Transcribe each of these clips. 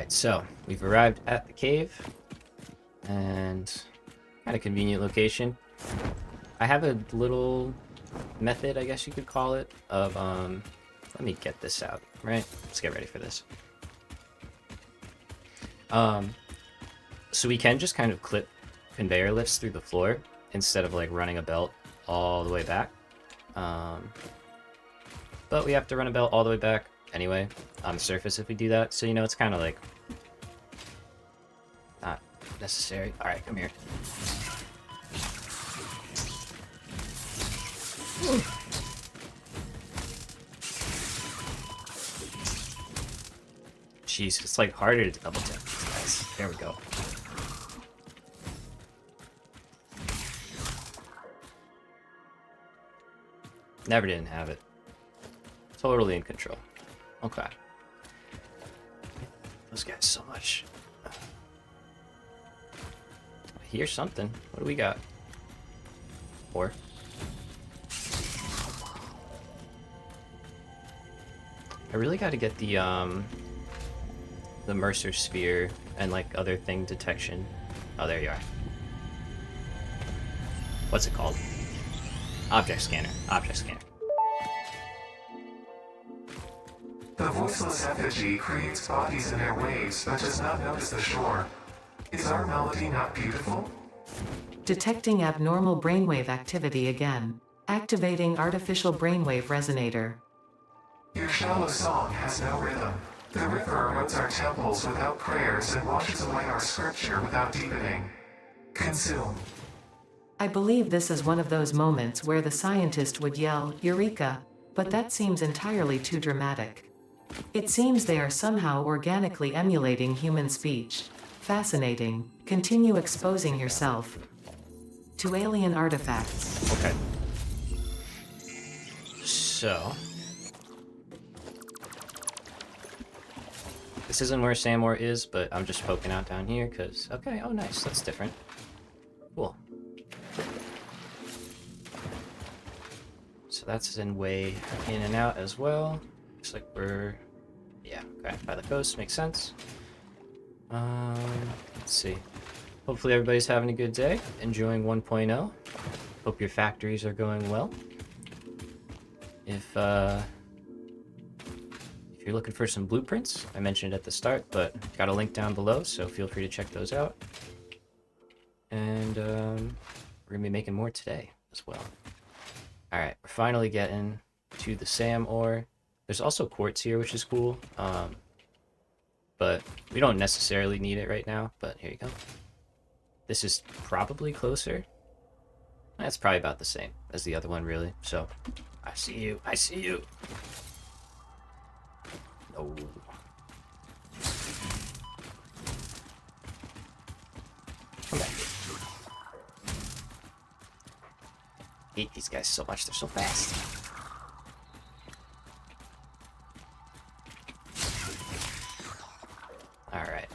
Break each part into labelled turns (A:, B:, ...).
A: Alright, so we've arrived at the cave, and kind of convenient location. I have a little method, I guess you could call it, of, let me get this out, right? Let's get ready for this. So we can just kind of clip conveyor lifts through the floor instead of like running a belt all the way back. But we have to run a belt all the way back anyway on the surface if we do that. So, you know, it's kind of like not necessary. All right, come here. Jeez, it's like harder to double tap these guys. There we go. Never didn't have it. Totally in control. Okay. Those guys so much. I hear something. What do we got? Four. I really got to get the Mercer sphere and like other thing detection. Oh, there you are. What's it called? Object scanner. Object scanner.
B: The voiceless effigy creates bodies in air waves, but does not notice the shore. Is our melody not beautiful?
C: Detecting abnormal brainwave activity again. Activating artificial brainwave resonator.
B: Your shallow song has no rhythm. The river erodes our temples without prayers and washes away our scripture without deepening. Consume.
C: I believe this is one of those moments where the scientist would yell, "Eureka!" But that seems entirely too dramatic. It seems they are somehow organically emulating human speech. Fascinating. Continue exposing yourself to alien artifacts.
A: Okay. So this isn't where Samor is, but I'm just poking out down here because, okay, oh nice, that's different. Cool. So that's in way in and out as well. Looks like we're, yeah, okay, by the coast, makes sense. Let's see. Hopefully everybody's having a good day, enjoying 1.0. Hope your factories are going well. If you're looking for some blueprints, I mentioned it at the start, but got a link down below, so feel free to check those out. And we're gonna be making more today as well. Alright, we're finally getting to the SAM ore. There's also quartz here, which is cool. But we don't necessarily need it right now, but here you go. This is probably closer. That's probably about the same as the other one, really. So, I see you. I see you. No. Come back here. I hate these guys so much. They're so fast. Alright.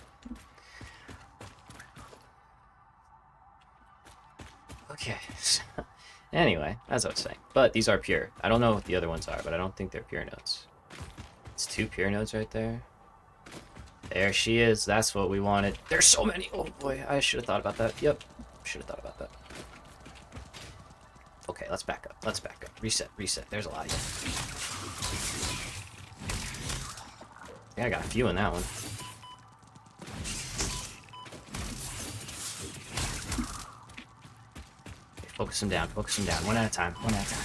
A: Okay. Anyway, as I was saying. But these are pure. I don't know what the other ones are, but I don't think they're pure nodes. It's 2 pure nodes right there. There she is. That's what we wanted. There's so many. Oh boy, I should have thought about that. Yep. Should have thought about that. Okay, let's back up. Let's back up. Reset, reset. There's a lot of you. Yeah, I got a few in that one. Okay, focus them down. Focus them down. One at a time. One at a time.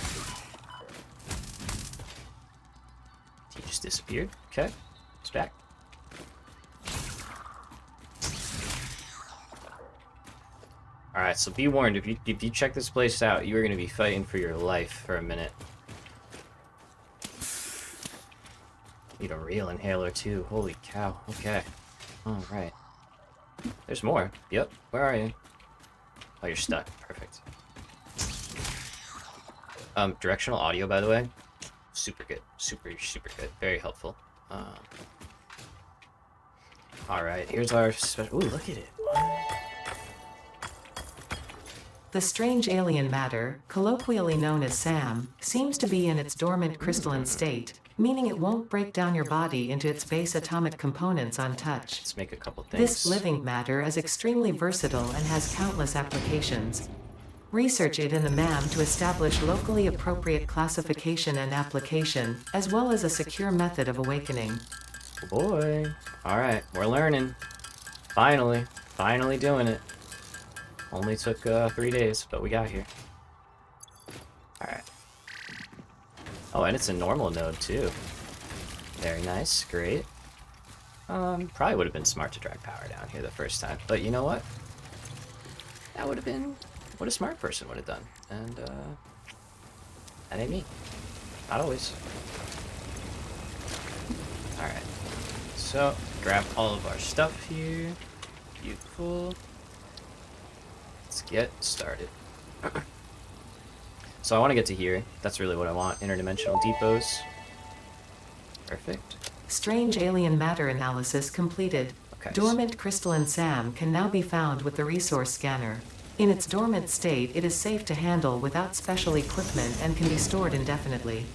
A: He just disappeared. Okay. It's back. Alright, so be warned, if you check this place out, you are going to be fighting for your life for a minute. Need a real inhaler too. Holy cow. Okay. Alright. There's more. Yep. Where are you? Oh, you're stuck. Perfect. Directional audio, by the way. Super good. Super, super good. Very helpful. Alright, here's our special... Ooh, look at it.
C: The strange alien matter, colloquially known as SAM, seems to be in its dormant crystalline state, meaning it won't break down your body into its base atomic components on touch.
A: Let's make a couple
C: This
A: things.
C: living matter is extremely versatile and has countless applications. Research it in the MAM to establish locally appropriate classification and application, as well as a secure method of awakening.
A: Boy. Alright, we're learning. Finally. Finally doing it. Only took 3 days, but we got here. Alright. Oh, and it's a normal node, too. Very nice. Great. Probably would have been smart to drag power down here the first time. But you know what? That would have been what a smart person would have done. And, that ain't me. Not always. Alright. So, grab all of our stuff here. Beautiful. Let's get started. So I want to get to here. That's really what I want. Interdimensional depots. Perfect.
C: Strange alien matter analysis completed.
A: Okay.
C: Dormant crystalline SAM can now be found with the resource scanner. In its dormant state, it is safe to handle without special equipment and can be stored indefinitely.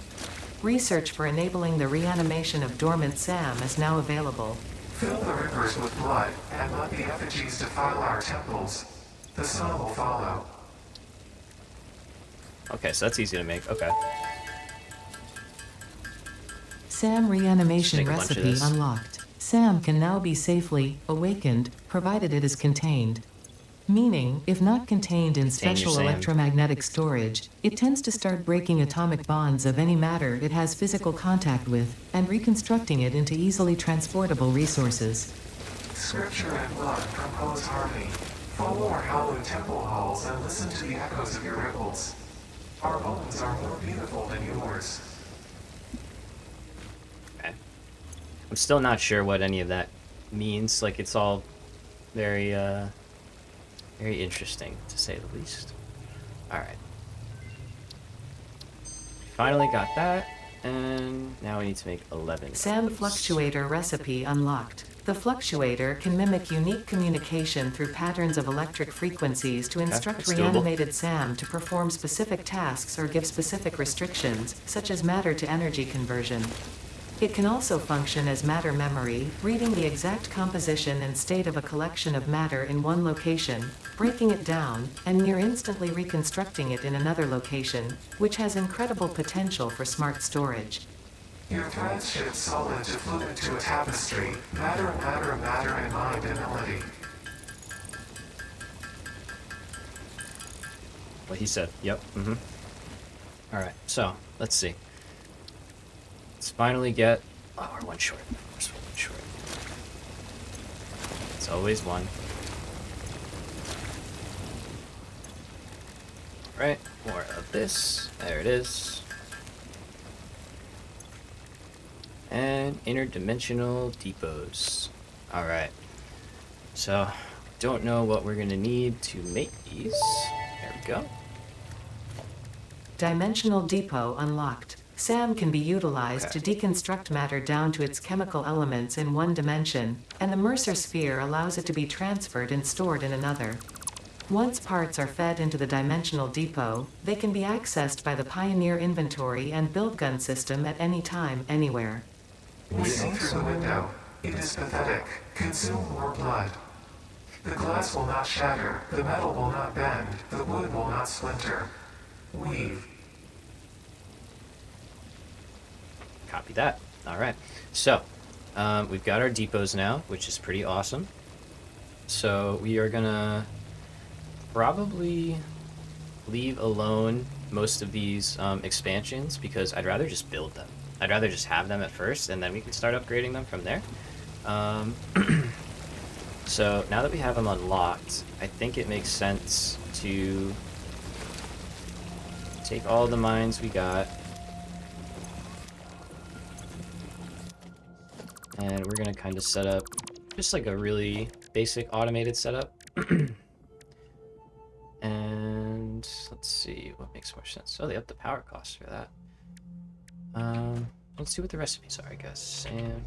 C: Research for enabling the reanimation of dormant SAM is now available.
B: Fill the rivers with blood and let the effigies defile our temples. The sun will follow.
A: Okay, so that's easy to make. Okay.
C: SAM reanimation
A: Just make a bunch of
C: recipe
A: this.
C: unlocked. SAM can now be safely awakened, provided it is contained. Meaning, if not contained in
A: Contain your
C: special
A: SAM.
C: electromagnetic storage, it tends to start breaking atomic bonds of any matter it has physical contact with, and reconstructing it into easily transportable resources.
B: Scripture and blood compose harmony. Follow our hallowed temple halls and listen to the echoes of your ripples. Our bones are more beautiful than yours.
A: Okay. I'm still not sure what any of that means. Like, it's all very, very interesting, to say the least. Alright. Finally got that, and now we need to make 11.
C: SAM
A: of these.
C: fluctuator recipe unlocked. The fluctuator can mimic unique communication through patterns of electric frequencies to instruct
A: that's doable.
C: reanimated SAM to perform specific tasks or give specific restrictions, such as matter to energy conversion. It can also function as matter memory, reading the exact composition and state of a collection of matter in one location, breaking it down, and near instantly reconstructing it in another location, which has incredible potential for smart storage.
B: Your threads shift solid to fluid to a tapestry. Matter, matter, matter, and mind and melody.
A: What he said. Yep. Mm-hmm. Alright, so, let's see. Let's finally get... Oh, we're one short. We're still one short. It's always one. Right, more of this. There it is. And interdimensional depots. Alright. So, don't know what we're gonna need to make these. There we go.
C: Dimensional depot unlocked. SAM can be utilized
A: Okay.
C: to deconstruct matter down to its chemical elements in one dimension, and the Mercer sphere allows it to be transferred and stored in another. Once parts are fed into the dimensional depot, they can be accessed by the Pioneer inventory and build gun system at any time, anywhere.
B: We see through the window. It is pathetic. Consume more blood. The glass will not shatter. The metal will not bend. The wood will not splinter. Weave.
A: Copy that. Alright. So, we've got our depots now, which is pretty awesome. So, we are gonna probably leave alone most of these expansions because I'd rather just build them. I'd rather just have them at first, and then we can start upgrading them from there. So, now that we have them unlocked, I think it makes sense to take all the mines we got, and we're gonna kind of set up just like a really basic automated setup. And let's see what makes more sense. Oh, they upped the power costs for that. Let's see what the recipes are, I guess. SAM.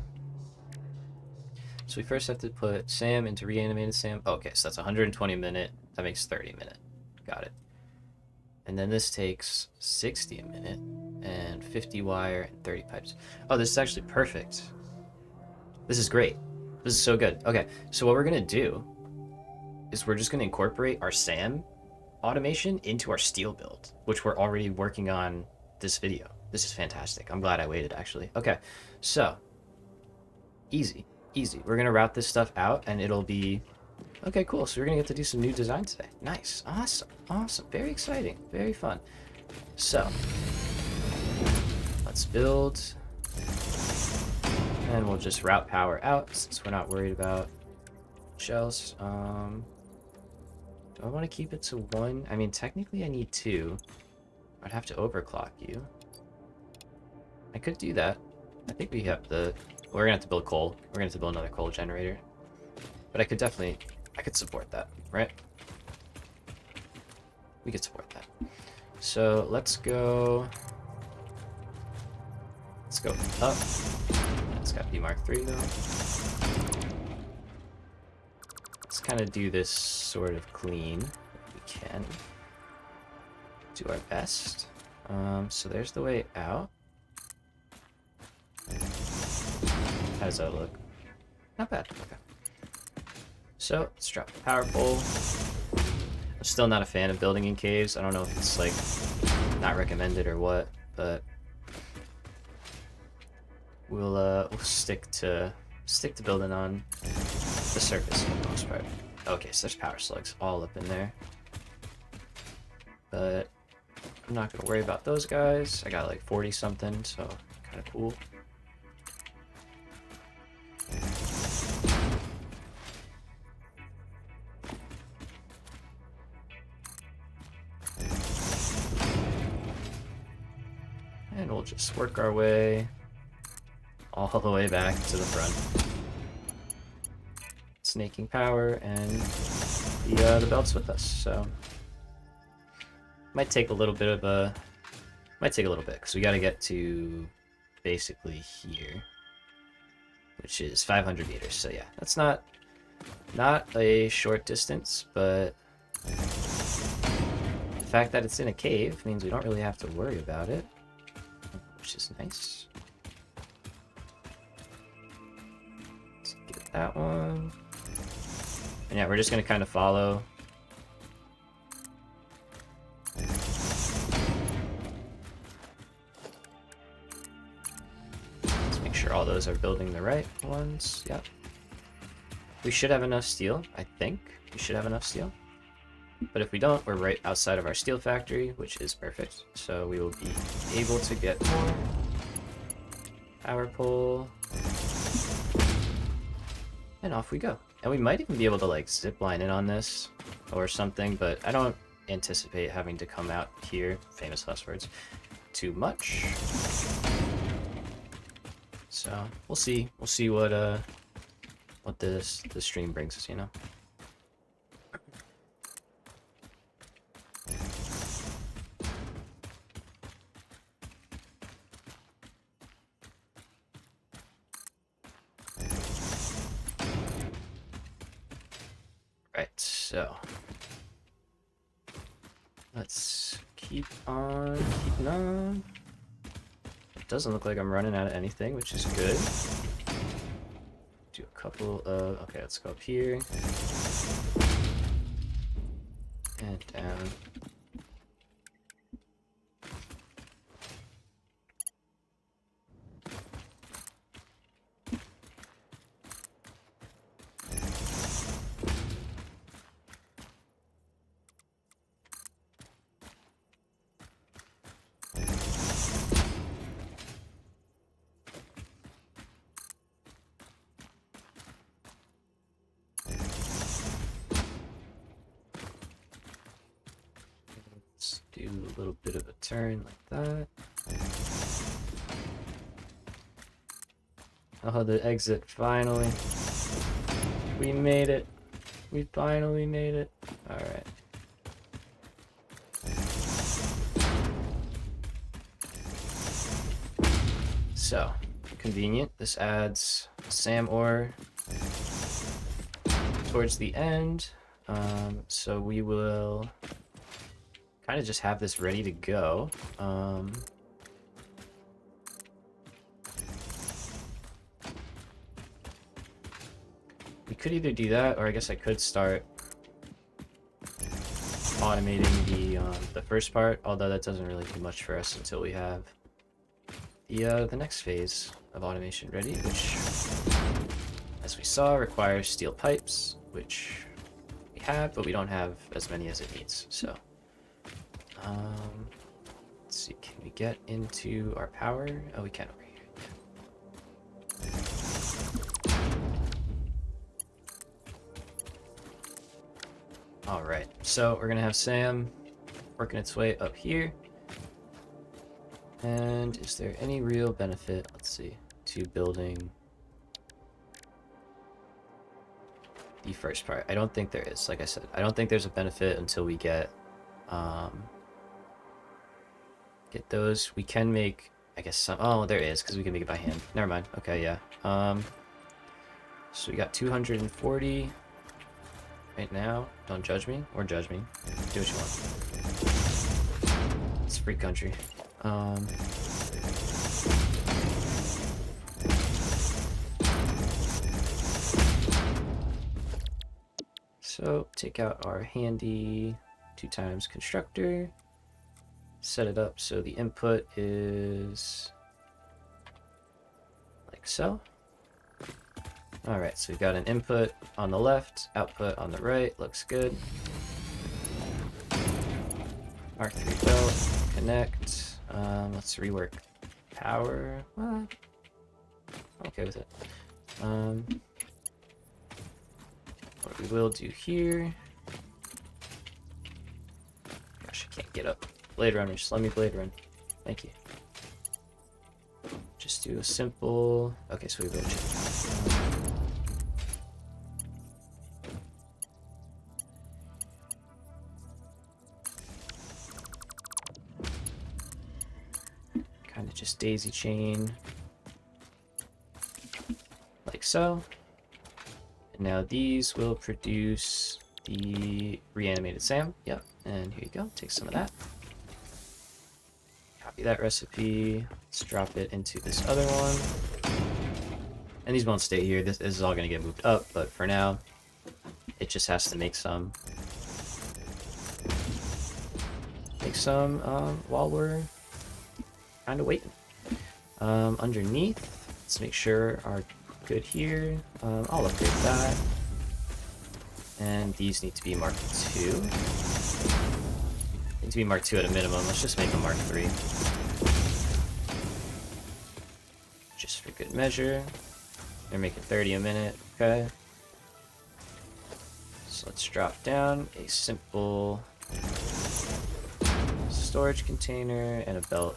A: So we first have to put SAM into reanimated SAM. Oh, okay, so that's 120 minute. That makes 30 minute. Got it. And then this takes 60 a minute, and 50 wire and 30 pipes. Oh, this is actually perfect. This is great. This is so good. Okay, so what we're gonna do is we're just gonna incorporate our SAM automation into our steel build, which we're already working on this video. This is fantastic. I'm glad I waited, actually. Okay, so easy. We're gonna route this stuff out, and it'll be okay. Cool. So we're gonna get to do some new design today. Nice, awesome, very exciting, very fun. So let's build, and we'll just route power out since we're not worried about shells. Do I want to keep it to 1? I mean, technically I need 2. I'd have to overclock you. I could do that. I think we have the... We're gonna have to build coal. We're gonna have to build another coal generator. But I could definitely... I could support that, right? We could support that. So let's go... Let's go up. It's got B Mark III though. Let's kind of do this sort of clean if we can. Do our best. So there's the way out. How does that look? Not bad. Okay. So let's drop the power pole. I'm still not a fan of building in caves. I don't know if it's like not recommended or what, but we'll stick to building on the surface for the most part. Okay, so there's power slugs all up in there, but I'm not gonna worry about those guys. I got like 40 something, so kind of cool. And we'll just work our way all the way back to the front. Snaking power, and the belt's with us, so might take a little bit because we got to get to basically here, which is 500 meters. So yeah, that's not a short distance, but the fact that it's in a cave means we don't really have to worry about it, which is nice. Let's get that one. And yeah, we're just gonna kind of follow. Let's make sure all those are building the right ones. Yep. We should have enough steel, I think. We should have enough steel. But if we don't, we're right outside of our steel factory, which is perfect. So we will be able to get more power pole. And off we go. And we might even be able to like zip line in on this or something, but I don't anticipate having to come out here, famous last words, too much. So we'll see. We'll see what the stream brings us, you know. Right, so let's keep on keeping on. It doesn't look like I'm running out of anything, which is good. Do a couple of, okay, let's go up here and down. Do a little bit of a turn like that. Oh, the exit, finally. We made it. We finally made it. Alright. So, convenient. This adds SAM ore towards the end. So we will kind of just have this ready to go. We could either do that, or I guess I could start automating the first part, although that doesn't really do much for us until we have the next phase of automation ready, which, as we saw, requires steel pipes, which we have, but we don't have as many as it needs. So, let's see, can we get into our power? Oh, we can over here. Alright, so we're gonna have Sam working its way up here. And is there any real benefit, let's see, to building the first part? I don't think there is, like I said. I don't think there's a benefit until we get those. We can make, I guess, some, oh, there is, because we can make it by hand. Never mind. Okay, yeah. So we got 240 right now. Don't judge me, or judge me. Do what you want. It's free country. So take out our handy 2x constructor, set it up so the input is like so. Alright, so we've got an input on the left, output on the right, looks good. R3 belt, connect. Let's rework power. Well, I'm okay with it. What we will do here. Gosh, I can't get up. Blade Runner, just let me Blade Run. Thank you. Just do a simple. Okay, so we will check. Kind of just daisy chain like so. And now these will produce the reanimated Sam. Yep, and here you go. Take some of that. Copy that recipe. Let's drop it into this other one. And these won't stay here. This is all going to get moved up, but for now, it just has to make some. While we're kind of waiting. Underneath, let's make sure our good here. I'll upgrade that. And these need to be Mark 2. Need to be Mark 2 at a minimum. Let's just make them Mark 3. Just for good measure. They're making 30 a minute. Okay. So let's drop down a simple storage container and a belt.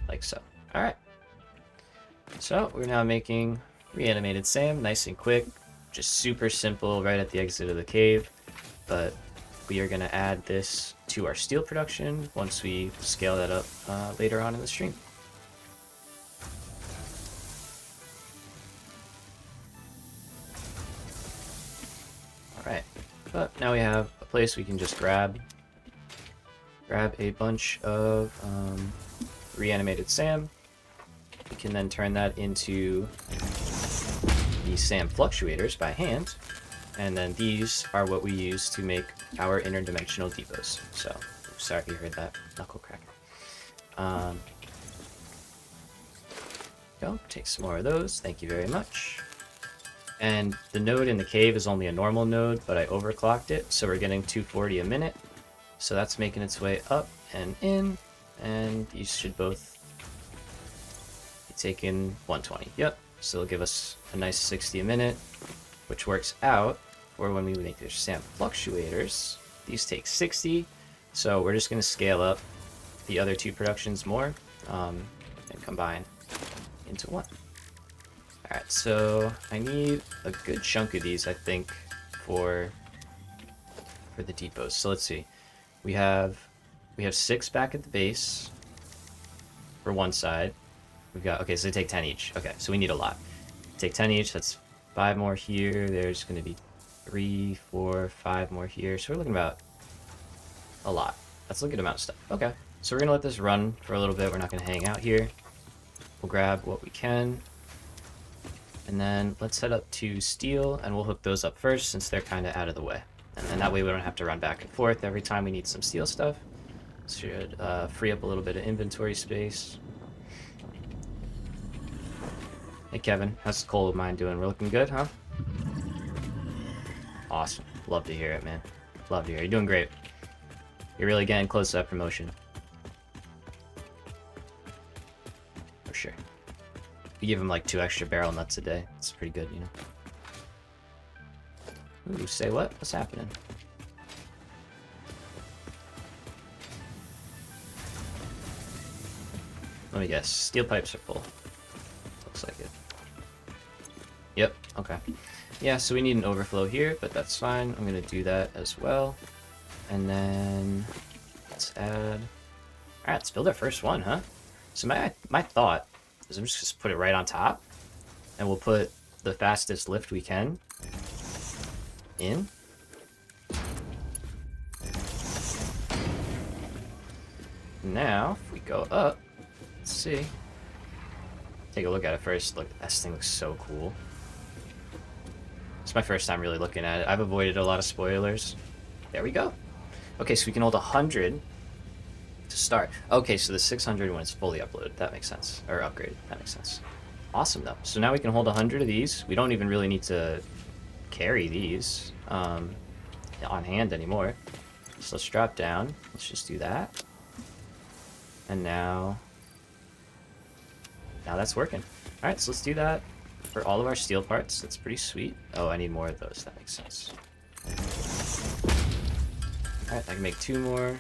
A: Like so. Alright. So we're now making reanimated Sam, nice and quick, just super simple right at the exit of the cave. But we are going to add this to our steel production once we scale that up later on in the stream. Alright, but now we have a place we can just grab a bunch of reanimated Sam. We can then turn that into the Sam fluctuators by hand, and then these are what we use to make our interdimensional depots. So, sorry if you heard that knuckle cracker. Go, take some more of those. Thank you very much. And the node in the cave is only a normal node, but I overclocked it, so we're getting 240 a minute. So that's making its way up and in, and these should both be taking 120. Yep, so it'll give us a nice 60 a minute, which works out for when we make their Sam fluctuators. These take 60, so we're just going to scale up the other two productions more and combine into one. Alright, so I need a good chunk of these, I think, for the depots. So let's see. We have 6 back at the base for one side. We've got, okay, so they take 10 each. Okay, so we need a lot. Take 10 each, that's 5 more here. There's going to be 3, 4, 5 more here. So we're looking about a lot. That's a good amount of stuff. Okay. So we're going to let this run for a little bit. We're not going to hang out here. We'll grab what we can. And then let's head up to steel, and we'll hook those up first since they're kind of out of the way. And then that way we don't have to run back and forth every time we need some steel stuff. Should free up a little bit of inventory space. Hey Kevin, how's the coal mine doing? We're looking good, huh? Awesome. Love to hear it, man. Love to hear it. You're doing great. You're really getting close to that promotion. For sure. You give him like 2 extra barrel nuts a day. It's pretty good, you know. Ooh, say what? What's happening? Let me guess. Steel pipes are full. Looks like it. Yep, okay. Yeah, so we need an overflow here, but that's fine. I'm going to do that as well. And then let's add... Alright, let's build our first one, huh? So my thought is I'm just going to put it right on top. And we'll put the fastest lift we can in. Now, if we go up, let's see. Take a look at it first. Look, this thing looks so cool. It's my first time really looking at it. I've avoided a lot of spoilers. There we go. Okay, so we can hold 100 to start. Okay, so the 600 when it's fully uploaded. That makes sense. Or upgraded. That makes sense. Awesome, though. So now we can hold 100 of these. We don't even really need to carry these on hand anymore. So let's drop down. Let's just do that. And now that's working. All right, so let's do that for all of our steel parts. That's pretty sweet. Oh, I need more of those. That makes sense. All right, I can make 2 more.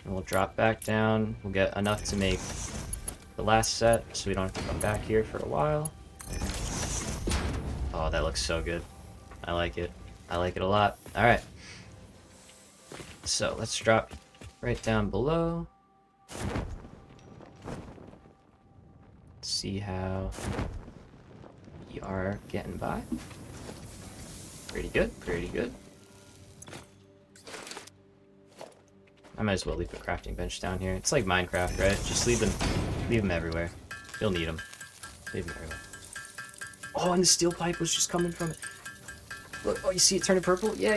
A: And we'll drop back down. We'll get enough to make the last set, so we don't have to come back here for a while. Oh, that looks so good. I like it. I like it a lot. All right. So let's drop right down below. See how we are getting by. Pretty good, pretty good. I might as well leave a crafting bench down here. It's like Minecraft, right? Just leave them everywhere. You'll need them. Leave them everywhere. Oh, and the steel pipe was just coming from it. Look, oh, you see it turning purple? Yeah.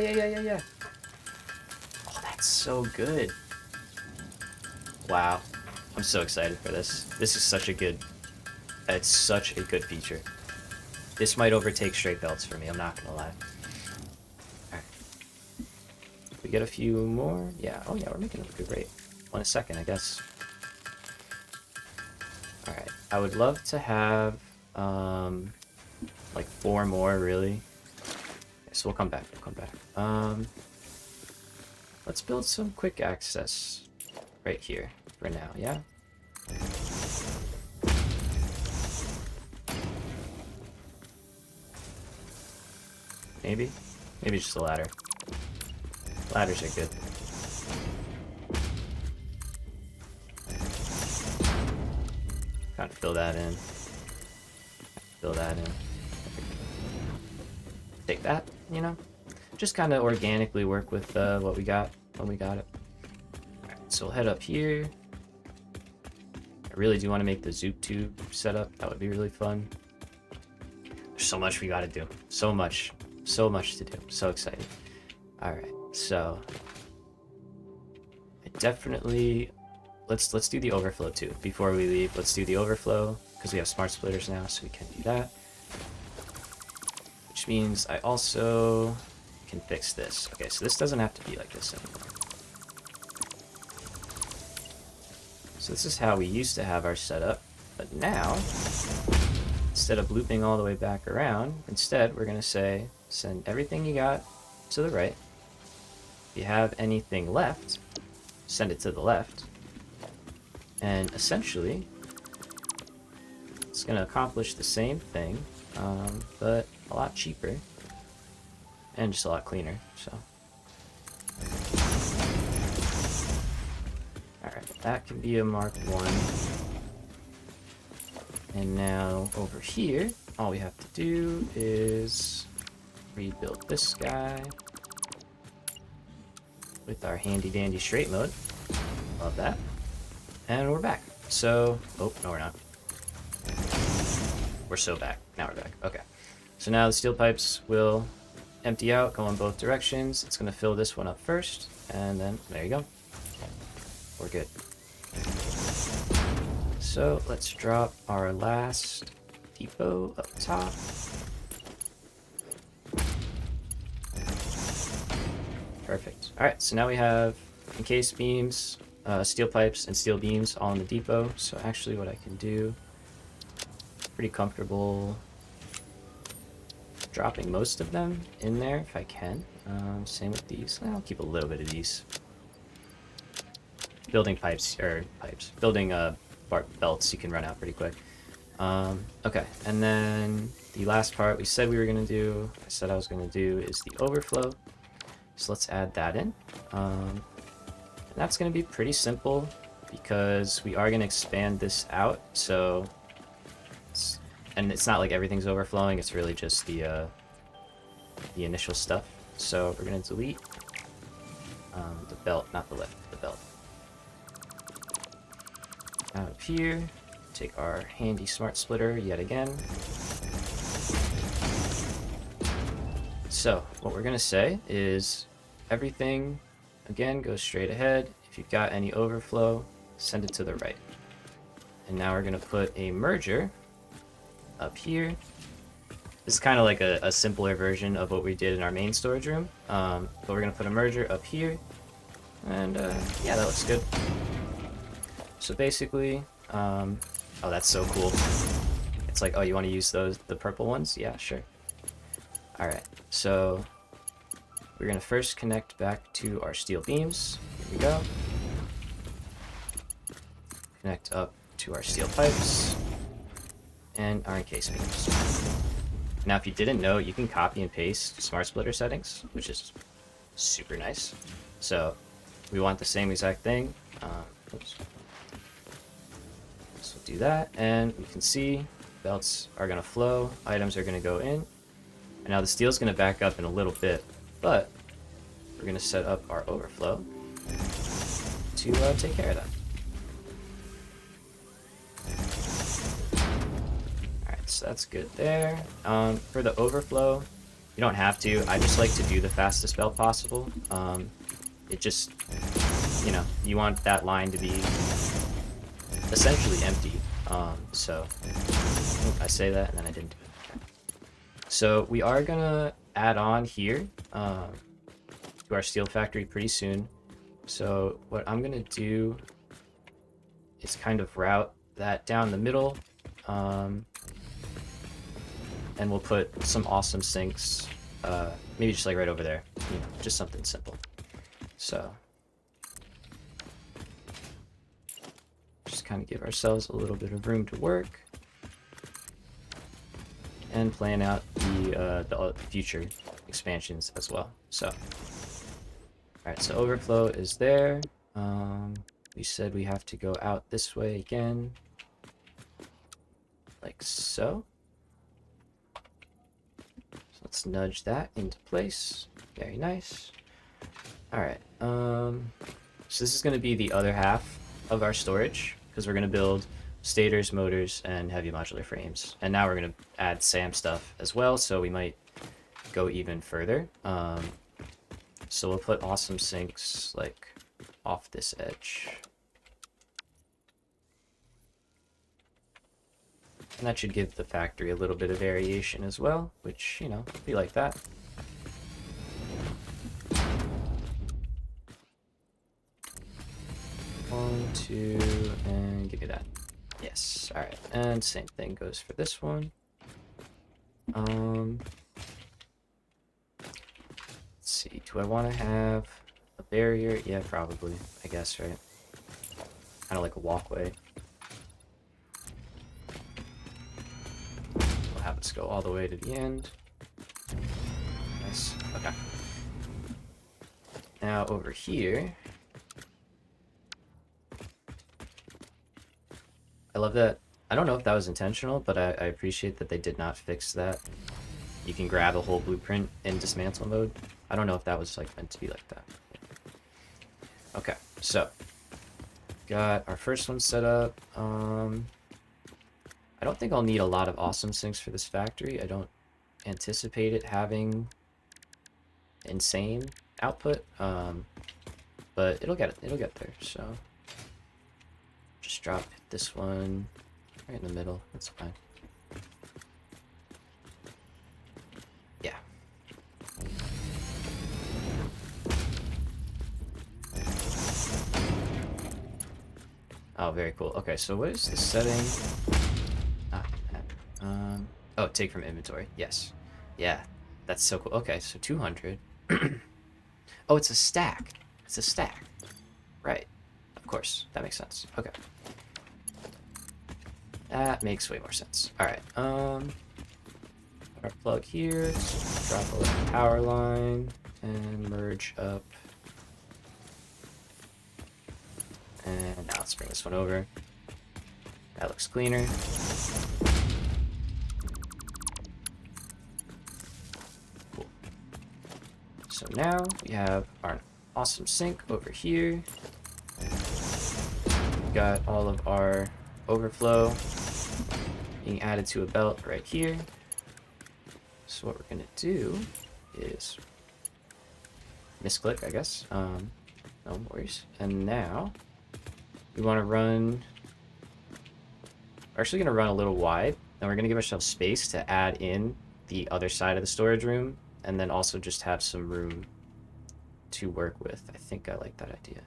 A: Oh, that's so good. Wow. I'm so excited for this. This is such a good... It's such a good feature. This might overtake straight belts for me, I'm not gonna lie. Alright. We get a few more? Yeah, oh yeah, we're making a good rate. 1 a second, I guess. Alright, I would love to have, like 4 more, really. Okay, so we'll come back, let's build some quick access right here for now, yeah? Maybe just a ladder. Ladders are good. Gotta fill that in. Take that, you know? Just kind of organically work with what we got when we got it. Alright, so we'll head up here. I really do want to make the Zoop tube setup. That would be really fun. There's so much we gotta do. So much to do. I'm so excited. Alright, so I definitely let's do the overflow too. Before we leave, let's do the overflow because we have smart splitters now, so we can do that. Which means I also can fix this. Okay, so this doesn't have to be like this anymore. So this is how we used to have our setup, but now instead of looping all the way back around, instead we're gonna say send everything you got to the right. If you have anything left, send it to the left. And essentially, it's going to accomplish the same thing, but a lot cheaper. And just a lot cleaner, so. Alright, that can be a Mark 1. And now, over here, all we have to do is rebuild this guy with our handy dandy straight mode. Love that. And we're back. So, oh, no we're not. We're so back. Now we're back. Okay. So now the steel pipes will empty out, go in both directions. It's going to fill this one up first, and then there you go. We're good. So let's drop our last depot up top. Perfect. Alright, so now we have encased beams, steel pipes, and steel beams all in the depot. So actually what I can do, pretty comfortable dropping most of them in there if I can. Same with these. I'll keep a little bit of these. Building building belts you can run out pretty quick. Okay, and then the last part we said we were going to do, I said I was going to do, is the overflow. So let's add that in. And that's going to be pretty simple because we are going to expand this out. So, and it's not like everything's overflowing, it's really just the initial stuff. So we're going to delete the belt, not the lift, the belt. Out of here, take our handy smart splitter yet again. So what we're going to say is everything, again, goes straight ahead. If you've got any overflow, send it to the right. And now we're going to put a merger up here. This is kind of like a simpler version of what we did in our main storage room. But we're going to put a merger up here. And yeah, that looks good. So basically, oh, that's so cool. It's like, oh, you want to use the purple ones? Yeah, sure. Alright, so we're going to first connect back to our steel beams. Here we go. Connect up to our steel pipes and our encased beams. Now, if you didn't know, you can copy and paste smart splitter settings, which is super nice. So we want the same exact thing. Oops. So we'll do that, and we can see belts are going to flow, items are going to go in. And now the steel's going to back up in a little bit, but we're going to set up our overflow to take care of that. Alright, so that's good there. For the overflow, you don't have to. I just like to do the fastest belt possible. It just, you know, you want that line to be essentially empty. So I say that and then I didn't do it. Okay. So we are gonna add on here to our steel factory pretty soon. So what I'm gonna do is kind of route that down the middle, and we'll put some awesome sinks, maybe just like right over there, you know, just something simple. So just kind of give ourselves a little bit of room to work and plan out the future expansions as well. So, all right, so overflow is there. We said we have to go out this way again, like so. So let's nudge that into place. Very nice. All right. So this is going to be the other half of our storage, because we're going to build stators, motors, and heavy modular frames. And now we're going to add SAM stuff as well, so we might go even further. So we'll put awesome sinks like off this edge. And that should give the factory a little bit of variation as well, which, you know, be like that. One, two, and give me that. Yes, alright. And same thing goes for this one. Let's see, do I want to have a barrier? Yeah, probably, I guess, right? Kind of like a walkway. We'll have this go all the way to the end. Nice, okay. Now over here, I love that. I don't know if that was intentional, but I appreciate that they did not fix that you can grab a whole blueprint in dismantle mode. I don't know if that was like meant to be like that. Okay, so got our first one set up. I don't think I'll need a lot of awesome sinks for this factory. I don't anticipate it having insane output, but it'll get there. So just drop this one right in the middle. That's fine. Yeah. Oh, very cool. Okay, so what is the setting? Oh, take from inventory. Yes. Yeah, that's so cool. Okay, so 200. Oh, it's a stack. It's a stack. Right. Of course. That makes sense. Okay. That makes way more sense. Alright, our plug here. Let's drop a little power line and merge up. And now let's bring this one over. That looks cleaner. Cool. So now we have our awesome sink over here. We've got all of our overflow being added to a belt right here. So what we're gonna do is misclick, I guess. No worries. And now we want to run. We're actually gonna run a little wide, and we're gonna give ourselves space to add in the other side of the storage room, and then also just have some room to work with. I think I like that idea.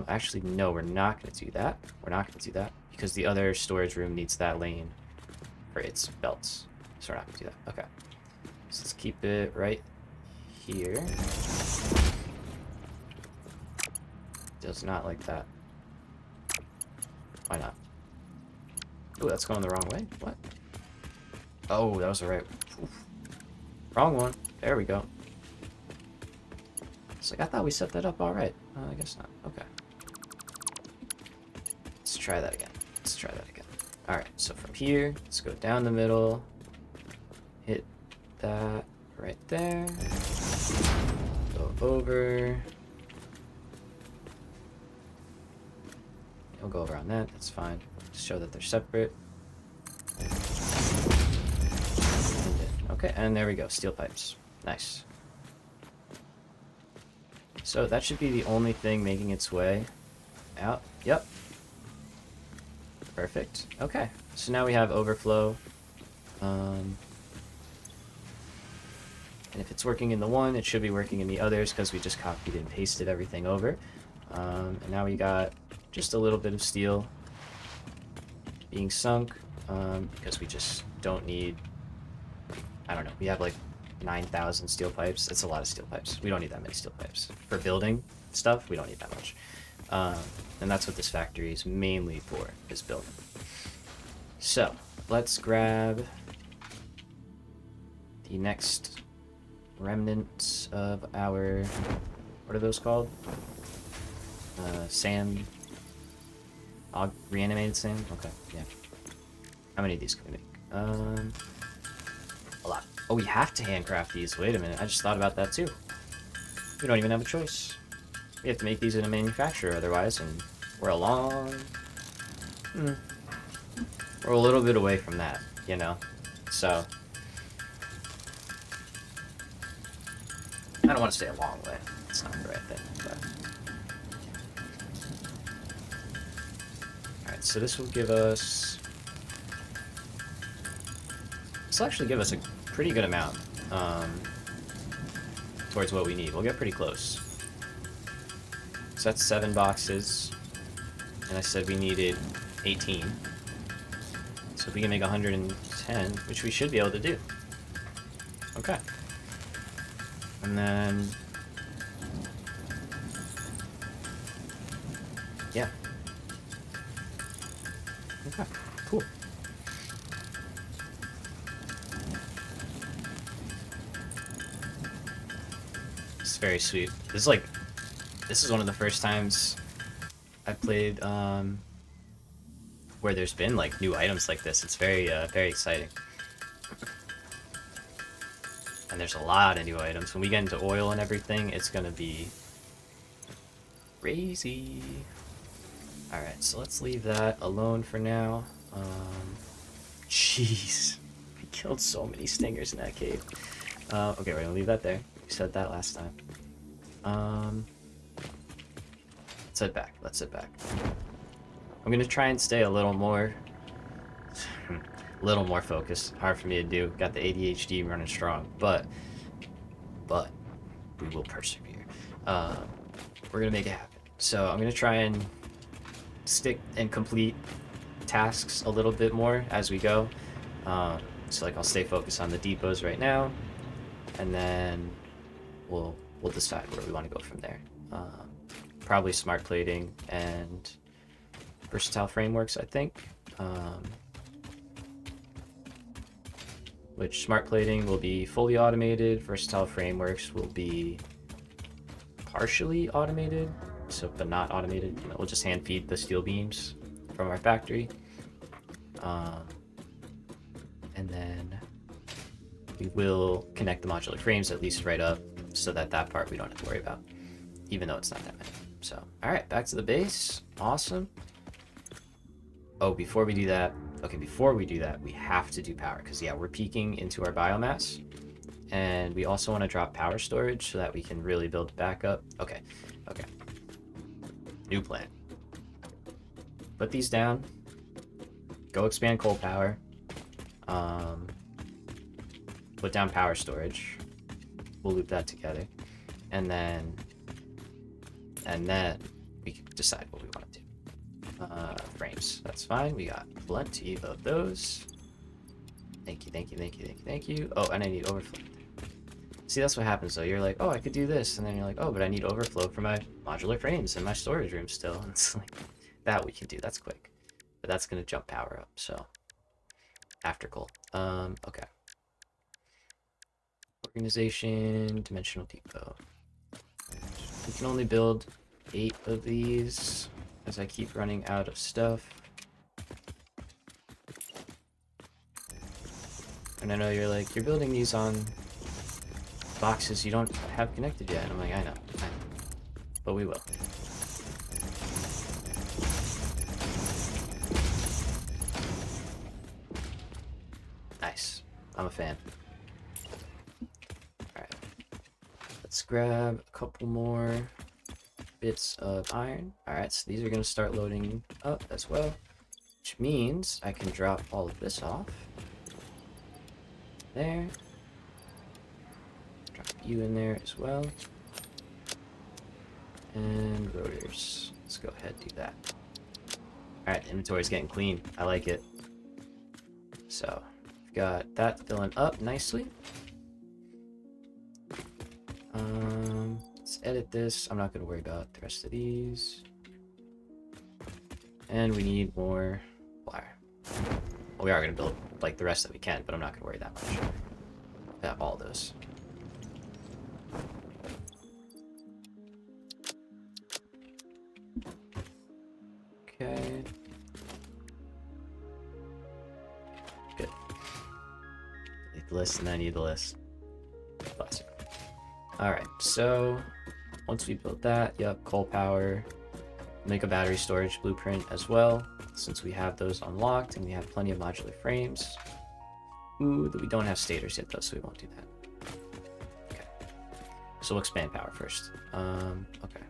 A: Actually, no, we're not going to do that. We're not going to do that because the other storage room needs that lane for its belts. So we're not going to do that. Okay. So let's keep it right here. Does not like that. Why not? Oh, that's going the wrong way. What? Oh, that was the right. Oof. Wrong one. There we go. It's like, I thought we set that up all right. I guess not. Okay. Let's try that again. Let's try that again. All right, so from here, let's go down the middle. Hit that right there. Go over. We'll go over on that. That's fine. Just show that they're separate. Okay, and there we go. Steel pipes. Nice. So that should be the only thing making its way out. Yep. Perfect. Okay. So now we have overflow. And if it's working in the one, it should be working in the others because we just copied and pasted everything over. And now we got just a little bit of steel being sunk because we just don't need, I don't know, we have like 9,000 steel pipes. That's a lot of steel pipes. We don't need that many steel pipes. For building stuff, we don't need that much. And that's what this factory is mainly for, is building. So, let's grab the next remnants of our, what are those called? Sand, reanimated sand? Okay, yeah. How many of these can we make? A lot. Oh, we have to handcraft these. Wait a minute, I just thought about that too. We don't even have a choice. We have to make these in a manufacturer otherwise, and we're a we're a little bit away from that, you know? So, I don't want to say a long way. It's not the right thing, but... Alright, so this will give us... This will actually give us a pretty good amount towards what we need. We'll get pretty close. So that's 7 boxes, and I said we needed 18. So if we can make 110, which we should be able to do. Okay. And then... yeah. Okay, cool. It's very sweet. This is one of the first times I played where there's been like new items like this. It's very very exciting. And there's a lot of new items. When we get into oil and everything, it's gonna be crazy. Alright, so let's leave that alone for now. Jeez. We killed so many stingers in that cave. Okay, we're gonna leave that there. We said that last time. Let's head back. Let's head back. I'm gonna try and stay a little more focused. Hard for me to do. Got the ADHD running strong, but we will persevere. We're gonna make it happen. So I'm gonna try and stick and complete tasks a little bit more as we go. So like I'll stay focused on the depots right now, and then we'll decide where we want to go from there. Probably smart plating and versatile frameworks, I think. Which smart plating will be fully automated, versatile frameworks will be partially automated, so but not automated. You know, we'll just hand feed the steel beams from our factory. And then we will connect the modular frames at least right up so that part we don't have to worry about, even though it's not that many. So, alright, back to the base. Awesome. Oh, before we do that, we have to do power, because yeah, we're peaking into our biomass, and we also want to drop power storage so that we can really build back up. Okay. New plan. Put these down. Go expand coal power. Put down power storage. We'll loop that together, and then we can decide what we want to do. Frames. That's fine. We got plenty of those. Thank you. Oh, and I need overflow. See, that's what happens though. You're like, oh, I could do this, and then you're like, oh, but I need overflow for my modular frames and my storage room still. And it's like, that we can do. That's quick. But that's gonna jump power up, so after coal. Okay. Organization, dimensional depot. We can only build 8 of these as I keep running out of stuff. And I know you're like, you're building these on boxes you don't have connected yet. And I'm like, I know. But we will. Nice. I'm a fan. Alright. Let's grab a couple more bits of iron. Alright, so these are going to start loading up as well, which means I can drop all of this off. There. Drop you in there as well. And rotors. Let's go ahead and do that. Alright, inventory's getting clean. I like it. So, we've got that filling up nicely. Let's edit this. I'm not going to worry about the rest of these. And we need more wire. Well, we are going to build like the rest that we can, but I'm not going to worry that much. I have all those. Okay. Good. Need the list, and I need the list. Classic. Alright, so once we build that, yep, coal power, make a battery storage blueprint as well, since we have those unlocked and we have plenty of modular frames. Ooh, we don't have stators yet though, so we won't do that. Okay. So we'll expand power first. Okay.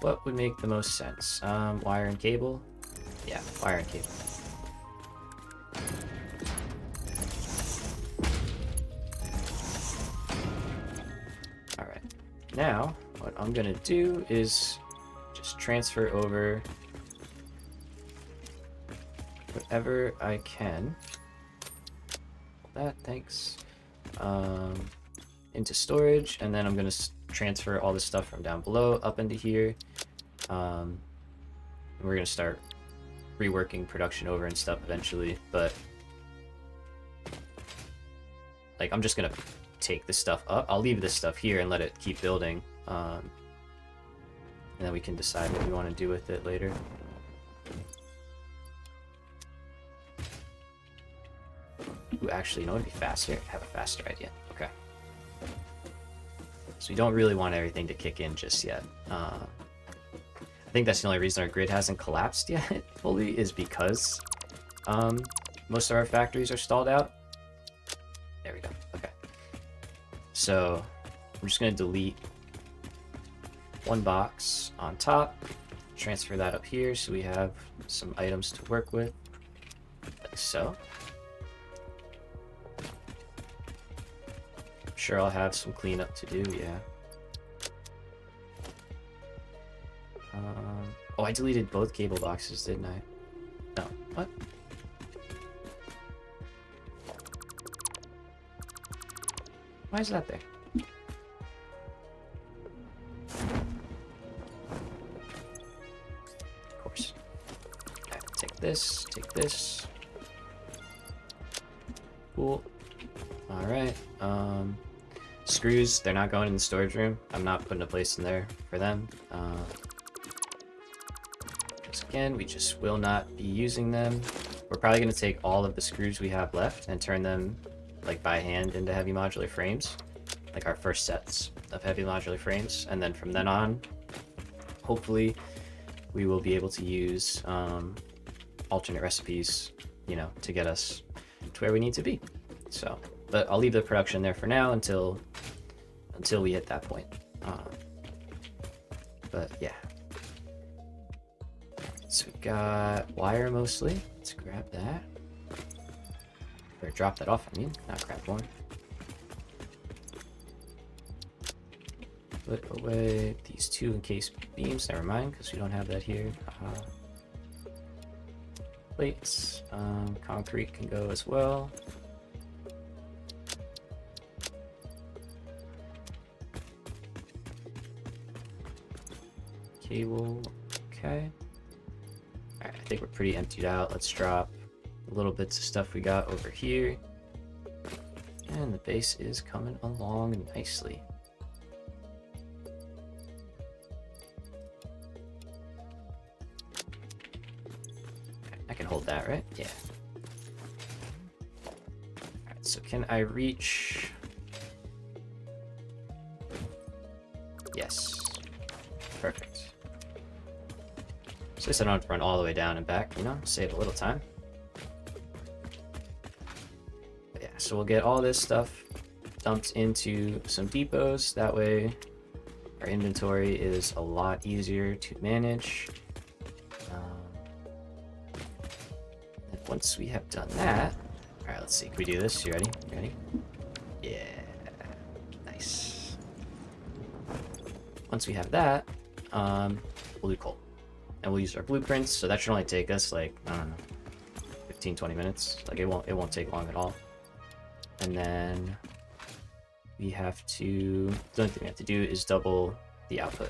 A: What would make the most sense? Wire and cable? Yeah, wire and cable. Alright. Now, what I'm gonna do is just transfer over whatever I can. That, thanks. Into storage, and then I'm gonna transfer all the stuff from down below up into here. And we're gonna start reworking production over and stuff eventually, but like I'm just gonna take this stuff up. I'll leave this stuff here and let it keep building, and then we can decide what we want to do with it later. Ooh, actually, you know what would be faster? I have a faster idea. Okay. So we don't really want everything to kick in just yet. I think that's the only reason our grid hasn't collapsed yet fully, is because most of our factories are stalled out. There we go. Okay. So I'm just going to delete one box on top, transfer that up here so we have some items to work with, like so. I'm sure I'll have some cleanup to do, yeah. Oh, I deleted both cable boxes, didn't I? No. What? Why is that there? Of course. Okay, take this, take this. Cool. Alright. Screws, they're not going in the storage room. I'm not putting a place in there for them. Again, we just will not be using them. We're probably going to take all of the screws we have left and turn them like by hand into heavy modular frames, like our first sets of heavy modular frames, and then from then on hopefully we will be able to use alternate recipes, you know, to get us to where we need to be. So, but I'll leave the production there for now until we hit that point. But yeah. So we got wire mostly. Let's grab that. Or drop that off, I mean, not grab one. Put away these two encased beams, never mind, because we don't have that here. Plates, concrete can go as well. Cable, okay. Alright, I think we're pretty emptied out. Let's drop the little bits of stuff we got over here. And the base is coming along nicely. Okay, I can hold that, right? Yeah. Alright, so can I reach... Yes. Perfect. So at least I don't have to run all the way down and back, you know? Save a little time. But yeah, so we'll get all this stuff dumped into some depots. That way our inventory is a lot easier to manage. And once we have done that... Alright, let's see. Can we do this? You ready? You ready? Yeah. Nice. Once we have that, we'll do coal. And we'll use our blueprints, so that should only take us like, I don't know, 15-20 minutes. Like it won't take long at all. And then we have to, the only thing we have to do is double the output,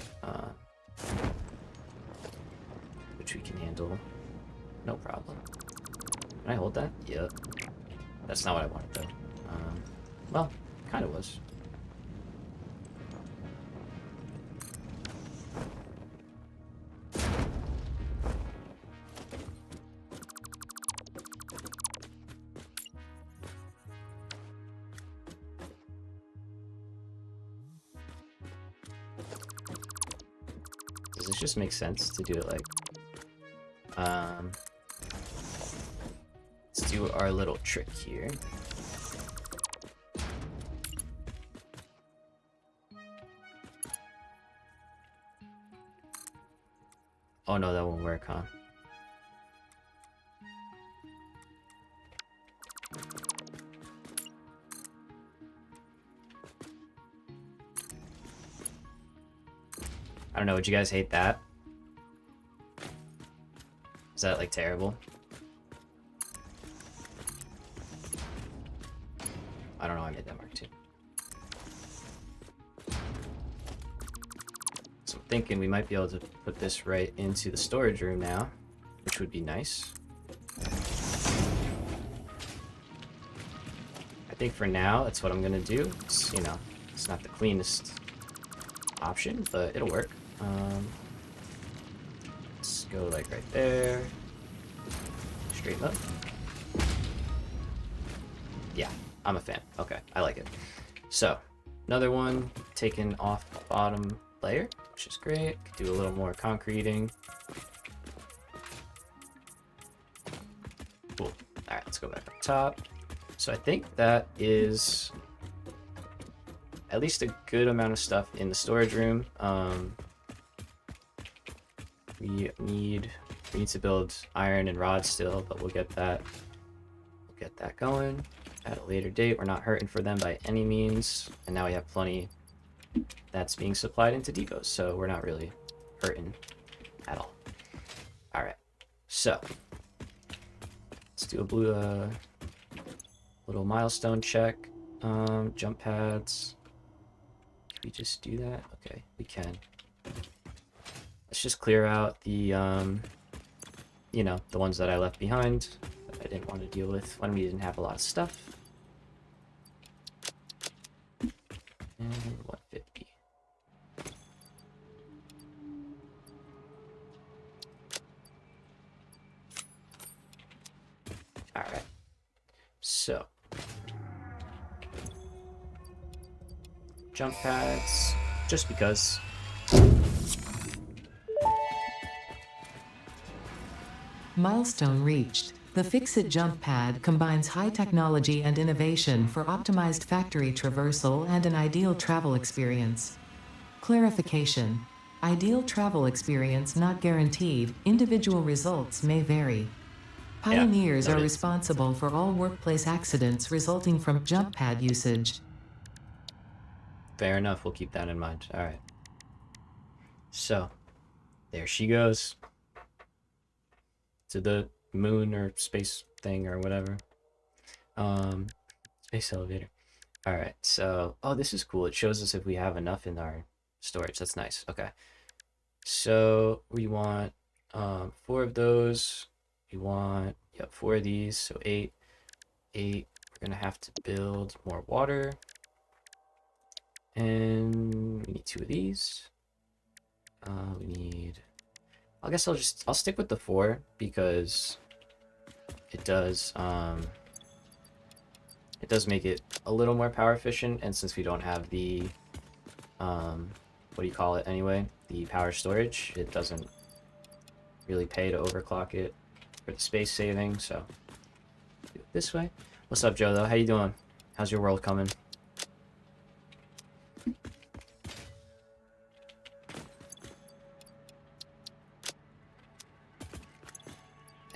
A: which we can handle no problem. Can I hold that? Yep. That's not what I wanted though. Well, kind of was. Does this just make sense to do it like... let's do our little trick here. Oh no, that won't work, huh? I don't know, would you guys hate that? Is that like terrible? I don't know, I made that mark too. So I'm thinking we might be able to put this right into the storage room now, which would be nice. I think for now, that's what I'm gonna do. It's, you know, it's not the cleanest option, but it'll work. Let's go like right there. Straight up. Yeah, I'm a fan. Okay, I like it. So, another one taken off the bottom layer, which is great. Could do a little more concreting. Cool. All right, let's go back up top. So I think that is at least a good amount of stuff in the storage room. We need to build iron and rods still, but we'll get that going at a later date. We're not hurting for them by any means, and now we have plenty that's being supplied into depots, so we're not really hurting at all. All right, so let's do a blue little milestone check. Jump pads. Can we just do that? Okay, we can. Let's just clear out the you know, the ones that I left behind that I didn't want to deal with when we didn't have a lot of stuff. And 150. All right. So, jump pads, just because.
C: Milestone reached. The Fix-It jump pad combines high technology and innovation for optimized factory traversal and an ideal travel experience. Clarification. Ideal travel experience not guaranteed, individual results may vary. Pioneers are
A: noted.
C: responsible for all workplace accidents resulting from jump pad usage.
A: Fair enough, we'll keep that in mind. All right. So, there she goes. To the moon or space thing or whatever. Space elevator. All right, so, oh, this is cool. It shows us if we have enough in our storage. That's nice. Okay. So we want 4 of those. We want, yep, 4 of these. So 8. We're gonna have to build more water. And we need 2 of these. We need, I guess I'll stick with the 4 because it does make it a little more power efficient, and since we don't have the what do you call it anyway, the power storage, it doesn't really pay to overclock it for the space saving. So do it this way. What's up, Joe, though? How you doing? How's your world coming?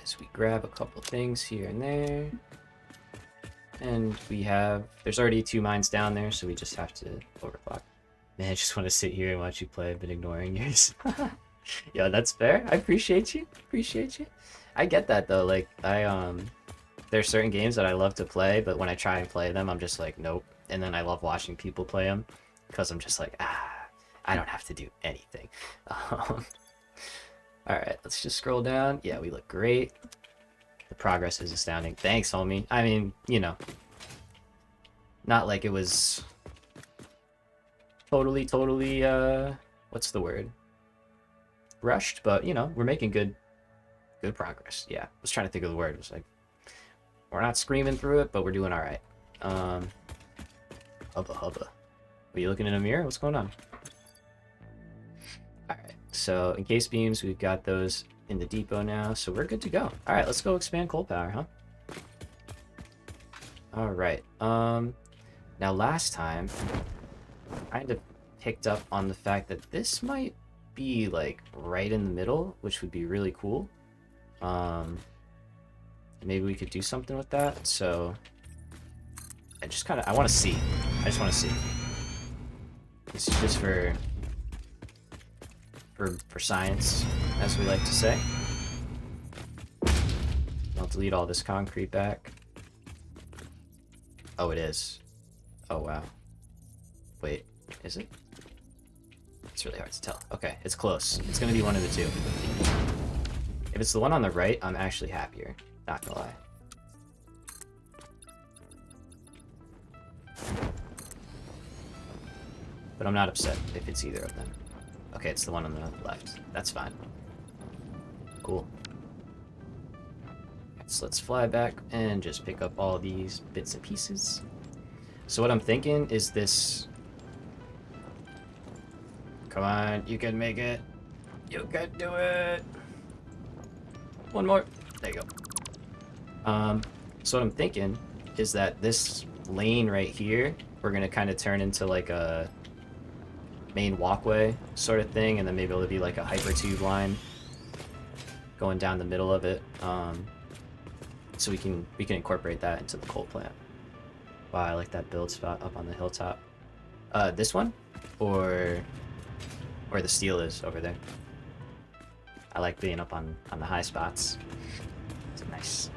A: As we grab a couple things here and there. And we have, there's already 2 mines down there, so we just have to overclock. Man, I just want to sit here and watch you play. I've been ignoring yours. Yeah, that's fair. I appreciate you. I get that though. Like, there's certain games that I love to play, but when I try and play them, I'm just like, nope. And then I love watching people play them because I'm just like, I don't have to do anything. All right, let's just scroll down. Yeah, we look great. The progress is astounding. Thanks, homie. I mean, you know, not like it was totally, what's the word? Rushed, but, you know, we're making good progress. Yeah, I was trying to think of the word. It was like, we're not screaming through it, but we're doing all right. Hubba. Are you looking in a mirror? What's going on? All right, so encased beams, we've got those in the depot now, so we're good to go. All right, let's go expand coal power, huh? All right. Now last time, I kind of picked up on the fact that this might be like right in the middle, which would be really cool. Maybe we could do something with that. So I just kind of, I want to see. I just want to see. This is just for science, as we like to say. I'll delete all this concrete back. Oh, it is. Oh, wow. Wait, is it? It's really hard to tell. Okay, it's close. It's gonna be one of the 2. If it's the one on the right, I'm actually happier. Not gonna lie. But I'm not upset if it's either of them. Okay, it's the one on the left. That's fine. Cool. So let's fly back and just pick up all these bits and pieces. So what I'm thinking is this... Come on, you can make it. You can do it. One more. There you go. So what I'm thinking is that this lane right here, we're gonna kind of turn into like a main walkway sort of thing, and then maybe it'll be like a hypertube line going down the middle of it. So we can incorporate that into the coal plant. Wow, I like that build spot up on the hilltop. This one, or where the steel is over there. I like being up on the high spots. It's nice.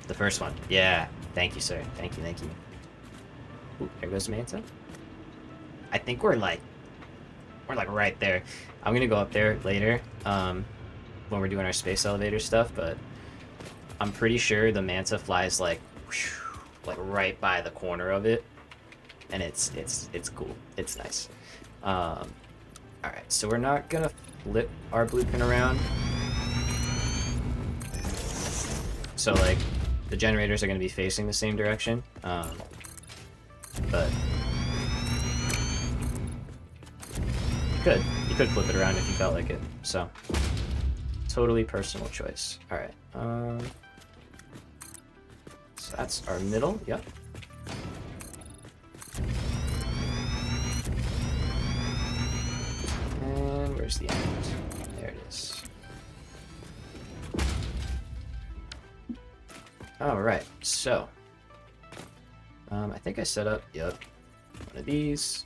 A: The first one, yeah. Thank you, sir. Thank you, thank you. Ooh, there goes Manta. I think we're like right there. I'm gonna go up there later. When we're doing our space elevator stuff, but I'm pretty sure the Manta flies like right by the corner of it, and it's cool. It's nice. All right, so we're not gonna flip our blueprint around. So like the generators are gonna be facing the same direction, but you could flip it around if you felt like it. So. Totally personal choice. All right. So that's our middle. Yep. And where's the end? There it is. All right. So, I think I set up. Yep. One of these.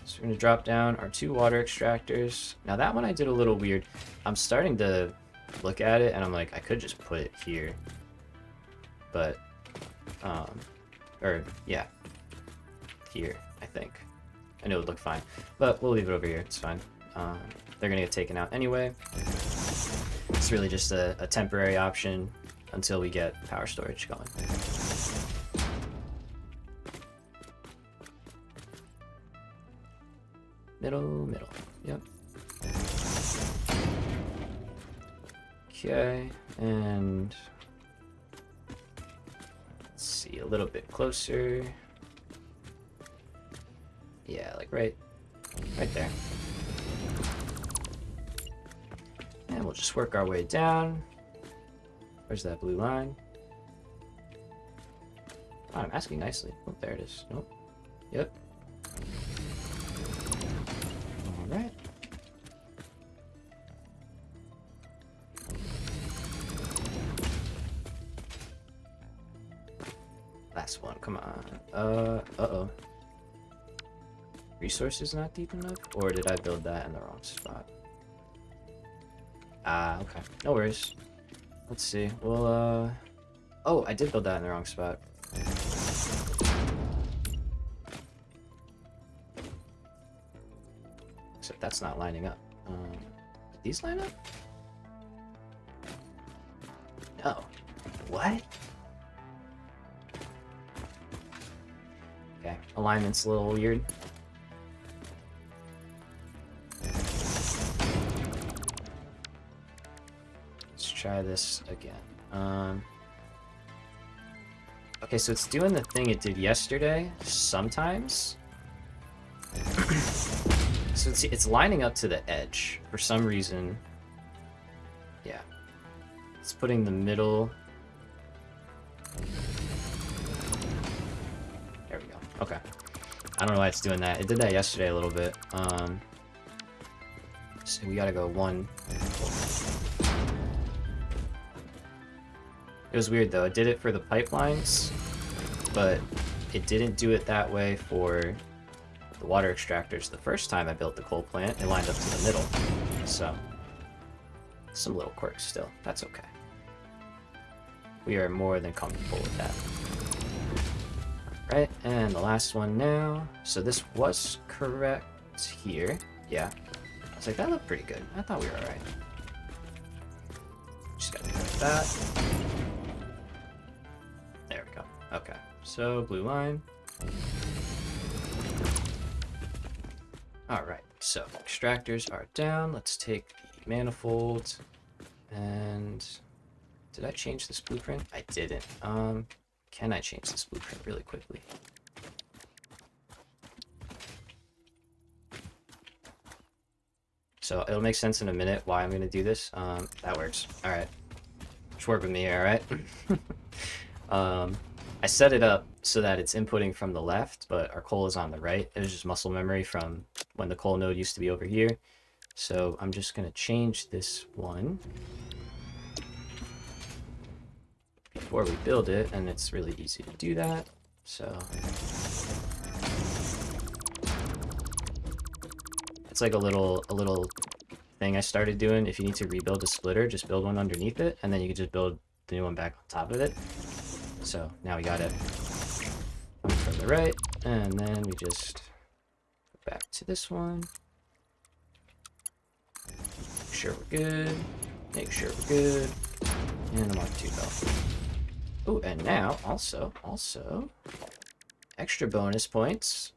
A: So we're going to drop down our 2 water extractors. Now that one I did a little weird. I'm starting to look at it and I'm like, I could just put it here. But, yeah. Here, I think. I know it would look fine. But we'll leave it over here, it's fine. They're going to get taken out anyway. It's really just a temporary option until we get power storage going. Middle. Yep. Okay, and let's see a little bit closer. Yeah, like right there. And we'll just work our way down. Where's that blue line? Oh, I'm asking nicely. Oh, there it is. Nope. Yep. Alright. Last one, come on. Uh-oh. Resources not deep enough? Or did I build that in the wrong spot? Ah, okay. No worries. Let's see. Well, oh, I did build that in the wrong spot. Except that's not lining up. Did these line up? No. What? Okay, alignment's a little weird. Let's try this again. Okay, so it's doing the thing it did yesterday, sometimes. So it's lining up to the edge for some reason. Yeah. It's putting the middle. There we go. Okay. I don't know why it's doing that. It did that yesterday a little bit. So we gotta go 1. It was weird though. It did it for the pipelines, but it didn't do it that way for the water extractors. The first time I built the coal plant, it lined up to the middle. So, some little quirks still. That's okay. We are more than comfortable with that. Right, and the last one now. So this was correct here. Yeah. I was like, that looked pretty good. I thought we were alright. Just gotta do like that. There we go. Okay. So, blue line. Alright, so extractors are down. Let's take the manifold. And did I change this blueprint? I didn't. Can I change this blueprint really quickly? So it'll make sense in a minute why I'm gonna do this. That works. All right. Just work with me here, all right? I set it up so that it's inputting from the left, but our coal is on the right. It was just muscle memory from when the coal node used to be over here. So I'm just gonna change this one before we build it, and it's really easy to do that. So it's like a little thing I started doing. If you need to rebuild a splitter, just build one underneath it, and then you can just build the new one back on top of it. So now we got it from the right, and then we just go back to this one. Make sure we're good. Make sure we're good. And the Mark II belt. Oh, and now also extra bonus points.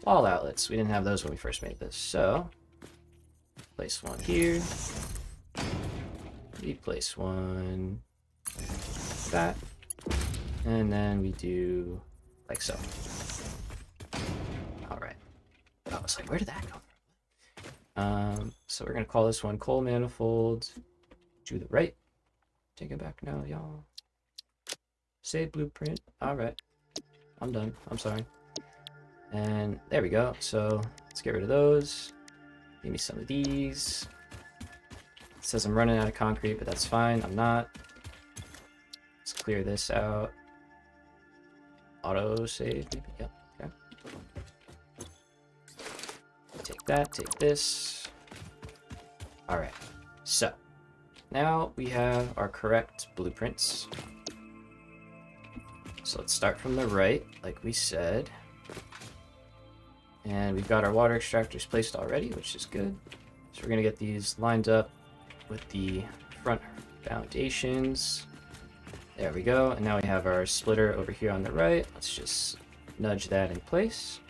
A: Wall outlets. We didn't have those when we first made this, so place one here. We place one like that. And then we do like so. Alright. I was like, where did that come from? So we're gonna call this one coal manifold to the right. Take it back now, y'all. Save blueprint. Alright. I'm done. I'm sorry. And there we go. So let's get rid of those. Give me some of these. It says I'm running out of concrete, but that's fine. I'm not. Let's clear this out. Auto save, maybe? Yep. Okay. Take that, take this. Alright. So now we have our correct blueprints. So let's start from the right, like we said. And we've got our water extractors placed already, which is good. So we're going to get these lined up with the front foundations. There we go. And now we have our splitter over here on the right. Let's just nudge that in place.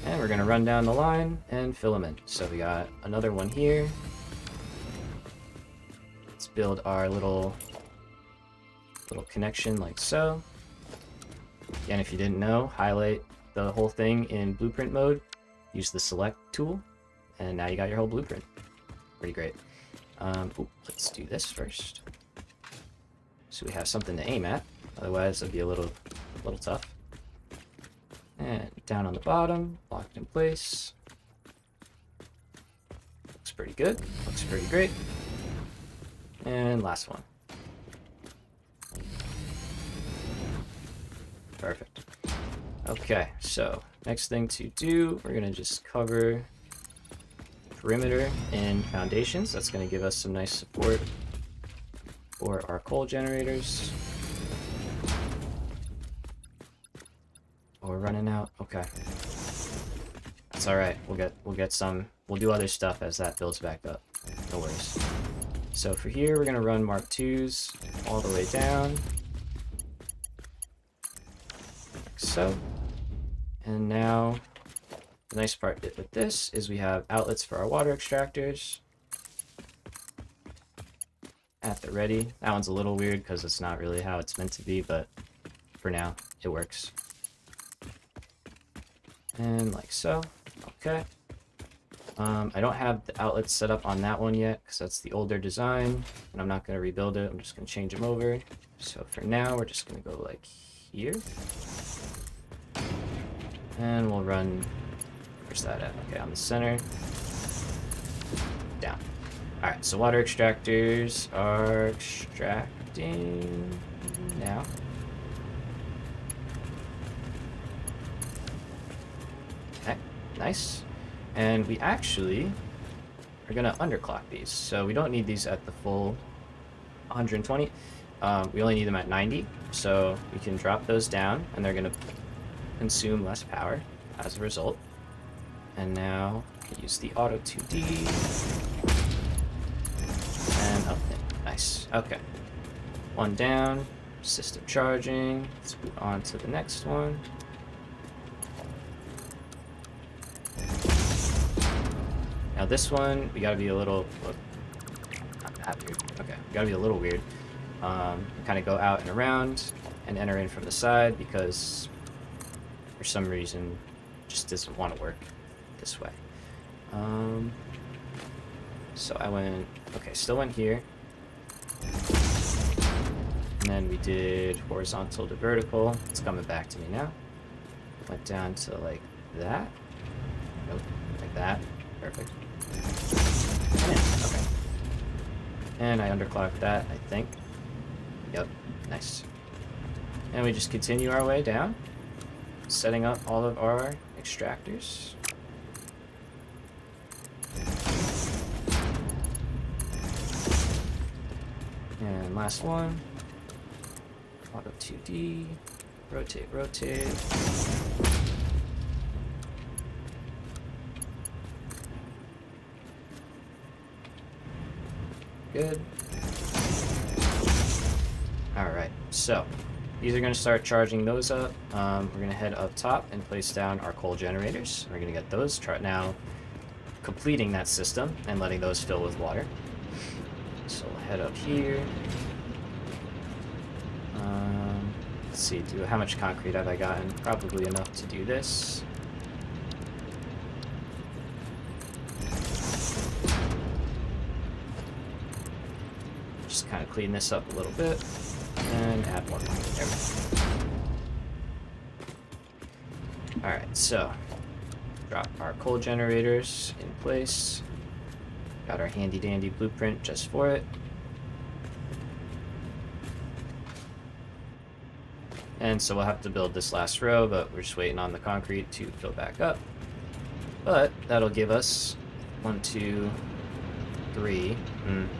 A: And we're going to run down the line and fill them in. So we got another one here. Let's build our little connection like so. Again, if you didn't know, highlight the whole thing in blueprint mode, use the select tool, and now you got your whole blueprint. Pretty great. Let's do this first, so we have something to aim at. Otherwise, it'd be a little tough. And down on the bottom, locked in place. Looks pretty good. Looks pretty great. And last one. Perfect. Okay, so next thing to do, we're gonna just cover perimeter in foundations. That's gonna give us some nice support for our coal generators. Oh, we're running out. Okay, that's all right. We'll get some. We'll do other stuff as that builds back up. No worries. So for here, we're gonna run Mark IIs all the way down, like so. And now, the nice part with this is we have outlets for our water extractors at the ready. That one's a little weird because it's not really how it's meant to be, but for now, it works. And like so. Okay. I don't have the outlets set up on that one yet because that's the older design, and I'm not going to rebuild it. I'm just going to change them over. So for now, we're just going to go like here. And we'll run, where's that at? Okay, on the center. Down. Alright, so water extractors are extracting now. Okay, nice. And we actually are gonna underclock these. So we don't need these at the full 120. We only need them at 90. So we can drop those down and they're gonna consume less power as a result. And now we can use the auto 2D and up in. Nice. Okay. One down. System charging. Let's move on to the next one. Now this one, we gotta be a little... Look, not that weird. Okay, we gotta be a little weird. Kind of go out and around and enter in from the side because for some reason it just doesn't want to work this way. So I went... Okay, still went here. And then we did horizontal to vertical. It's coming back to me now. Went down to like that. Nope, like that. Perfect. And in. Okay. And I underclocked that, I think. Yep, nice. And we just continue our way down, setting up all of our extractors. And last one. Auto 2D. Rotate, rotate. Good. Alright, so these are going to start charging those up. We're going to head up top and place down our coal generators. We're going to get those now completing that system and letting those fill with water. So we'll head up here. Let's see, how much concrete have I gotten? Probably enough to do this. Just kind of clean this up a little bit and add more concrete. There we go. Alright, so drop our coal generators in place. Got our handy dandy blueprint just for it. And so we'll have to build this last row, but we're just waiting on the concrete to fill back up. But that'll give us 1, 2, 3.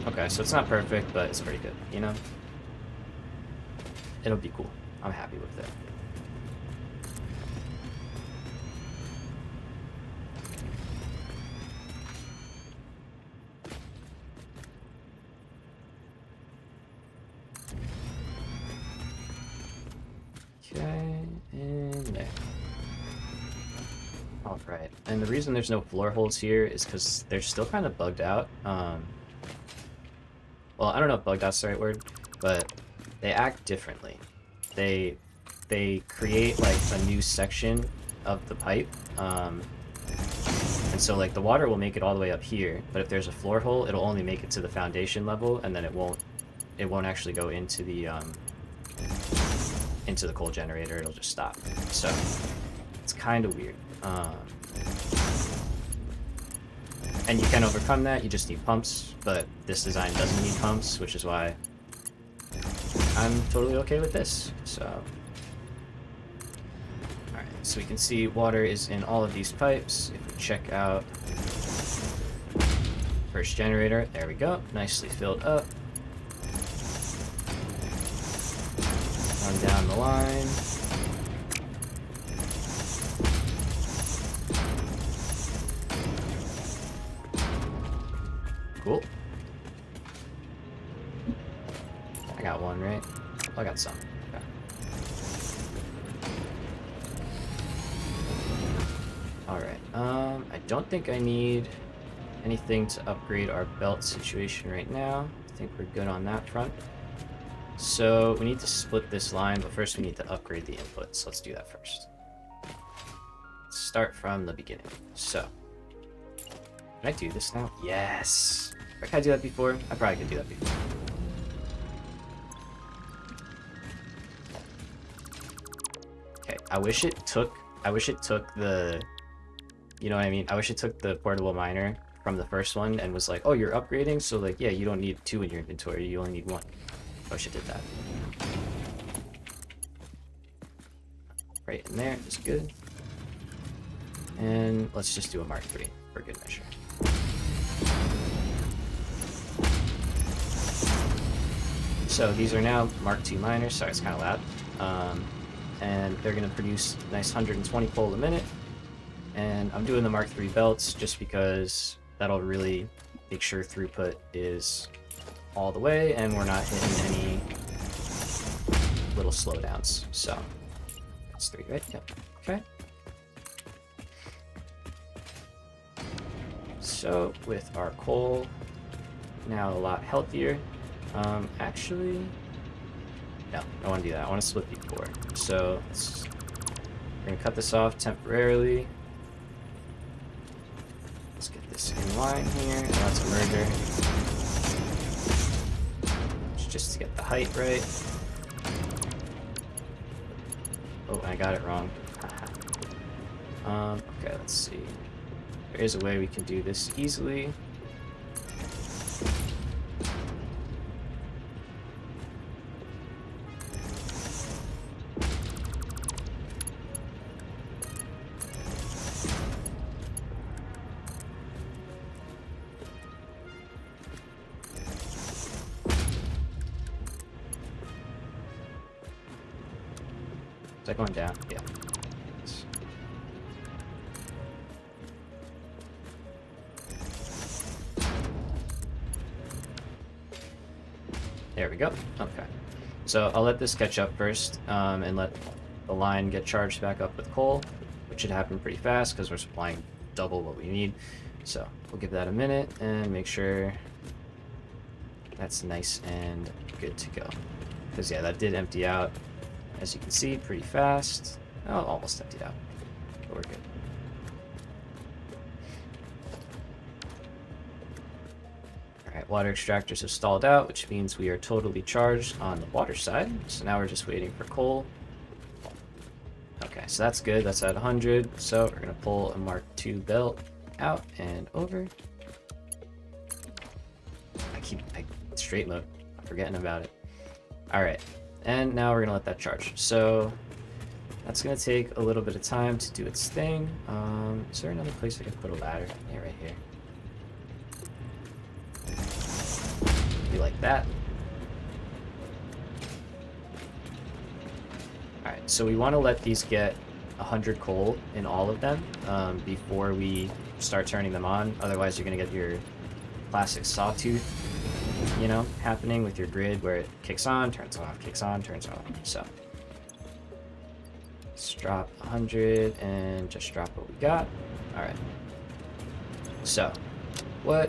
A: Okay, so it's not perfect, but it's pretty good, you know? It'll be cool. I'm happy with it. Okay, and there. Alright, and the reason there's no floor holes here is because they're still kind of bugged out. Well, I don't know if bugged out's the right word, but they act differently. They create like a new section of the pipe, and so like the water will make it all the way up here, but if there's a floor hole, it'll only make it to the foundation level, and then it won't actually go into the coal generator. It'll just stop. So it's kind of weird. And you can overcome that. You just need pumps, but this design doesn't need pumps, which is why I'm totally okay with this. So, alright, so we can see water is in all of these pipes. If we check out first generator, there we go, nicely filled up. On down the line. Cool. I got one, right? I got some. Okay. Alright, I don't think I need anything to upgrade our belt situation right now. I think we're good on that front. So we need to split this line, but first we need to upgrade the inputs. Let's do that first. Let's start from the beginning. So, can I do this now? Yes! Or can I do that before? I probably could do that before. Okay, I wish it took the, you know what I mean? I wish it took the portable miner from the first one and was like, oh, you're upgrading, so like, yeah, you don't need 2 in your inventory, you only need 1. I wish it did that. Right in there is good. And let's just do a Mark III for good measure. So these are now Mark II miners. Sorry, it's kind of loud. And they're going to produce a nice 120 coal a minute. And I'm doing the Mark III belts just because that'll really make sure throughput is all the way and we're not hitting any little slowdowns. So that's 3, right? Yep. Okay. so with our coal now a lot healthier. Actually, no, I want to do that. I want to split the core. So we're going to cut this off temporarily. Let's get this in line here. Now it's a merger. Just to get the height right. Oh, I got it wrong. Okay, let's see. There is a way we can do this easily. Is that going down? Yeah. There we go. Okay. So I'll let this catch up first, and let the line get charged back up with coal, which should happen pretty fast because we're supplying double what we need. So we'll give that a minute and make sure that's nice and good to go. Because yeah, that did empty out, as you can see, pretty fast. Oh, almost emptied out, but we're good. Alright, water extractors have stalled out, which means we are totally charged on the water side. So now we're just waiting for coal. Okay, so that's good. That's at 100. So we're going to pull a Mark II belt out and over. I keep straight mode. I'm forgetting about it. Alright, and now we're going to let that charge. So that's going to take a little bit of time to do its thing. Is there another place I could put a ladder? Yeah, right here. Be like that. Alright, so we want to let these get 100 coal in all of them before we start turning them on. Otherwise you're going to get your classic sawtooth, you know, happening with your grid where it kicks on, turns off, kicks on, turns off. So let's drop 100 and just drop what we got. Alright. So what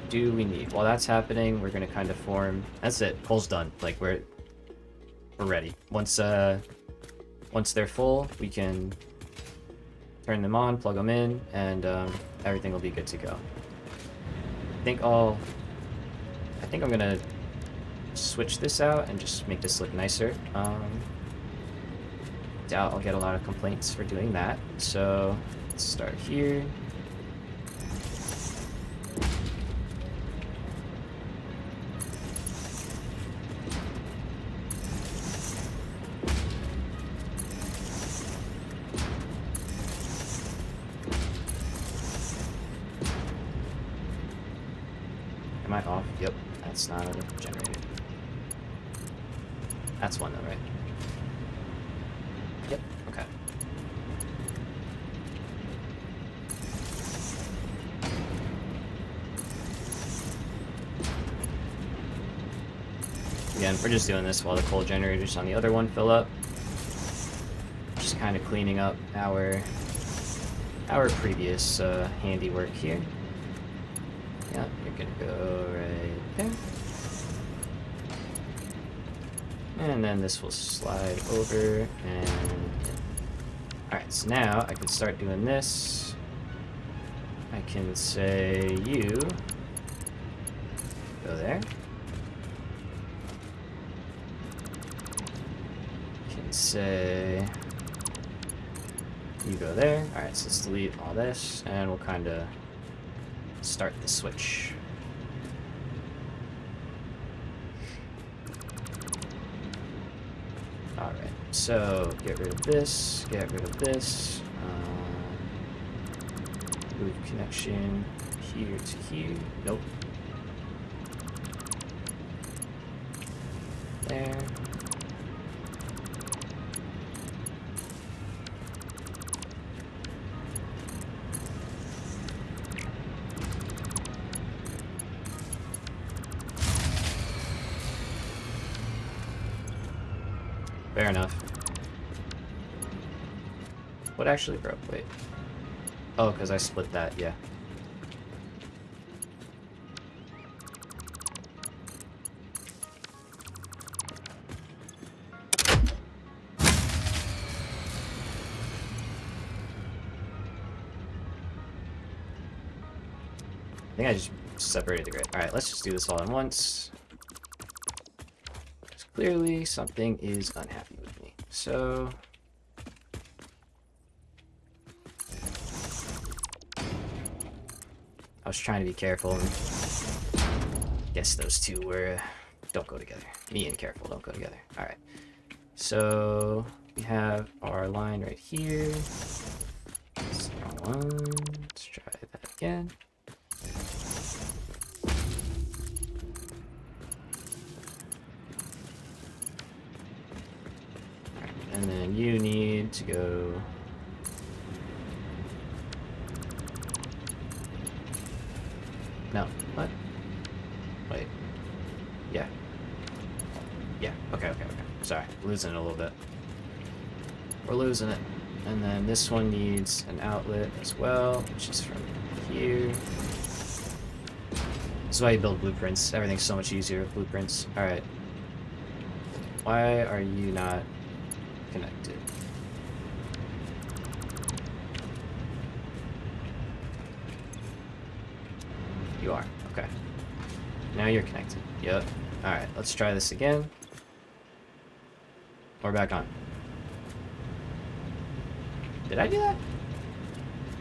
A: do we need? While that's happening, we're going to kind of form... That's it. Coal's done. Like, we're ready. Once they're full, we can turn them on, plug them in, and everything will be good to go. I think I'm going to switch this out and just make this look nicer. Doubt I'll get a lot of complaints for doing that. So let's start here. Am I off? Yep, that's not a generator. That's one though, right? Yep, okay. Again, we're just doing this while the coal generators on the other one fill up. Just kind of cleaning up our previous handiwork here. Yeah, you're gonna go right there. And then this will slide over and... Alright, so now I can start doing this. I can say you go there. I can say you go there. Alright, so let's delete all this and we'll kind of start the switch. Alright, so get rid of this, get rid of this. Move connection here to here. Nope. There. Fair enough. What actually broke? Wait. Oh, because I split that, yeah. think I just separated the grid. Alright, let's just do this all at once. Because clearly something is unhappy with me. So... I was trying to be careful and guess those two were don't go together. Me and careful don't go together. Alright. So we have our line right here. Second one. Let's try that again. Alright, and then you need to go. No, what? Wait. Yeah. Yeah, okay. Sorry, losing it a little bit. We're losing it. And then this one needs an outlet as well, which is from here. This is why you build blueprints. Everything's so much easier with blueprints. Alright. Why are you not connected? You are. Okay. Now you're connected. Yep. Alright, let's try this again. We're back on. Did I do that?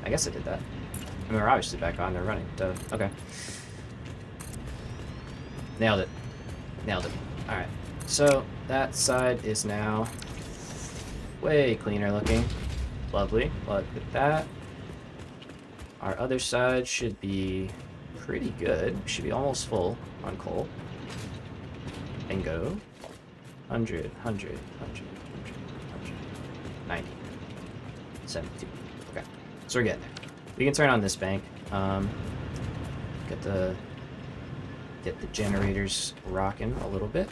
A: I guess I did that. I mean, we're obviously back on. They're running. Duh. Okay. Nailed it. Nailed it. Alright. So, that side is now way cleaner looking. Lovely. Look at that. Our other side should be pretty good. Should be almost full on coal. And go. 100, 90. 72. Okay. So we're getting there. We can turn on this bank. Get the generators rocking a little bit.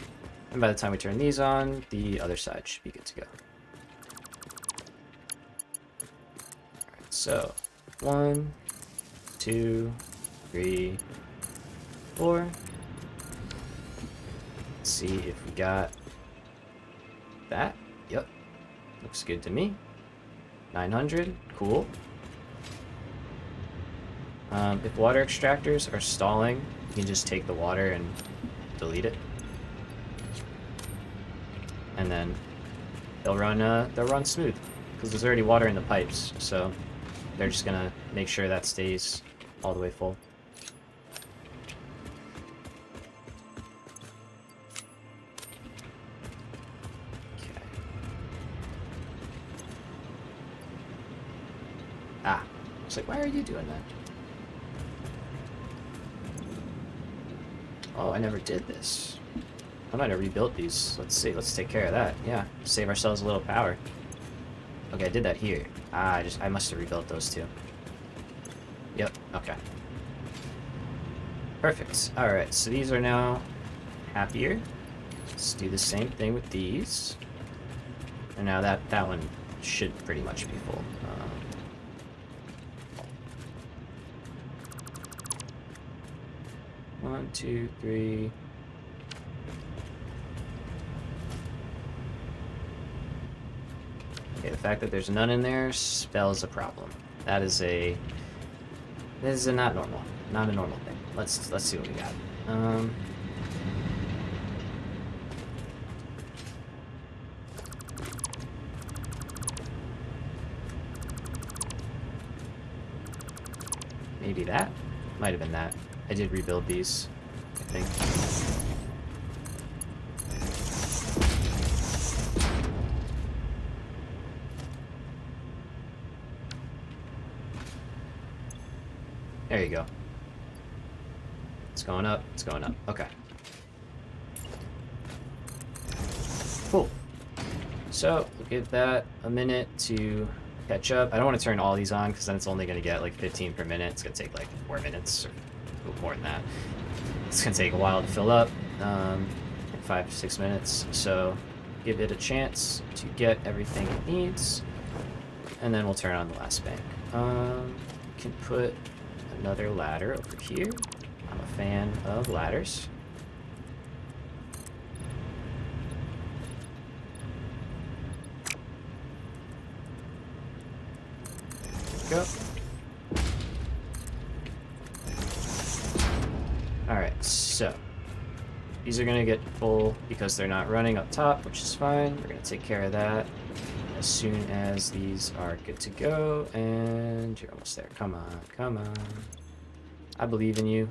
A: And by the time we turn these on, the other side should be good to go. Alright, so 1, 2, 3, 4. Let's see if we got that. Yep. Looks good to me. 900. Cool. If water extractors are stalling, you can just take the water and delete it. And then they'll run smooth because there's already water in the pipes, so they're just gonna make sure that stays all the way full. Okay. Ah, it's like, why are you doing that? Oh, I never did this. I might have rebuilt these. Let's see. Let's take care of that. Yeah, save ourselves a little power. Okay, I did that here. Ah, I must have rebuilt those two. Yep. Okay. Perfect. All right. So these are now happier. Let's do the same thing with these. And now that one should pretty much be full. 1, 2, 3. Okay, the fact that there's none in there spells a problem. That is a not normal. Not a normal thing. Let's see what we got. Maybe that? Might have been that. I did rebuild these, I think. There you go. It's going up. It's going up. Okay. Cool. So, we'll give that a minute to catch up. I don't want to turn all these on because then it's only going to get like 15 per minute. It's going to take like 4 minutes or more than that. It's going to take a while to fill up. 5 to 6 minutes. So, give it a chance to get everything it needs. And then we'll turn on the last bank. Can put another ladder over here. I'm a fan of ladders. There we go. So these are gonna get full because they're not running up top, which is fine. We're gonna take care of that as soon as these are good to go. And you're almost there. Come on, come on. I believe in you.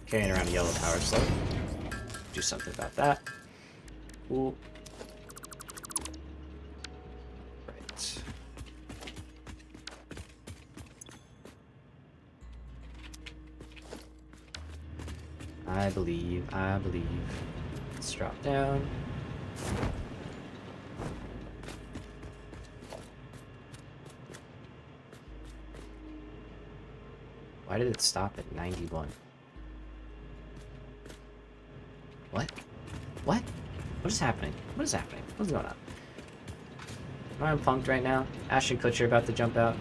A: Carrying around a yellow power slug. Do something about that. Cool. Right. I believe. Let's drop down. Why did it stop at 91? What? What? What is happening? What is happening? What's going on? Am I unpunked right now? Ashton Kutcher about to jump out.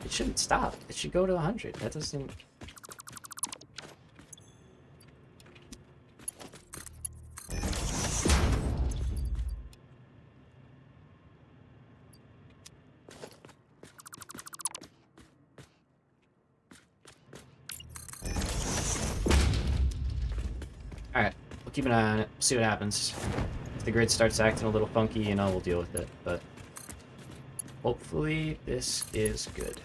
A: It shouldn't stop. It should go to 100. That doesn't... Alright, we'll keep an eye on it. See what happens. If the grid starts acting a little funky, you know, we'll deal with it. But hopefully this is good.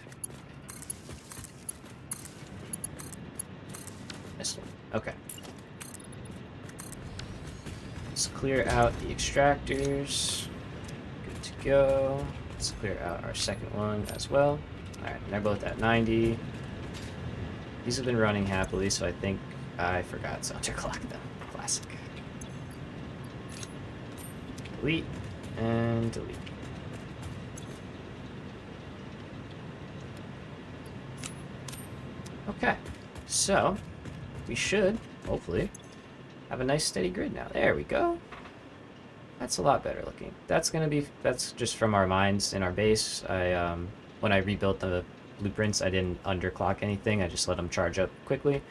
A: This one. Okay. Let's clear out the extractors. Good to go. Let's clear out our second one as well. Alright, they're both at 90. These have been running happily, so I think I forgot to underclock them. Classic. Delete and delete. Okay, so we should hopefully have a nice steady grid now. There we go. That's a lot better looking. That's just from our mines in our base. When I rebuilt the blueprints, I didn't underclock anything. I just let them charge up quickly,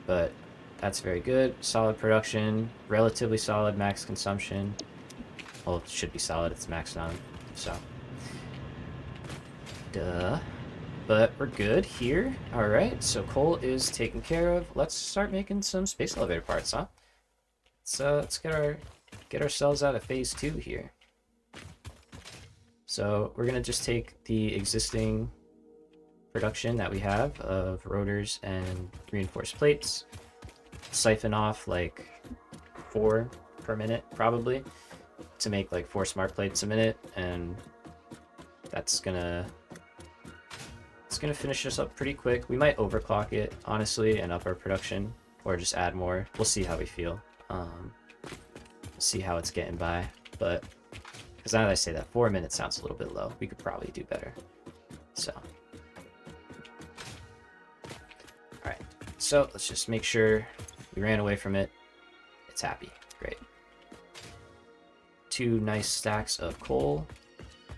A: but that's very good. Solid production, relatively solid max consumption. Well, it should be solid. It's maxed on, so. Duh. But we're good here. All right, so coal is taken care of. Let's start making some space elevator parts, huh? Let's get ourselves out of phase 2 here. So we're gonna just take the existing production that we have of rotors and reinforced plates, siphon off like 4 per minute probably to make like 4 smart plates a minute, and it's gonna finish us up pretty quick. We might overclock it honestly and up our production, or just add more. We'll see how we feel. See how it's getting by, but because now that I say that, 4 minutes sounds a little bit low. We could probably do better. So alright, so let's just make sure we ran away from it. It's happy. Great. 2 nice stacks of coal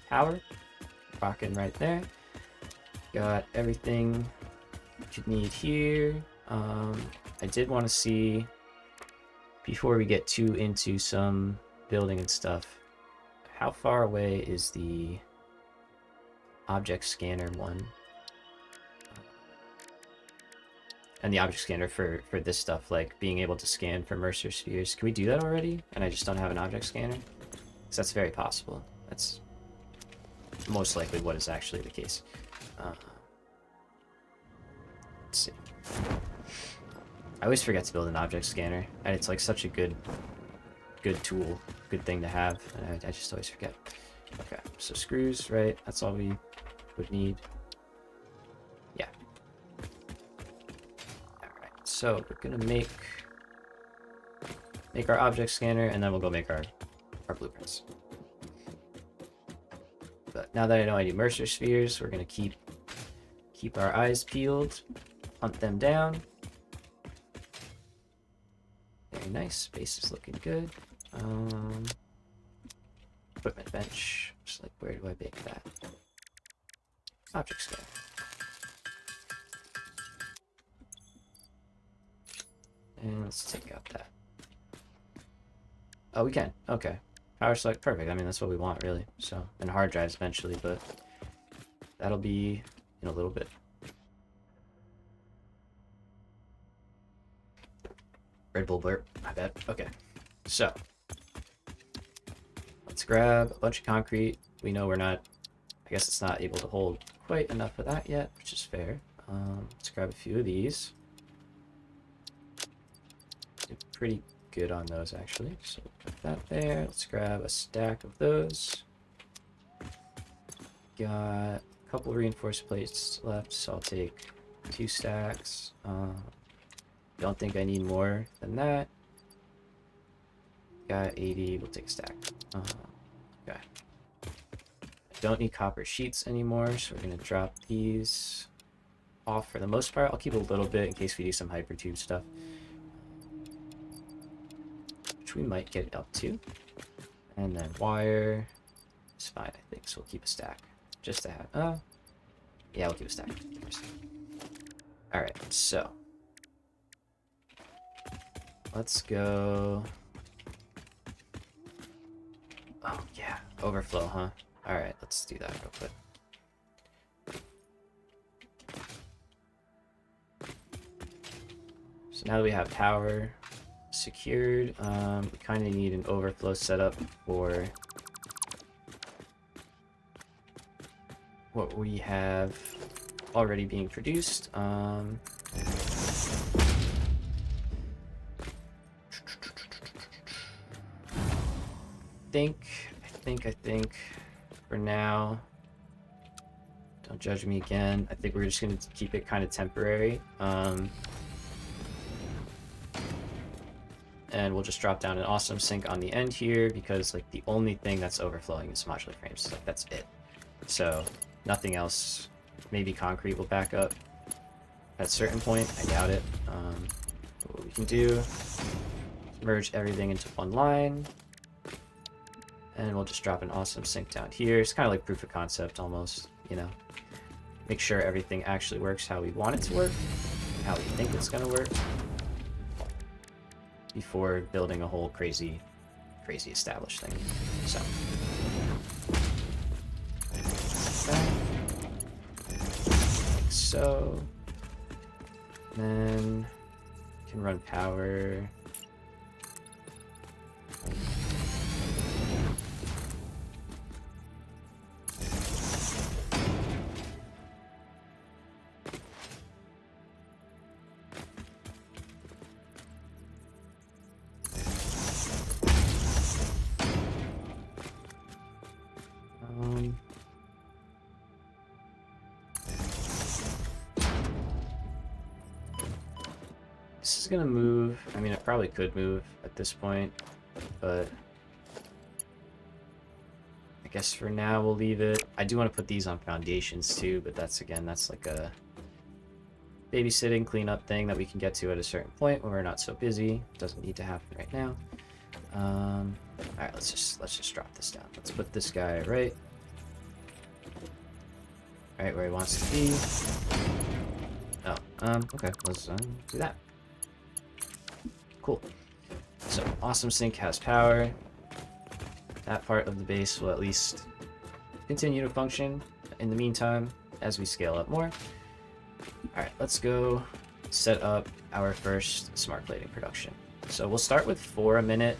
A: power. Rocking right there. Got everything you need here. I did want to see, before we get too into some building and stuff, how far away is the object scanner one? And the object scanner for this stuff, like being able to scan for Mercer spheres. Can we do that already? And I just don't have an object scanner? Because that's very possible. That's most likely what is actually the case. Let's see. I always forget to build an object scanner, and it's like such a good tool, good thing to have, and I just always forget. Okay, so screws, right? That's all we would need. Yeah. Alright, so we're gonna make our object scanner, and then we'll go make our blueprints. But now that I know I need Mercer spheres, we're gonna keep our eyes peeled, hunt them down. Very nice. Base is looking good. Equipment bench. Just like, where do I make that? Object scanner. And let's take out that. Oh, we can. Okay. Power select. Perfect. I mean, that's what we want, really. So, and hard drives eventually, but that'll be in a little bit. Red Bull burp, my bad. Okay, so let's grab a bunch of concrete. We know we're not, I guess it's not able to hold quite enough of that yet, which is fair. Let's grab a few of these. Did pretty good on those actually, so put that there. Let's grab a stack of those. Got a couple reinforced plates left, so I'll take 2 stacks. Don't think I need more than that. Got 80, we'll take a stack. Okay. I don't need copper sheets anymore, so we're gonna drop these off for the most part. I'll keep a little bit in case we do some hypertube stuff, which we might get up to. And then wire is fine, I think, so we'll keep a stack just to have. Yeah, we'll keep a stack. Alright, so let's go. Oh, yeah. Overflow, huh? Alright, let's do that real quick. So now that we have power secured, we kind of need an overflow setup for what we have already being produced. I think for now, don't judge me again, I think we're just going to keep it kind of temporary. And we'll just drop down an awesome sink on the end here, because like the only thing that's overflowing is modular frames. Like that's it. So nothing else. Maybe concrete will back up at a certain point. I doubt it. What we can do, merge everything into one line. And we'll just drop an awesome sink down here. It's kind of like proof of concept almost, you know. Make sure everything actually works how we want it to work, how we think it's going to work, before building a whole crazy established thing. So. Like so. Then we can run power. This is gonna move. I mean, it probably could move at this point, but I guess for now we'll leave it. I do want to put these on foundations too, but that's like a babysitting cleanup thing that we can get to at a certain point when we're not so busy. It doesn't need to happen right now. All right, let's just drop this down. Let's put this guy right where he wants to be. Oh, okay, let's do that. Cool. So awesome sink has power. That part of the base will at least continue to function in the meantime as we scale up more. Alright, let's go set up our first smart plating production. So we'll start with 4 a minute,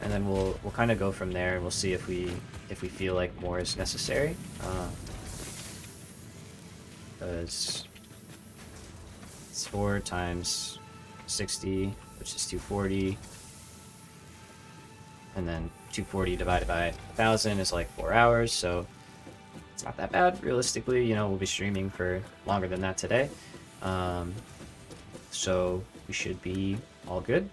A: and then we'll kind of go from there, and we'll see if we feel like more is necessary. Because it's 4 times 60, which is 240, and then 240 divided by 1,000 is like 4 hours, so it's not that bad. Realistically, you know, we'll be streaming for longer than that today, so we should be all good.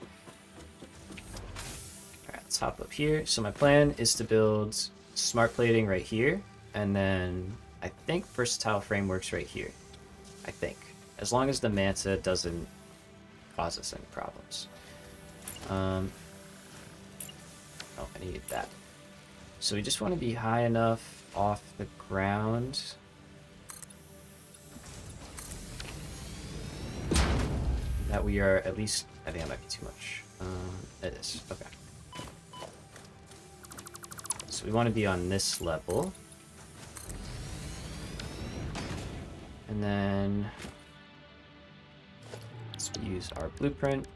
A: Alright, let's hop up here. So my plan is to build smart plating right here, and then I think versatile frameworks right here. I think, as long as the Manta doesn't cause us any problems. Oh, I need that. So we just want to be high enough off the ground that we are at least, I think that might be too much. It is, okay. So we want to be on this level. And then let's use our blueprint.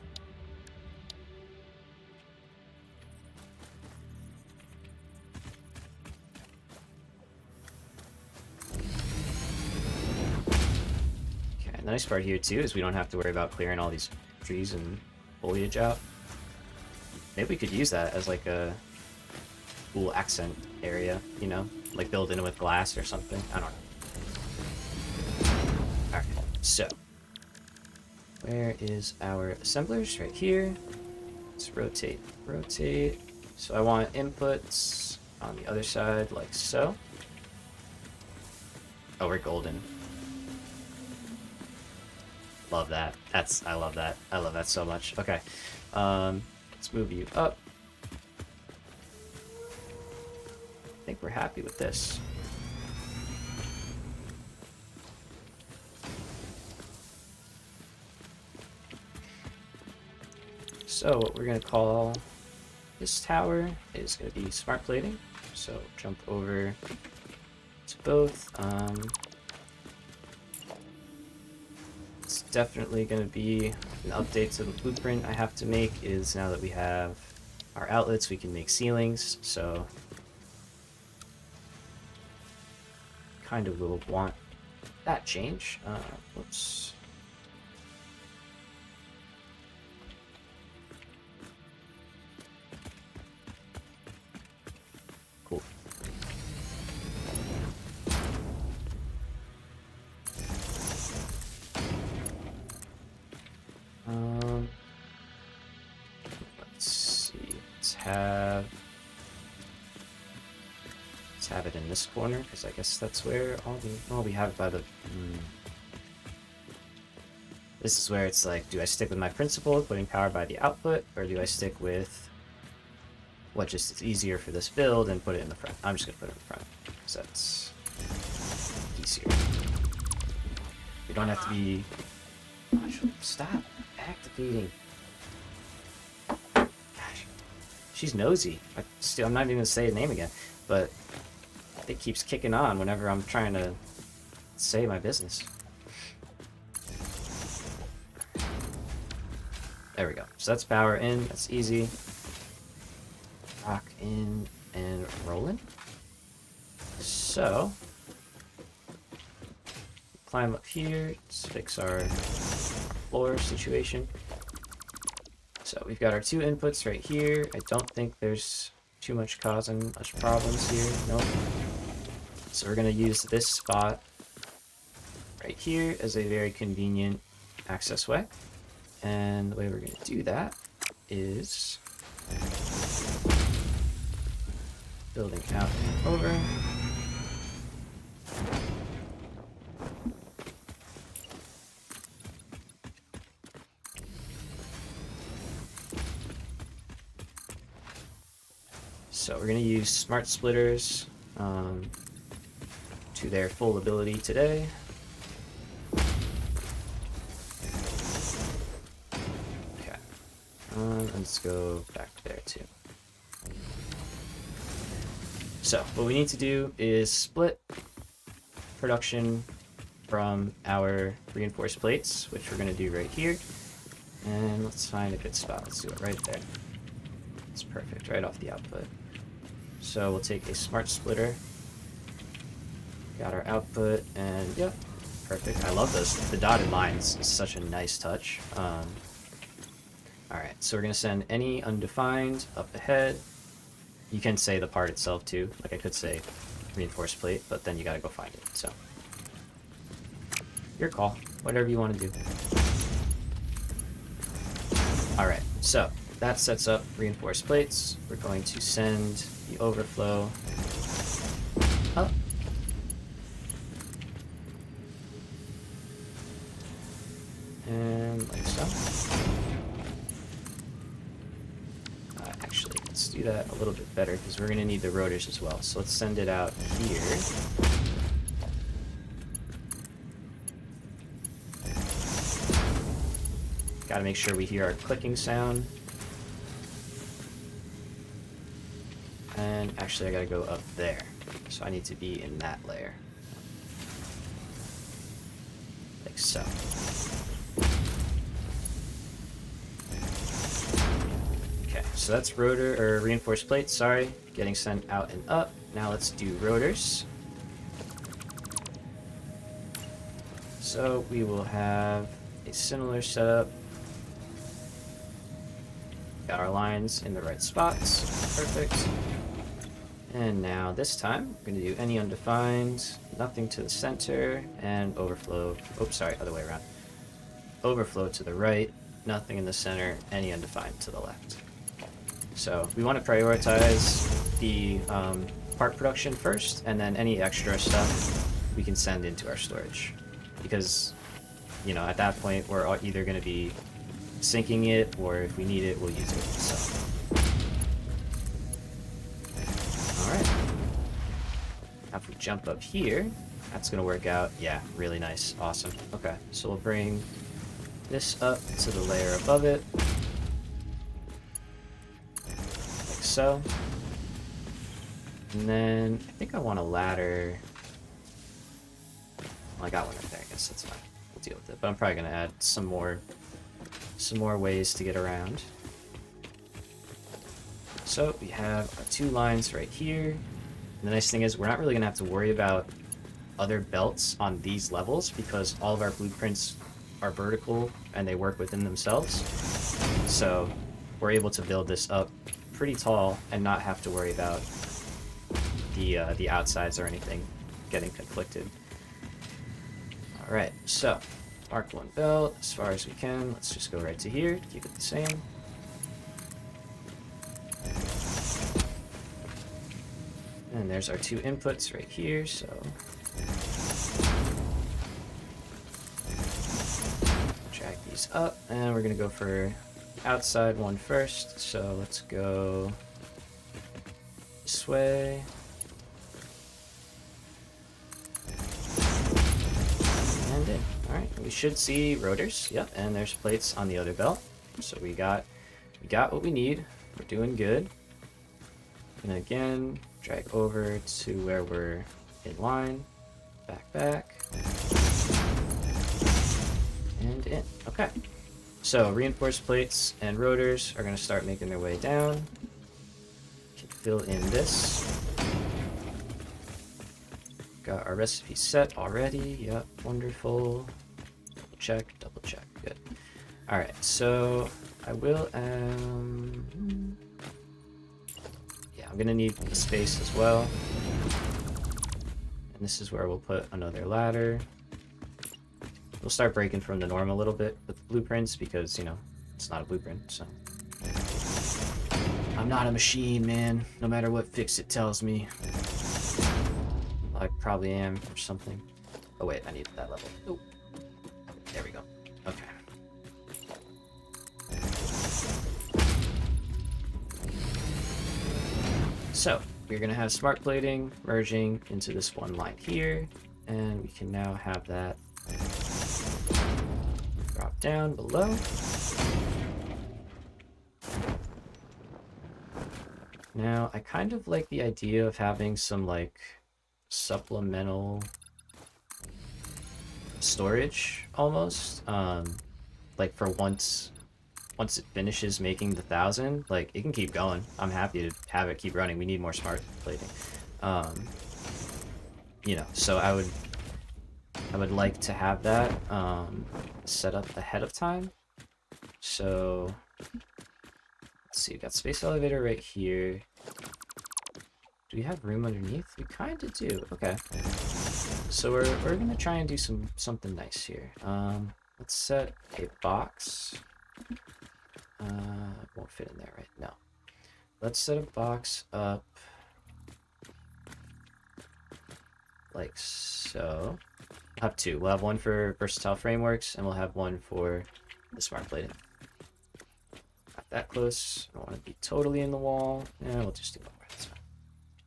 A: And the nice part here too is we don't have to worry about clearing all these trees and foliage out. Maybe we could use that as like a cool accent area, you know? Like build in with glass or something. I don't know. Alright, so. Where is our assemblers? Right here. Let's rotate, rotate. So I want inputs on the other side like so. Oh, we're golden. Love that. I love that. I love that so much. Okay. Let's move you up. I think we're happy with this. So what we're going to call this tower is going to be smart plating. So jump over to both. It's definitely going to be an update to the blueprint I have to make is now that we have our outlets, we can make ceilings. So kind of will want that change. Whoops. Cool. Let's see. Let's have it in this corner because I guess that's where all the we have it by the. This is where it's like, do I stick with my principle of putting power by the output, or do I stick with what just is easier for this build and put it in the front? I'm just gonna put it in the front because that's easier. You don't have to be. Gosh, stop activating. Gosh, she's nosy. I'm not even gonna say the name again, but it keeps kicking on whenever I'm trying to say my business. There we go. So that's power in. That's easy. Rock in and rolling. So climb up here. Let's fix our floor situation. So we've got our two inputs right here. I don't think there's too much causing us problems here. Nope. So we're going to use this spot right here as a very convenient access way. And the way we're going to do that is building out and over. So we're going to use smart splitters to their full ability today. Okay. Let's go back there too. So what we need to do is split production from our reinforced plates, which we're going to do right here. And let's find a good spot. Let's do it right there. It's perfect, right off the output. So we'll take a smart splitter. Got our output, and yep, perfect. I love this. The dotted lines is such a nice touch. Alright, so we're going to send any undefined up ahead. You can say the part itself too. Like I could say reinforced plate, but then you gotta go find it. So your call. Whatever you want to do. Alright, so that sets up reinforced plates. We're going to send the overflow up. And like so. Actually, let's do that a little bit better because we're going to need the rotors as well. So let's send it out here. Got to make sure we hear our clicking sound. And actually, I got to go up there. So I need to be in that layer. Like so. So that's rotor, or reinforced plates, sorry, getting sent out and up. Now let's do rotors. So we will have a similar setup. Got our lines in the right spots. Perfect. And now this time, we're going to do any undefined, nothing to the center, and overflow. Oops, sorry, other way around. Overflow to the right, nothing in the center, any undefined to the left. So we want to prioritize the part production first, and then any extra stuff we can send into our storage. Because, you know, at that point, we're either going to be syncing it, or if we need it, we'll use it. So. Alright. Now if we jump up here, that's going to work out. Yeah, really nice. Awesome. Okay, so we'll bring this up to the layer above it. Like so. And then I think I want a ladder. Well, I got one right there. I guess that's fine. We'll deal with it. But I'm probably going to add some more ways to get around. So we have our 2 lines right here. And the nice thing is we're not really going to have to worry about other belts on these levels because all of our blueprints are vertical and they work within themselves. So we're able to build this up pretty tall and not have to worry about the outsides or anything getting conflicted. Alright, so mark 1 belt as far as we can. Let's just go right to here, keep it the same. And there's our 2 inputs right here, so drag these up, and we're gonna go for the outside one first. So let's go this way. And in. Alright, we should see rotors. Yep, and there's plates on the other belt. So we got what we need. We're doing good. And again, drag over to where we're in line. Back. And in. Okay. So reinforced plates and rotors are going to start making their way down. Can fill in this. Got our recipe set already. Yep, wonderful. Double check. Good. Alright, so I will yeah, I'm gonna need the space as well. And this is where we'll put another ladder. We'll start breaking from the norm a little bit with the blueprints because, you know, it's not a blueprint, so. I'm not a machine, man. No matter what fix-it tells me. I probably am or something. Oh wait, I need that level. Oh, there we go. Okay. So we're gonna have smart plating merging into this one line here, and we can now have that drop down below. Now I kind of like the idea of having some like supplemental storage almost, like for once it finishes making the 1,000, like it can keep going. I'm happy to have it keep running. We need more smart plating, you know, so I would like to have that set up ahead of time. So let's see, we've got space elevator right here. Do we have room underneath? We kind of do. Okay. So we're gonna try and do something nice here. Let's set a box. It won't fit in there, right? No. Let's set a box up like so. We'll have 2. We'll have one for versatile frameworks, and we'll have one for the smart plating. Not that close. I don't want to be totally in the wall. Yeah, we'll just do one more. That's fine.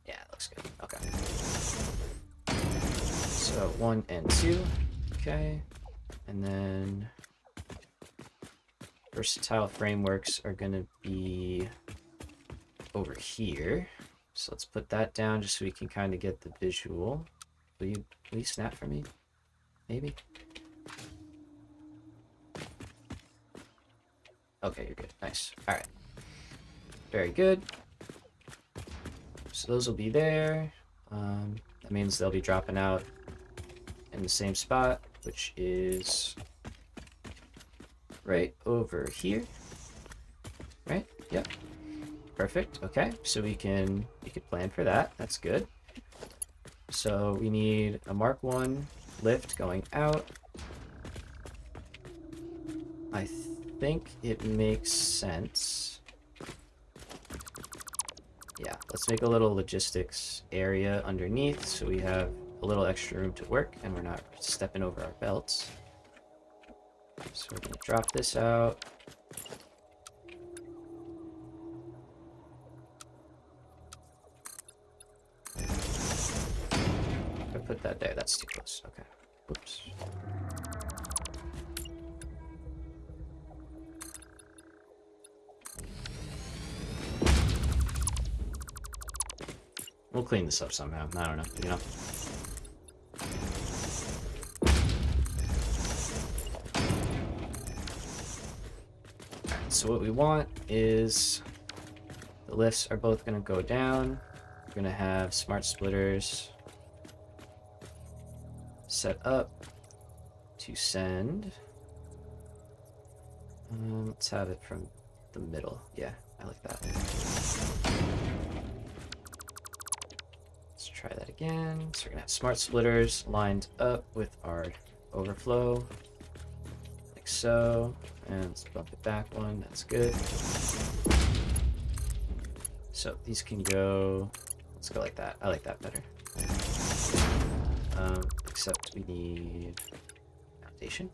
A: Yeah, it looks good. Okay. So 1 and 2. Okay. And then versatile frameworks are going to be over here. So let's put that down just so we can kind of get the visual. Will you snap for me? Maybe? Okay, you're good. Nice. Alright. Very good. So those will be there. That means they'll be dropping out in the same spot. which is right over here. Right? Yep. Perfect. Okay, so we could plan for that. That's good. So we need a Mark 1 lift going out. I think it makes sense. Yeah, let's make a little logistics area underneath so we have a little extra room to work and we're not stepping over our belts. So we're going to drop this out. If I put that there, that's too close. Okay. Oops. We'll clean this up somehow. I don't know, you know? Alright, so what we want is the lifts are both going to go down. We're going to have smart splitters set up to send. Let's have it from the middle. Yeah, I like that. Let's try that again. So we're gonna have smart splitters lined up with our overflow, like so. And let's bump it back one. That's good. So these can go. Let's go like that. I like that better. Except we need foundation.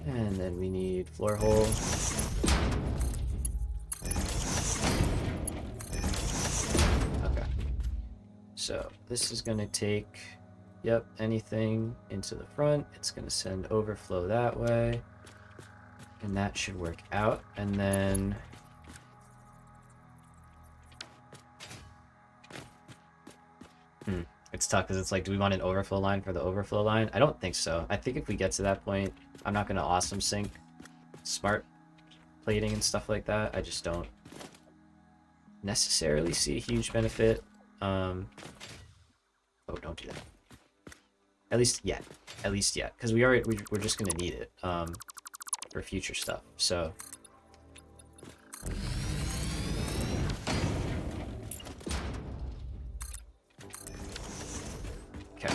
A: And then we need floor hole. Okay. So this is going to take, yep, anything into the front. It's going to send overflow that way. And that should work out. And then it's tough because it's like, do we want an overflow line for the overflow line? I don't think so. I think if we get to that point, I'm not going to awesome sync smart plating and stuff like that. I just don't necessarily see a huge benefit. Oh, don't do that. At least yet. At least yet. Because we're just going to need it for future stuff. So okay.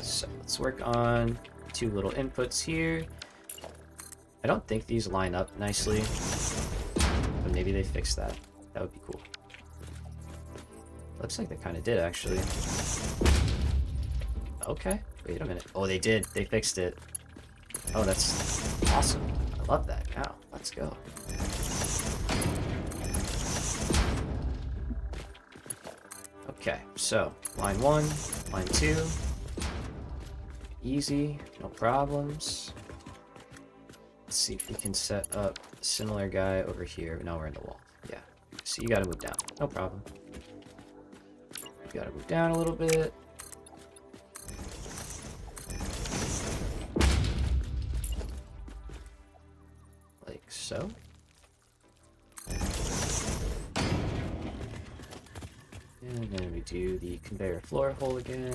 A: So let's work on two little inputs here. I don't think these line up nicely, but maybe they fixed that. That would be cool. Looks like they kind of did, actually. Okay, wait a minute. Oh, they did. They fixed it. Oh, that's awesome. I love that. Now, let's go. Okay, so line 1, line 2. Easy, no problems. Let's see if we can set up a similar guy over here. Now we're in the wall. Yeah. So you gotta move down. No problem. You gotta move down a little bit. Like so. And then we do the conveyor floor hole again.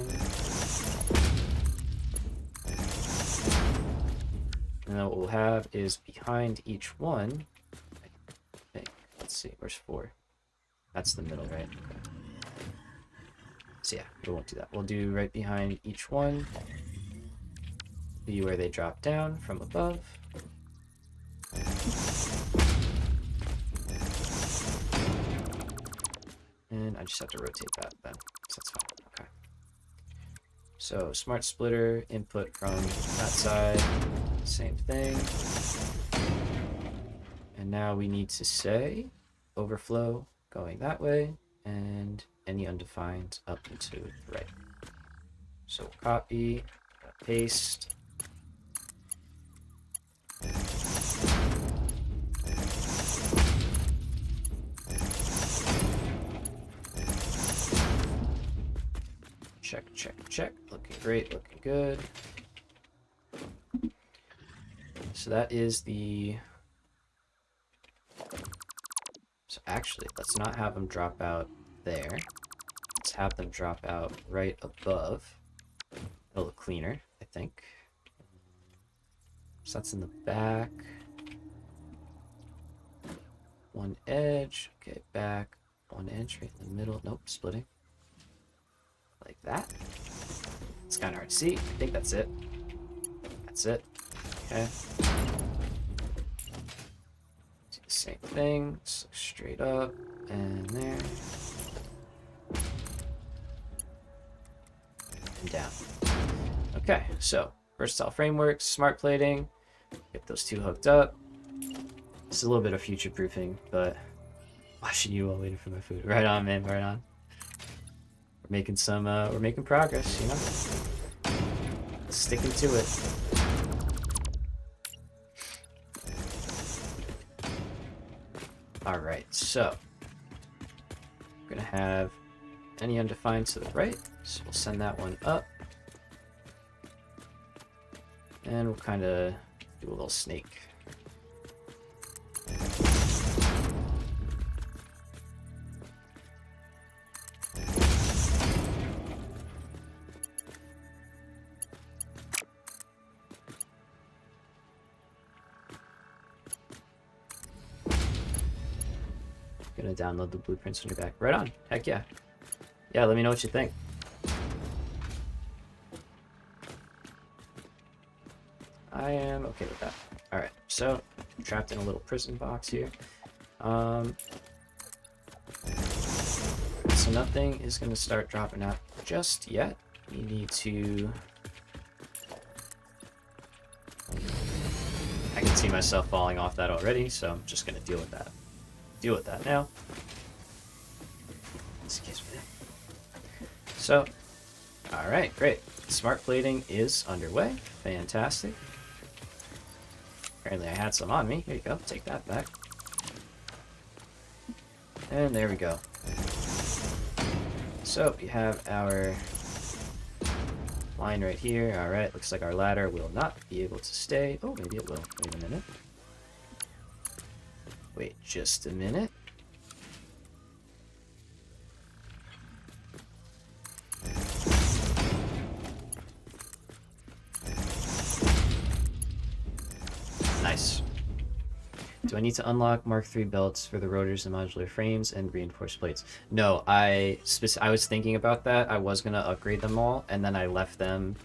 A: And then what we'll have is behind each one, I think, let's see, where's 4? That's the middle, right? Okay. So yeah, we won't do that. We'll do right behind each one, be where they drop down from above. And I just have to rotate that then, so that's fine. Okay. So smart splitter input from that side. Same thing. And now we need to say overflow going that way and any undefined up and to the right. So we'll copy, paste. Check, check, check. Looking great, looking good. So that is the... So actually, let's not have them drop out there. Let's have them drop out right above. It'll look cleaner, I think. So that's in the back. One edge. Okay, back. One edge right in the middle. Nope, splitting. Like that. It's kind of hard to see. I think that's it. That's it. Okay. Do the same thing. Just look straight up and there. And down. Okay, so versatile framework, smart plating. Get those two hooked up. This is a little bit of future proofing, but watching you while waiting for my food. Right on, man. Right on. We're making some. We're making progress. You know, sticking to it. All right, so we're gonna have any undefined to the right, so we'll send that one up, and we'll kind of do a little snake. Gonna download the blueprints when you're back. Right on. Heck yeah. Yeah, let me know what you think. I am okay with that. Alright, so I'm trapped in a little prison box here. So nothing is gonna start dropping out just yet. We need to... I can see myself falling off that already, so I'm just gonna deal with that. Deal with that now. Excuse me. So, alright, great. Smart plating is underway. Fantastic. Apparently I had some on me. Here you go. Take that back. And there we go. So, we have our line right here. Alright, looks like our ladder will not be able to stay. Oh, maybe it will. Wait a minute. Wait just a minute. Nice. Do I need to unlock Mark III belts for the rotors and modular frames and reinforced plates? No, I was thinking about that. I was going to upgrade them all, and then I left them.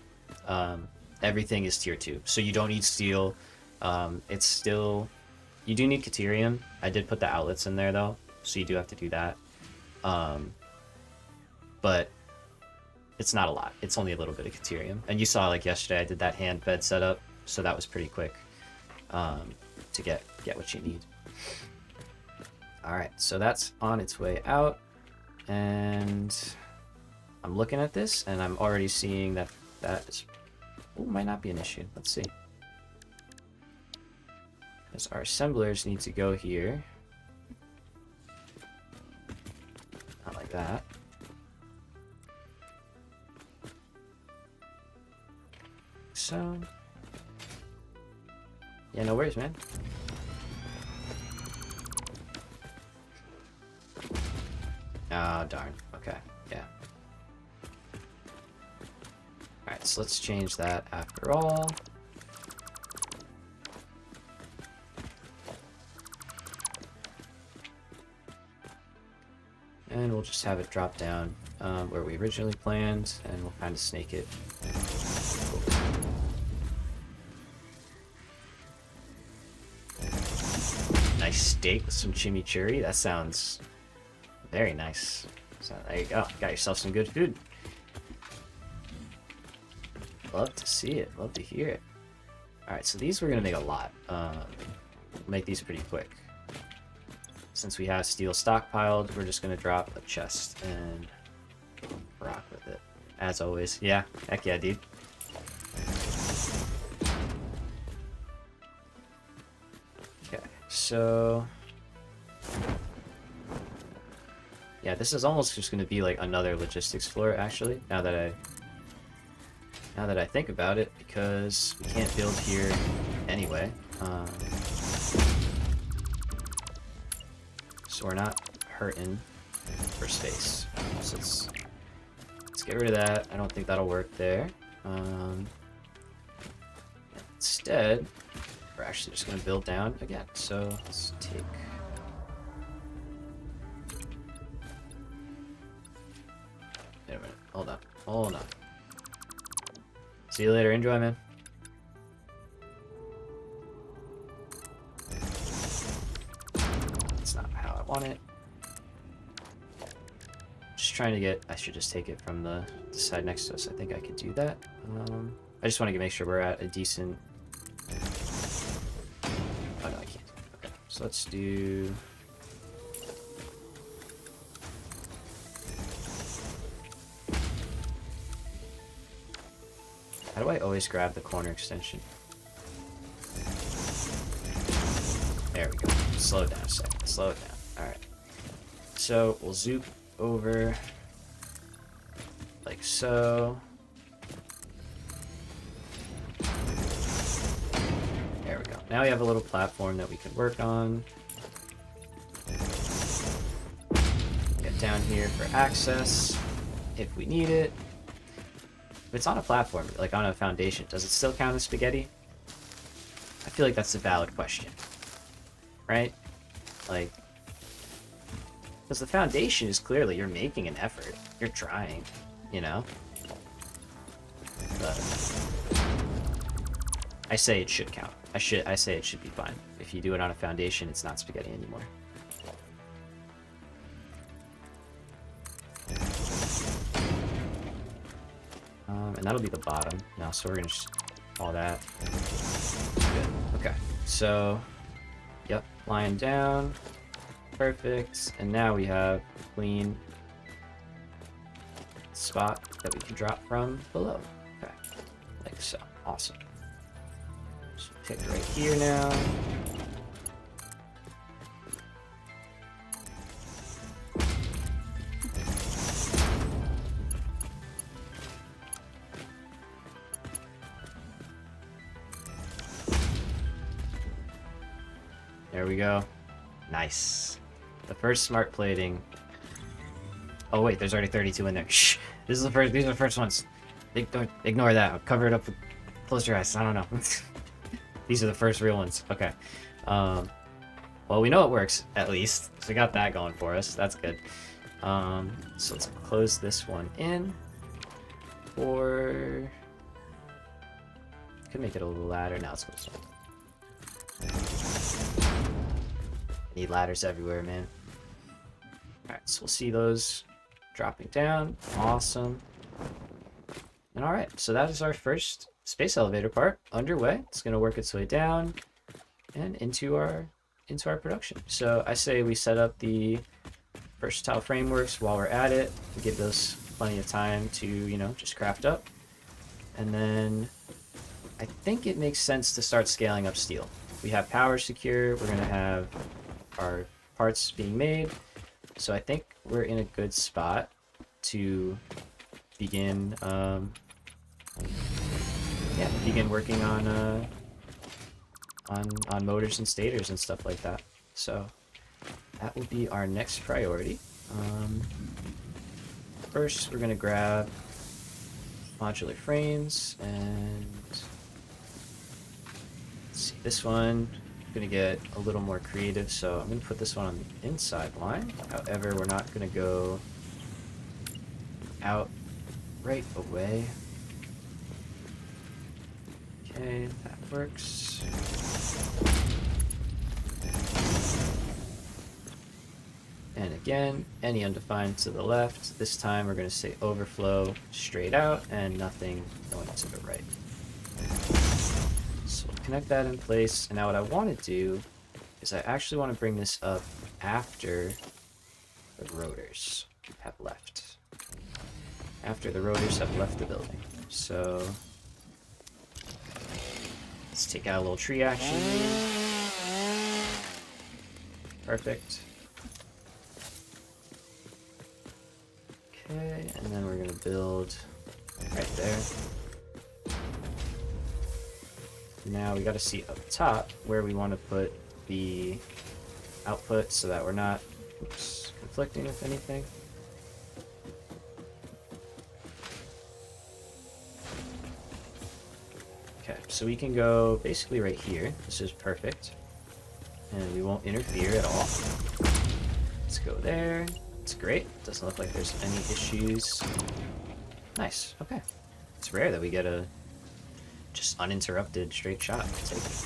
A: Everything is tier 2, so you don't need steel. It's still... You do need Caterium. I did put the outlets in there, though, so you do have to do that. But it's not a lot. It's only a little bit of Caterium. And you saw, like, yesterday, I did that hand bed setup, so that was pretty quick to get what you need. Alright, so that's on its way out. And I'm looking at this, and I'm already seeing that that is... Ooh, might not be an issue. Let's see. Because our assemblers need to go here. Not like that. So... Yeah, no worries, man. Oh, darn. Okay, yeah. Alright, so let's change that after all. And we'll just have it drop down where we originally planned, and we'll kind of snake it. Nice steak with some chimichurri. That sounds very nice. So there you go. Got yourself some good food. Love to see it. Love to hear it. Alright, so these we're going to make a lot. Make these pretty quick. Since we have steel stockpiled, we're just going to drop a chest and rock with it. As always. Yeah, heck yeah, dude. Okay, so... Yeah, this is almost just going to be like another logistics floor, actually, now that I think about it, because we can't build here anyway. So we're not hurting for space. So let's get rid of that. I don't think that'll work there. Instead, we're actually just going to build down again. So let's take... Wait a minute. Hold on. Hold on. See you later. Enjoy, man. That's not how I want it. Just trying to get... I should just take it from the side next to us. I think I could do that. I just want to make sure we're at a decent... Oh, no, I can't. Okay, so let's do... How do I always grab the corner extension? There we go. Slow it down a second. Slow it down. Alright. So, we'll zoom over... like so. There we go. Now we have a little platform that we can work on. Get down here for access if we need it. If it's on a platform, like on a foundation, does it still count as spaghetti? I feel like that's a valid question. Right? Like, because the foundation is clearly you're making an effort. You're trying, you know? But I say it should count. I say it should be fine. If you do it on a foundation, it's not spaghetti anymore. And that'll be the bottom now, so we're gonna just all that. Good. Okay. So, yep, lying down. Perfect. And now we have a clean spot that we can drop from below. Okay. Like so. Awesome. Just pick right here now. There we go. Nice. The first smart plating. Oh wait, there's already 32 in there. Shh. This is the first. These are the first ones. Ignore that. I'll cover it up with. Close your eyes. I don't know. These are the first real ones. Okay. Well, we know it works at least. So we got that going for us. That's good. So let's close this one in. Or could make it a little ladder. Now let's go this one. Need ladders everywhere, man. Alright, so we'll see those dropping down. Awesome. And alright, so that is our first space elevator part underway. It's going to work its way down and into our production. So I say we set up the versatile frameworks while we're at it. Give those plenty of time to, you know, just craft up. And then I think it makes sense to start scaling up steel. We have power secure. We're going to have our parts being made. So I think we're in a good spot to begin begin working on motors and stators and stuff like that. So that will be our next priority. First, we're gonna grab modular frames and let's see, this one. Gonna get a little more creative, so I'm gonna put this one on the inside line. However, we're not gonna go out right away. Okay, that works. And again, any undefined to the left. This time we're gonna say overflow straight out and nothing going to the right. So we'll connect that in place, and now what I want to do is I actually want to bring this up after the rotors have left. After the rotors have left the building. So let's take out a little tree action. Perfect. Okay, and then we're going to build right there. Now we got to see up top where we want to put the output so that we're not conflicting with anything. Okay, so we can go basically right here. This is perfect. And we won't interfere at all. Let's go there. It's great. Doesn't look like there's any issues. Nice. Okay. It's rare that we get a just uninterrupted straight shot. I'll take it.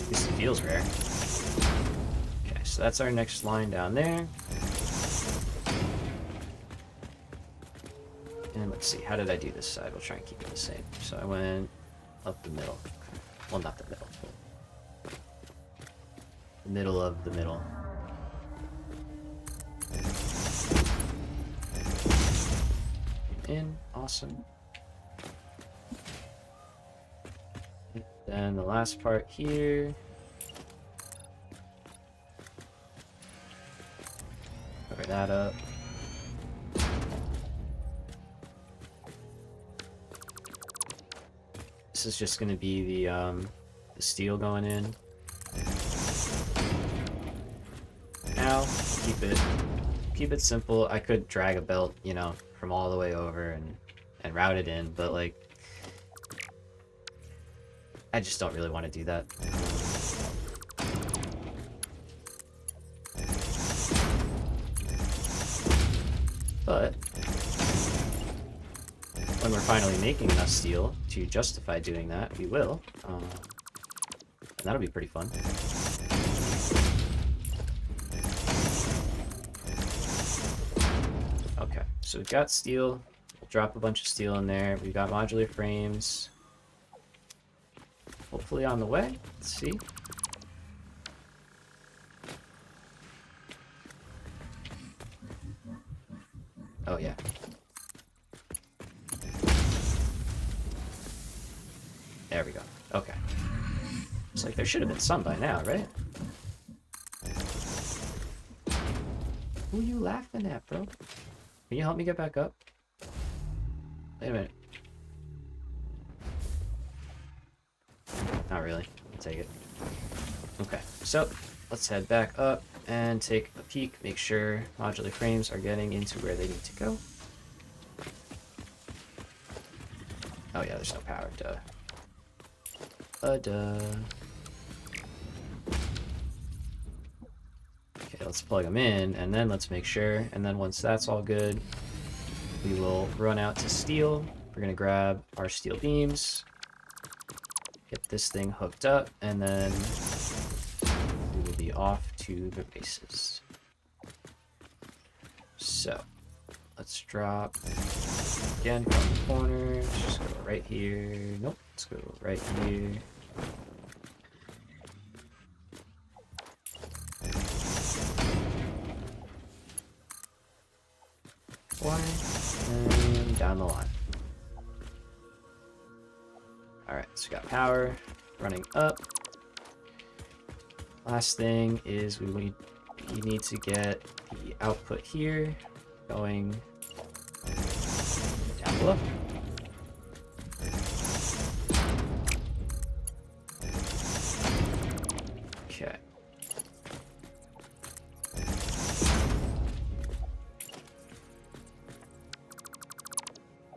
A: At least it feels rare. Okay, so that's our next line down there. And let's see, how did I do this side? We'll try and keep it the same. So I went up the middle. Well, not the middle. The middle of the middle. In. Awesome. And then the last part here. Cover that up. This is just going to be the steel going in. Now, keep it simple. I could drag a belt, you know, from all the way over and route it in, but like, I just don't really want to do that. But when we're finally making enough steel to justify doing that, we will. And that'll be pretty fun. Okay, so we've got steel. We'll drop a bunch of steel in there. We've got modular frames. Hopefully on the way. Let's see. Oh, yeah. There we go. Okay. Looks like there should have been some by now, right? Who you laughing at, bro? Can you help me get back up? Wait a minute. Not really. I'll take it. Okay, so let's head back up and take a peek. Make sure modular frames are getting into where they need to go. Oh yeah, there's no power. Duh. Duh. Okay, let's plug them in, and then let's make sure. And then once that's all good, we will run out to steel. We're gonna grab our steel beams, get this thing hooked up, and then we will be off to the races. So, let's drop again from the corner. Let's just go right here. Nope, let's go right here. One, and down the line. Alright, so we got power running up. Last thing is we need to get the output here going down below. Okay.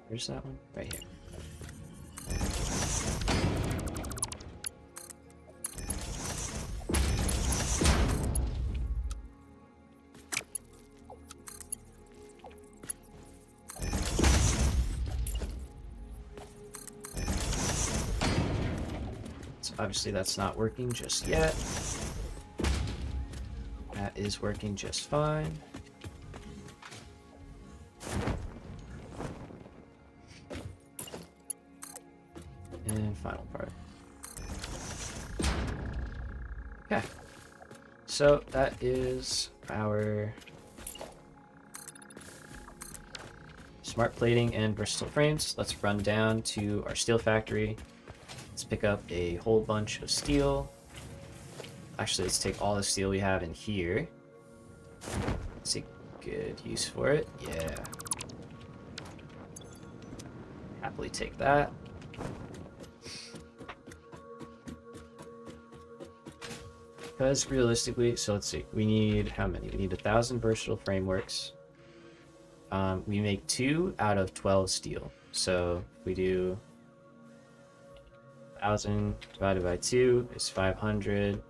A: Where's that one? Right here. So obviously that's not working just yet. That is working just fine. And final part. Okay. So that is our smart plating and versatile frames. Let's run down to our steel factory. Let's pick up a whole bunch of steel. Actually, let's take all the steel we have in here. Let's see, good use for it. Yeah. Happily take that. Because realistically, so let's see, we need how many? We need 1,000 versatile frameworks. We make 2 out of 12 steel. So if we do 1,000 divided by 2 is 500.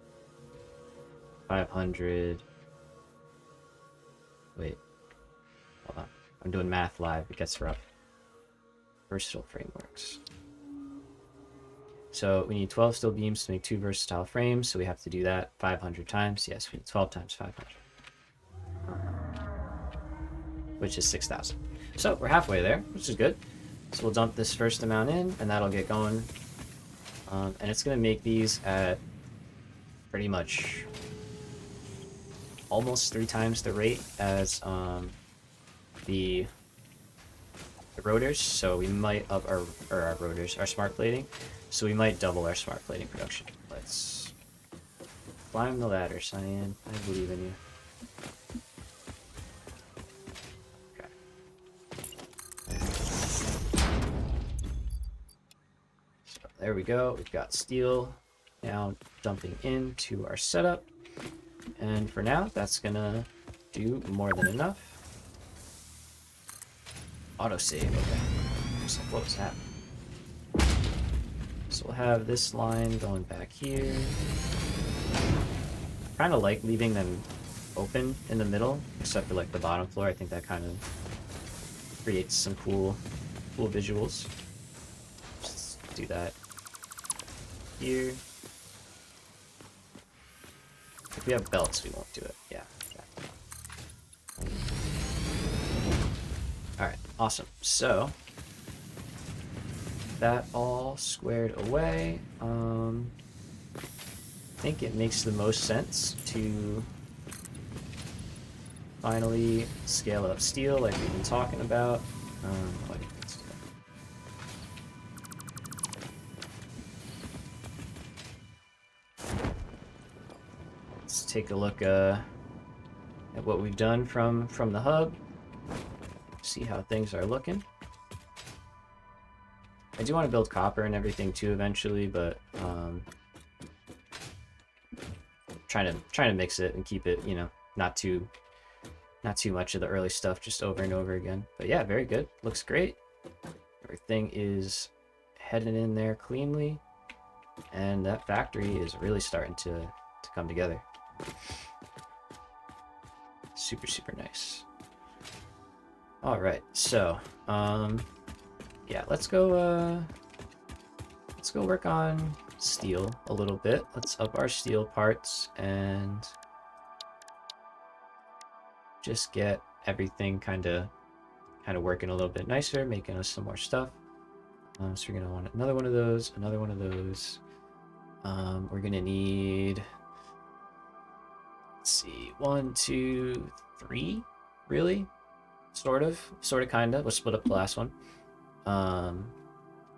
A: 500. Wait. Hold on. I'm doing math live. It gets rough. Versatile frameworks. So we need 12 steel beams to make 2 versatile frames, so we have to do that 500 times. Yes, we need 12 times 500. Which is 6,000. So we're halfway there, which is good. So we'll dump this first amount in, and that'll get going. And it's going to make these at pretty much almost 3 times the rate as the rotors. So we might up our rotors, our smart plating. So we might double our smart plating production. Let's climb the ladder, Cyan. I believe in you. There we go. We've got steel now dumping into our setup. And for now, that's gonna do more than enough. Autosave, okay. So what was that? So we'll have this line going back here. I kind of like leaving them open in the middle, except for like the bottom floor. I think that kind of creates some cool visuals. Just do that here. If we have belts, we won't do it. Yeah. Okay. Alright, awesome. So, that all squared away. I think it makes the most sense to finally scale up steel like we've been talking about. Let's take a look at what we've done from the hub. See how things are looking. I do want to build copper and everything too eventually, but trying to mix it and keep it, you know, not too much of the early stuff just over and over again. But yeah, very good. Looks great. Everything is heading in there cleanly, and that factory is really starting to come together. Super, super nice. All right, so yeah, let's go work on steel a little bit. Let's up our steel parts and just get everything kind of working a little bit nicer, making us some more stuff. So we're gonna want another one of those, another one of those. We're gonna need, let's see, 1, 2, 3, really, sort of, kind of. Let's split up the last one.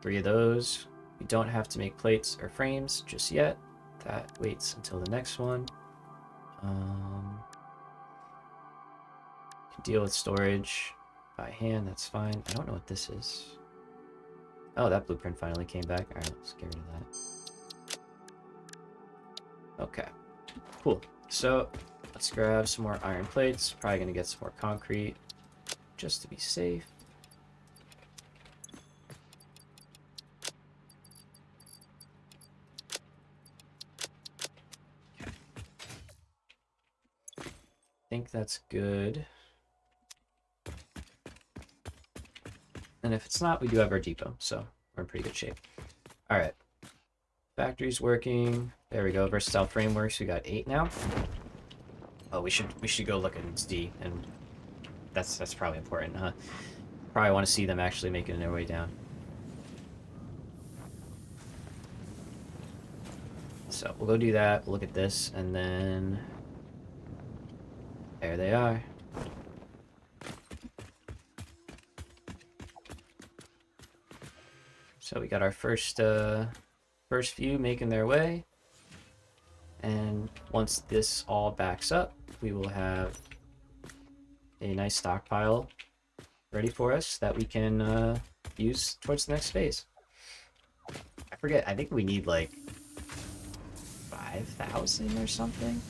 A: 3 of those. We don't have to make plates or frames just yet. That waits until the next one. Can deal with storage by hand, that's fine. I don't know what this is. Oh, that blueprint finally came back. Alright, let's get rid of that. Okay, cool. So, let's grab some more iron plates. Probably gonna get some more concrete, just to be safe. I think that's good. And if it's not, we do have our depot, so we're in pretty good shape. All right, factory's working. There we go. Versatile frameworks. We got 8 now. Oh, we should go look at D, and that's probably important, huh? Probably want to see them actually making their way down. So we'll go do that. We'll look at this, and then there they are. So we got our first few making their way, and once this all backs up, we will have a nice stockpile ready for us that we can use towards the next phase. I forget, I think we need like 5,000 or something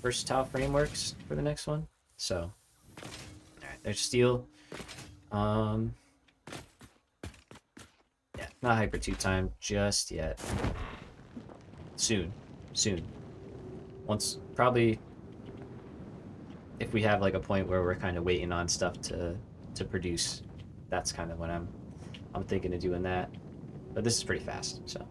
A: versatile frameworks for the next one. So alright, there's steel. Yeah, Not hyper tube time just yet. Soon. Soon. Once, probably, if we have like a point where we're kind of waiting on stuff to produce, that's kind of when I'm thinking of doing that. But this is pretty fast, so.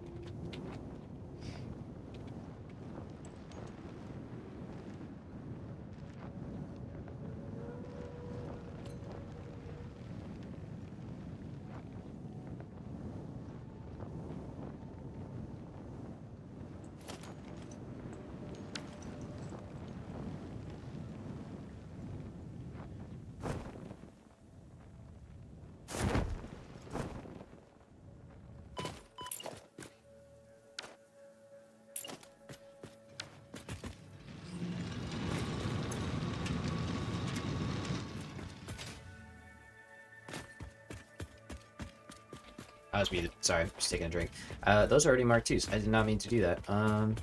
A: I was muted. Sorry, just taking a drink. Those are already Mark IIs. I did not mean to do that. I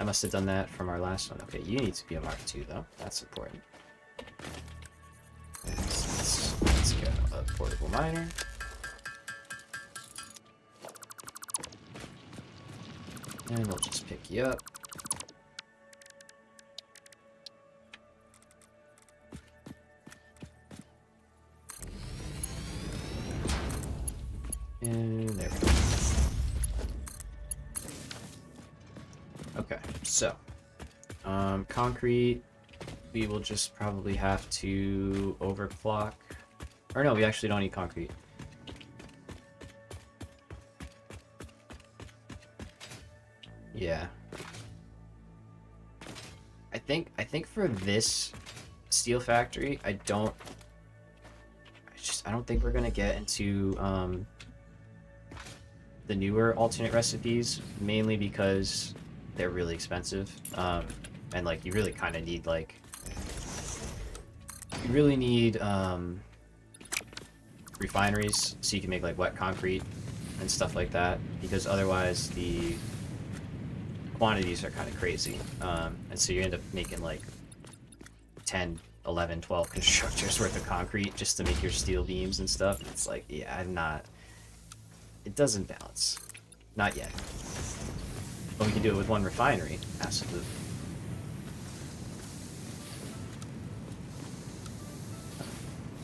A: must have done that from our last one. Okay, you need to be a Mark II, though. That's important. Let's go. A portable miner. And we'll just pick you up. And there we go. Okay, so concrete, we will just probably have to overclock. Or no, we actually don't need concrete. Yeah. I think for this steel factory, I don't think we're gonna get into the newer alternate recipes, mainly because they're really expensive, and like you really kind of need refineries so you can make like wet concrete and stuff like that, because otherwise the quantities are kind of crazy, and so you end up making like 10, 11, 12 constructors worth of concrete just to make your steel beams and stuff. It's like, yeah, it doesn't balance. Not yet. But we can do it with one refinery. Absolutely.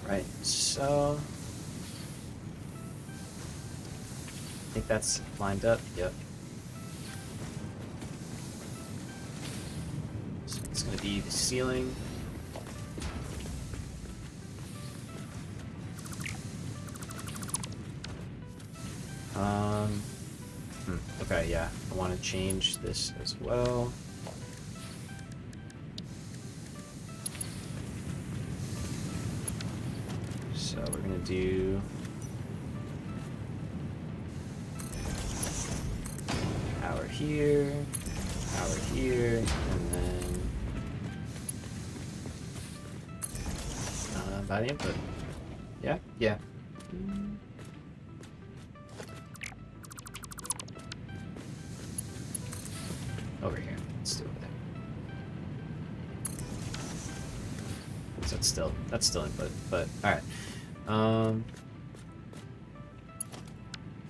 A: Right, so... I think that's lined up. Yep. So it's going to be the ceiling. Okay, yeah, I want to change this as well. So we're gonna do power here, and then by the input. Yeah, yeah. Over here. Let's do it there. So that's still input, but alright.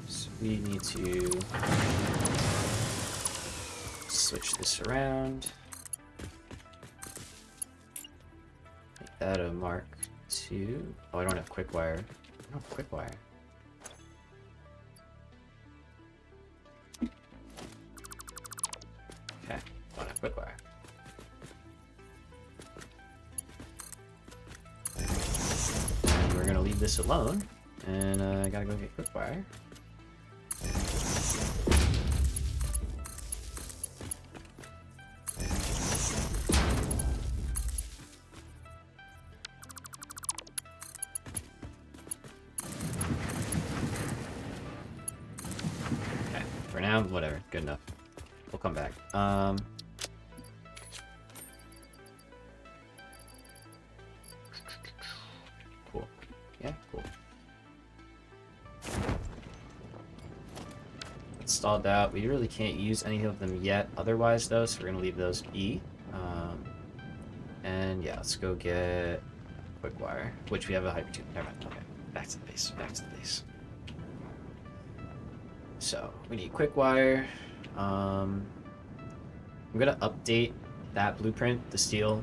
A: So we need to switch this around. Make that a Mark II. Oh, I don't have quick wire. I don't have quick wire. Okay, don't have quick wire. And we're gonna leave this alone, and I gotta go get quick wire. Okay, for now, whatever, good enough. We'll come back. Cool. Yeah, cool. Installed out. We really can't use any of them yet otherwise, though, so we're going to leave those be. And yeah, let's go get quick wire, which we have a hyper tube. Never mind. Okay, back to the base. Back to the base. So we need quick wire. I'm gonna update that blueprint, the steel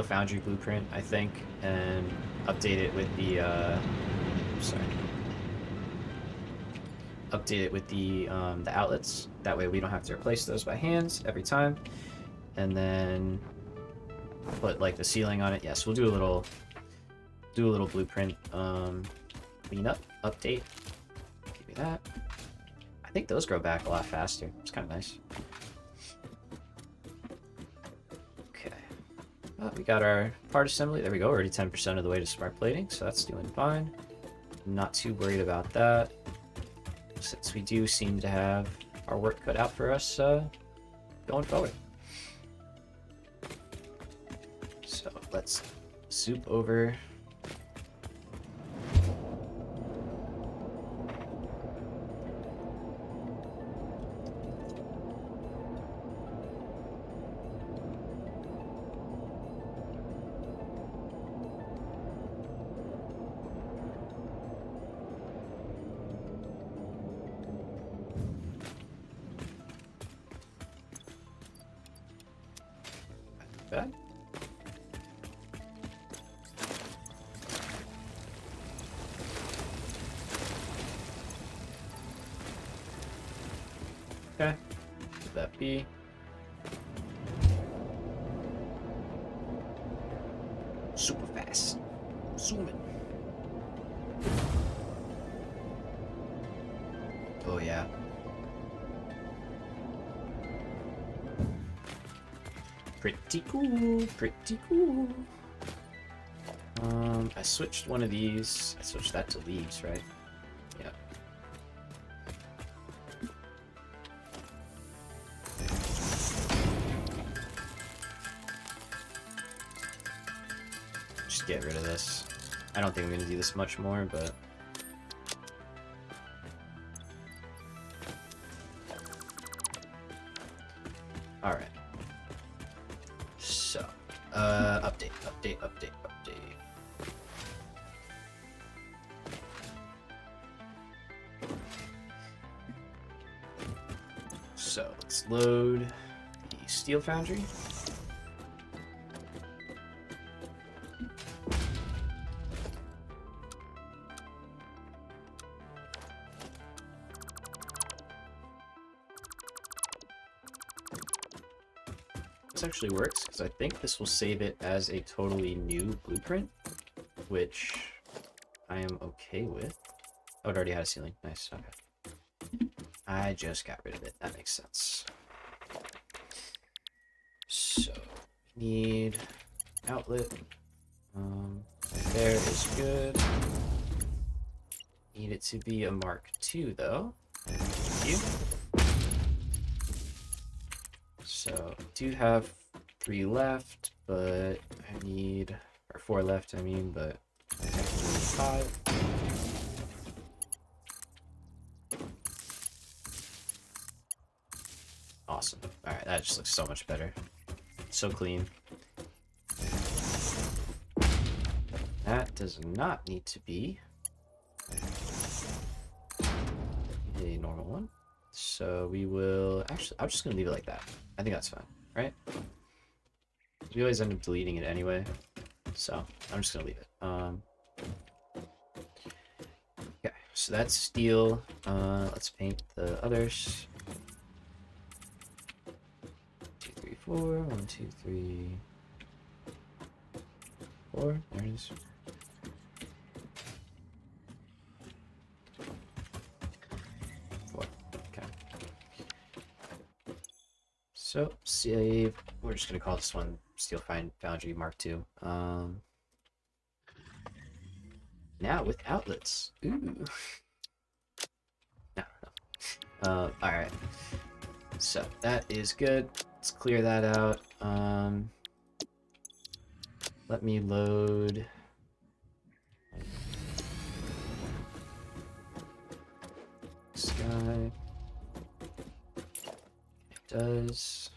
A: foundry blueprint, I think, and update it with the update it with the outlets. That way we don't have to replace those by hands every time. And then put like the ceiling on it. Yes, we'll do a little blueprint cleanup update. Give me that. I think those grow back a lot faster. It's kind of nice. Okay. We got our part assembly. There we go. Already 10% of the way to smart plating, so that's doing fine. Not too worried about that, since we do seem to have our work cut out for us going forward. So let's zoop over. Bad. Okay, let that be. Super fast. Zooming. Oh yeah. Pretty cool, pretty cool. I switched one of these. I switched that to leaves, right? Yeah. Just get rid of this. I don't think I'm gonna do this much more, but all right. So, update. So, let's load the steel foundry. This actually works, because I think this will save it as a totally new blueprint, which I am okay with. Oh, it already had a ceiling. Nice, okay. I just got rid of it. That makes sense. So, need outlet. Right there is good. Need it to be a Mark II, though. Thank you. So, I do have 3 left, but I need, or 4 left, I mean, but I technically need 5. Awesome. Alright, that just looks so much better. So clean. That does not need to be a normal one. So we will, actually, I'm just going to leave it like that. I think that's fine, right? We always end up deleting it anyway. So I'm just going to leave it. Okay, so that's steel. Let's paint the others. 4, 1, 2, 3, 4. There it is. Okay. So save. We're just gonna call this one Steel Foundry Mark II. Now with outlets. Ooh. No. All right. So that is good. Let's clear that out. Let me load. Sky. It does.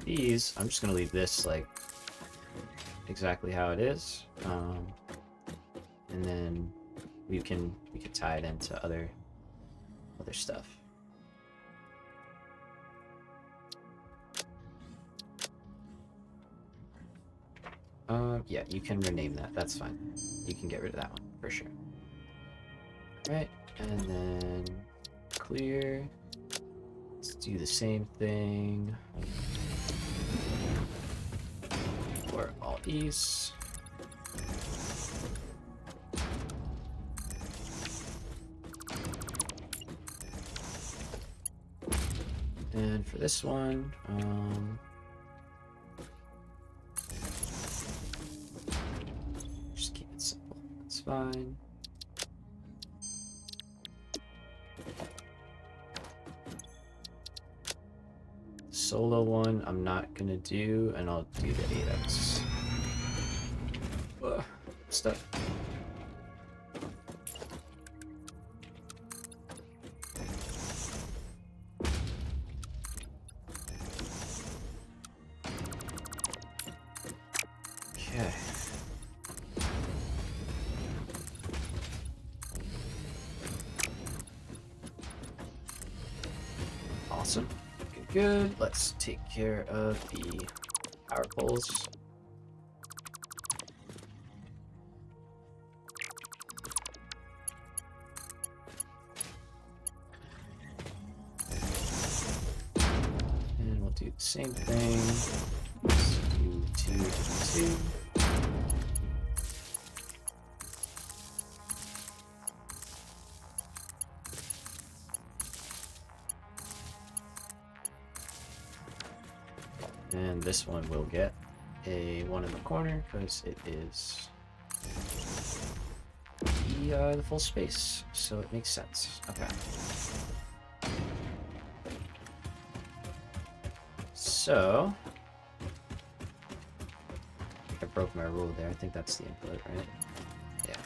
A: these, I'm just gonna leave this like exactly how it is, and then we can tie it into other stuff. Yeah, you can rename that. That's fine. You can get rid of that one for sure. Right, and then clear. Let's do the same thing for all these. And for this one, just keep it simple. That's fine. Solo one I'm not gonna do, and I'll do the 8x. Stuck. Okay. Awesome. Good. Let's take care of the power poles. And we'll do the same thing. Let's do 2 and 2. And this one will get a 1 in the corner because it is the full space, so it makes sense. Okay. So I broke my rule there. I think that's the input, right? Yeah.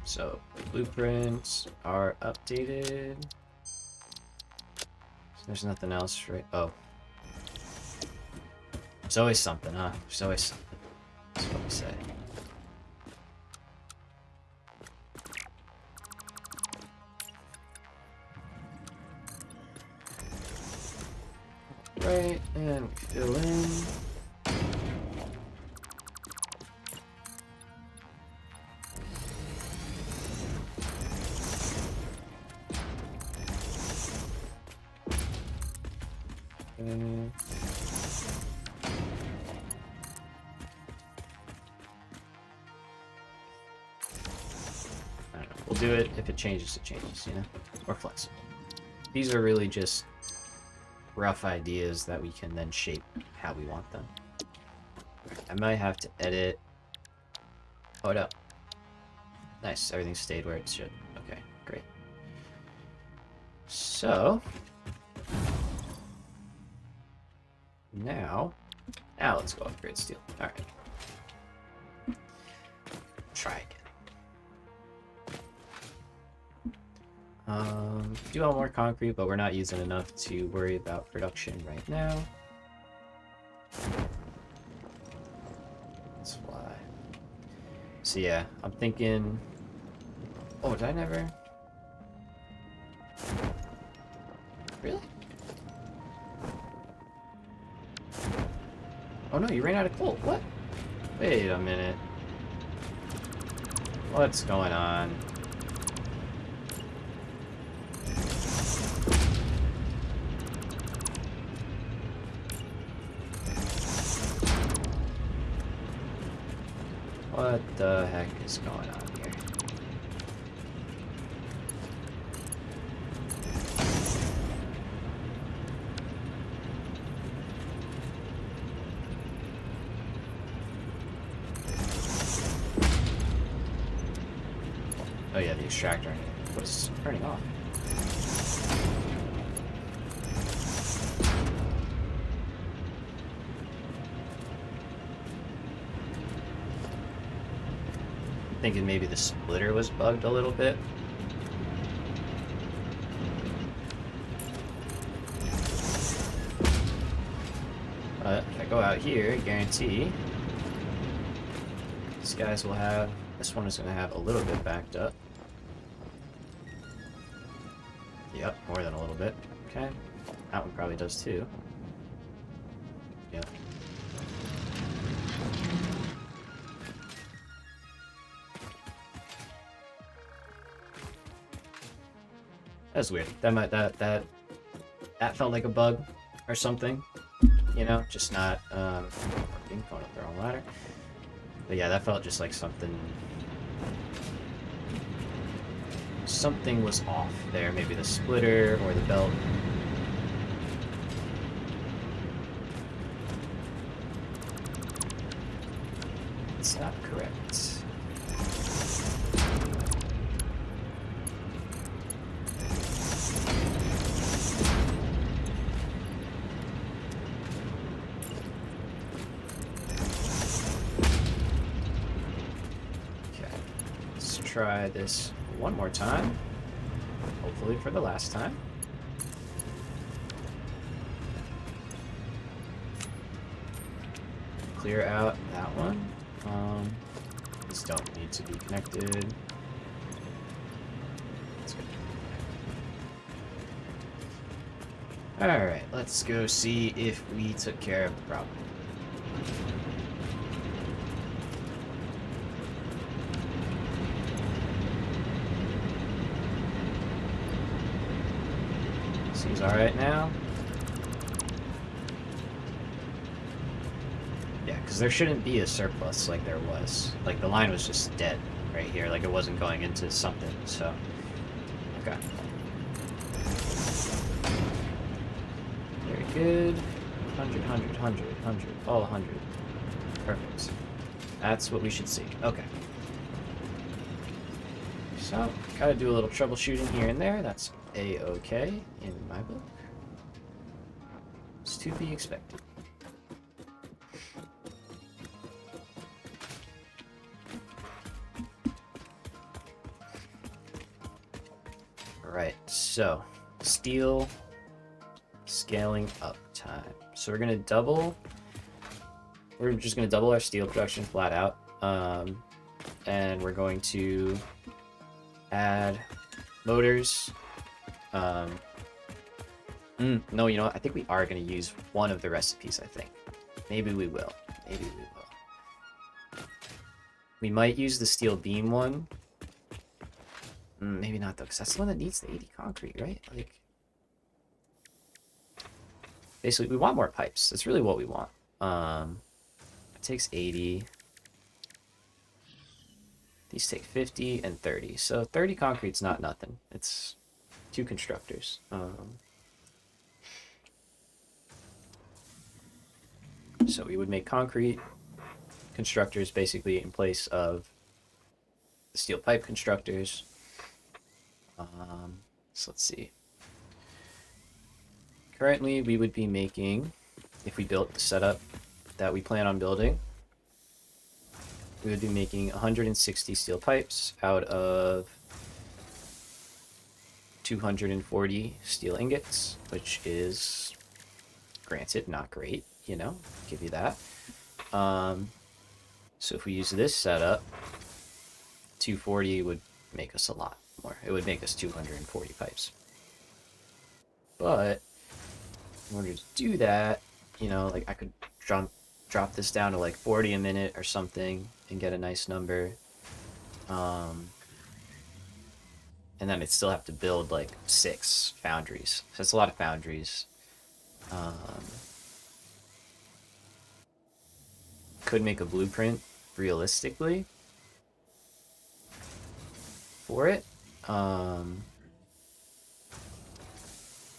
A: So blueprints are updated. So there's nothing else, right? Oh. There's always something, huh? There's always something. That's what we say. Right, and we fill in. I don't know. We'll do it. If it changes, it changes, you know? We're flexible. These are really just rough ideas that we can then shape how we want them. I might have to edit. Hold up. Nice. Everything stayed where it should. Okay, great. So now let's go upgrade steel. All right. Try again. Do want more concrete, but we're not using enough to worry about production right now. That's why. So yeah, I'm thinking. Oh, did I never? Really? Oh no, you ran out of coal. What? Wait a minute. What's going on? What the heck is going on here? Oh yeah, the extractor was turning off. Thinking maybe the splitter was bugged a little bit. But if I go out here, I guarantee these guys will have... This one is going to have a little bit backed up. Yep, more than a little bit. Okay. That one probably does too. Yep. That's weird. That felt like a bug or something. You know, just not working. Going up the wrong ladder. But yeah, that felt just like something was off there. Maybe the splitter or the belt. It's not correct. Try this one more time, hopefully for the last time. Clear out that one. These don't need to be connected. That's good. Alright, let's go see if we took care of the problem. Seems alright now. Yeah, because there shouldn't be a surplus like there was. Like, the line was just dead right here. Like, it wasn't going into something, so... Okay. Very good. 100, 100, 100, 100. All 100. Perfect. That's what we should see. Okay. So, gotta do a little troubleshooting here and there. That's A-okay in my book. It's to be expected. Alright, so steel scaling up time. So we're just gonna double our steel production flat out. And we're going to add motors. No, you know what? I think we are going to use one of the recipes, I think. Maybe we will. Maybe we will. We might use the steel beam one. Maybe not, though, because that's the one that needs the 80 concrete, right? Like, basically, we want more pipes. That's really what we want. It takes 80. These take 50 and 30. So 30 concrete's not nothing. It's 2 constructors. So we would make concrete constructors basically in place of the steel pipe constructors. So let's see. Currently, we would be making, if we built the setup that we plan on building, we would be making 160 steel pipes out of 240 steel ingots, which is, granted, not great, you know, give you that. So if we use this setup, 240 would make us a lot more. It would make us 240 pipes. But in order to do that, you know, like I could drop this down to like 40 a minute or something and get a nice number. And then I'd still have to build like 6 foundries. So that's a lot of foundries. Could make a blueprint realistically for it. Or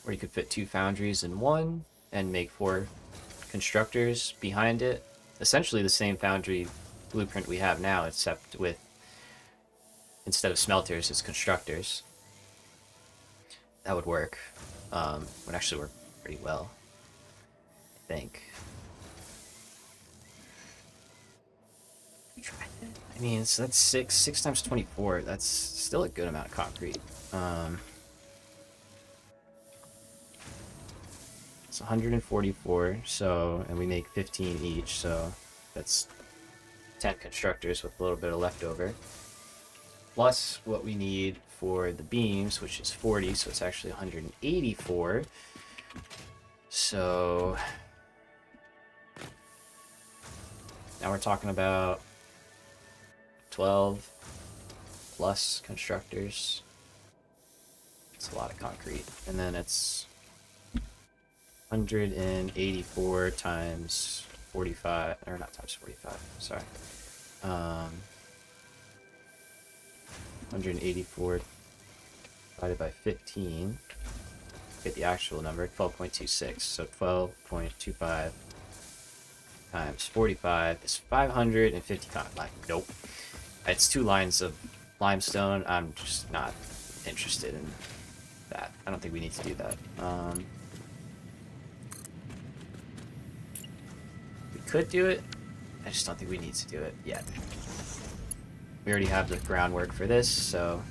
A: you could fit 2 foundries in one and make 4 constructors behind it. Essentially the same foundry blueprint we have now, except with, instead of smelters, it's constructors. That would work. Would actually work pretty well, I think. mean, so that's 6 times 24. That's still a good amount of concrete. It's 144, so, and we make 15 each, so that's 10 constructors with a little bit of leftover. Plus what we need for the beams, which is 40, so it's actually 184. So now we're talking about 12 plus constructors. It's a lot of concrete. And then it's 184 times 45, or not times 45, sorry. 184 divided by 15. Get the actual number, 12.26. So 12.25 times 45 is 550 like, nope. It's 2 lines of limestone. I'm just not interested in that. I don't think we need to do that. We could do it. I just don't think we need to do it yet. We already have the groundwork for this, so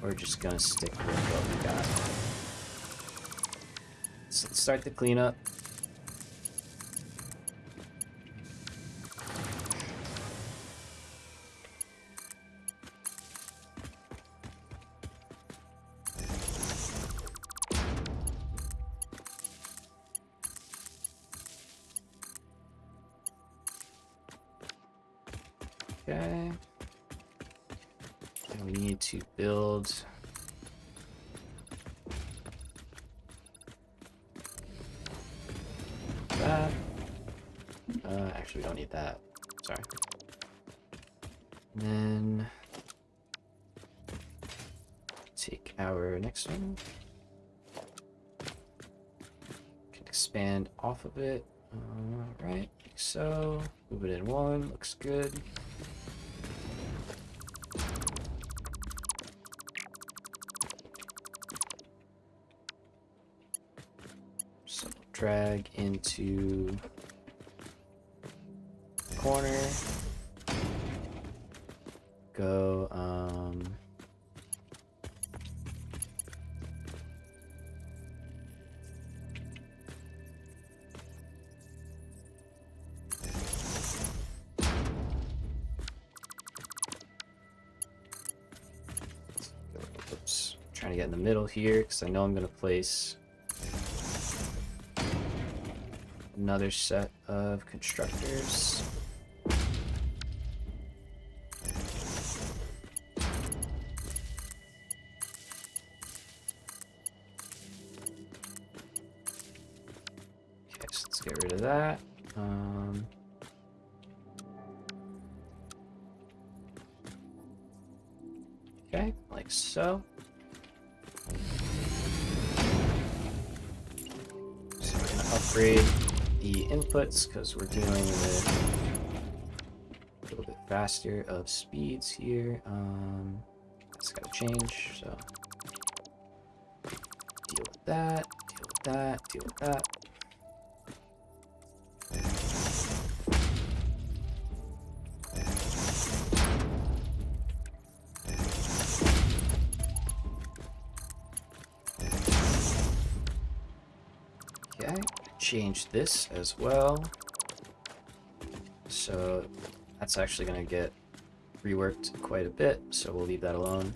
A: we're just gonna stick with what we got. So let's start the cleanup. Okay. And we need to build that. Actually, we don't need that. Sorry. And then take our next one. Can expand off of it. Right, like so. Move it in 1. Looks good. So drag into the corner. Go, oops, trying to get in the middle here because I know I'm going to place another set of constructors. Okay, so let's get rid of that. Okay, like so. So we're gonna upgrade the inputs because we're dealing with a little bit faster of speeds here. It's gotta change, so deal with that, deal with that, deal with that. Okay, change this as well. So that's actually going to get reworked quite a bit, so we'll leave that alone.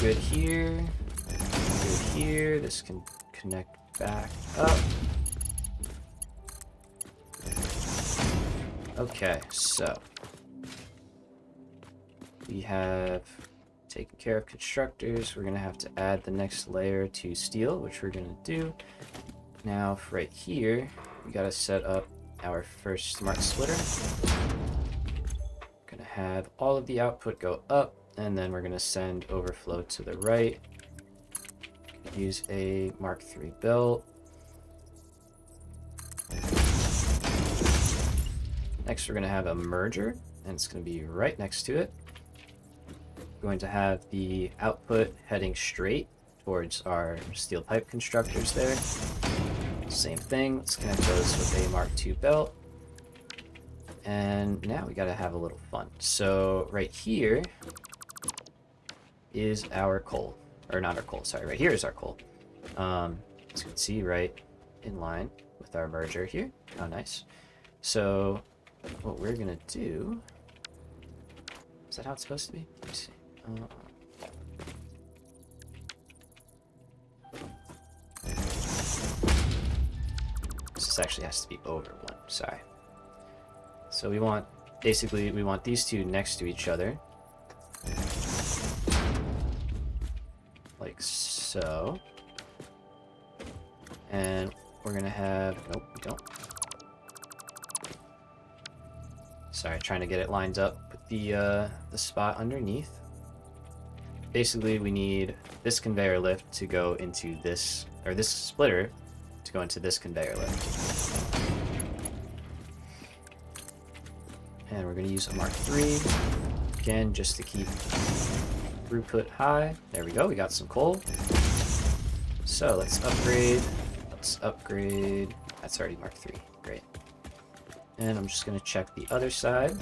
A: Good here. Good here. This can connect back up. Okay, so we have taken care of constructors. We're going to have to add the next layer to steel, which we're going to do. Now, for right here, we got to set up our first smart splitter. Going to have all of the output go up, and then we're going to send overflow to the right. Use a Mark III belt. Next, we're going to have a merger, and it's going to be right next to it. Going to have the output heading straight towards our steel pipe constructors there. Same thing, let's connect those with a Mark II belt. And now we gotta have a little fun. So right here is our coal. Or not our coal, sorry. Right here is our coal. As you can see, right in line with our merger here. Oh, nice. So what we're gonna do... Is that how it's supposed to be? Let me see. This actually has to be over one. Sorry. So we want... Basically, we want these two next to each other. Like so. And we're gonna have... Nope, we don't. Sorry, trying to get it lined up with the spot underneath. Basically, we need this conveyor lift to go into this... Or this splitter to go into this conveyor lift. And we're gonna use a Mark III. Again, just to keep throughput high. There we go, we got some coal. So let's upgrade. Let's upgrade. That's already Mark III. Great. And I'm just gonna check the other side.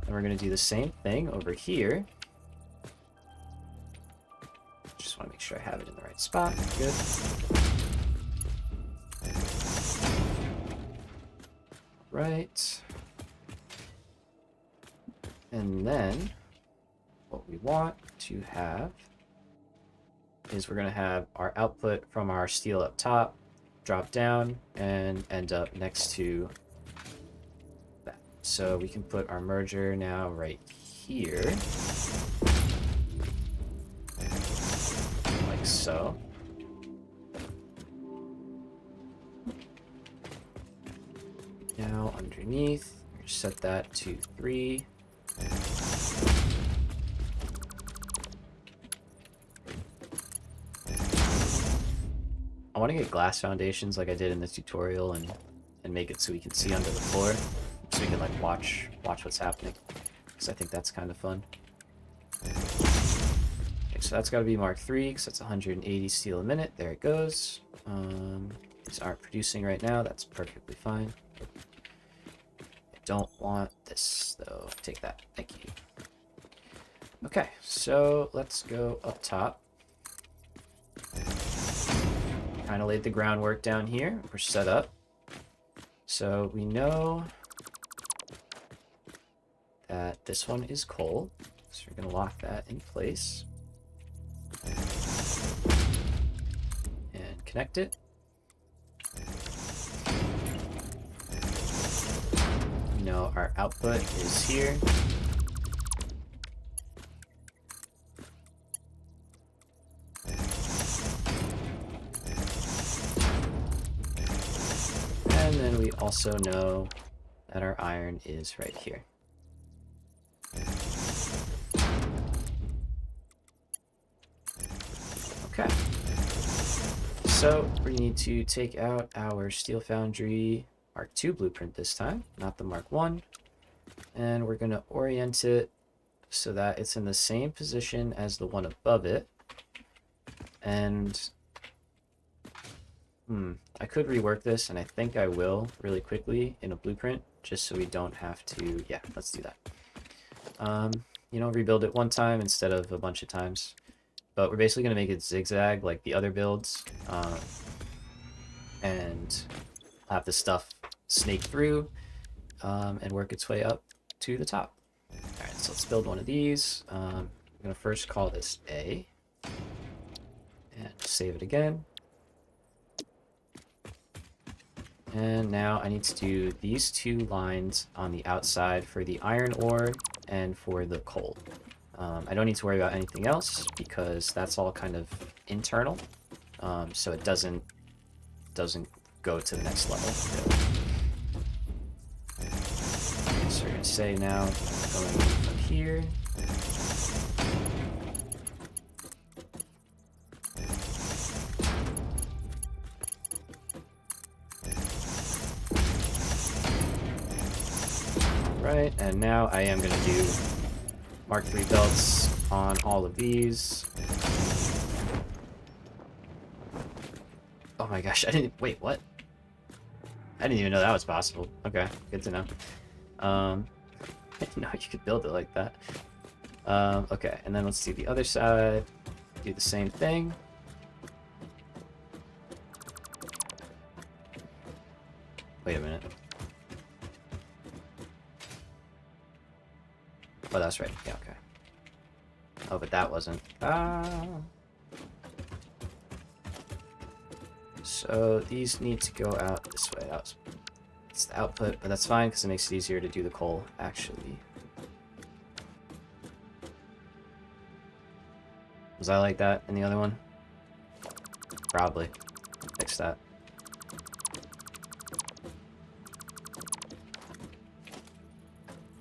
A: And we're gonna do the same thing over here. Just wanna make sure I have it in the right spot. Good. Right. And then what we want to have is we're going to have our output from our steel up top drop down and end up next to that. So we can put our merger now right here. Like so. Now underneath, set that to 3. I want to get glass foundations like I did in the tutorial and make it so we can see under the floor, so we can like watch what's happening, because I think that's kind of fun. Okay, so that's got to be Mark III because that's 180 steel a minute. There it goes. These aren't producing right now. That's perfectly fine. I don't want this though. Take that. Thank you. Okay, so let's go up top. Kind of laid the groundwork down here. We're set up. So we know that this one is coal. So we're going to lock that in place. And connect it. We know our output is here. And then we also know that our iron is right here. Okay. So we need to take out our Steel Foundry Mark II blueprint this time, not the Mark I. And we're going to orient it so that it's in the same position as the one above it. And I could rework this, and I think I will really quickly in a blueprint, just so we don't have to... Yeah, let's do that. You know, rebuild it one time instead of a bunch of times. But we're basically going to make it zigzag like the other builds. And have the stuff snake through and work its way up to the top. Alright, so let's build one of these. I'm going to first call this A. And save it again. And now I need to do these 2 lines on the outside for the iron ore and for the coal. I don't need to worry about anything else because that's all kind of internal, so it doesn't go to the next level. So we're going to say now going from here. Right, and now I am going to do Mark III belts on all of these. Oh my gosh, I didn't... Wait, what? I didn't even know that was possible. Okay, good to know. I didn't know you could build it like that. Okay, and then let's see the other side. Do the same thing. Wait a minute. Oh, that's right. Yeah, okay. Oh, but that wasn't. So these need to go out this way. It's the output, but that's fine because it makes it easier to do the coal, actually. Was I like that in the other one? Probably. Fix that.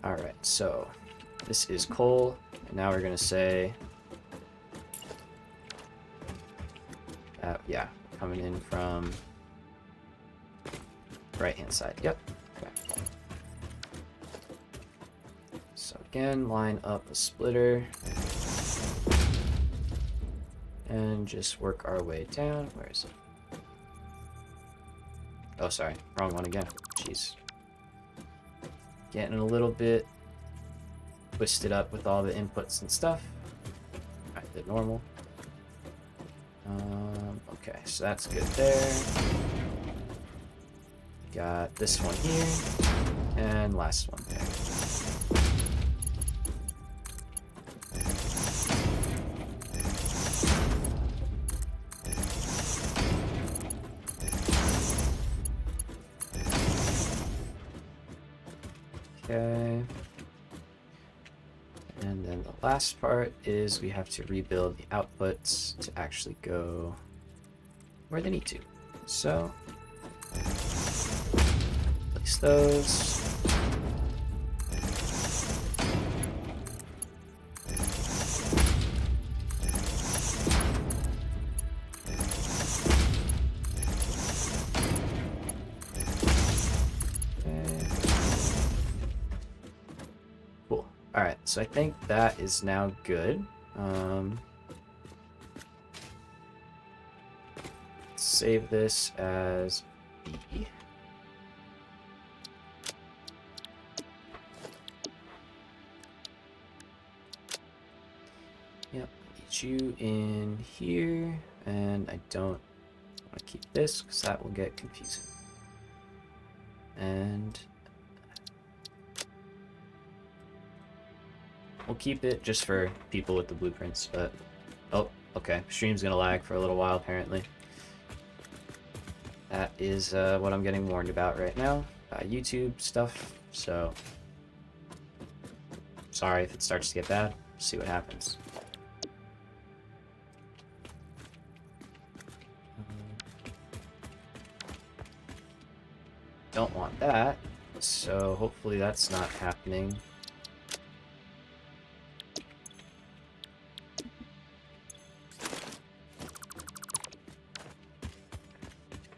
A: Alright, so this is coal, and now we're gonna say that, yeah, coming in from right hand side. Yep. Okay. So again, line up a splitter and just work our way down. Where is it? Oh, sorry, wrong one again. Jeez. Getting a little bit twisted up with all the inputs and stuff. Alright, the normal. Okay, so that's good there. Got this one here, and last one there. Okay. And then the last part is we have to rebuild the outputs to actually go where they need to. So, place those. Cool. Alright, so I think that is now good. Save this as B. Yep, get you in here, and I don't want to keep this because that will get confusing. And we'll keep it just for people with the blueprints, but oh, okay, stream's gonna lag for a little while apparently. That is what I'm getting warned about right now by YouTube stuff, so sorry if it starts to get bad. See what happens. Don't want that, so hopefully that's not happening.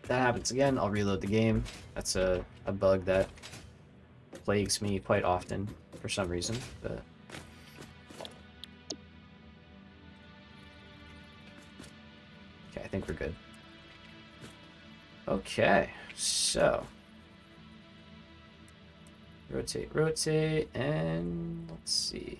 A: If that happens again, I'll reload the game. That's a bug that plagues me quite often for some reason, but okay, I think we're good. Okay, so rotate, and let's see.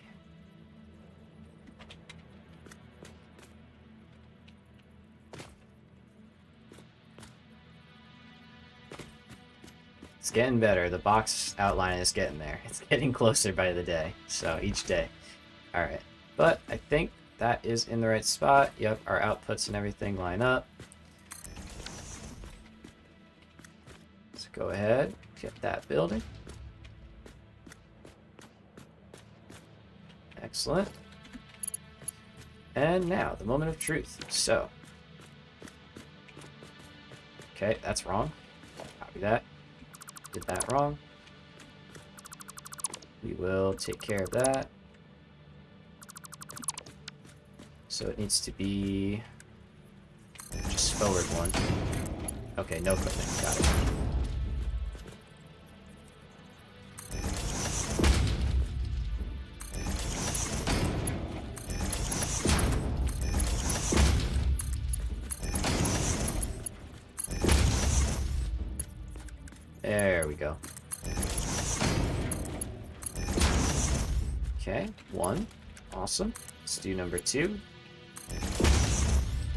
A: It's getting better. The box outline is getting there. It's getting closer by the day. So each day. Alright. But I think that is in the right spot. Yep, our outputs and everything line up. Let's go ahead, get that building. Excellent. And now, the moment of truth. So. Okay, that's wrong. Copy that. Did that wrong. We will take care of that. So it needs to be just forward one. Okay, no equipment. Got it. There we go. Okay, 1. Awesome. Let's do number 2.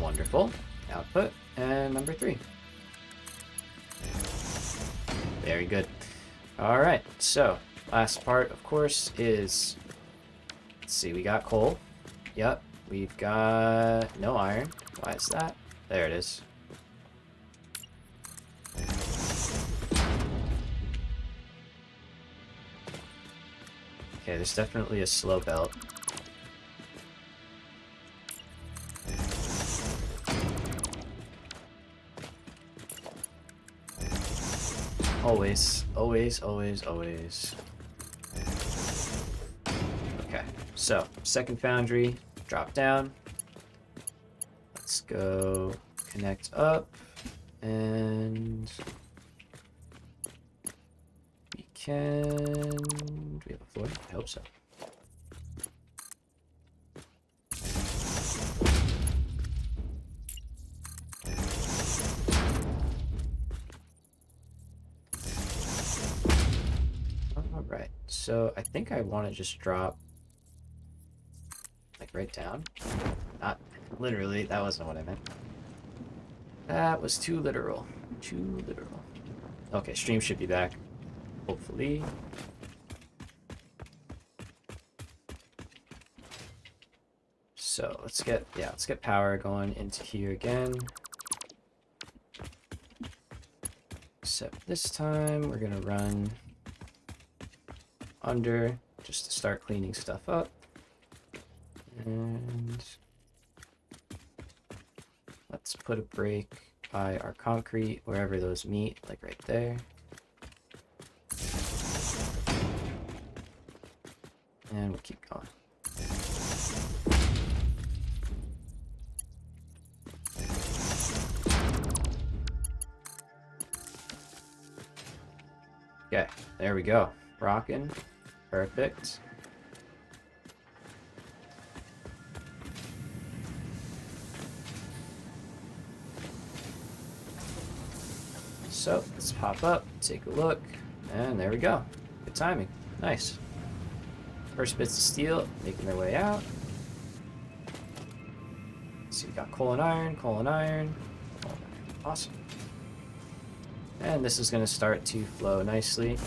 A: Wonderful. Output. And number 3. Very good. Alright, so last part, of course, is... Let's see, we got coal. Yep. We've got no iron. Why is that? There it is. Okay, there's definitely a slow belt. Always, always, always, always. Okay, so second foundry, drop down. Let's go connect up, and we can... Do we have a floor? I hope so. Alright, so I think I want to just drop like right down. Not literally, that wasn't what I meant. That was too literal. Too literal. Okay, stream should be back. Hopefully. So let's get power going into here again. Except this time we're gonna run under just to start cleaning stuff up. And let's put a break by our concrete wherever those meet, like right there. And we'll keep going. Okay, there we go. Rockin'. Perfect. So let's pop up, take a look, and there we go. Good timing. Nice. First bits of steel making their way out. So we got coal and iron, coal and iron, coal and iron. Awesome. And this is going to start to flow nicely.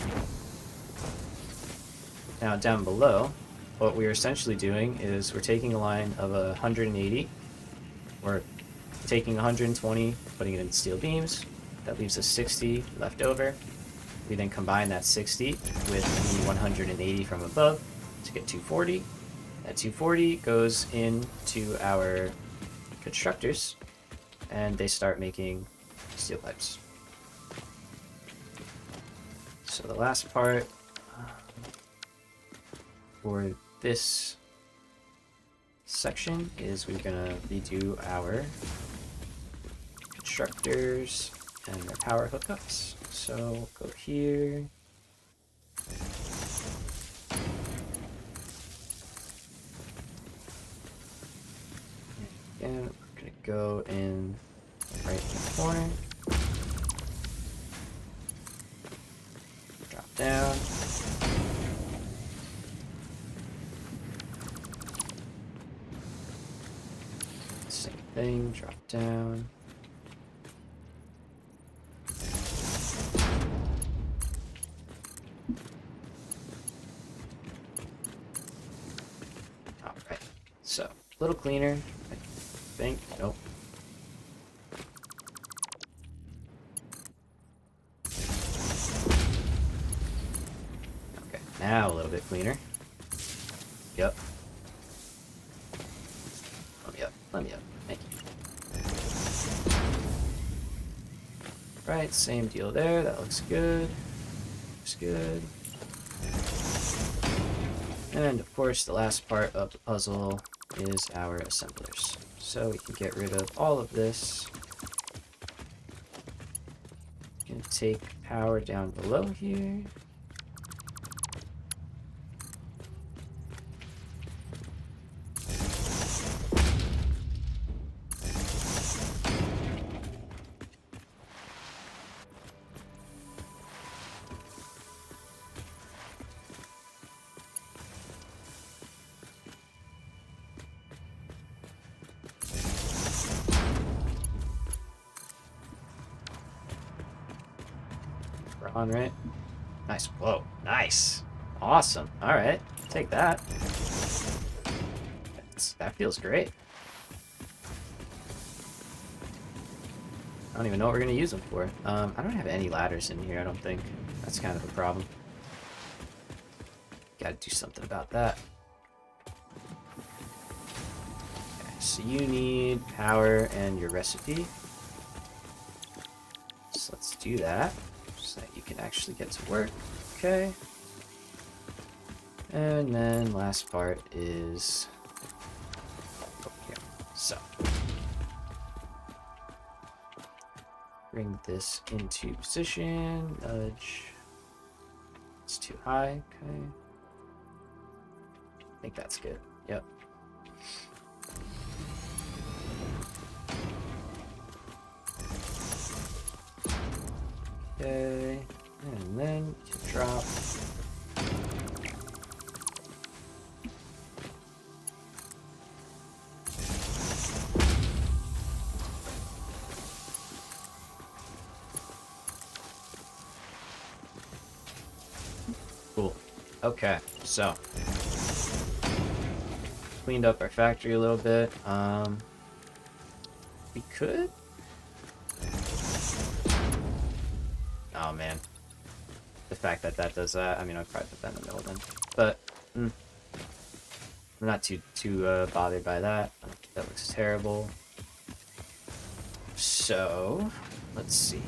A: Now down below, what we're essentially doing is we're taking a line of 180. We're taking 120, putting it in steel beams. That leaves us 60 left over. We then combine that 60 with the 180 from above to get 240. That 240 goes into our constructors, and they start making steel pipes. So the last part for this section is we're gonna redo our constructors and their power hookups. So we'll go here. And we're gonna go in right in the corner. Drop down. Same thing, drop down. Alright, so a little cleaner, I think. Nope. Okay, now a little bit cleaner. Yep. Let me up, let me up. Thank you. Right, same deal there. That looks good. Looks good. And of course, the last part of the puzzle is our assemblers. So we can get rid of all of this. Gonna take power down below here. on, right? Nice. Whoa. Nice. Awesome. All right. Take that. That feels great. I don't even know what we're going to use them for. I don't have any ladders in here, I don't think. That's kind of a problem. Gotta do something about that. Okay, so you need power and your recipe. So let's do that, so that you can actually get to work. Okay. And then last part is over here. So bring this into position. Nudge. It's too high. Okay. I think that's good. Yep. Okay. And then you can drop. Cool. Okay, so cleaned up our factory a little bit. We could. Oh man, the fact that that does that. I mean, I'd probably put that in the middle then, but I'm not too bothered by that. That looks terrible. So let's see.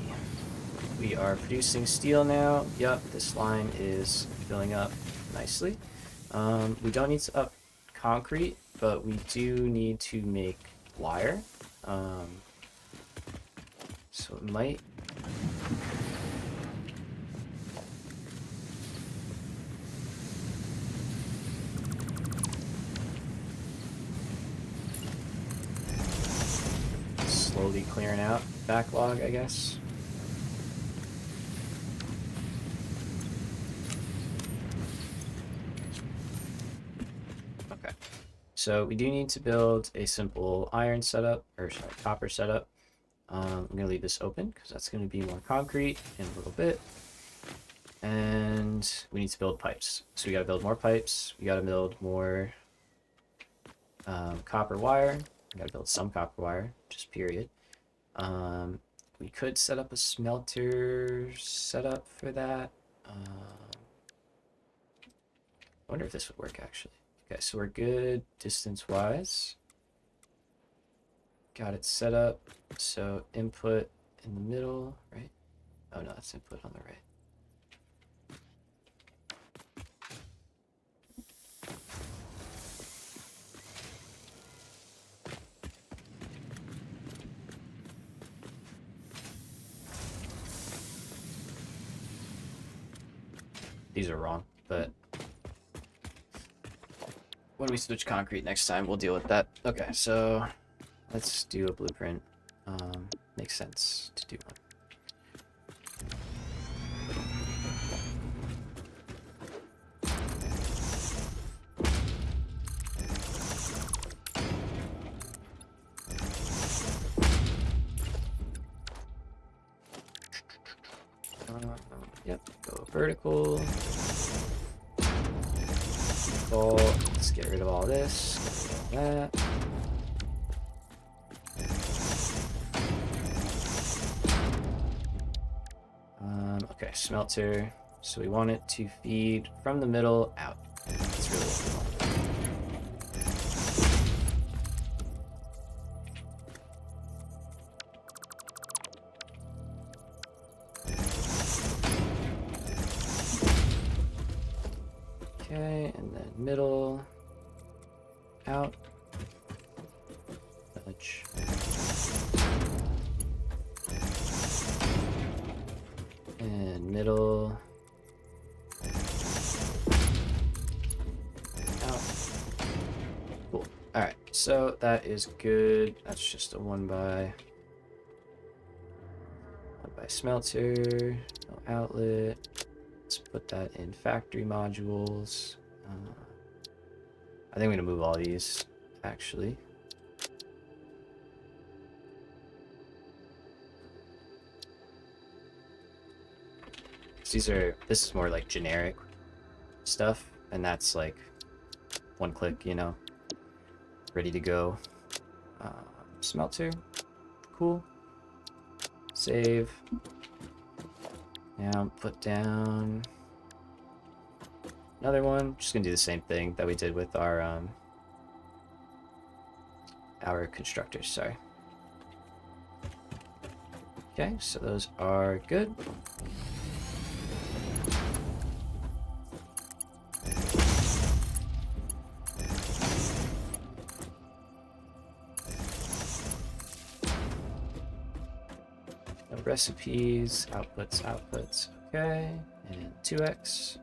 A: We are producing steel now. Yep, this line is filling up nicely. We don't need to up concrete, but we do need to make wire. So it might... slowly clearing out backlog, I guess. Okay, so we do need to build a simple iron setup, or sorry, copper setup. I'm going to leave this open because that's going to be more concrete in a little bit. And we need to build pipes. So we got to build more pipes. We got to build more copper wire. We got to build some copper wire, just period. We could set up a smelter setup for that. I wonder if this would work actually. Okay, so we're good distance-wise. Got it set up. So input in the middle, right? Oh no, that's input on the right. These are wrong, but when we switch concrete next time, we'll deal with that. Okay, so let's do a blueprint. Makes sense to do one. Yep, go vertical. Let's get rid of all this. Get rid of that. Okay, smelter. So we want it to feed from the middle out. That's really what we want. Okay, and then middle out. Nudge. And middle out. Cool. Alright, so that is good. That's just a one by smelter, no outlet. Let's put that in factory modules. I think I'm gonna move all these actually. This is more like generic stuff, and that's like one click, you know, ready to go. Smelter, cool. Save. Now put down another one. Just gonna do the same thing that we did with our constructors. Sorry. Okay, so those are good. No recipes, outputs, okay. And 2x.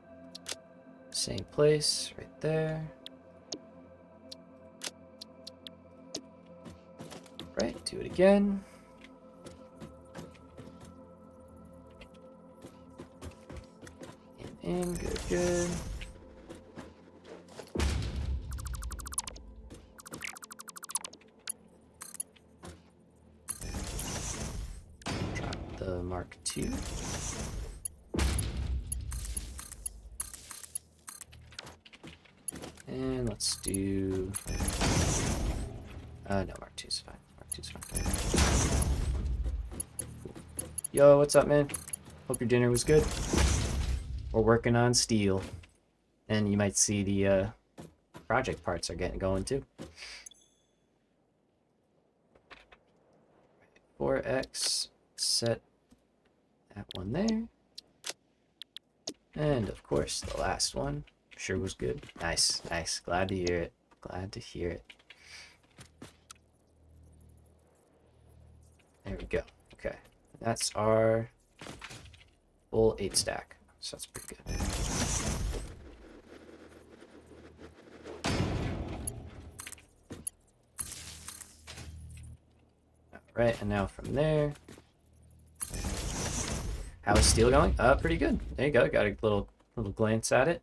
A: Same place, right there. Right, do it again. In, good. Drop the Mark II. And let's do... no, Mark II's fine. Mark II's fine. Yo, what's up, man? Hope your dinner was good. We're working on steel. And you might see the project parts are getting going too. 4x, set that one there. And of course, the last one sure was good. Nice. Glad to hear it. There we go. Okay. That's our full 8 stack. So that's pretty good. Alright, and now from there. How is steel going? Pretty good. There you go. Got a little glance at it.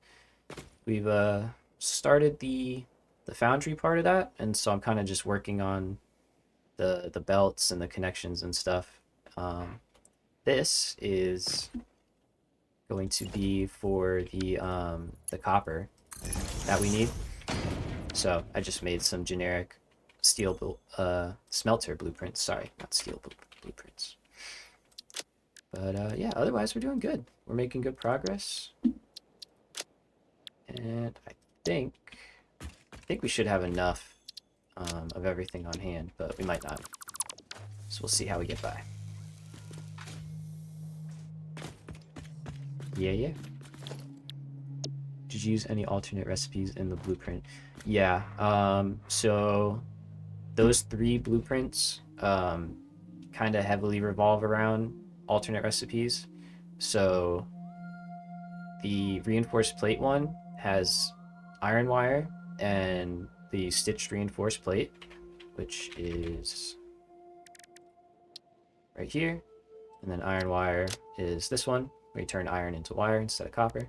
A: We've started the foundry part of that, and so I'm kind of just working on the belts and the connections and stuff. This is going to be for the copper that we need. So I just made some generic steel smelter blueprints. Sorry, not steel blueprints. But yeah, otherwise we're doing good. We're making good progress. And I think we should have enough of everything on hand, but we might not. So we'll see how we get by. Yeah. Did you use any alternate recipes in the blueprint? Yeah. So those 3 blueprints kind of heavily revolve around alternate recipes. So the reinforced plate one has iron wire and the stitched reinforced plate, which is right here, and then iron wire is this one, where you turn iron into wire instead of copper.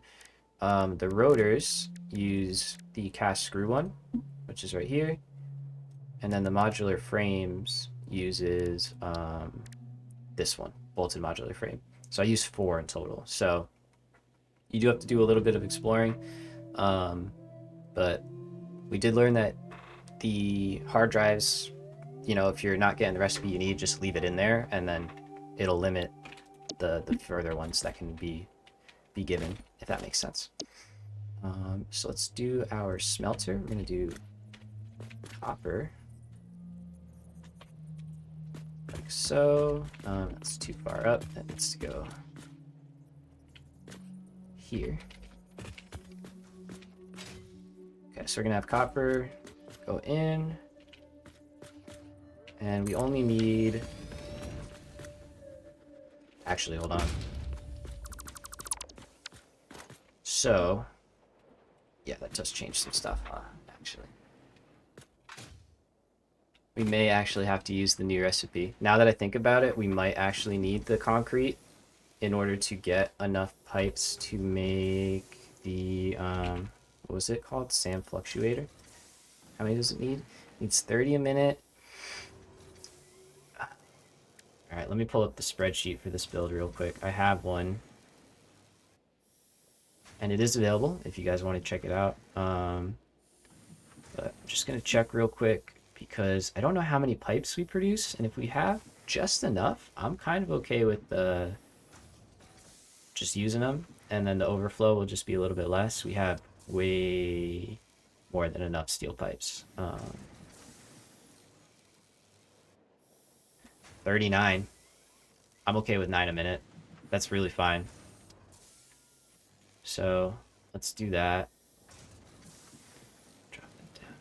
A: The rotors use the cast screw one, which is right here, and then the modular frames uses this one, bolted modular frame. So I use 4 in total. So you do have to do a little bit of exploring, but we did learn that the hard drives, you know, if you're not getting the recipe you need, just leave it in there, and then it'll limit the further ones that can be given, if that makes sense. So let's do our smelter. We're gonna do copper, like so. That's too far up. That needs to go here. Okay, so we're gonna have copper go in, and we only need, actually, hold on. So yeah, that does change some stuff, huh? Actually, we may actually have to use the new recipe. Now that I think about it, we might actually need the concrete in order to get enough pipes to make the what was it called? Sand fluctuator. How many does it need? It needs 30 a minute. All right, let me pull up the spreadsheet for this build real quick. I have one. and it is available if you guys want to check it out. But I'm just gonna check real quick because I don't know how many pipes we produce, and if we have just enough, I'm kind of okay with just using them, and then the overflow will just be a little bit less. We have way more than enough steel pipes. 39. I'm okay with 9 a minute. That's really fine. So let's do that. Drop it down.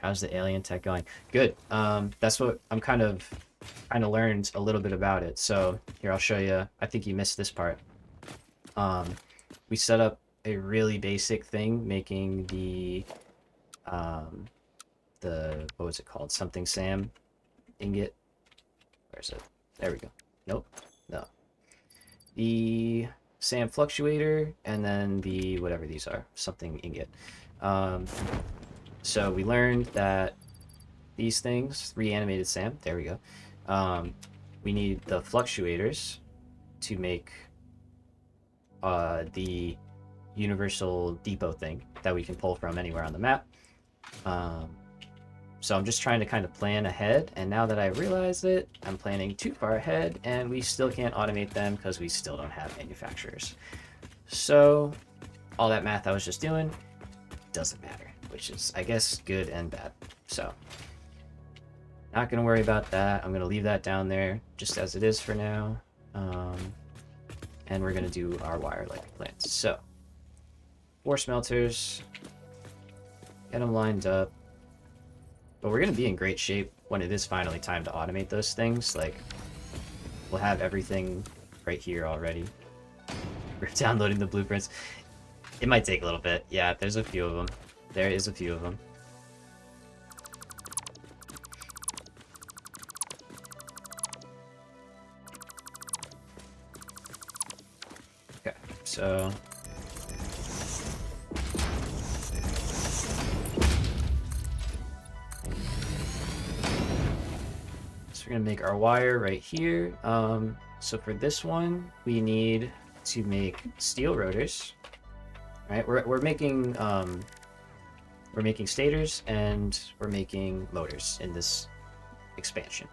A: How's the alien tech going? Good. That's what I'm kind of learned a little bit about it. So here, I'll show you. I think you missed this part. We set up a really basic thing, making the what was it called? Something Sam ingot. Where is it? There we go. Nope. No. The SAM fluctuator, and then the whatever these are, something ingot. So we learned that these things, reanimated SAM, there we go. We need the fluctuators to make the universal depot thing that we can pull from anywhere on the map. So I'm just trying to kind of plan ahead, and now that I realize it, I'm planning too far ahead, and we still can't automate them because we still don't have manufacturers. So all that math I was just doing doesn't matter, which is, I guess, good and bad. So not going to worry about that. I'm going to leave that down there just as it is for now. And we're going to do our wire like we planned. So 4 smelters, get them lined up. But we're going to be in great shape when it is finally time to automate those things. Like, we'll have everything right here already. We're downloading the blueprints. It might take a little bit. Yeah, there's a few of them. There is a few of them. Okay, so... we're gonna make our wire right here. So for this one, we need to make steel rotors. Right, we're making stators and we're making motors in this expansion.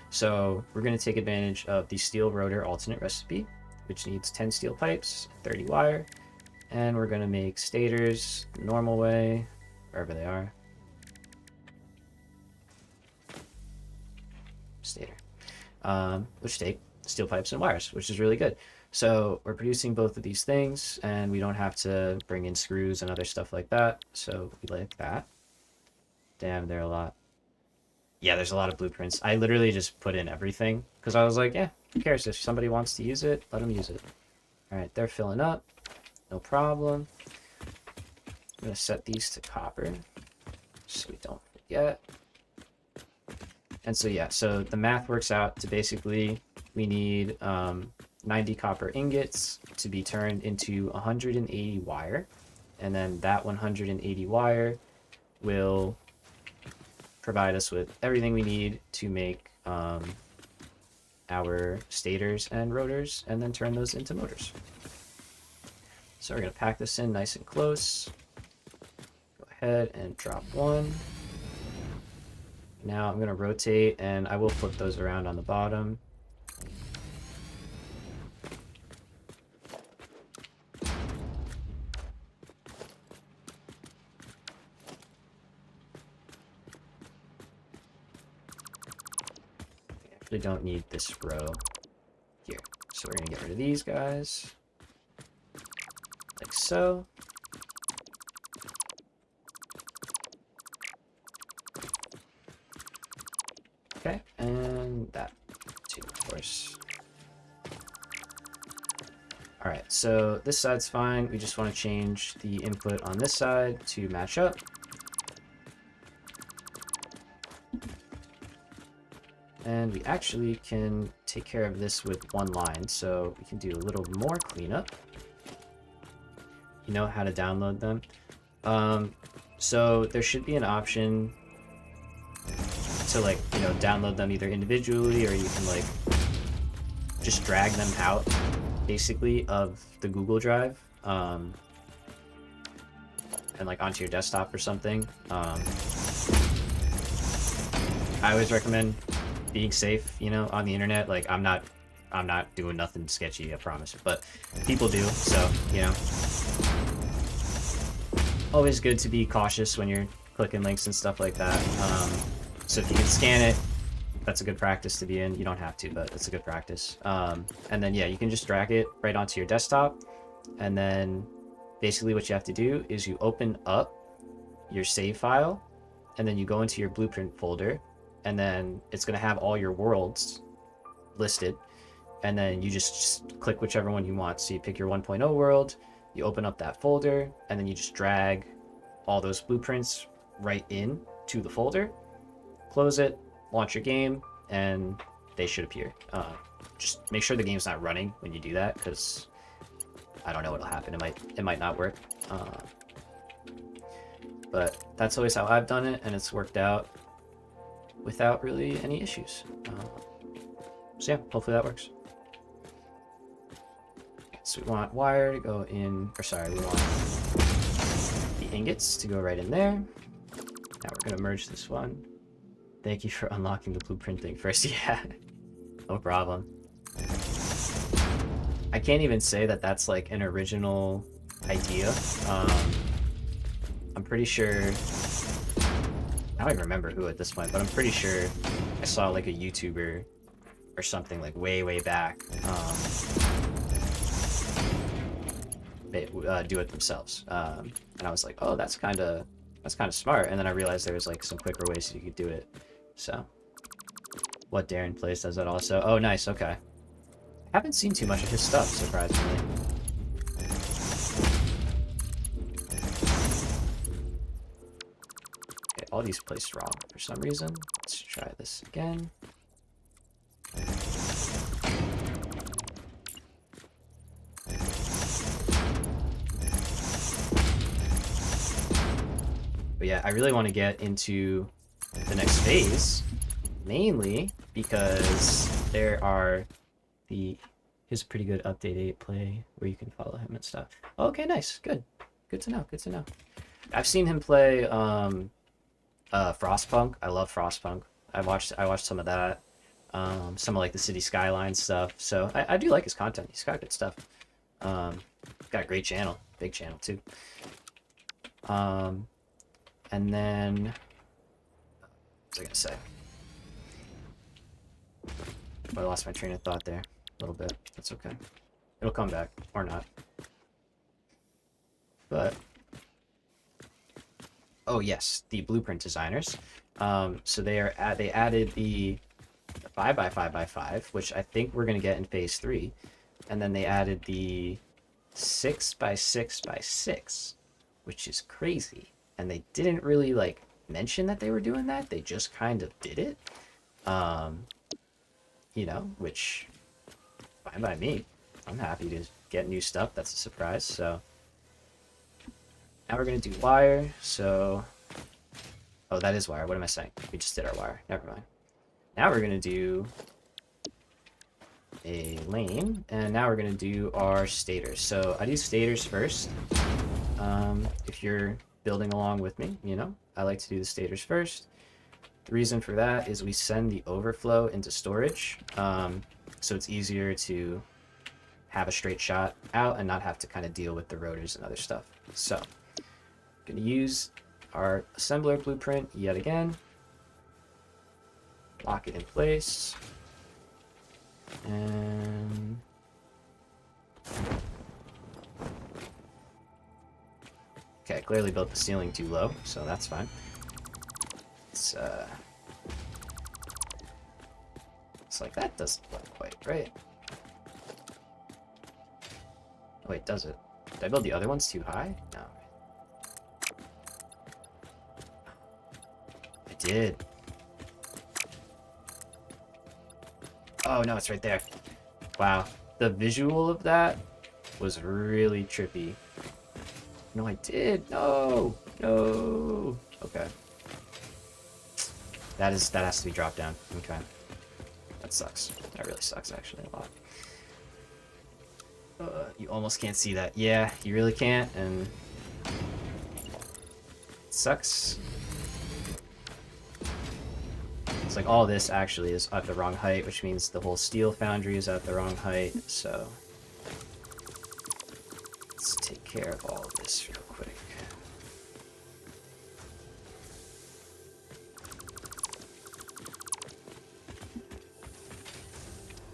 A: So we're gonna take advantage of the steel rotor alternate recipe, which needs 10 steel pipes, 30 wire, and we're gonna make stators the normal way, wherever they are. Stator, which take steel pipes and wires, which is really good. So we're producing both of these things, and we don't have to bring in screws and other stuff like that. So we like that. Damn, there are a lot. Yeah, there's a lot of blueprints. I literally just put in everything because I was like, yeah, who cares? If somebody wants to use it, let them use it. All right, they're filling up. No problem. I'm gonna set these to copper so we don't forget. And so yeah, so the math works out to basically we need 90 copper ingots to be turned into 180 wire, and then that 180 wire will provide us with everything we need to make our stators and rotors, and then turn those into motors. So we're gonna pack this in nice and close. Go ahead and drop one. Now I'm going to rotate, and I will flip those around on the bottom. We actually don't need this row here. So we're going to get rid of these guys. Like so. Okay, and that too, of course. Alright, so this side's fine. We just want to change the input on this side to match up. And we actually can take care of this with one line, so we can do a little more cleanup. You know how to download them. So there should be an option to, like, you know, download them either individually, or you can like just drag them out basically of the Google Drive. and like onto your desktop or something. I always recommend being safe, you know, on the internet. Like I'm not doing nothing sketchy, I promise. But people do, so you know. Always good to be cautious when you're clicking links and stuff like that. So if you can scan it, that's a good practice to be in. You don't have to, but it's a good practice. And then yeah, you can just drag it right onto your desktop, and then basically what you have to do is you open up your save file, and then you go into your blueprint folder, and then it's going to have all your worlds listed, and then you just click whichever one you want. So you pick your 1.0 world, you open up that folder, and then you just drag all those blueprints right in to the folder, close it, launch your game, and they should appear. Just make sure the game's not running when you do that, because I don't know what'll happen. It might not work. But that's always how I've done it, and it's worked out without really any issues. So yeah, hopefully that works. So we want wire to go in, or sorry, we want the ingots to go right in there. Now we're gonna merge this one. Thank you for unlocking the blueprint thing first. Yeah, no problem. I can't even say that that's like an original idea. I'm pretty sure, I don't even remember who at this point, but I'm pretty sure I saw like a YouTuber or something like way back do it themselves, and I was like, oh, that's kind of smart. And then I realized there was like some quicker ways you could do it. So what Darren plays does that also. Oh, nice. Okay, I haven't seen too much of his stuff, surprisingly. Okay, all these placed wrong for some reason. Let's try this again. But yeah, I really want to get into the next phase, mainly because there are here's a pretty good update 8 play where you can follow him and stuff. Okay, nice, good to know, good to know. I've seen him play Frostpunk. I love Frostpunk. I watched some of that, some of like the City Skyline stuff. So I do like his content. He's got good stuff. Got a great channel, big channel too. And then, what was I gonna say? I lost my train of thought there a little bit. That's okay. It'll come back, or not. But, oh yes, the blueprint designers. So they added the 5x5x5, which I think we're gonna get in phase 3, and then they added the 6x6x6, which is crazy. And they didn't really like mention that they were doing that. They just kind of did it. You know, which fine by me. I'm happy to get new stuff. That's a surprise. So now we're gonna do wire. So, oh, that is wire. What am I saying? We just did our wire. Never mind. Now we're gonna do a lane, and now we're gonna do our stators. So I do stators first. If you're building along with me, you know, I like to do the stators first. The reason for that is we send the overflow into storage, so it's easier to have a straight shot out and not have to kind of deal with the rotors and other stuff. So I'm going to use our assembler blueprint yet again, lock it in place, and okay, I clearly built the ceiling too low, so that's fine. It's like that doesn't look quite right. Oh, wait, does it? Did I build the other ones too high? No. I did. Oh no, it's right there. Wow, the visual of that was really trippy. No, I did. No. Okay. That has to be dropped down. Okay. That sucks. That really sucks, actually, a lot. You almost can't see that. Yeah, you really can't, and Sucks. It's like all this actually is at the wrong height, which means the whole steel foundry is at the wrong height, so let's take care of all of this real quick.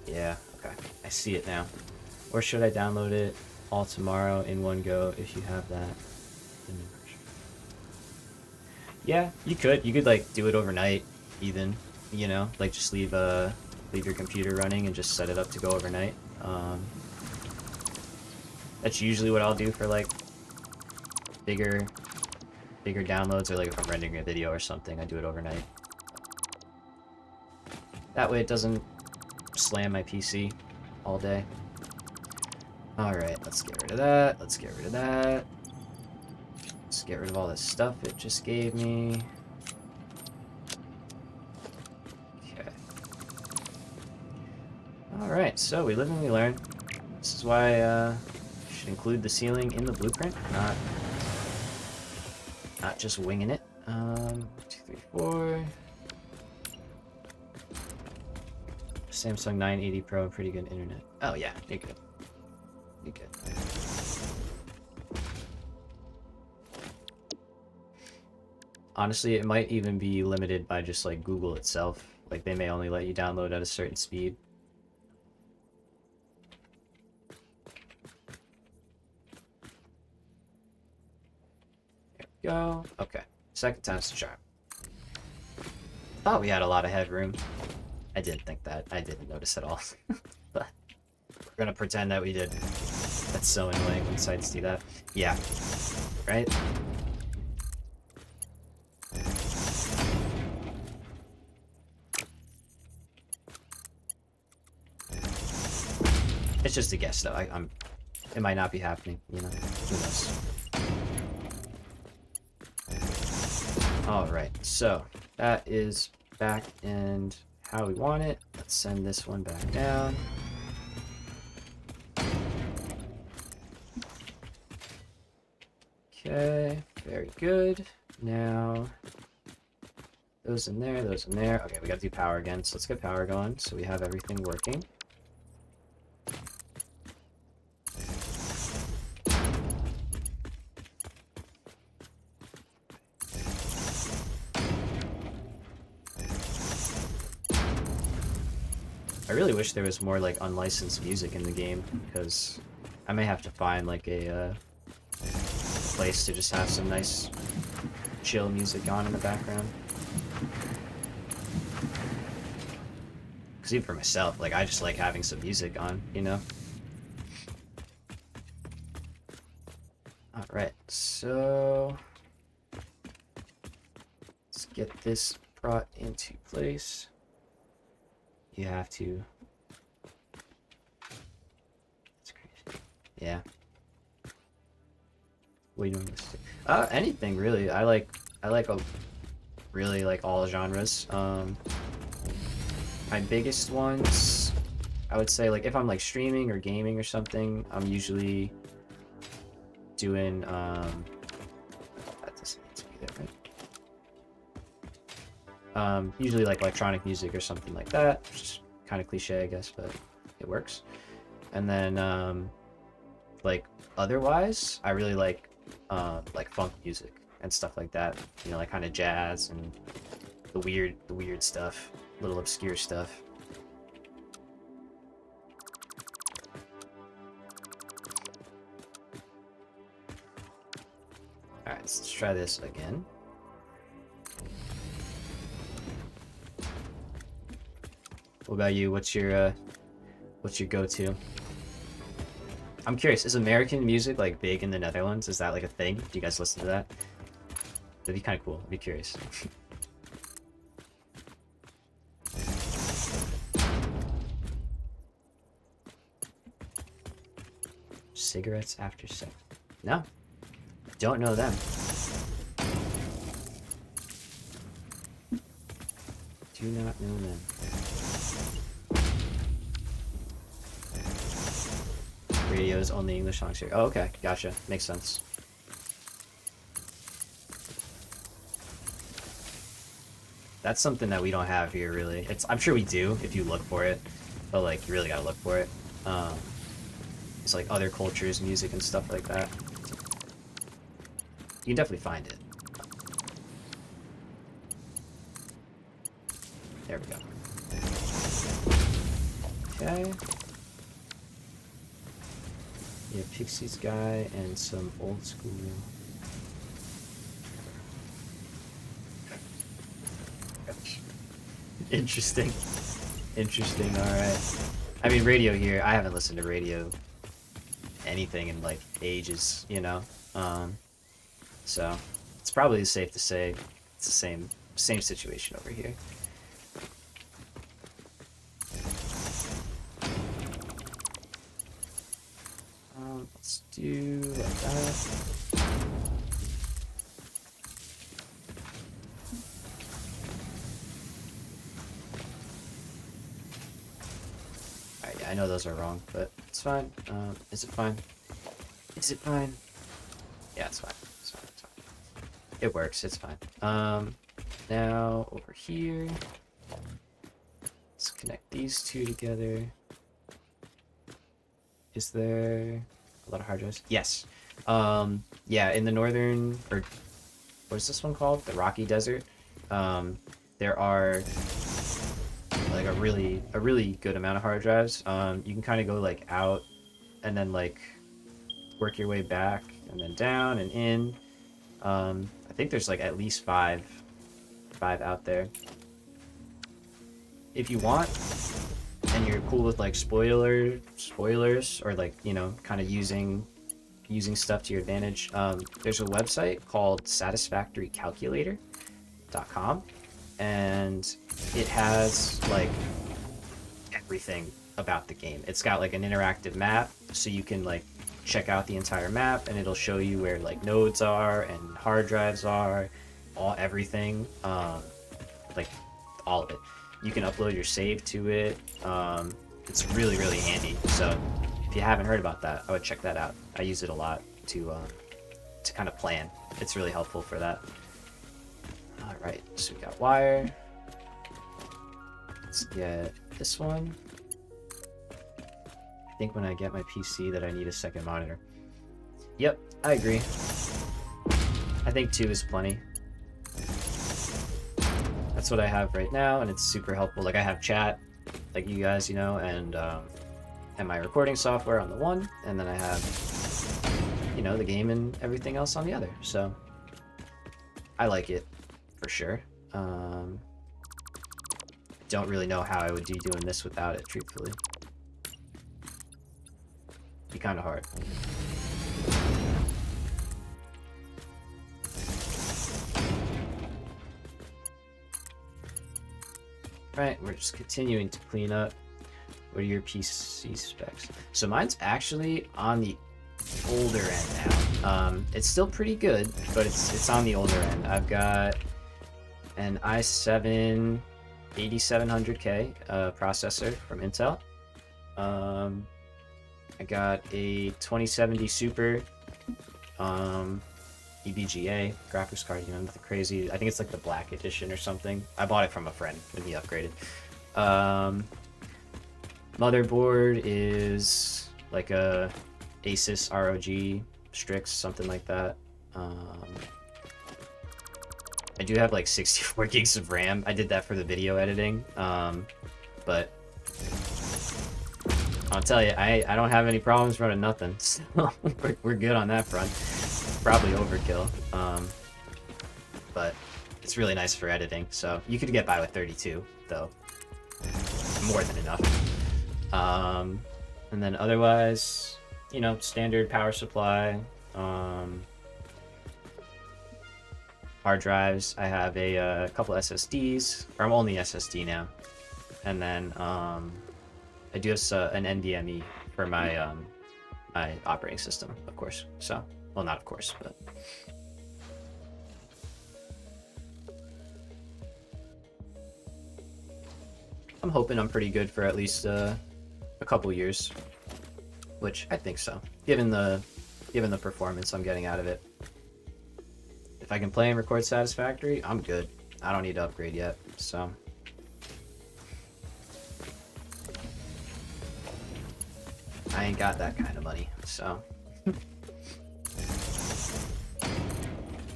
A: Yeah, okay. I see it now. Or should I download it all tomorrow in one go if you have that? Yeah, you could. You could like do it overnight, even. You know, like just leave your computer running and just set it up to go overnight. That's usually what I'll do for like bigger downloads, or like if I'm rendering a video or something, I do it overnight. That way it doesn't slam my PC all day. Alright, let's get rid of that. Let's get rid of that. Let's get rid of all this stuff it just gave me. Okay. Alright, so we live and we learn. This is why you should include the ceiling in the blueprint, not just winging it. 2, 3, 4. Samsung 980 Pro, pretty good internet. Oh yeah, you're good. You're good. Honestly, it might even be limited by just like Google itself. Like they may only let you download at a certain speed. There we go. Okay. Second time's the charm. Thought we had a lot of headroom. I didn't think that. I didn't notice at all. But we're gonna pretend that we did. That's so annoying when sites do that. Yeah. Right? It's just a guess, though. It might not be happening, you know? Who knows? Alright, so that is back and how we want it. Let's send this one back down. Okay, very good. Now, those in there, those in there. Okay, we gotta do power again, so let's get power going so we have everything working. I really wish there was more like unlicensed music in the game, because I may have to find like a place to just have some nice chill music on in the background. Because even for myself, like I just like having some music on, you know? Alright, so let's get this brought into place. You have to. That's crazy. Yeah. What are you doing this? Anything really. I like really like all genres. My biggest ones, I would say, like if I'm like streaming or gaming or something, I'm usually doing that doesn't need to be there, right? Usually like electronic music or something like that, which is kind of cliche, I guess, but it works. And then like otherwise, I really like funk music and stuff like that. You know, like kind of jazz and the weird stuff, little obscure stuff. All right, let's try this again. What about you? What's your go-to? I'm curious, is American music like big in the Netherlands? Is that like a thing? Do you guys listen to that? That'd be kind of cool. I'd be curious. Cigarettes after sex? No, don't know them. Do not know them. Radio's only English songs here. Oh, okay, gotcha. Makes sense. That's something that we don't have here, really. I'm sure we do if you look for it, but like you really gotta look for it. It's like other cultures, music, and stuff like that. You can definitely find it. There we go. Okay. Yeah, Pixie's guy and some old school. Interesting. Interesting, alright. I mean, radio here, I haven't listened to radio anything in like ages, you know? So it's probably safe to say it's the same situation over here. Let's do like that. Alright, yeah, I know those are wrong, but it's fine. Is it fine? Is it fine? Yeah, it's fine. It's fine. It's fine. It works. It's fine. Now over here, let's connect these two together. Is there a lot of hard drives? Yes. Yeah, in the northern, or what is this one called? The Rocky Desert. There are like a really good amount of hard drives. You can kind of go like out and then like work your way back and then down and in. I think there's like at least five out there. If you want, and you're cool with like spoilers, or like, you know, kind of using stuff to your advantage, there's a website called satisfactorycalculator.com, and it has like everything about the game. It's got like an interactive map, so you can like check out the entire map, and it'll show you where like nodes are and hard drives are, everything, like all of it. You can upload your save to it. It's really handy. So if you haven't heard about that, I would check that out. I use it a lot to kind of plan. It's really helpful for that. All right, so we got wire. Let's get this one. I think when I get my PC that I need a second monitor. Yep, I agree. I think 2 is plenty. That's what I have right now, and it's super helpful. Like, I have chat, like you guys, you know, and my recording software on the one, and then I have, you know, the game and everything else on the other. So I like it for sure. Don't really know how I would be doing this without it, truthfully. Be kind of hard. Right, we're just continuing to clean up. What are your PC specs? So mine's actually on the older end now. It's still pretty good, but it's on the older end. I've got an i7 8700K processor from Intel. I got a 2070 Super EVGA graphics card, you know, nothing crazy. I think it's like the black edition or something. I bought it from a friend when he upgraded. Motherboard is like a Asus ROG Strix, something like that. I do have like 64 gigs of RAM. I did that for the video editing, but I'll tell you, I don't have any problems running nothing, so we're good on that front. Probably overkill, but it's really nice for editing, so you could get by with 32, though. More than enough. And then otherwise, you know, standard power supply, hard drives. I have a couple SSDs, or I'm only SSD now, and then I do have an NVMe for my my operating system, of course. So, well, not of course, but I'm hoping I'm pretty good for at least a couple years, which I think so, given the performance I'm getting out of it. If I can play and record Satisfactory, I'm good. I don't need to upgrade yet, so. I ain't got that kind of money, so.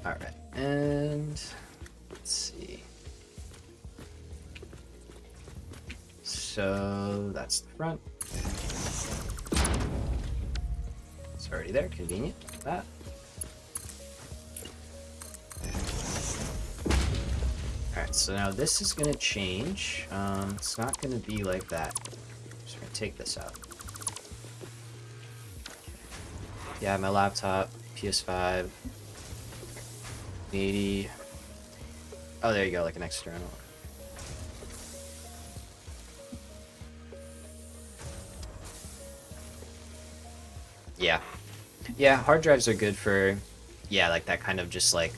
A: Alright, and let's see. So that's the front. It's already there, convenient. That. Alright, so now this is gonna change. It's not gonna be like that. Just gonna take this out. Yeah, my laptop, PS5, 80. Oh, there you go, like an external. Yeah. Yeah, hard drives are good for, yeah, like that kind of just like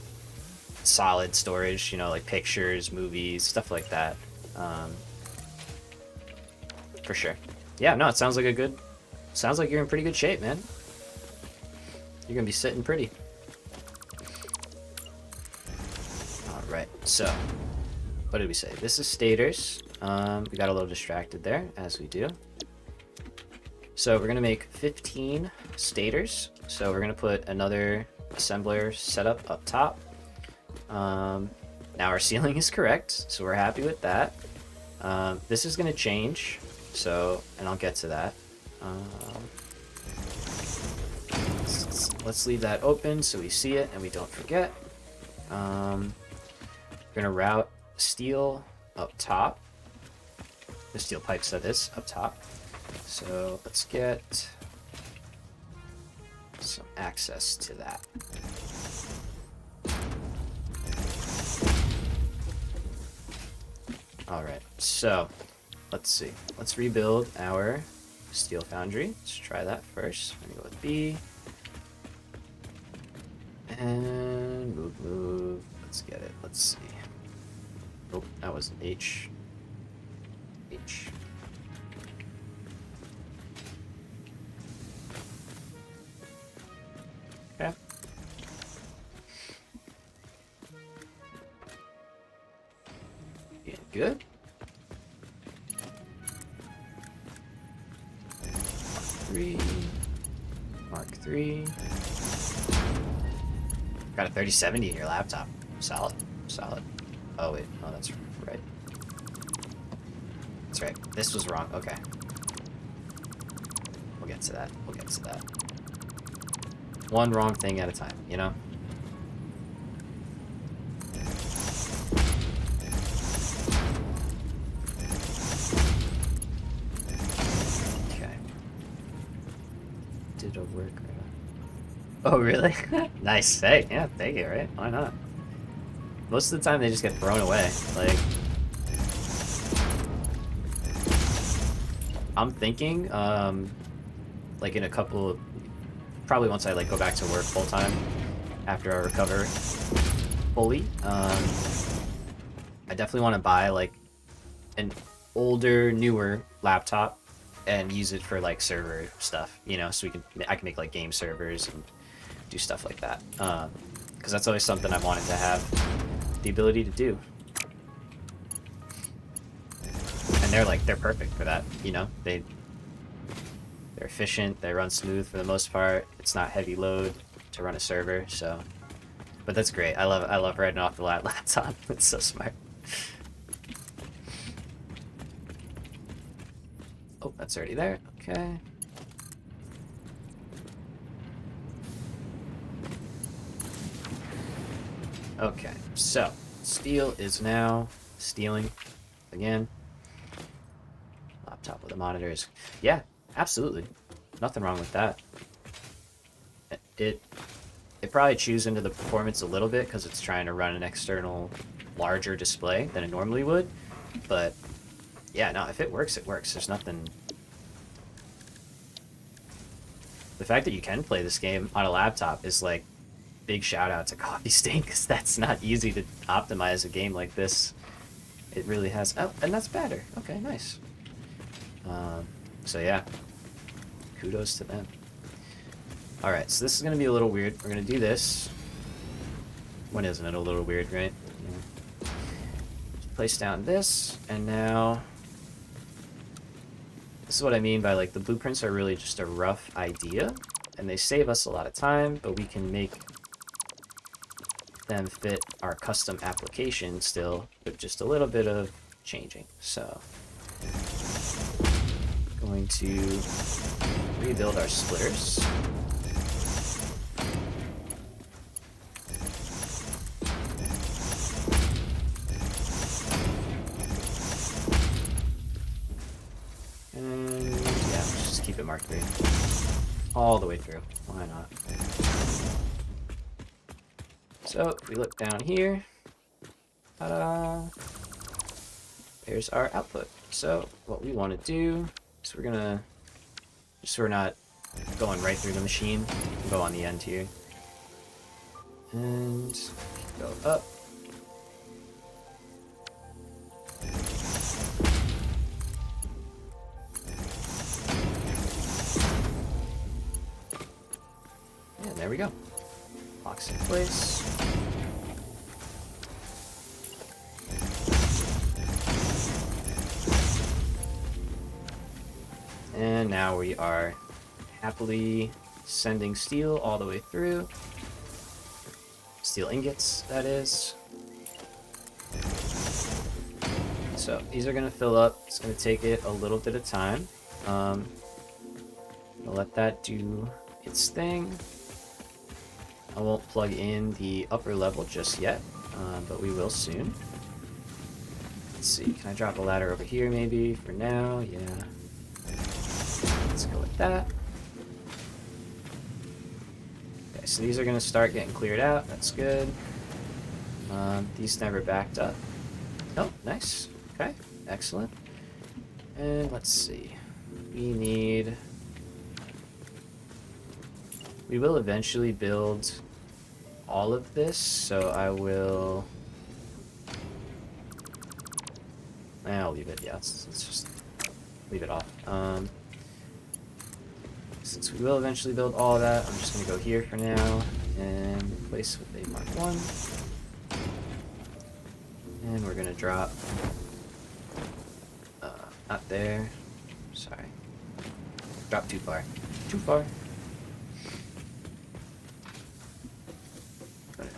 A: solid storage, you know, like pictures, movies, stuff like that. For sure. Yeah, no, it sounds like sounds like you're in pretty good shape, man. You're gonna be sitting pretty. Alright, so what did we say? This is stators. We got a little distracted there, as we do. So we're gonna make 15 stators. So we're gonna put another assembler setup up top. Now our ceiling is correct, so we're happy with that. This is gonna change, so, and I'll get to that. Let's leave that open so we see it and we don't forget. We're gonna route steel up top. The steel pipes, that is, up top. So let's get some access to that. Alright, so let's see. Let's rebuild our steel foundry. Let's try that first. I'm gonna go with B. And move. Let's get it. Let's see. Oh, that was an H. H. Okay. Getting good. Mark 3. Got a 3070 in your laptop. Solid. Solid. Oh, wait. Oh, that's right. That's right. This was wrong. Okay. We'll get to that. We'll get to that. One wrong thing at a time, you know? Okay. Did it work? Oh, really? Nice. Hey, yeah, take it, right? Why not? Most of the time, they just get thrown away. Like, I'm thinking, like in a couple of, probably once I like go back to work full time, after I recover fully, I definitely want to buy like an older, newer laptop and use it for like server stuff, you know, so I can make like game servers and do stuff like that, because that's always something I wanted to have the ability to do. And they're perfect for that, you know. They're efficient, they run smooth for the most part. It's not heavy load to run a server, so. But that's great. I love writing off the laptop. It's so smart. Oh, that's already there. Okay. Okay, so steel is now stealing again. Laptop with a monitor is, yeah, absolutely, nothing wrong with that. It probably chews into the performance a little bit because it's trying to run an external larger display than it normally would, but yeah, no, if it works, it works. There's nothing. The fact that you can play this game on a laptop is like big shout out to Coffee Stain, because that's not easy to optimize a game like this. It really has. Oh, and that's better. Okay, nice. So yeah, kudos to them. All right, so this is gonna be a little weird. We're gonna do this. When isn't it a little weird, right? Yeah. place down this, and now this is what I mean by like the blueprints are really just a rough idea, and they save us a lot of time, but we can make them fit our custom application still with just a little bit of changing. So going to rebuild our splitters. And yeah, let's just keep it Mark 3 all the way through. Why not? So if we look down here, ta-da! There's our output. So what we want to do is we're gonna, just so we're not going right through the machine, go on the end here, and go up. And there we go. Locks in place. And now we are happily sending steel all the way through. Steel ingots, that is. So these are going to fill up. It's going to take it a little bit of time. I'll let that do its thing. I won't plug in the upper level just yet, but we will soon. Let's see, can I drop a ladder over here maybe for now? Yeah. Let's go with that. Okay, so these are going to start getting cleared out. That's good. These never backed up. Oh, nice. Okay, excellent. And let's see. We will eventually build all of this, so I will... I'll leave it, yeah, let's just leave it off. Since we will eventually build all of that, I'm just going to go here for now and replace with a Mark 1. And we're going to drop... not there. Sorry. Drop too far. Too far.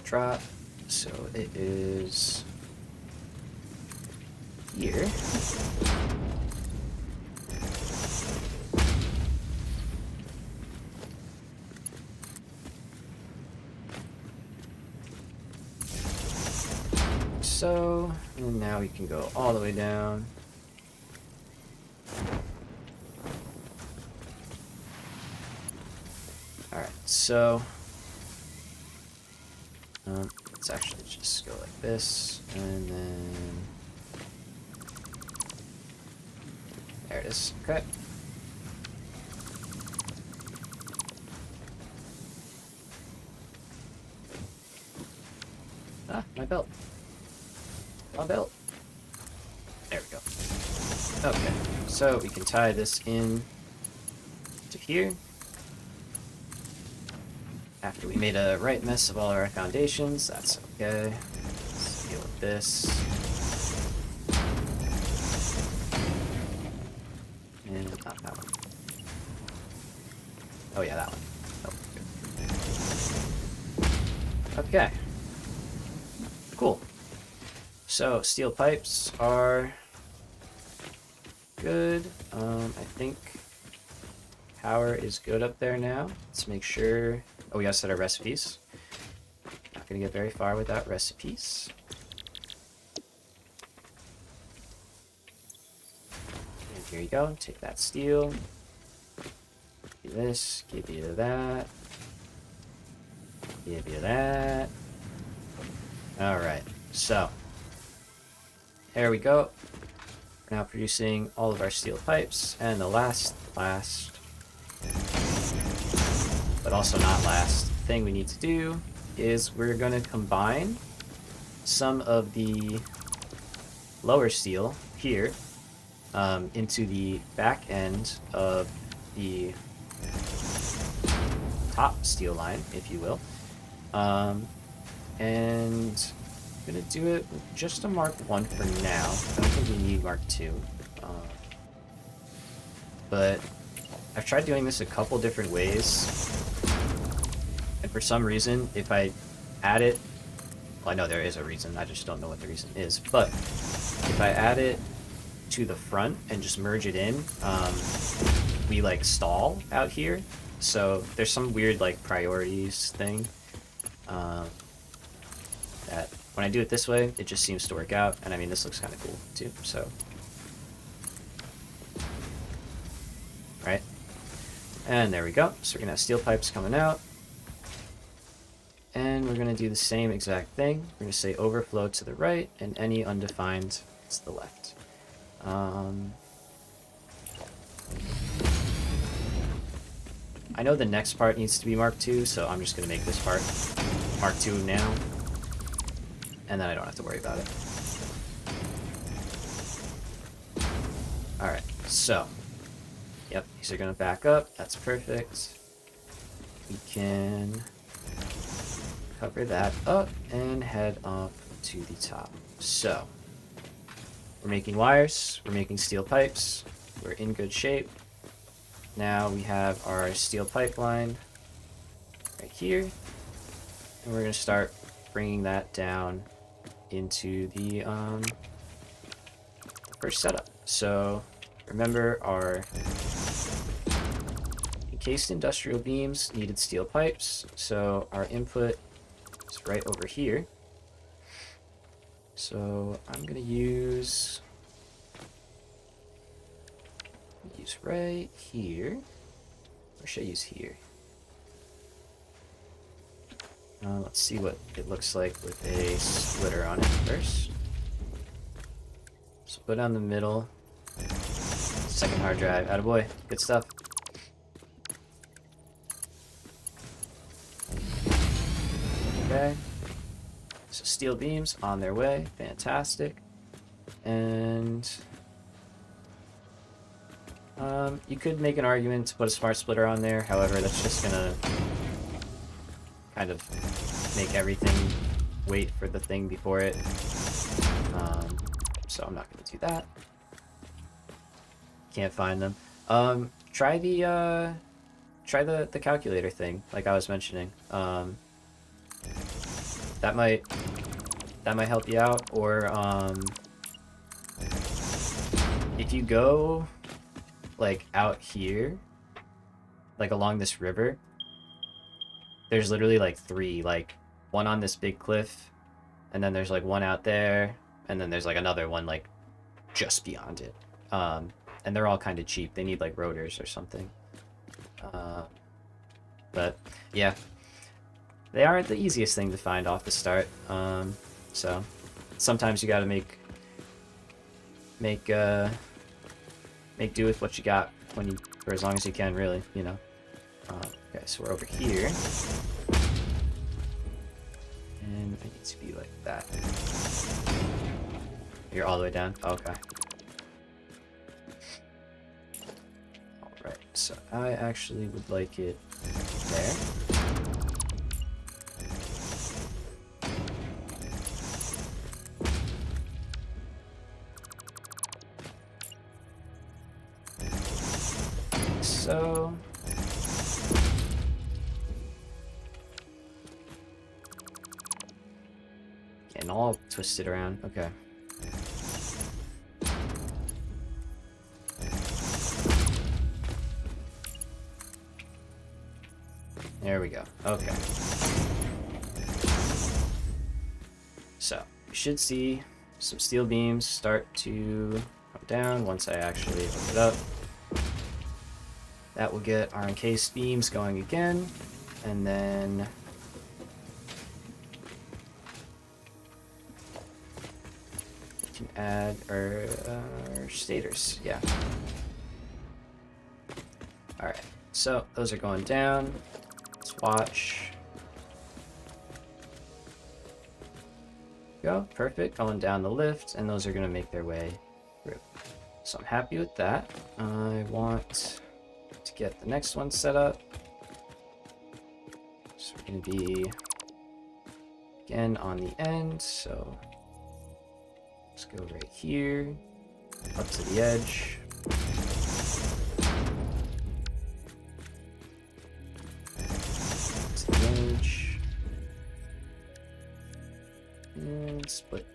A: Drop, so it is here. So, and now we can go all the way down. Alright, so let's actually just go like this, and then there it is. Okay. Ah, my belt. My belt. There we go. Okay, so we can tie this in to here. After we made a right mess of all our foundations, that's okay. Let's deal with this. And not that one. Oh yeah, that one. Oh, good. Okay. Cool. So, steel pipes are good. I think power is good up there now. Let's make sure... Oh, we gotta set our recipes. Not gonna get very far without recipes. And here you go. Take that steel. Give you this. Give you that. Give you that. Alright. So. There we go. We're now producing all of our steel pipes. And the last, but also not last, thing we need to do is we're going to combine some of the lower steel here into the back end of the top steel line, if you will. And I'm gonna do it with just a Mark 1 for now. I don't think we need Mark 2. But I've tried doing this a couple different ways. And for some reason, if I add it... Well, I know there is a reason, I just don't know what the reason is. But if I add it to the front and just merge it in, we like stall out here. So there's some weird like priorities thing that when I do it this way, it just seems to work out. And I mean, this looks kind of cool too, so. Right? And there we go. So we're gonna have steel pipes coming out. And we're gonna do the same exact thing. We're gonna say overflow to the right and any undefined to the left. I know the next part needs to be Mark 2, so I'm just gonna make this part Mark 2 now. And then I don't have to worry about it. Alright, so. Yep, these are gonna back up. That's perfect. We can cover that up and head up to the top. So, we're making wires, we're making steel pipes, we're in good shape. Now we have our steel pipeline right here, and we're going to start bringing that down into the first setup. So remember, our encased industrial beams needed steel pipes, so our input is right over here. So I'm going to use right here. Or should I use here? Let's see what it looks like with a splitter on it first. So put down the middle. Second hard drive. Attaboy. Good stuff. Okay. So steel beams on their way. Fantastic. And you could make an argument to put a smart splitter on there, however, that's just gonna kind of make everything wait for the thing before it. So I'm not gonna do that. Can't find them. Try the calculator thing, like I was mentioning. That might help you out, or if you go like out here, like along this river, there's literally like three, like one on this big cliff, and then there's like one out there, and then there's like another one like just beyond it. And they're all kind of cheap. They need like rotors or something. But yeah, they aren't the easiest thing to find off the start. So sometimes you gotta make do with what you got for as long as you can, really, you know. Okay, so we're over here. And I need to be like that. You're all the way down? Okay. Alright, so I actually would like it there. So getting all twisted around. Okay. There we go. Okay. So you should see some steel beams start to come down once I actually hook it up. That will get our encased beams going again, and then we can add our stators. Yeah. Alright, so those are going down. Let's watch. Go, perfect, going down the lift, and those are going to make their way through. So I'm happy with that. I want to get the next one set up. So we're going to be again on the end. So let's go right here, up to the edge. To the edge. And split.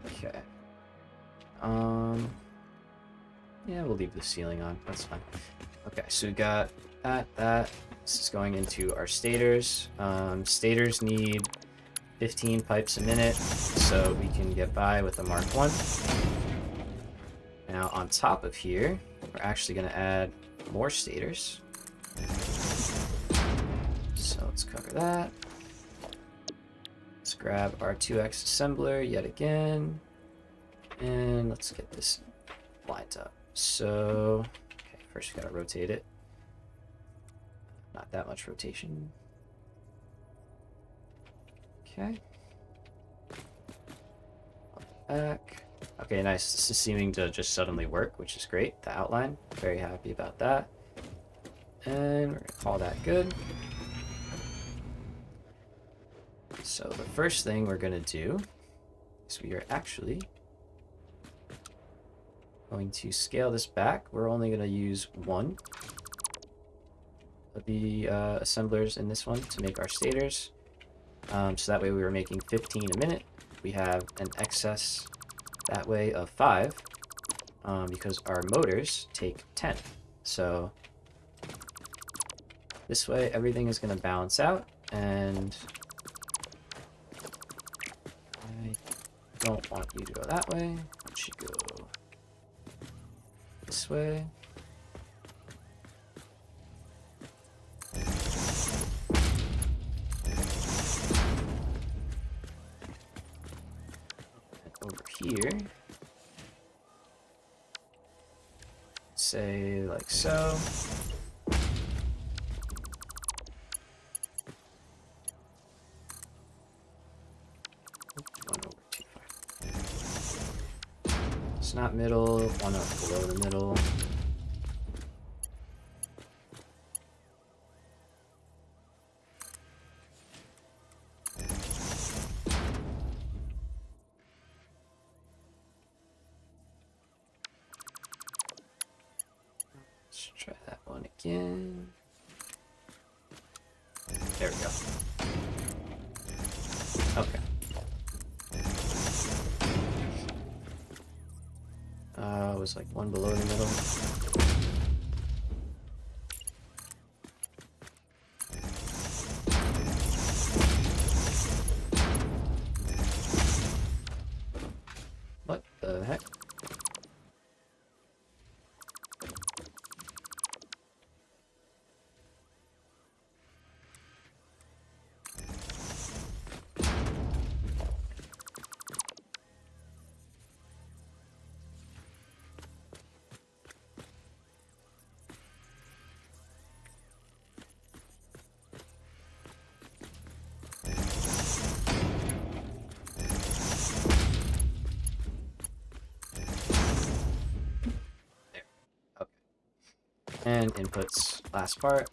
A: Okay. Yeah, we'll leave the ceiling on. That's fine. Okay, so we got that. This is going into our stators. Stators need 15 pipes a minute, so we can get by with a Mark 1. Now, on top of here, we're actually going to add more stators. So let's cover that. Let's grab our 2x assembler yet again. And let's get this lined up. So, okay, first we gotta rotate it. Not that much rotation. Okay. Back. Okay, nice. This is seeming to just suddenly work, which is great. The outline, very happy about that. And we're gonna call that good. So the first thing we're gonna do is we are actually going to scale this back. We're only going to use one of the assemblers in this one to make our stators. So that way we were making 15 a minute. We have an excess that way of 5 because our motors take 10. So this way everything is going to balance out, and I don't want you to go that way. It should go this way. And over here, say like so. It's not middle, one up below the middle. Let's try that one again. There we go. Okay. It was like one below the middle. What the heck? And inputs, last part.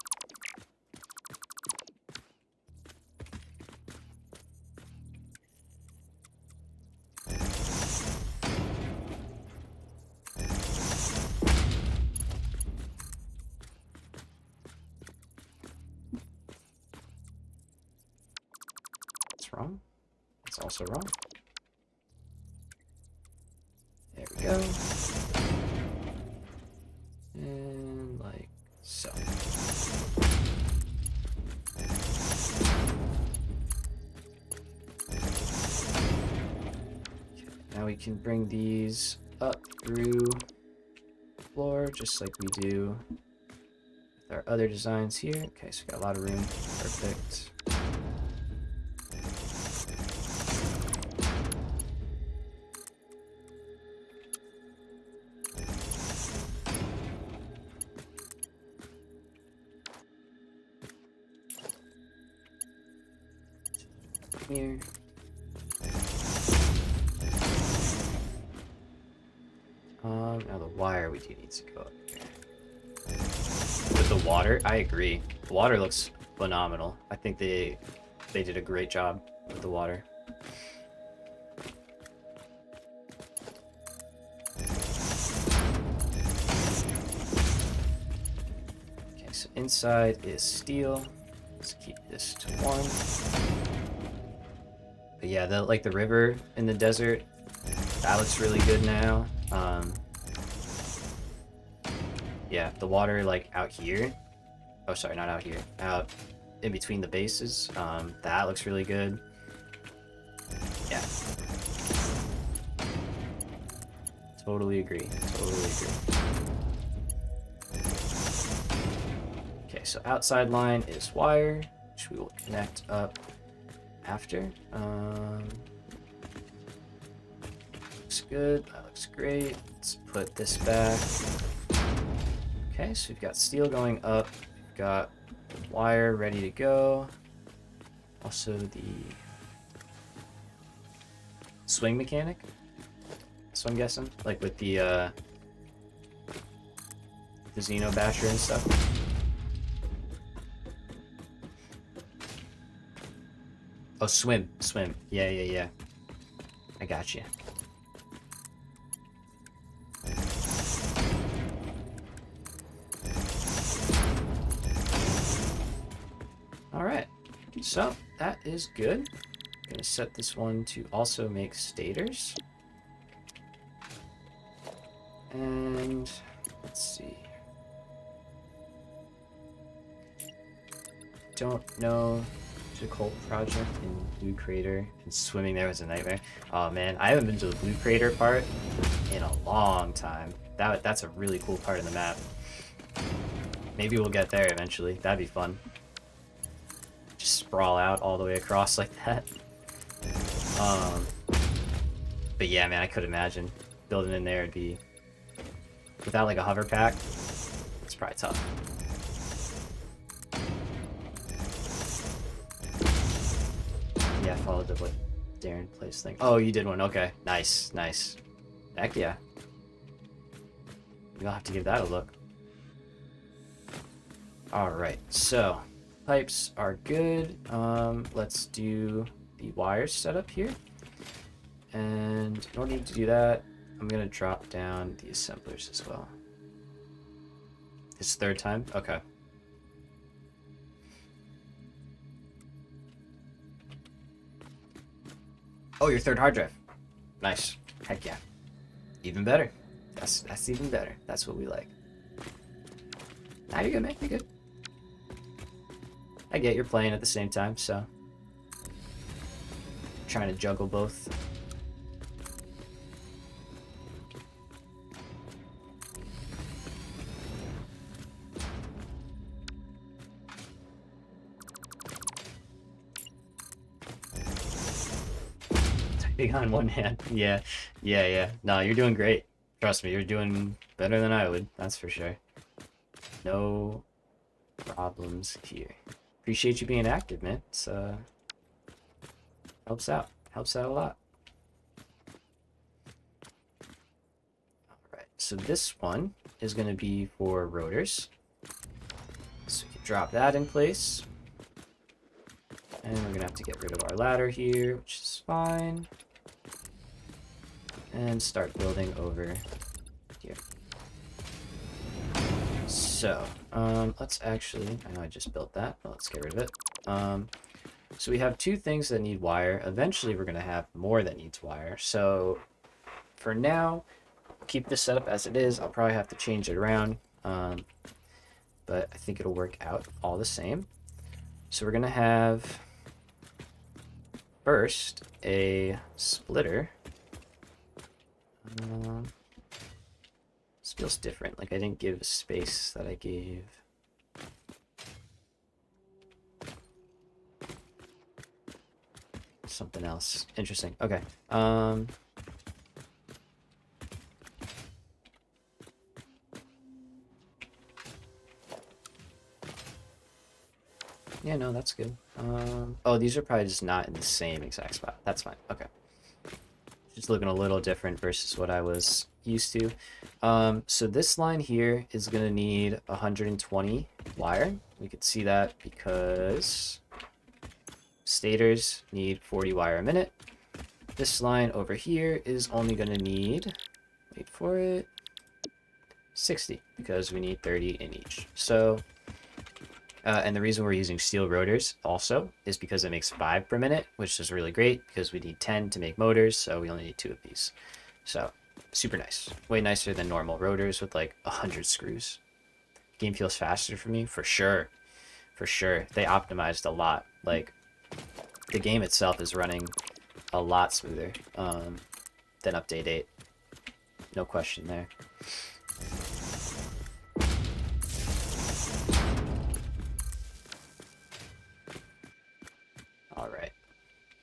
A: That's wrong. That's also wrong. There we go. And like so. Okay, now we can bring these up through the floor just like we do with our other designs here. Okay, so we got a lot of room. Perfect. Here. Now the wire we do need to go up here. With the water, I agree. The water looks phenomenal. I think they did a great job with the water. Okay, so inside is steel. Let's keep this to 1. But yeah, the river in the desert, that looks really good now. Yeah, the water like out here. Oh, sorry, not out here. Out in between the bases. That looks really good. Yeah. Totally agree. Totally agree. Okay, so outside line is wire, which we will connect up after. Looks good. That looks great. Let's put this back. Okay, so we've got steel going up. We've got wire ready to go. Also the swing mechanic. So I'm guessing, like with the Xeno Basher and stuff. Oh, swim. Yeah. I got you. All right, so that is good. I'm gonna set this one to also make stators. And let's see. Don't know. Cult project in Blue Crater, and swimming there was a nightmare. Oh man, I haven't been to the Blue Crater part in a long time. That's a really cool part of the map. Maybe we'll get there eventually. That'd be fun. Just sprawl out all the way across like that. But yeah, man, I could imagine building in there. It'd be without like a hover pack. It's probably tough. Yeah, I followed the what Darren plays thing. Oh, you did one. Okay, nice. Heck yeah. You'll have to give that a look. All right, so pipes are good. Let's do the wires setup here. And in order to do that, I'm gonna drop down the assemblers as well. It's third time? Okay. Oh, your third hard drive. Nice. Heck yeah. Even better. That's even better. That's what we like. Nah, you're good, man. You're good. I get you're playing at the same time, so trying to juggle both. Typing on one hand. Yeah. No, you're doing great. Trust me, you're doing better than I would. That's for sure. No problems here. Appreciate you being active, man. It's helps out a lot. Alright, so this one is going to be for rotors. So we can drop that in place. And we're going to have to get rid of our ladder here, which is fine. And start building over here. So, let's actually, I know I just built that, but let's get rid of it. So we have two things that need wire. Eventually we're going to have more that needs wire. So for now, keep this setup as it is. I'll probably have to change it around, but I think it'll work out all the same. So we're going to have first a splitter. This feels different. Like I didn't give space that I gave. Something else. Interesting. Okay. Yeah, no, that's good. Oh, these are probably just not in the same exact spot. That's fine. Okay. Just looking a little different versus what I was used to. So this line here is going to need 120 wire. We could see that because stators need 40 wire a minute. This line over here is only going to need, wait for it, 60, because we need 30 in each. So, and the reason we're using steel rotors also is because it makes 5 per minute, which is really great because we need 10 to make motors, so we only need 2 of these. So, super nice. Way nicer than normal rotors with like 100 screws. Game feels faster for me, for sure. For sure. They optimized a lot. Like, the game itself is running a lot smoother than update 8. No question there. Alright.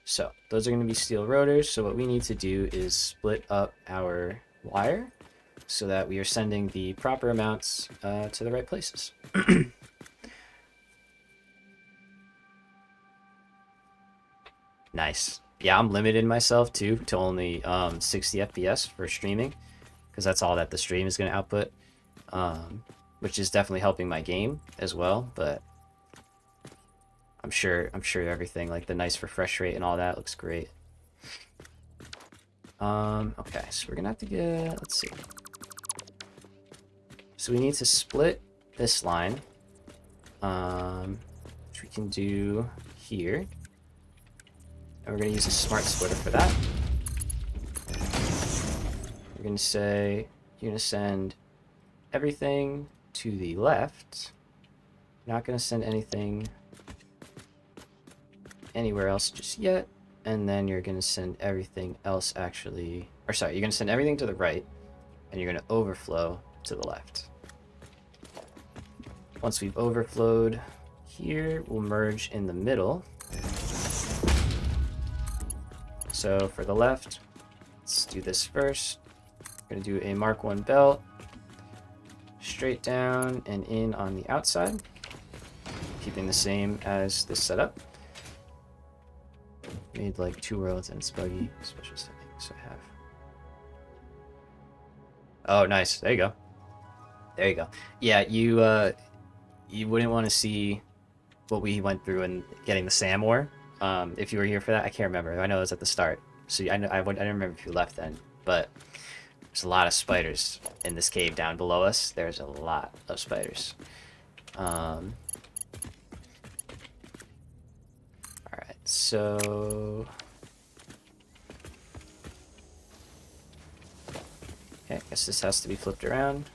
A: So, those are going to be steel rotors. So what we need to do is split up our wire so that we are sending the proper amounts to the right places. Nice. Yeah, I'm limiting myself too to only 60 FPS for streaming, because that's all that the stream is going to output, which is definitely helping my game as well. But I'm sure everything like the nice refresh rate and all that looks great. Okay, so we're gonna have to get, let's see. So we need to split this line, which we can do here. And we're going to use a smart splitter for that. We're going to say, you're going to send everything to the left. You're not going to send anything anywhere else just yet. And then you're going to send everything else actually, or sorry, you're going to send everything to the right, and you're going to overflow to the left. Once we've overflowed here, we'll merge in the middle. So for the left, let's do this first. We're going to do a Mark 1 belt, straight down and in on the outside, keeping the same as this setup. Made like 2 rows and it's buggy. Special settings I have. Oh, nice. There you go. There you go. Yeah, you wouldn't want to see what we went through in getting the Sam War. If you were here for that, I can't remember. I know it was at the start. So I don't remember if you left then, but there's a lot of spiders in this cave down below us. There's a lot of spiders. Alright, so... Okay, I guess this has to be flipped around.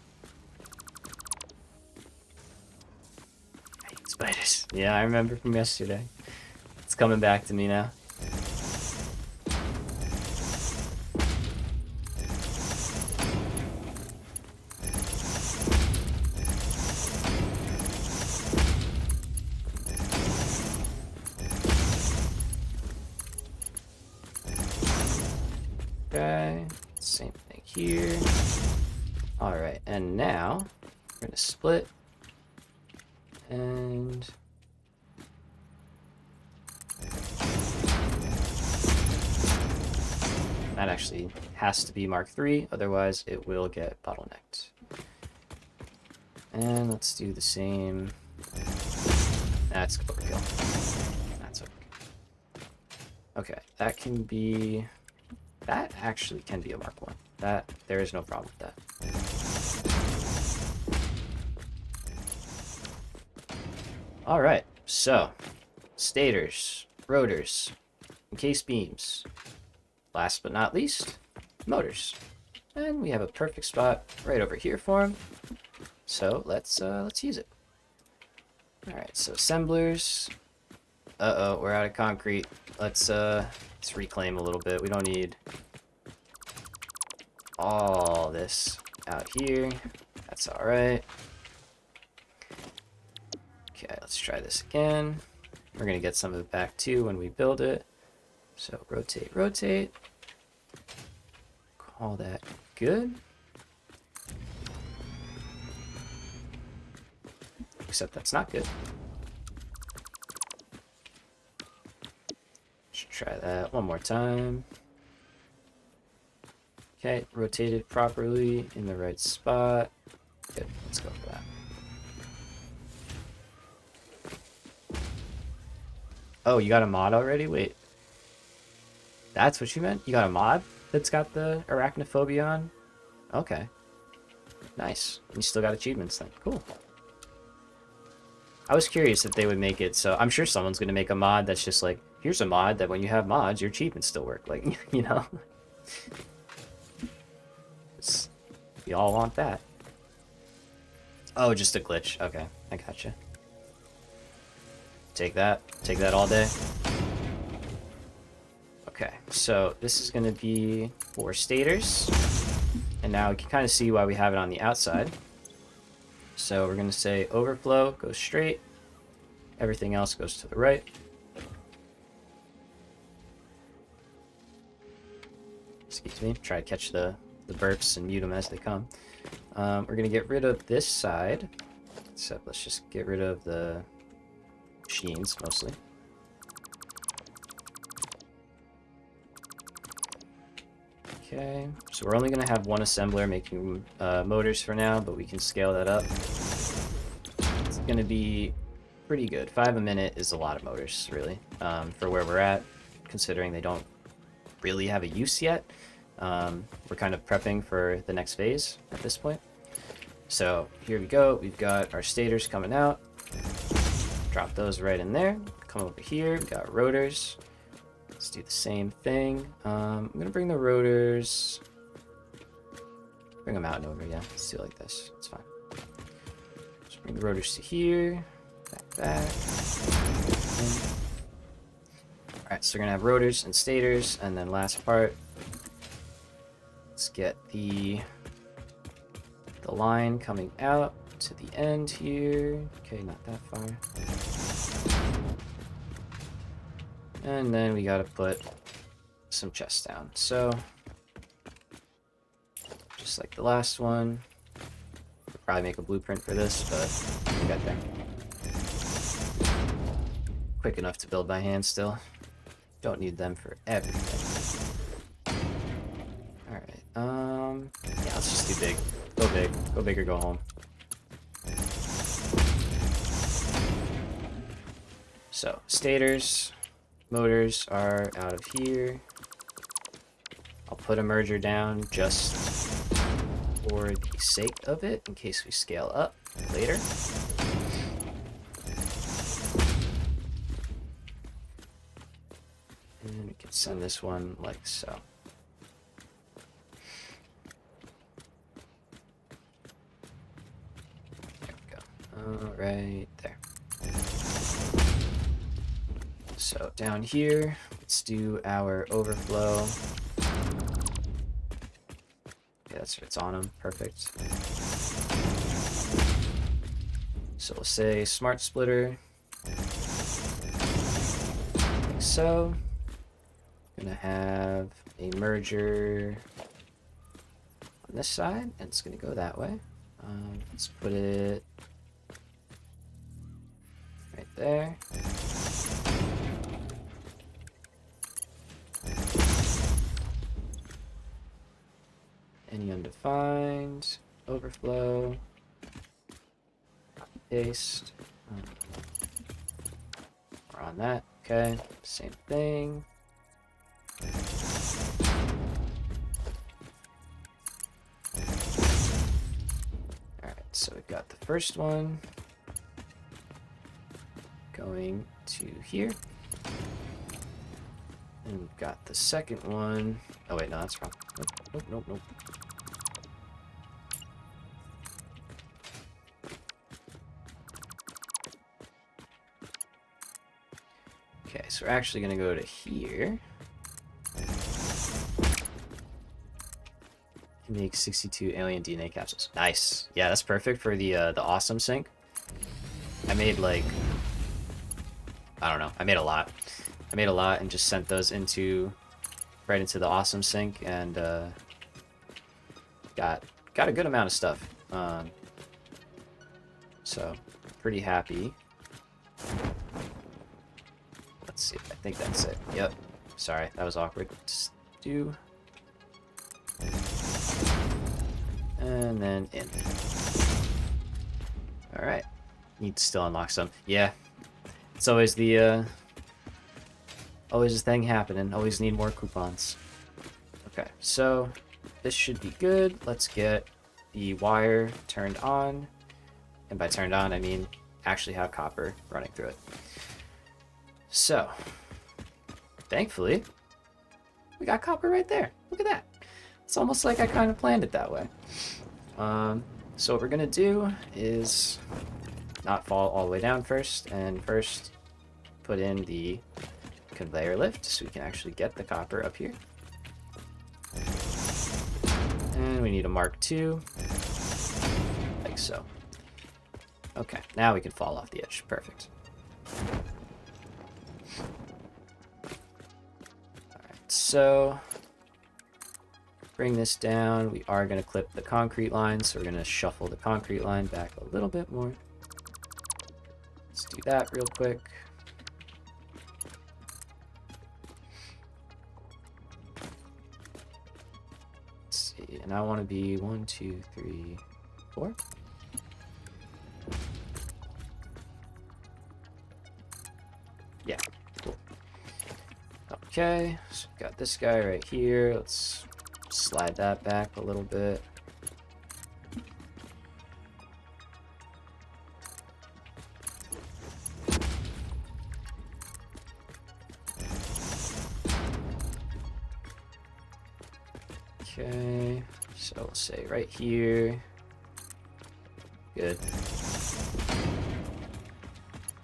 A: I hate spiders. Yeah, I remember from yesterday. It's coming back to me now. Okay, same thing here. Alright, and now we're gonna split and that actually has to be Mark 3, otherwise it will get bottlenecked. And let's do the same. That's overkill. That's overkill. Okay, that can be... That actually can be a Mark 1. There is no problem with that. Alright, so stators, rotors, encased beams. Last but not least, motors. And we have a perfect spot right over here for them. So let's use it. Alright, so assemblers. Uh-oh, we're out of concrete. Let's reclaim a little bit. We don't need all this out here. That's alright. Okay, let's try this again. We're gonna get some of it back too when we build it. So rotate, rotate. Call that good. Except that's not good. Let's try that one more time. Okay, rotate it properly in the right spot. Good, let's go for that. Oh, you got a mod already? Wait. That's what you meant? You got a mod that's got the arachnophobia on? Okay. Nice. You still got achievements then. Cool. I was curious if they would make it so... I'm sure someone's going to make a mod that's just like, here's a mod that when you have mods, your achievements still work. Like, you know? We all want that. Oh, just a glitch. Okay, I gotcha. Take that. Take that all day. Okay, so this is going to be for stators. And now we can kind of see why we have it on the outside. So we're going to say overflow goes straight. Everything else goes to the right. Excuse me. Try to catch the burps and mute them as they come. We're going to get rid of this side. So let's just get rid of the machines mostly. Okay, so we're only going to have one assembler making motors for now, but we can scale that up. It's going to be pretty good. 5 a minute is a lot of motors, really, for where we're at, considering they don't really have a use yet. We're kind of prepping for the next phase at this point. So here we go. We've got our stators coming out. Drop those right in there. Come over here. We got rotors. Let's do the same thing. I'm going to bring the rotors... Bring them out and over, yeah. Let's do it like this. It's fine. Just bring the rotors to here. Back. Alright, so we're going to have rotors and stators. And then last part. Let's get the line coming out to the end here. Okay, not that far. And then we gotta put some chests down. So, just like the last one. We'll probably make a blueprint for this, but we got there. Quick enough to build by hand still. Don't need them for everything. Alright, yeah, let's just do big. Go big. Go big or go home. So, stators. Motors are out of here. I'll put a merger down just for the sake of it, in case we scale up later. And we can send this one like so. There we go. Right there. So down here, let's do our overflow. Yeah, that's it's on them. Perfect. So we'll say smart splitter. Like so. Gonna have a merger on this side, and it's gonna go that way. Let's put it right there. Any undefined, overflow, paste. We're on that, okay, same thing. Alright, so we've got the first one going to here. And we've got the second one. Oh wait, no, that's wrong. Nope. Okay, so we're actually gonna go to here. Make 62 alien DNA capsules. Nice. Yeah, that's perfect for the awesome sink. I made like, I don't know. I made a lot. And just sent those right into the awesome sink, and got a good amount of stuff. So pretty happy. Let's see. I think that's it. Yep. Sorry, that was awkward. Just do. And then in. Alright. Need to still unlock some. Yeah. It's always the, always a thing happening. Always need more coupons. Okay, so this should be good. Let's get the wire turned on. And by turned on, I mean actually have copper running through it. So, thankfully, we got copper right there. Look at that. It's almost like I kind of planned it that way. So what we're going to do is not fall all the way down first, and first put in the conveyor lift so we can actually get the copper up here. And we need a Mark II, like so. Okay, now we can fall off the edge. Perfect. Alright, so bring this down. We are going to clip the concrete line, so we're going to shuffle the concrete line back a little bit more. Let's do that real quick. Let's see, and I want to be 1, 2, 3, 4. Yeah, cool. Okay, so we've got this guy right here. Let's slide that back a little bit. Okay, so we'll say right here. Good.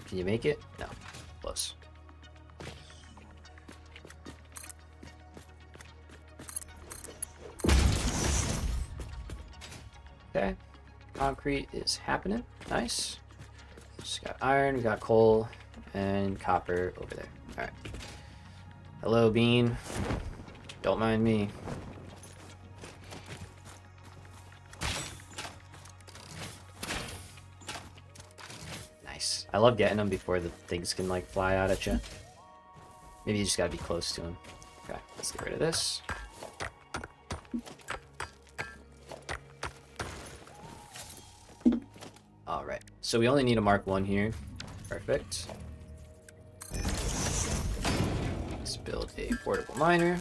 A: Can you make it? No. Close. Okay. Concrete is happening. Nice. Just got iron, we got coal, and copper over there. Alright. Hello, Bean. Don't mind me. Nice. I love getting them before the things can like fly out at you. Maybe you just gotta be close to them. Okay, let's get rid of this. Alright, so we only need a Mark I here. Perfect. Let's build a portable miner.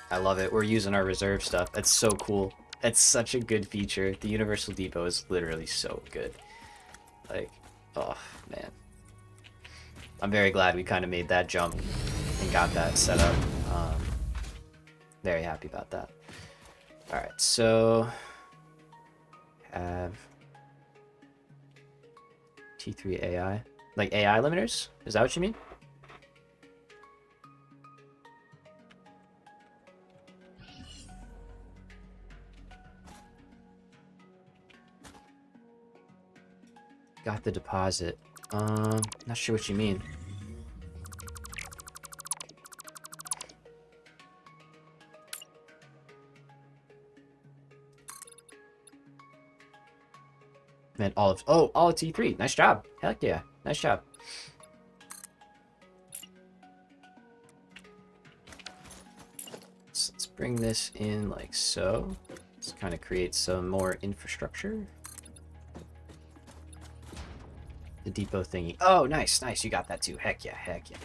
A: I love it. We're using our reserve stuff. That's so cool. That's such a good feature. The Universal Depot is literally so good. Like, oh, man. I'm very glad we kind of made that jump and got that set up. Very happy about that. Alright, so have T3 AI. Like AI limiters? Is that what you mean? Got the deposit. Not sure what you mean. Man, olive. Oh, olive T3. Nice job. Heck yeah. Nice job. So let's bring this in like so. Let's kind of create some more infrastructure. The depot thingy. Oh, nice, nice. You got that too. Heck yeah, heck yeah.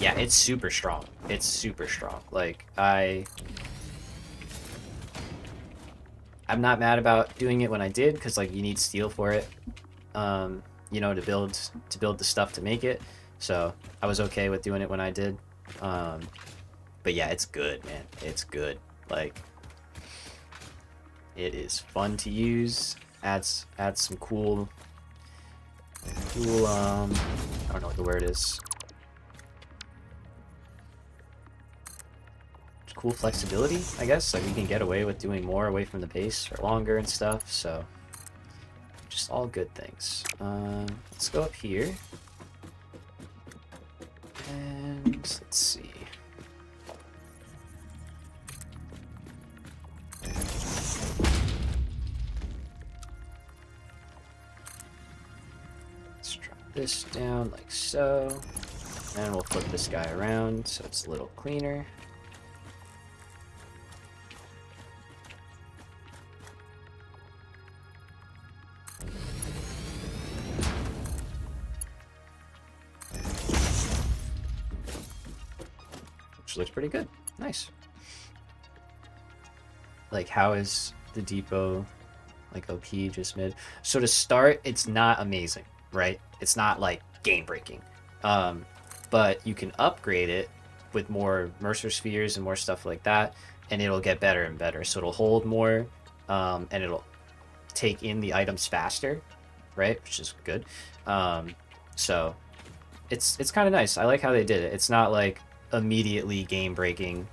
A: Yeah, it's super strong. It's super strong. Like, I'm not mad about doing it when I did, because like you need steel for it, you know, to build the stuff to make it. So I was okay with doing it when I did. But yeah, it's good, man. It's good. Like, it is fun to use. Adds some cool, I don't know what the word is. Cool flexibility, I guess. Like, we can get away with doing more away from the base for longer and stuff, so just all good things. Let's go up here. And let's see. Let's drop this down like so. And we'll flip this guy around so it's a little cleaner. which looks pretty good. Nice. Like, how is the depot, like, OP, just mid? So to start, it's not amazing, right? It's not, like, game-breaking. But you can upgrade it with more Mercer Spheres and more stuff like that, and it'll get better and better. So it'll hold more, and it'll take in the items faster, right? Which is good. So it's kind of nice. I like how they did it. It's not, like, immediately game-breaking,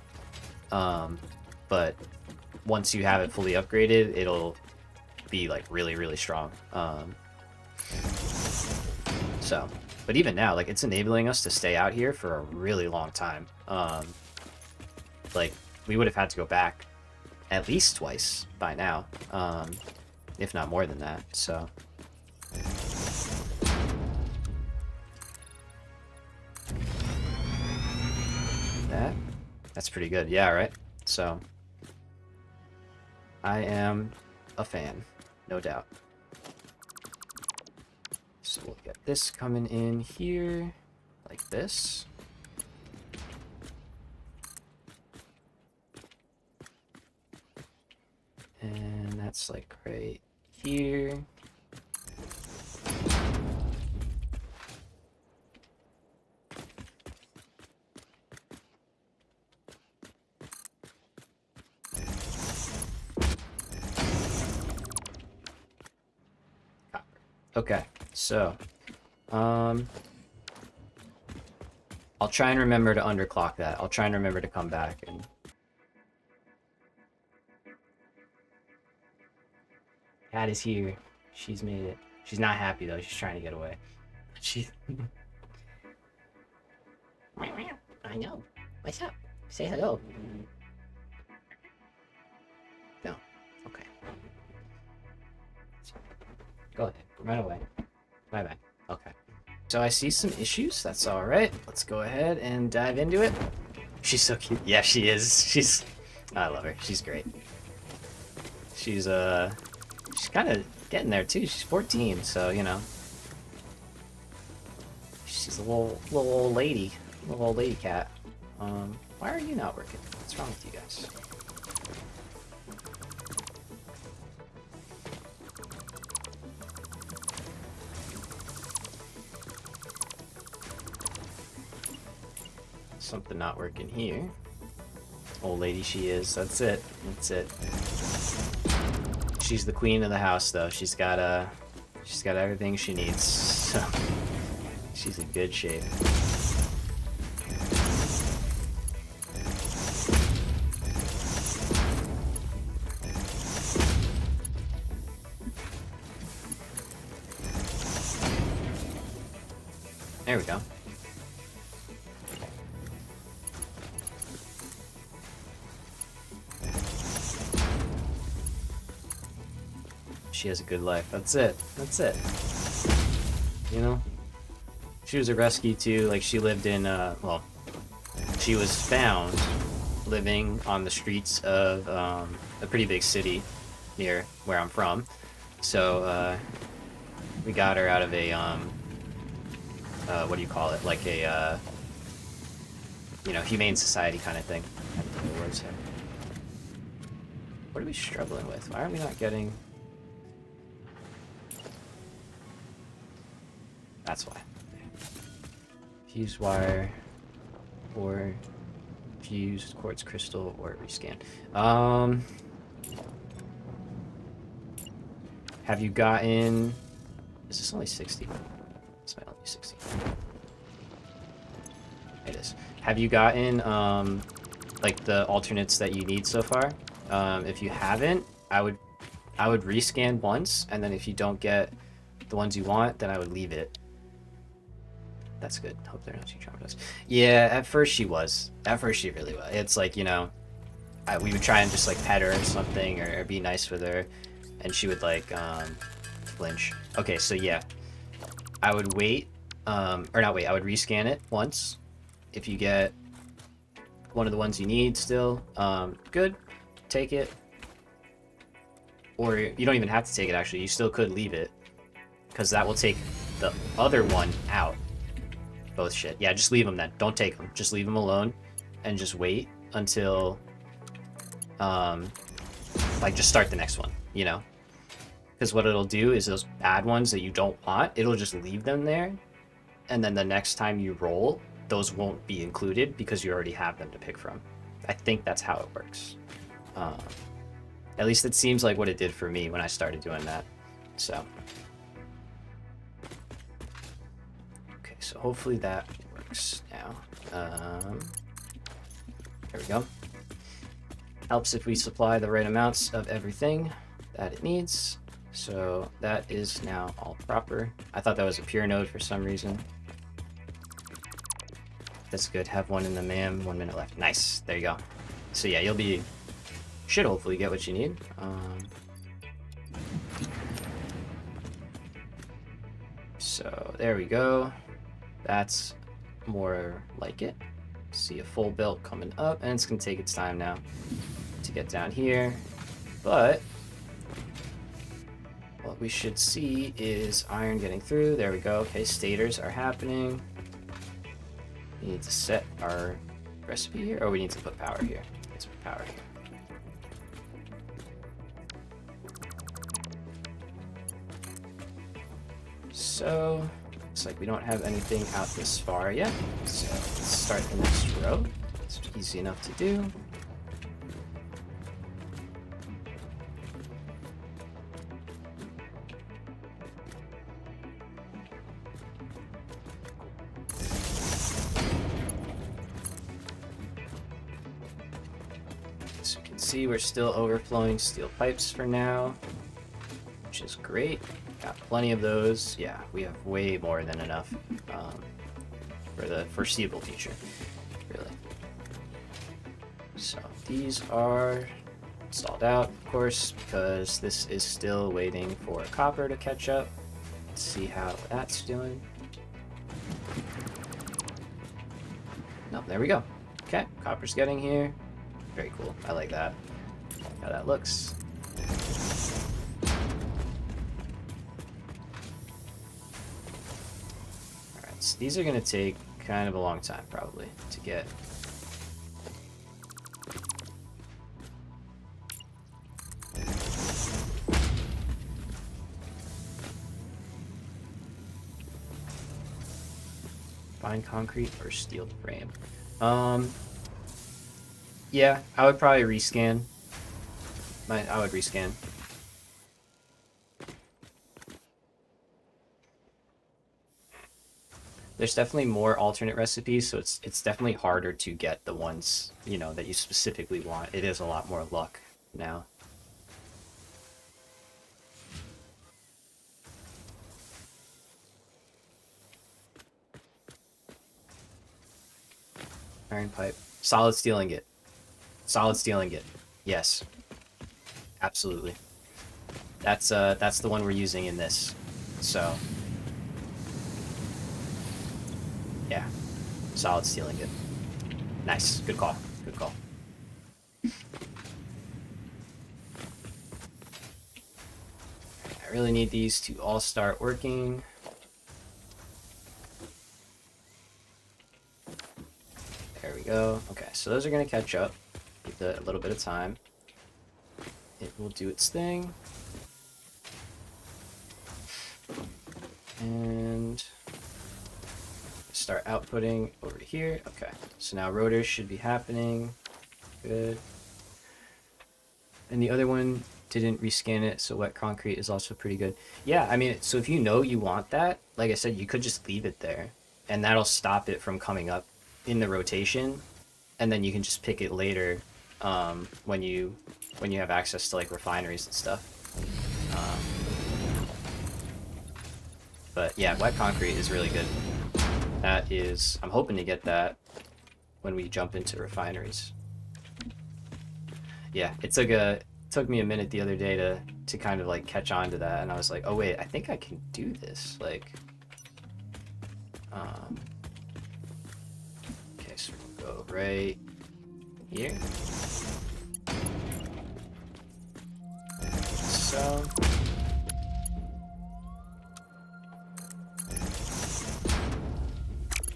A: but once you have it fully upgraded, it'll be like really, really strong. But even now, like, it's enabling us to stay out here for a really long time. Like, we would have had to go back at least twice by now, if not more than that. So that's pretty good. Yeah, right? So I am a fan, no doubt. So we'll get this coming in here, like this. And that's like right here. Okay, so, I'll try and remember to underclock that. I'll try and remember to come back and... Cat is here. She's made it. She's not happy, though. She's trying to get away. She... I know. What's up? Say hello. No. Okay. Go ahead. Run away. Bye-bye. Okay. So I see some issues. That's all right. Let's go ahead and dive into it. She's so cute. Yeah, she is. I love her. She's great. She's kind of getting there too. She's 14, so you know. She's a little old lady. Little old lady cat. Why are you not working? What's wrong with you guys? Something not working here. Old lady she is. That's it. That's it. She's the queen of the house, though. She's got everything she needs. So she's in good shape. There we go. She has a good life. That's it. That's it. You know? She was a rescue too. Like, she lived in, well, she was found living on the streets of a pretty big city near where I'm from. So, we got her out of a, what do you call it? Like a, you know, humane society kind of thing. I have to think of the words here. What are we struggling with? Why are we not getting... That's why. Fused wire, or fused quartz crystal, or rescan. Have you gotten... Is this only 60? This might only be 60. It is. Have you gotten, like, the alternates that you need so far? If you haven't, I would rescan once, and then if you don't get the ones you want, then I would leave it. That's good. Hope they're not too traumatized. Yeah, at first she was. At first she really was. It's like, you know, we would try and just, like, pet her or something, or be nice with her, and she would, like, flinch. Okay, so yeah. I would wait, or not wait, I would rescan it once. If you get one of the ones you need still, good. Take it. Or you don't even have to take it, actually. You still could leave it, because that will take the other one out. Both shit. Yeah, just leave them then. Don't take them. Just leave them alone. and just wait until, like, just start the next one, you know? Because what it'll do is those bad ones that you don't want, it'll just leave them there, and then the next time you roll, those won't be included because you already have them to pick from. I think that's how it works. At least it seems like what it did for me when I started doing that. So. Okay, so hopefully that works now. There we go. Helps if we supply the right amounts of everything that it needs. So that is now all proper. I thought that was a pure node for some reason. That's good. Have one in the MAM, 1 minute left. Nice. There you go. So yeah, should hopefully get what you need. So there we go. That's more like it. See a full belt coming up, and it's gonna take its time now to get down here. But what we should see is iron getting through. There we go. Okay, stators are happening. We need to set our recipe here, or we need to put power here. Let's put power here. So, looks like we don't have anything out this far yet. So let's start the next row. It's easy enough to do. As you can see, we're still overflowing steel pipes for now, which is great. Got plenty of those. Yeah, we have way more than enough for the foreseeable future, really. So these are installed out, of course, because this is still waiting for copper to catch up. Let's see how that's doing. No, there we go. Okay, copper's getting here. Very cool. I like that. How that looks. Alright, so these are going to take kind of a long time, probably, to get. Fine concrete or steel frame? Yeah, I would probably rescan. I would rescan. There's definitely more alternate recipes, so it's definitely harder to get the ones, you know, that you specifically want. It is a lot more luck now. Iron pipe. Solid steel ingot. Solid steel ingot. Yes. Absolutely. That's the one we're using in this. So yeah. Solid steel ingot. Nice. Good call. Good call. I really need these to all start working. There we go. Okay, so those are going to catch up. Give it a little bit of time. It will do its thing. And start outputting over here. Okay, so now rotors should be happening. Good. And the other one didn't rescan it, so wet concrete is also pretty good. Yeah, I mean, so if you know you want that, like I said, you could just leave it there, and that'll stop it from coming up in the rotation, and then you can just pick it later when you have access to like refineries and stuff. But yeah, wet concrete is really good. That is, I'm hoping to get that when we jump into refineries. Yeah, it took me a minute the other day to kind of like catch on to that, and I was like, oh wait, I think I can do this. Like, okay, so we'll go right here. So.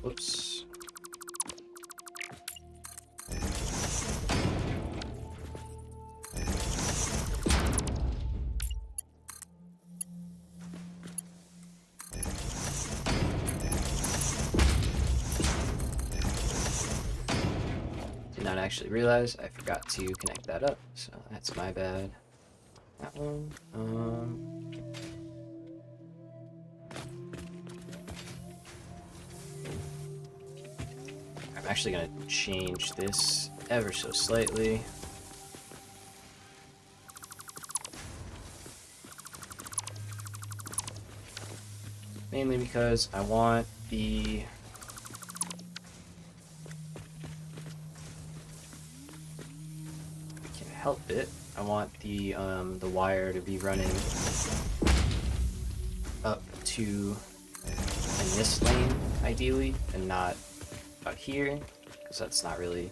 A: Whoops. did not actually realize I forgot to connect that up, so that's my bad. That one. I'm actually gonna change this ever so slightly. Mainly because I want the I can't help it. I want the wire to be running up to in this lane ideally, and not out here, because that's not really,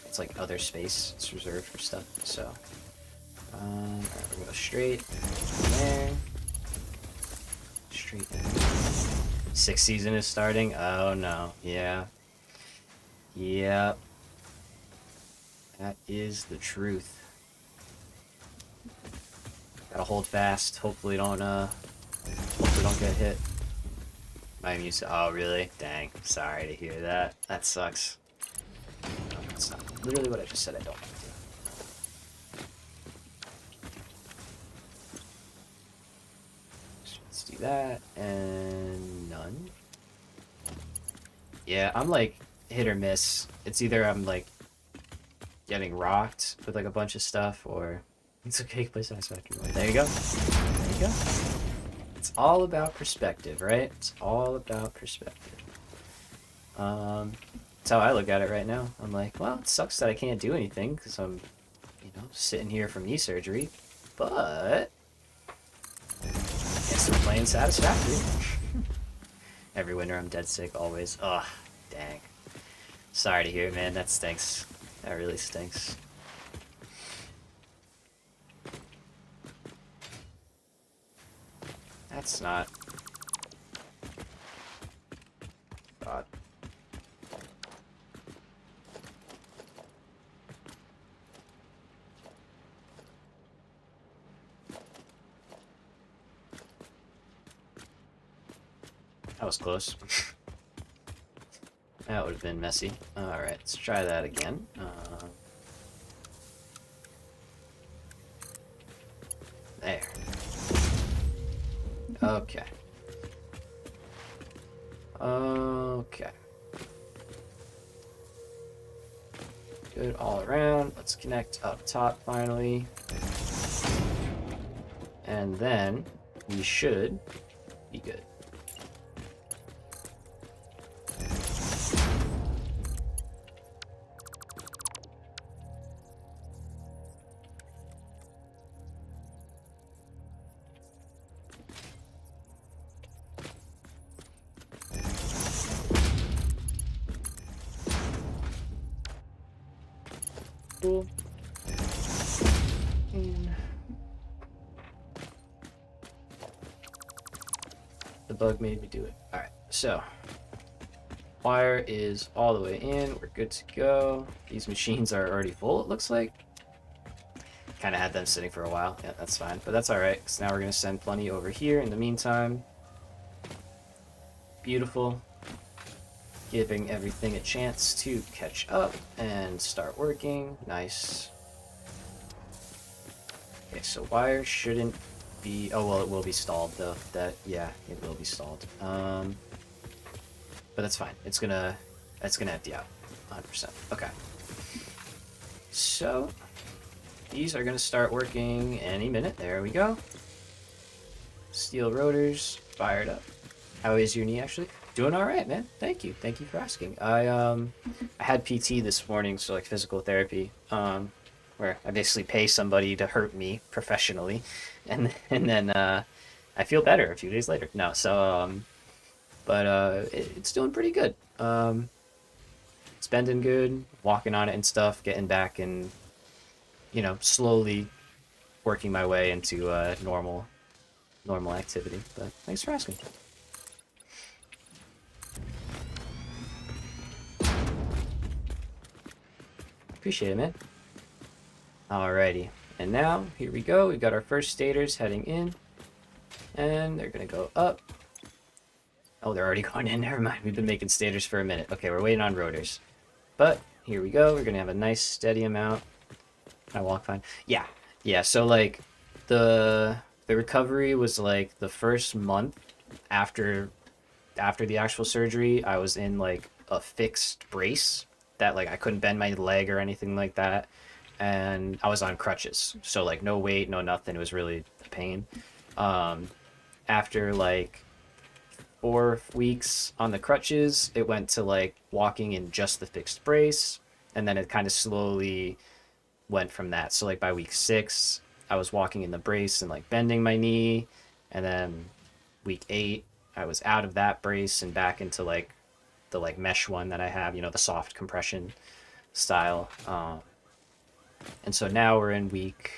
A: it's like other space, it's reserved for stuff. So alright, we're gonna go straight there, straight there. Sixth season is starting. Oh no, yeah, yep, that is the truth. Gotta hold fast. Hopefully don't get hit. My music. Oh really? Dang. Sorry to hear that. That sucks. No, that's not literally what I just said. I don't want to do. So let's do that and none. Yeah, I'm like hit or miss. It's either I'm like getting rocked with like a bunch of stuff, or it's okay to play Satisfactory. There you go. There you go. It's all about perspective, right? It's all about perspective. That's how I look at it right now. I'm like, well, it sucks that I can't do anything because I'm, you know, sitting here from knee surgery, but guess I'm playing Satisfactory. Every winter I'm dead sick, always. Ugh, dang. Sorry to hear, man. That stinks. That really stinks. That's not... God. That was close. That would have been messy. Alright, let's try that again. There. Okay. Okay. Good all around. Let's connect up top finally. And then we should be good. Cool. The bug made me do it. Alright, so wire is all the way in. We're good to go. These machines are already full, it looks like. Kind of had them sitting for a while. Yeah, that's fine. But that's alright, because now we're going to send plenty over here in the meantime. Beautiful. Giving everything a chance to catch up and start working. Nice. Okay, so wire shouldn't be... Oh, well, it will be stalled, though. That, yeah, it will be stalled. But that's fine. It's gonna empty out. 100%. Okay. So, these are gonna start working any minute. There we go. Steel rotors fired up. How is your knee, actually? Doing all right, man. Thank you. Thank you for asking. I had PT this morning, so like physical therapy, where I basically pay somebody to hurt me professionally, and then I feel better a few days later. No, so but it's doing pretty good. It's bending good, walking on it and stuff, getting back and, you know, slowly working my way into normal activity. But thanks for asking. Appreciate it, man. Alrighty, and now here we go. We've got our first stators heading in, and they're gonna go up. Oh, they're already going in. Never mind. We've been making stators for a minute. Okay, we're waiting on rotors, but here we go. We're gonna have a nice steady amount. Can I walk fine? Yeah, yeah. So like, the recovery was like the first month after the actual surgery. I was in like a fixed brace that like I couldn't bend my leg or anything like that, and I was on crutches. So like no weight, no nothing. It was really a pain. After like 4 weeks on the crutches, it went to like walking in just the fixed brace, and then it kind of slowly went from that. So like by week 6, I was walking in the brace and like bending my knee, and then week 8, I was out of that brace and back into like the like mesh one that I have, you know, the soft compression style. And so now we're in week.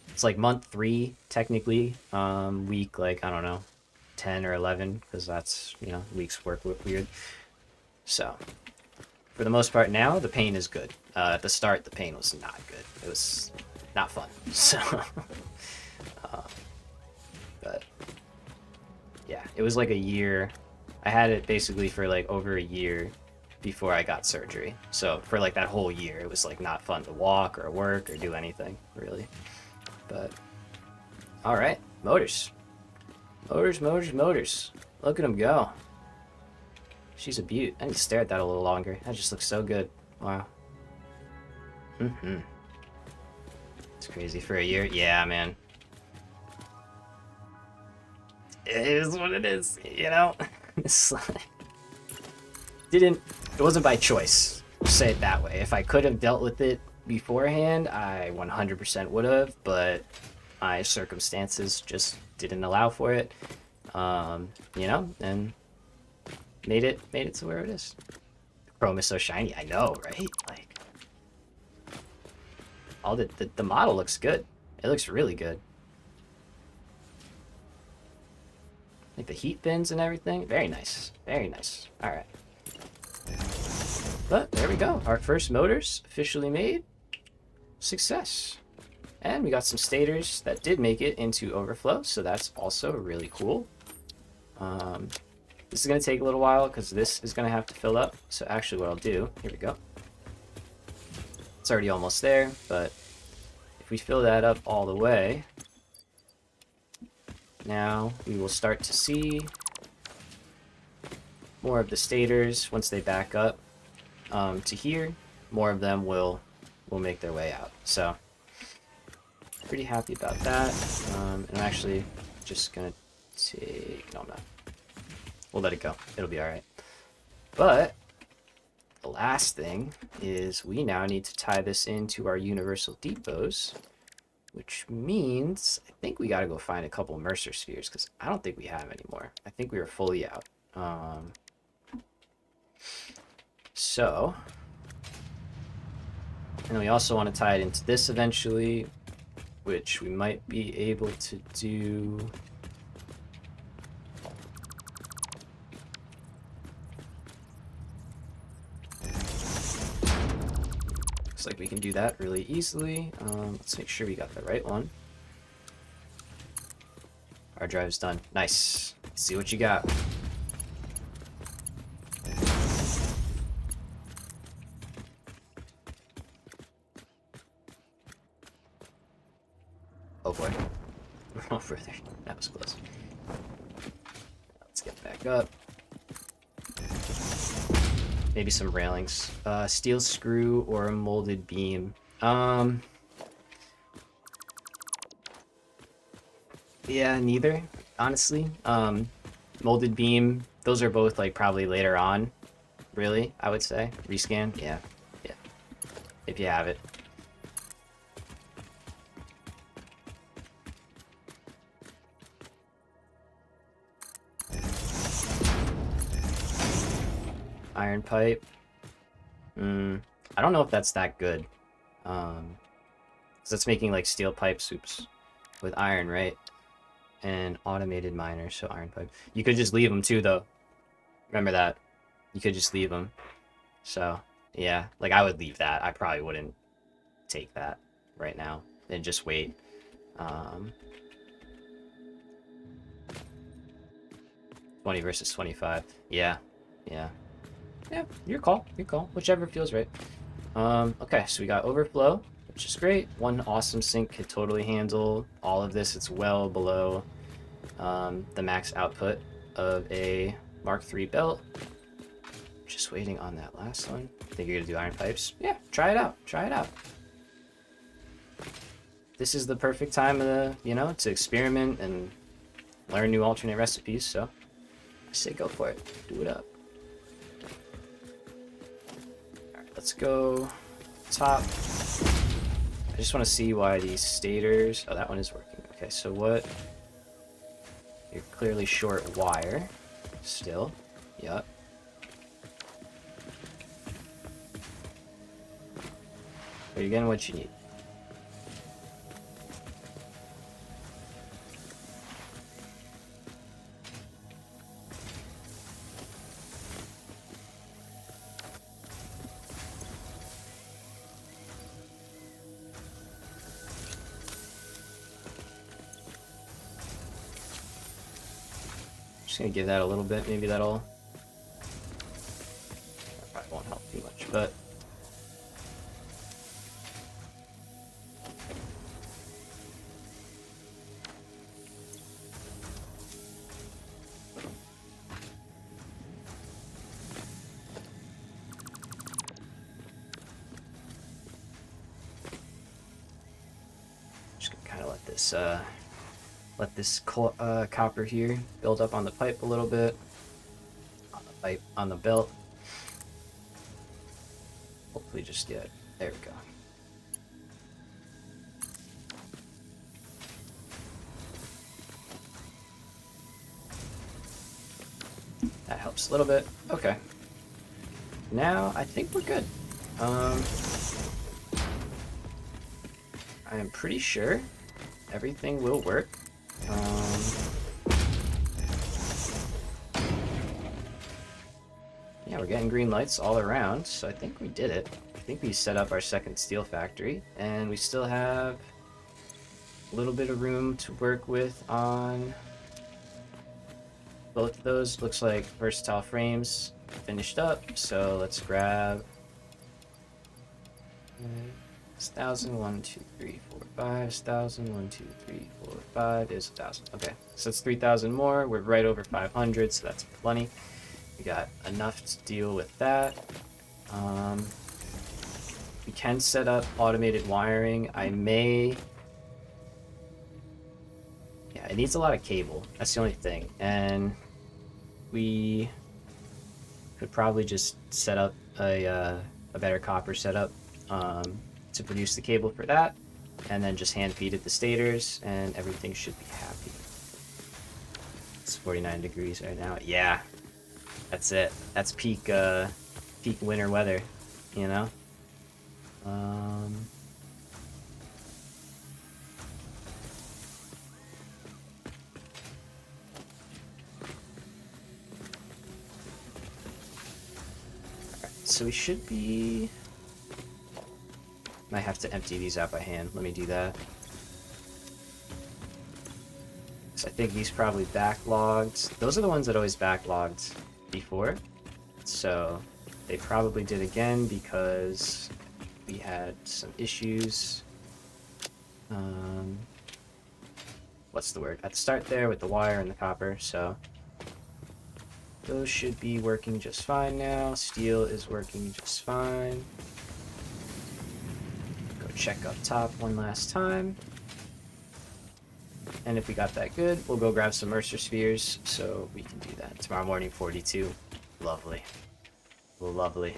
A: It's like month 3 technically. Week like I don't know, 10 or 11 because that's, you know, weeks work weird. So for the most part now the pain is good. At the start the pain was not good. It was not fun. So but yeah, it was like a year. I had it basically for like over a year before I got surgery. So for like that whole year it was like not fun to walk or work or do anything really. But all right, motors. Motors. Look at them go. She's a beaut. I need to stare at that a little longer. That just looks so good. Wow. It's crazy for a year. Yeah, man. It is what it is, you know? It's like... It wasn't by choice. Say it that way. If I could have dealt with it beforehand, I 100% would have, but my circumstances just didn't allow for it. You know, and made it to where it is. Chrome is so shiny. I know, right? Like, all the model looks good. It looks really good. Like the heat fins and everything. Very nice. Very nice. All right. But there we go. Our first motors officially made. Success. And we got some stators that did make it into overflow, so that's also really cool. This is going to take a little while because this is going to have to fill up. So actually what I'll do, here we go. It's already almost there, but if we fill that up all the way, now we will start to see more of the stators once they back up to here. More of them will make their way out. So pretty happy about that. And I'm actually just gonna take... No, I'm not. We'll let it go. It'll be alright. But the last thing is we now need to tie this into our universal depots, which means I think we gotta go find a couple Mercer spheres because I don't think we have any more. I think we were fully out. So, and we also want to tie it into this eventually, which we might be able to do. Looks like we can do that really easily. Let's make sure we got the right one. Our drive's done. Nice. Let's see what you got. Oh boy. Oh, further. That was close. Let's get back up. Maybe some railings. Steel screw or a molded beam. Yeah, neither, honestly. Molded beam, those are both like probably later on, really, I would say. Rescan, yeah. Yeah. If you have it. Iron pipe. I don't know if that's that good. 'Cause that's making like steel pipe soups with iron, right? And automated miner, so iron pipe. You could just leave them too, though. Remember that. You could just leave them. So, yeah. Like, I would leave that. I probably wouldn't take that right now and just wait. 20 versus 25. Yeah. Yeah. Yeah, your call. Your call. Whichever feels right. Okay, so we got overflow, which is great. One awesome sink could totally handle all of this. It's well below the max output of a Mark III belt. Just waiting on that last one. Think you're gonna do iron pipes? Yeah, try it out. Try it out. This is the perfect time, to experiment and learn new alternate recipes. So I say go for it. Do it up. All right, let's go top. I just want to see why these stators. Oh, that one is working. Okay, so what? You're clearly short wire. Still. Yup. Are you getting what you need? Just gonna give that a little bit. Maybe that probably won't help too much, but. Just gonna kind of let this copper here build up on the pipe a little bit, on the belt. Hopefully just get, there we go. That helps a little bit. Okay. Now I think we're good. I am pretty sure everything will work. Yeah, we're getting green lights all around, so I think we did it. I think we set up our second steel factory, and we still have a little bit of room to work with on both of those. Looks like versatile frames finished up, so let's grab 1,000, 1, 2, 3, 4, 5, 1,000, 1, 2, 3, 4, 5 is 1,000. Okay, so it's 3,000 more. We're right over 500, so that's plenty. We got enough to deal with that. We can set up automated wiring. Yeah, it needs a lot of cable. That's the only thing. And we could probably just set up a better copper setup to produce the cable for that, and then just hand feed it the stators, and everything should be happy. It's 49 degrees right now. Yeah, that's it. That's peak winter weather, you know? So we should be... Might have to empty these out by hand. Let me do that. So I think these probably backlogged. Those are the ones that always backlogged before. So they probably did again because we had some issues. What's the word? At the start there with the wire and the copper, so those should be working just fine now. Steel is working just fine. Go check up top one last time. And if we got that good, we'll go grab some Mercer spheres so we can do that. Tomorrow morning, 42. Lovely. Lovely.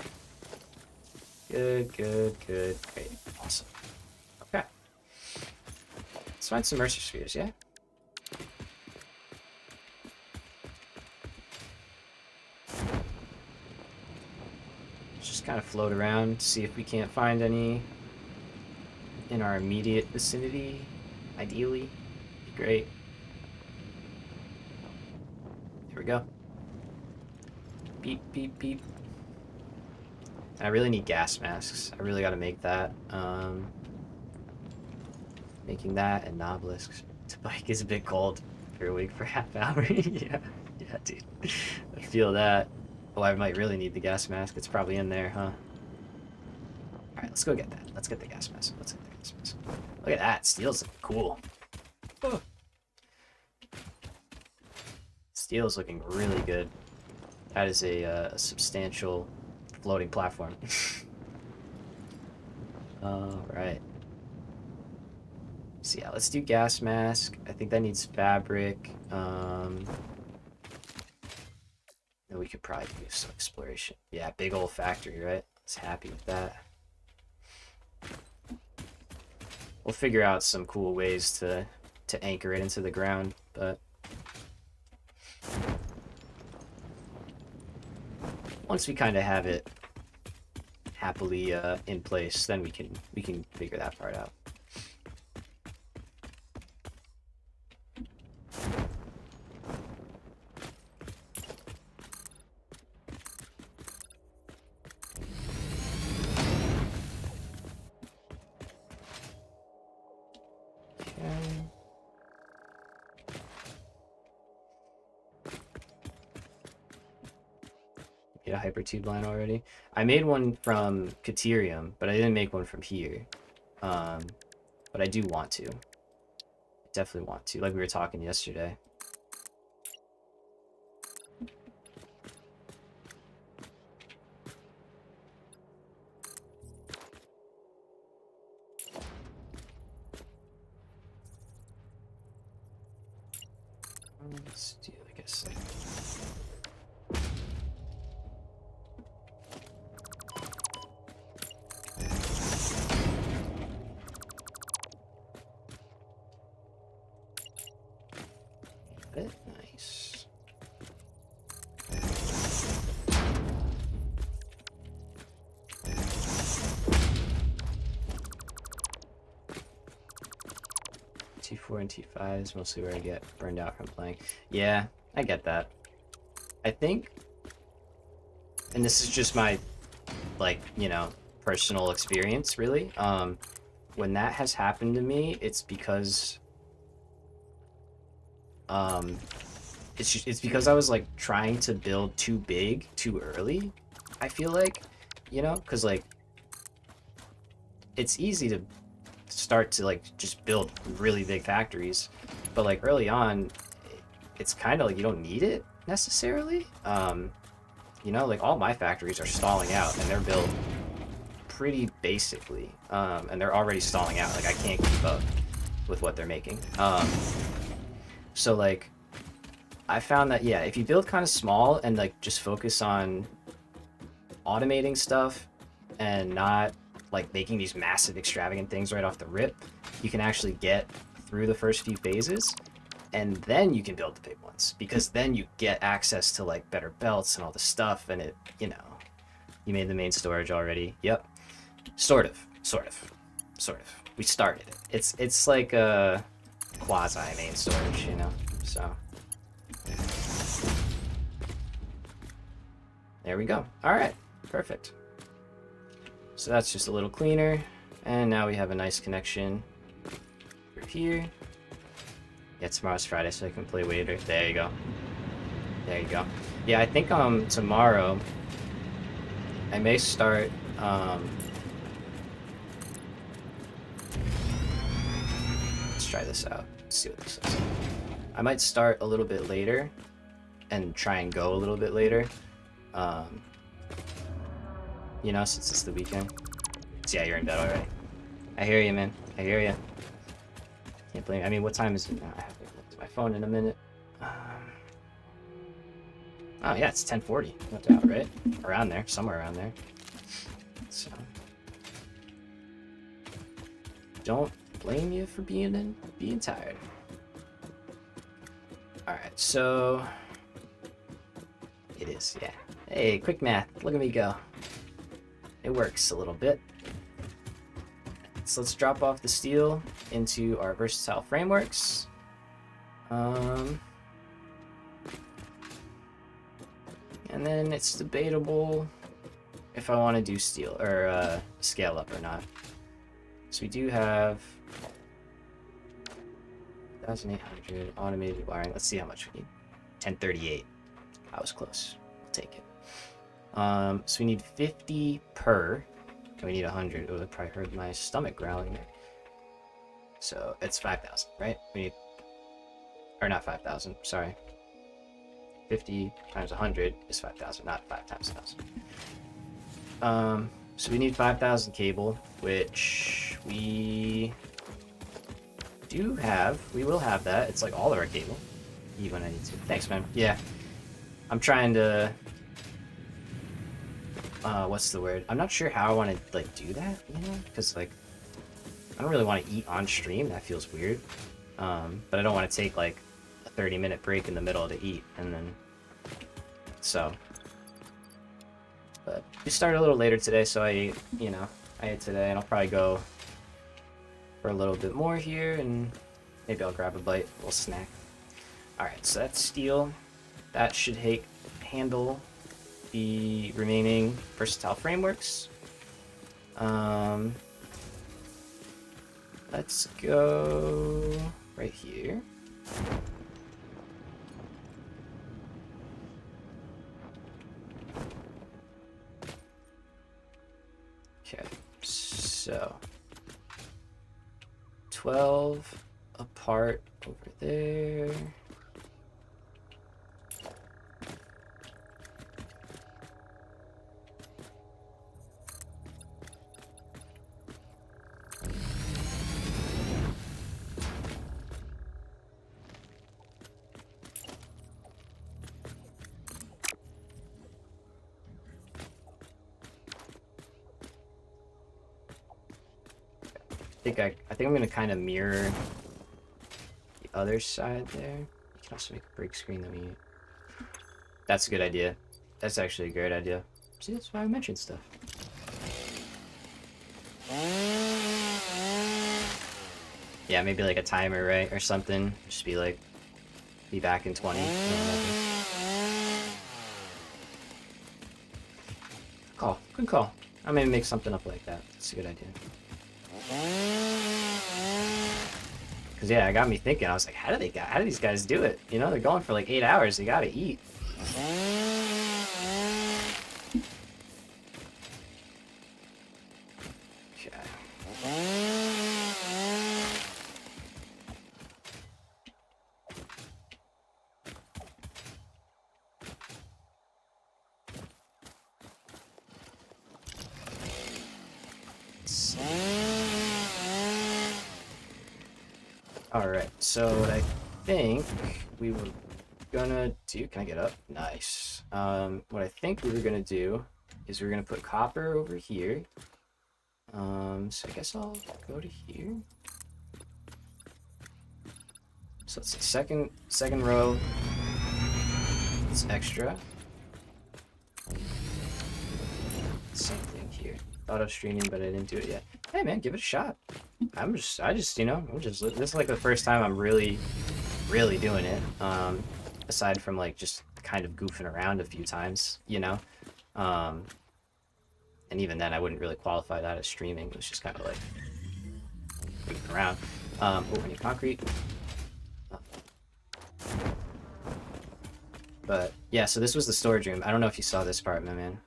A: Good, good, good. Great. Awesome. Okay. Let's find some Mercer spheres, yeah? Just kind of float around, see if we can't find any in our immediate vicinity. Ideally. Great. Here we go. Beep, beep, beep. I really need gas masks. I really gotta make that. Making that and knobelisks. To bike is a bit cold. If you're awake for half hour. Yeah, dude. I feel that. Oh, I might really need the gas mask. It's probably in there, huh? Alright, let's go get that. Let's get the gas mask. Let's get the gas mask. Look at that. Steel's cool. Oh. Steel's looking really good. That is a substantial floating platform. Alright. So yeah, let's do gas mask. I think that needs fabric. Then we could probably do some exploration. Yeah, big old factory, right? Let's happy with that. We'll figure out some cool ways to anchor it into the ground, but once we kind of have it happily in place, then we can figure that part out. A hypertube line already. I made one from Caterium, but I didn't make one from here. But I do want to. I definitely want to, like we were talking yesterday. Let's do, I guess, like it. Nice. T4 and T5 is mostly where I get burned out from playing. Yeah, I get that. I think, and this is just my, like, you know, personal experience, really. When that has happened to me, it's because it's because I was like trying to build too big too early. I feel like, you know, because like it's easy to start to like just build really big factories, but like early on, it's kind of like you don't need it necessarily. You know, like all my factories are stalling out and they're built pretty basically, and they're already stalling out. Like I can't keep up with what they're making. So like I found that, yeah, if you build kind of small and like just focus on automating stuff and not like making these massive extravagant things right off the rip, you can actually get through the first few phases and then you can build the big ones, because then you get access to like better belts and all the stuff, and it, you know, you made the main storage already. Yep. Sort of. We started it. It's like a quasi main storage, you know, so there we go. All right, perfect. So that's just a little cleaner, and now we have a nice connection through here. Yeah, tomorrow's Friday, so I can play later. There you go. There you go. Yeah, I think tomorrow I may start let's try this out. Let's see what this is. I might start a little bit later and try and go a little bit later. You know, since it's the weekend. So yeah, you're in bed already. I hear you, man. I hear you. Can't blame. I mean, what time is it now? I have to look at my phone in a minute. Oh yeah, it's 10:40. No doubt, right? Around there, somewhere around there. So don't blame you for being tired. All right, so it is, yeah. Hey, quick math. Look at me go. It works a little bit. So let's drop off the steel into our versatile frameworks. And then it's debatable if I want to do steel or scale up or not. So we do have 1,800 automated wiring. Let's see how much we need. 1038. I was close. I'll take it. So we need 50 per, and we need 100. Oh, that probably hurt my stomach growling there. So it's 5,000, right? We need, or not 5,000, sorry. 50 times 100 is 5,000, not 5 times 1,000. So we need 5,000 cable, which we do have. We will have that. It's like all of our cable. Even when I need to. Thanks, man. Yeah. I'm trying to... what's the word? I'm not sure how I want to, like, do that, you know? Because, like, I don't really want to eat on stream. That feels weird. But I don't want to take, like, a 30-minute break in the middle to eat, and then... So... But we started a little later today, so I ate, you know, I ate today, and I'll probably go for a little bit more here, and maybe I'll grab a bite, a little snack. Alright, so that's steel. That should handle the remaining versatile frameworks. Let's go right here. Okay, so 12 apart over there. I think I'm gonna kind of mirror the other side there. You can also make a break screen that we... That's a good idea. That's actually a great idea. See, that's why I mentioned stuff. Yeah, maybe like a timer, right? Or something. Just be like, be back in 20. Call. Good call. I may make something up like that. That's a good idea. Cause yeah, it got me thinking. I was like, how do these guys do it? You know, they're going for like 8 hours. They gotta eat. Okay. Alright, so what I think we were gonna do... Can I get up? Nice. What I think we were gonna do is we're gonna put copper over here. So I guess I'll go to here. So it's the second row. It's extra. Same thing here. Thought of streaming, but I didn't do it yet. Hey man, give it a shot. You know, this is like the first time I'm really doing it. Aside from like just kind of goofing around a few times, you know. And even then I wouldn't really qualify that as streaming. It was just kind of like goofing around. Oh, I need concrete. But yeah, so this was the storage room. I don't know if you saw this part, my man.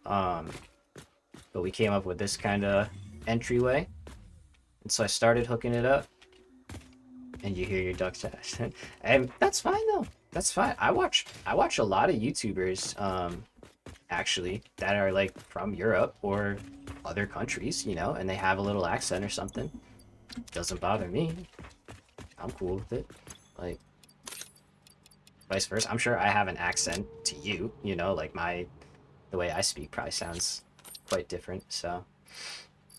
A: But we came up with this kind of entryway. And so I started hooking it up. And you hear your ducks. And that's fine though. That's fine. I watch a lot of YouTubers actually that are like from Europe or other countries, you know, and they have a little accent or something. Doesn't bother me. I'm cool with it. Like vice versa. I'm sure I have an accent to you, you know, like the way I speak probably sounds quite different, so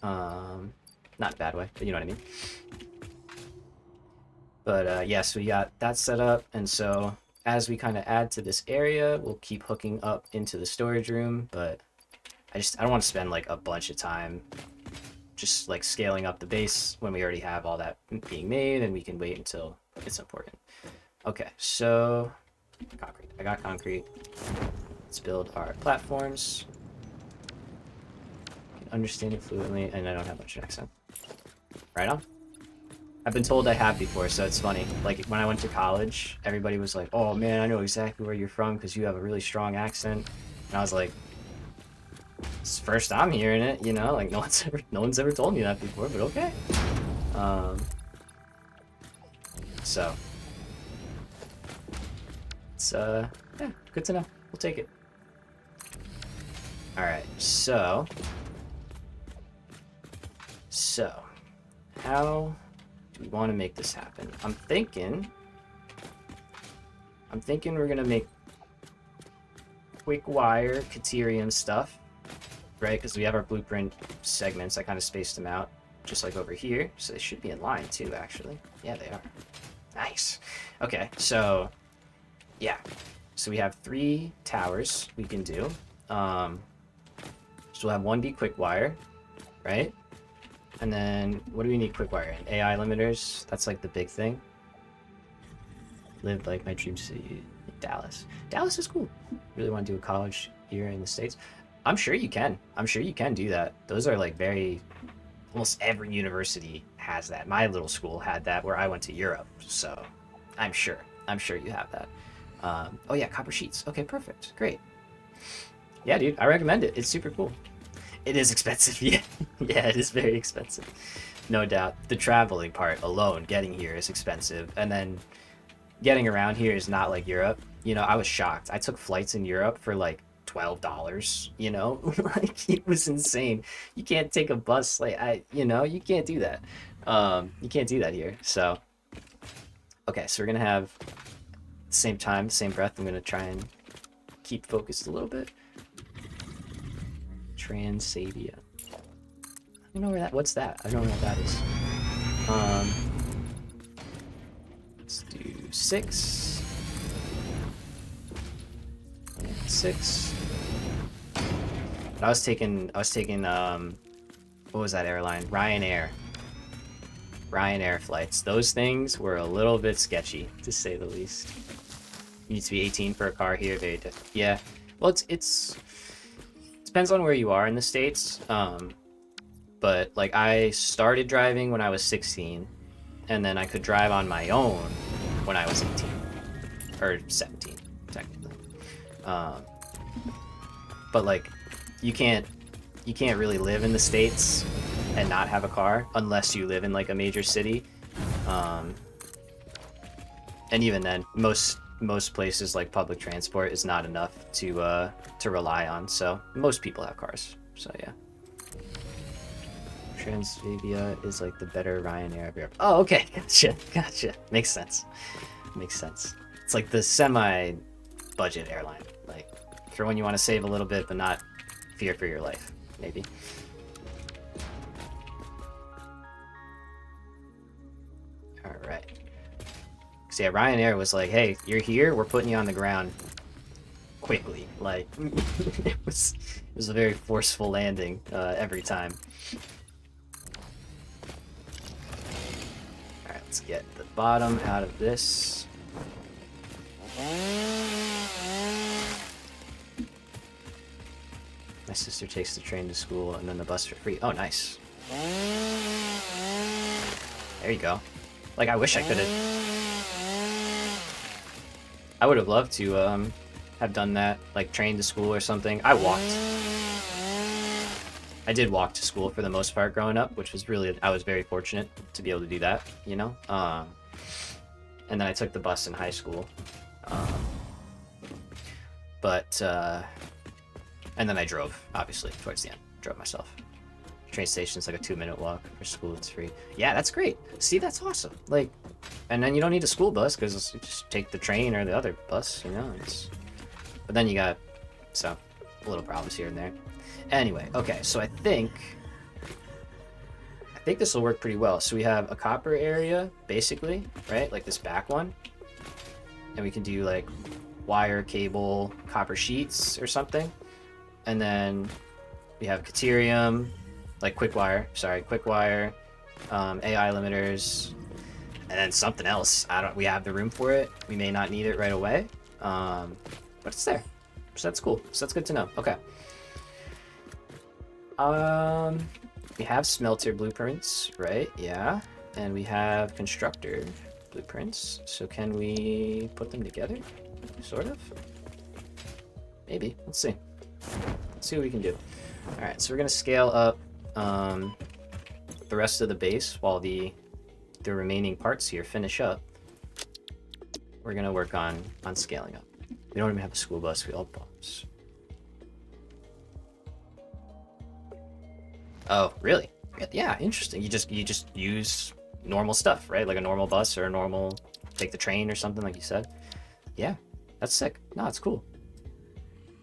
A: not a bad way, but you know what I mean. But yeah, so we got that set up, and so as we kind of add to this area, we'll keep hooking up into the storage room, but I don't want to spend like a bunch of time just like scaling up the base when we already have all that being made, and we can wait until it's important. Okay, so concrete. I got concrete. Let's build our platforms. I can understand it fluently, and I don't have much accent. Right on. I've been told I have before, so it's funny. Like, when I went to college, everybody was like, oh man, I know exactly where you're from because you have a really strong accent. And I was like, It's the first I'm hearing it, you know, like no one's ever told me that before, but okay. So it's yeah, good to know. We'll take it. All right, so how do we want to make this happen? I'm thinking we're gonna make quick wire Caterium stuff, right? Because we have our blueprint segments. I kind of spaced them out, just like over here. So they should be in line too, actually. Yeah, they are. Nice. Okay, so yeah. So we have 3 towers we can do. So we'll have 1 be quick wire, right? And then what do we need quick wire in? AI limiters. That's like the big thing. Lived like my dream city, Dallas. Dallas is cool. Really want to do a college here in the States. I'm sure you can. I'm sure you can do that. Those are like almost every university has that. My little school had that where I went to Europe. So I'm sure you have that. Oh yeah, copper sheets. Okay, perfect. Great. Yeah, dude, I recommend it. It's super cool. It is expensive. Yeah, yeah, it is very expensive. No doubt. The traveling part alone, getting here is expensive. And then getting around here is not like Europe. You know, I was shocked. I took flights in Europe for like $12, you know? Like, it was insane. You can't take a bus. Like, you can't do that. You can't do that here. So, okay, so we're going to have same time, same breath. I'm going to try and keep focused a little bit. Transavia. I don't know what's that? I don't know what that is. Let's do 6. And 6. But I was taking what was that airline? Ryanair flights. Those things were a little bit sketchy, to say the least. You need to be 18 for a car here. Very different. Yeah. Well, it depends on where you are in the States. But like I started driving when I was 16, and then I could drive on my own when I was 18 or 17, technically. But like you can't really live in the States and not have a car unless you live in like a major city. And even then, most places like public transport is not enough to rely on. So most people have cars. So yeah. Transavia is like the better Ryanair of Europe. Oh, okay. Gotcha. Makes sense. It's like the semi-budget airline. Like, for when you want to save a little bit, but not fear for your life, maybe. Alright. So yeah, Ryanair was like, hey, you're here, we're putting you on the ground quickly. Like, it was a very forceful landing every time. Let's get the bottom out of this. My sister takes the train to school and then the bus for free. Oh, nice. There you go. Like, I wish I could have. I would have loved to have done that, like train to school or something. I did walk to school for the most part growing up, which was I was very fortunate to be able to do that, you know? And then I took the bus in high school. And then I drove, obviously, towards the end. Drove myself. Train station's like a 2-minute walk. For school, it's free. Yeah, that's great. See, that's awesome. Like, and then you don't need a school bus, because you just take the train or the other bus, you know? But then you got, little problems here and there. Anyway, okay, so I think this will work pretty well. So we have a copper area, basically, right? Like this back one. And we can do like wire, cable, copper sheets or something. And then we have Caterium, like quick wire, AI limiters, and then something else. We have the room for it. We may not need it right away, but it's there. So that's cool. So that's good to know. Okay. We have smelter blueprints, right? Yeah. And we have constructor blueprints. So can we put them together? Sort of? Maybe. Let's see. Let's see what we can do. Alright, so we're gonna scale up the rest of the base while the remaining parts here finish up. We're gonna work on scaling up. We don't even have a school bus, we all have bombs. Oh, really? Yeah, interesting. You just use normal stuff, right? Like a normal bus or a normal take the train or something like you said. Yeah, that's sick. No, it's cool.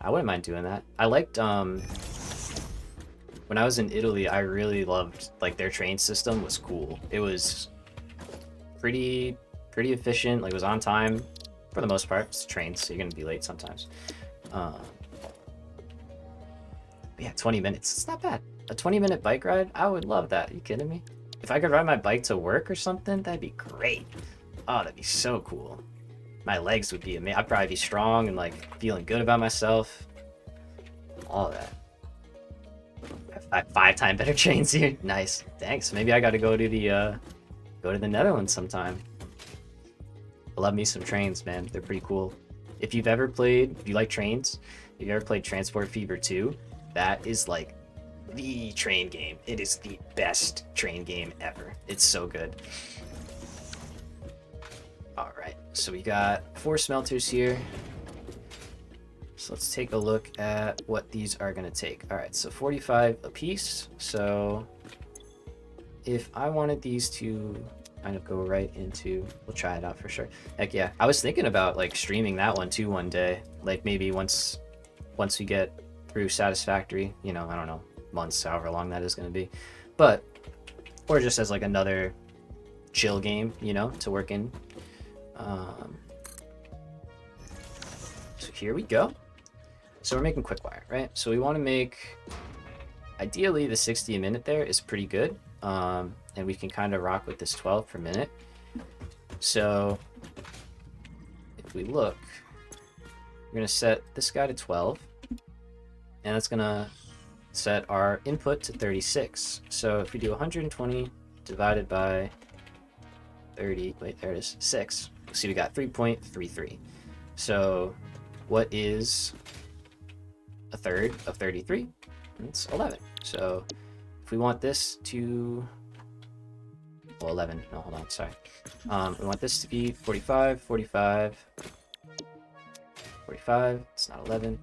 A: I wouldn't mind doing that. I liked when I was in Italy, I really loved like their train system was cool. It was pretty efficient, like it was on time for the most part. It's trains, so you're gonna be late sometimes. But yeah, 20 minutes. It's not bad. A 20-minute bike ride? I would love that. Are you kidding me? If I could ride my bike to work or something, that'd be great. Oh, that'd be so cool. My legs would be amazing. I'd probably be strong and like feeling good about myself. All that. I have 5 times better trains here. Nice. Thanks. Maybe I got to go to the Netherlands sometime. I love me some trains, man. They're pretty cool. If you like trains, if you ever played Transport Fever 2, that is like the train game. It is the best train game ever. It's so good. All right, so we got 4 smelters here. So let's take a look at what these are gonna take. All right, so 45 a piece. So if I wanted these to kind of go right into, we'll try it out for sure. Heck yeah, I was thinking about like streaming that one too one day. Like maybe once we get through Satisfactory, you know, I don't know, months, however long that is going to be, but or just as like another chill game, you know, to work in. So here we go. So we're making quick wire, right? So we want to make, ideally the 60 a minute there is pretty good, and we can kind of rock with this 12 per minute. So if we look, we're going to set this guy to 12, and that's going to set our input to 36. So if we do 120 divided by 30, wait, there it is, 6. See, we got 3.33. So what is a third of 33? It's 11. So if we want this to, well, 11, no, hold on, sorry. We want this to be 45, 45, 45, it's not 11.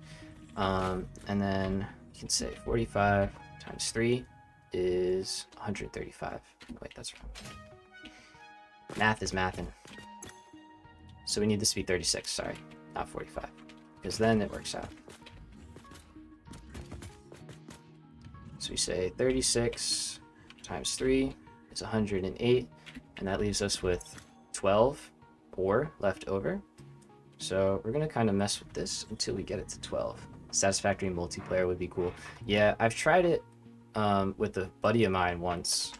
A: And then you can say 45 times 3 is 135. Wait, that's wrong. Math is mathin'. So we need this to be 36, sorry, not 45, because then it works out. So we say 36 times 3 is 108, and that leaves us with 12 ore left over. So we're going to kind of mess with this until we get it to 12. Satisfactory multiplayer would be cool. Yeah, I've tried it with a buddy of mine once.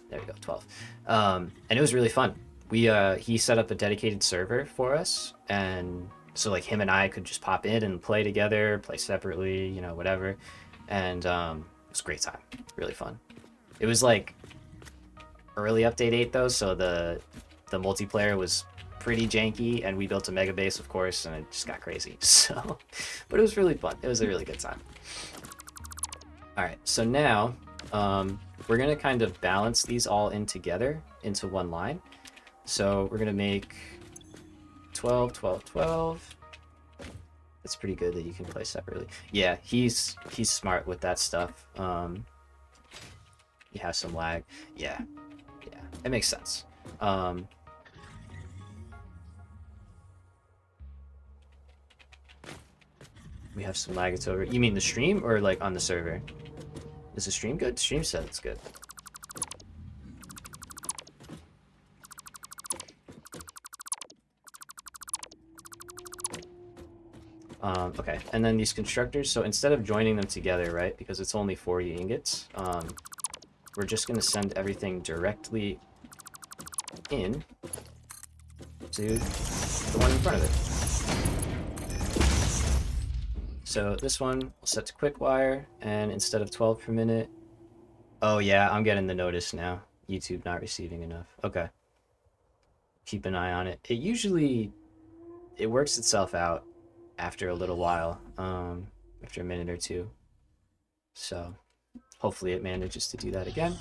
A: There we go, 12. And it was really fun. He set up a dedicated server for us, and so like him and I could just pop in and play together, play separately, you know, whatever. And it was a great time, really fun. It was like early update 8 though, so the multiplayer was pretty janky, and we built a mega base, of course, and it just got crazy. So, but it was really fun. It was a really good time. All right, so now we're gonna kind of balance these all in together into one line. So we're gonna make 12, 12, 12. It's pretty good that you can play separately. Yeah, he's smart with that stuff. He has some lag. Yeah, it makes sense. We have some lag. It's over. You mean the stream or like on the server? Is the stream good? Stream said it's good. Okay, and then these constructors, so instead of joining them together, right, because it's only 40 ingots, we're just going to send everything directly in to the one in front of it. So this one we'll set to quick wire, and instead of 12 per minute, oh yeah, I'm getting the notice now. YouTube not receiving enough. Okay. Keep an eye on it. It works itself out after a little while, after a minute or two. So hopefully it manages to do that again.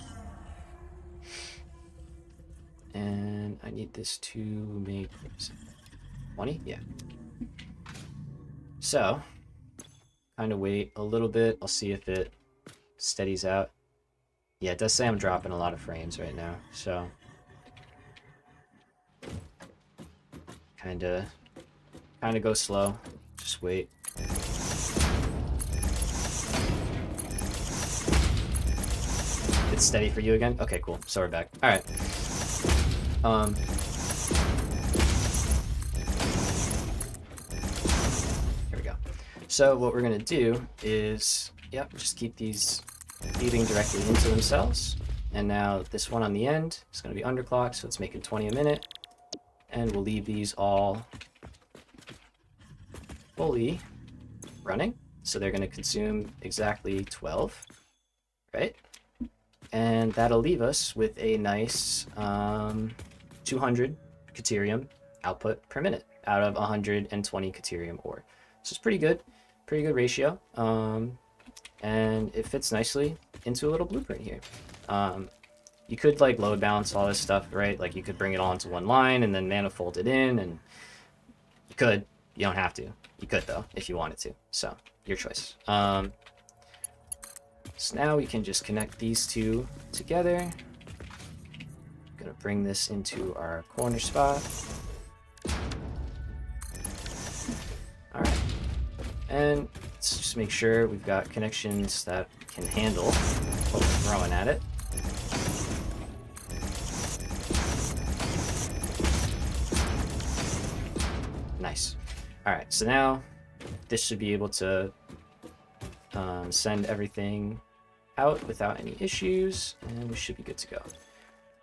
A: And I need this to make 20? Yeah. So, kind of wait a little bit. I'll see if it steadies out. Yeah, it does say I'm dropping a lot of frames right now, so kind of go slow. Just wait. It's steady for you again? Okay, cool. So we're back. All right. Here we go. So what we're gonna do is, yep, just keep these feeding directly into themselves. And now this one on the end is gonna be underclocked, so it's making 20 a minute. And we'll leave these all fully running. So they're gonna consume exactly 12, right? And that'll leave us with a nice 200 Caterium output per minute out of 120 Caterium ore. So it's pretty good ratio. And it fits nicely into a little blueprint here. You could like load balance all this stuff, right? Like you could bring it all into one line and then manifold it in, and you could. You don't have to. You could though, if you wanted to. So your choice. So now we can just connect these two together. I'm gonna bring this into our corner spot. All right, and let's just make sure we've got connections that can handle what we're throwing at it. Nice. All right, so now this should be able to send everything out without any issues, and we should be good to go.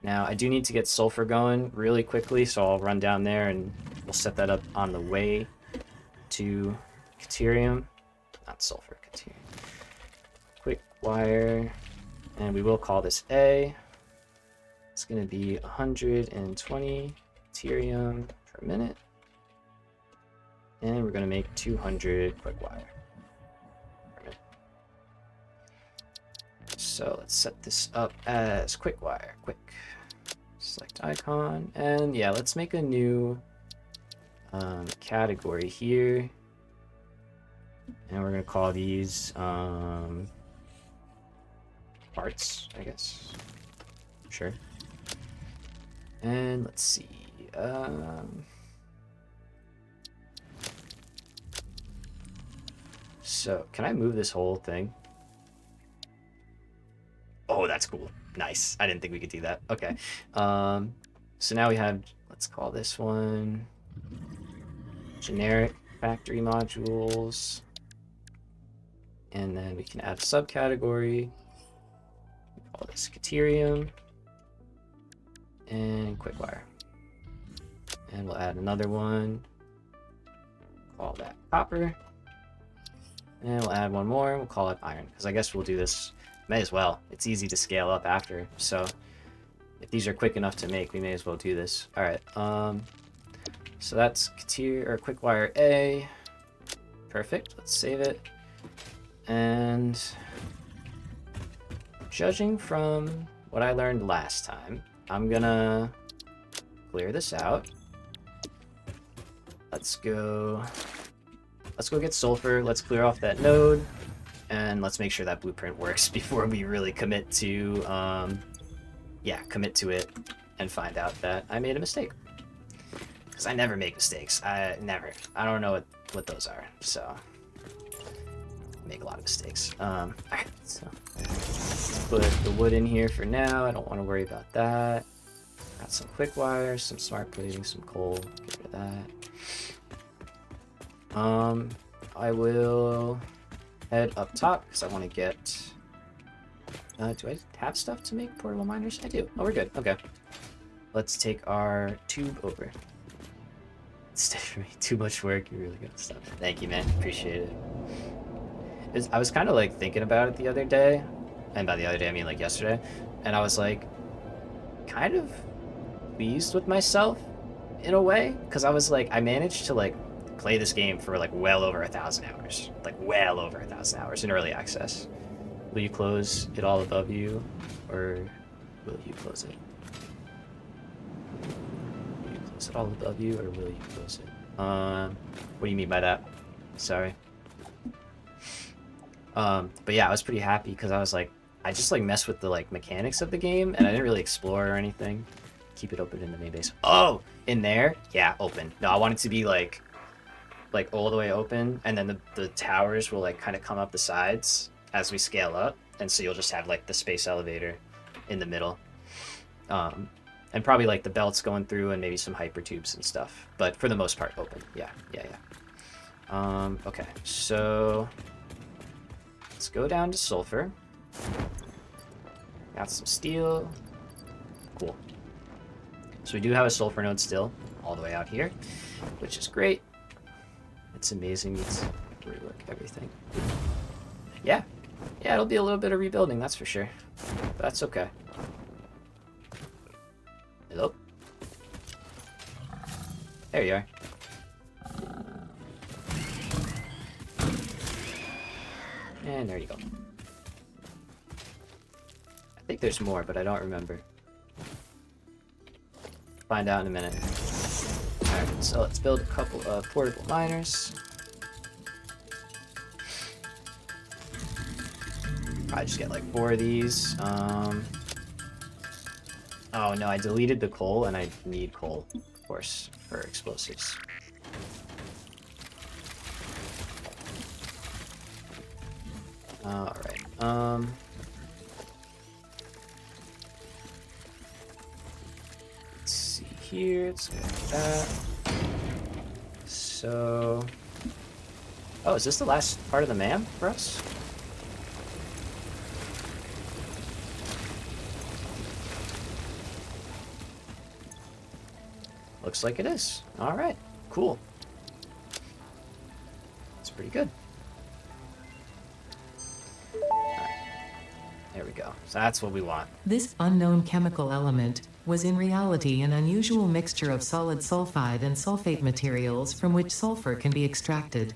A: Now, I do need to get sulfur going really quickly, so I'll run down there and we'll set that up on the way to Caterium. Not sulfur, Caterium. Quick wire, and we will call this A. It's going to be 120 Caterium per minute. And we're going to make 200 quick wire. So let's set this up as quick wire. Quick. Select icon. And yeah, let's make a new category here. And we're going to call these parts, I guess. Sure. And let's see. So, can I move this whole thing? Oh, that's cool. Nice. I didn't think we could do that. Okay. So now we have, let's call this one generic factory modules. And then we can add a subcategory. Call this Caterium. And quick-wire. And we'll add another one. Call that copper. And we'll add one more. We'll call it iron. Because I guess we'll do this. May as well. It's easy to scale up after. So if these are quick enough to make, we may as well do this. All right. So that's quick wire A. Perfect. Let's save it. And judging from what I learned last time, I'm gonna clear this out. Let's go get sulfur. Let's clear off that node. And let's make sure that blueprint works before we really commit to, commit to it and find out that I made a mistake. Because I never make mistakes. I don't know what those are. So, I make a lot of mistakes. Alright, so let's put the wood in here for now. I don't want to worry about that. Got some quick wires, some smart plating, some coal. Get rid of that. I will head up top because I want to get. Do I have stuff to make portable miners? I do. Oh, we're good. Okay. Let's take our tube over. It's for me. Too much work. You really got stuff. Thank you, man. Appreciate it. I was kind of like thinking about it the other day, and by the other day I mean like yesterday, and I was like kind of pleased with myself in a way because I was like I managed to like play this game for like well over 1,000 hours, like well over 1,000 hours in early access. Will you close it all above you, or will you close it? Will you close it all above you, or will you close it? What do you mean by that? Sorry. But yeah, I was pretty happy because I was like, I just like mess with the like mechanics of the game, and I didn't really explore or anything. Keep it open in the main base. Oh, in there? Yeah, open. No, I want it to be like all the way open, and then the towers will like kind of come up the sides as we scale up, and so you'll just have like the space elevator in the middle, and probably like the belts going through and maybe some hyper tubes and stuff, but for the most part open. Yeah. Okay, so let's go down to sulfur. Got some steel. Cool. So we do have a sulfur node still all the way out here, which is great. It's amazing. Let's rework everything. Yeah, it'll be a little bit of rebuilding, that's for sure. But that's okay. Hello? There you are. And there you go. I think there's more, but I don't remember. Find out in a minute. Alright, so let's build a couple of portable miners. Probably just get like 4 of these. Oh no, I deleted the coal, and I need coal, of course, for explosives. Alright, let's see here, let's go like that. So... Oh, is this the last part of the map for us? Looks like it is. Alright, cool. That's pretty good. There we go. So that's what we want.
C: This unknown chemical element was in reality an unusual mixture of solid sulfide and sulfate materials from which sulfur can be extracted.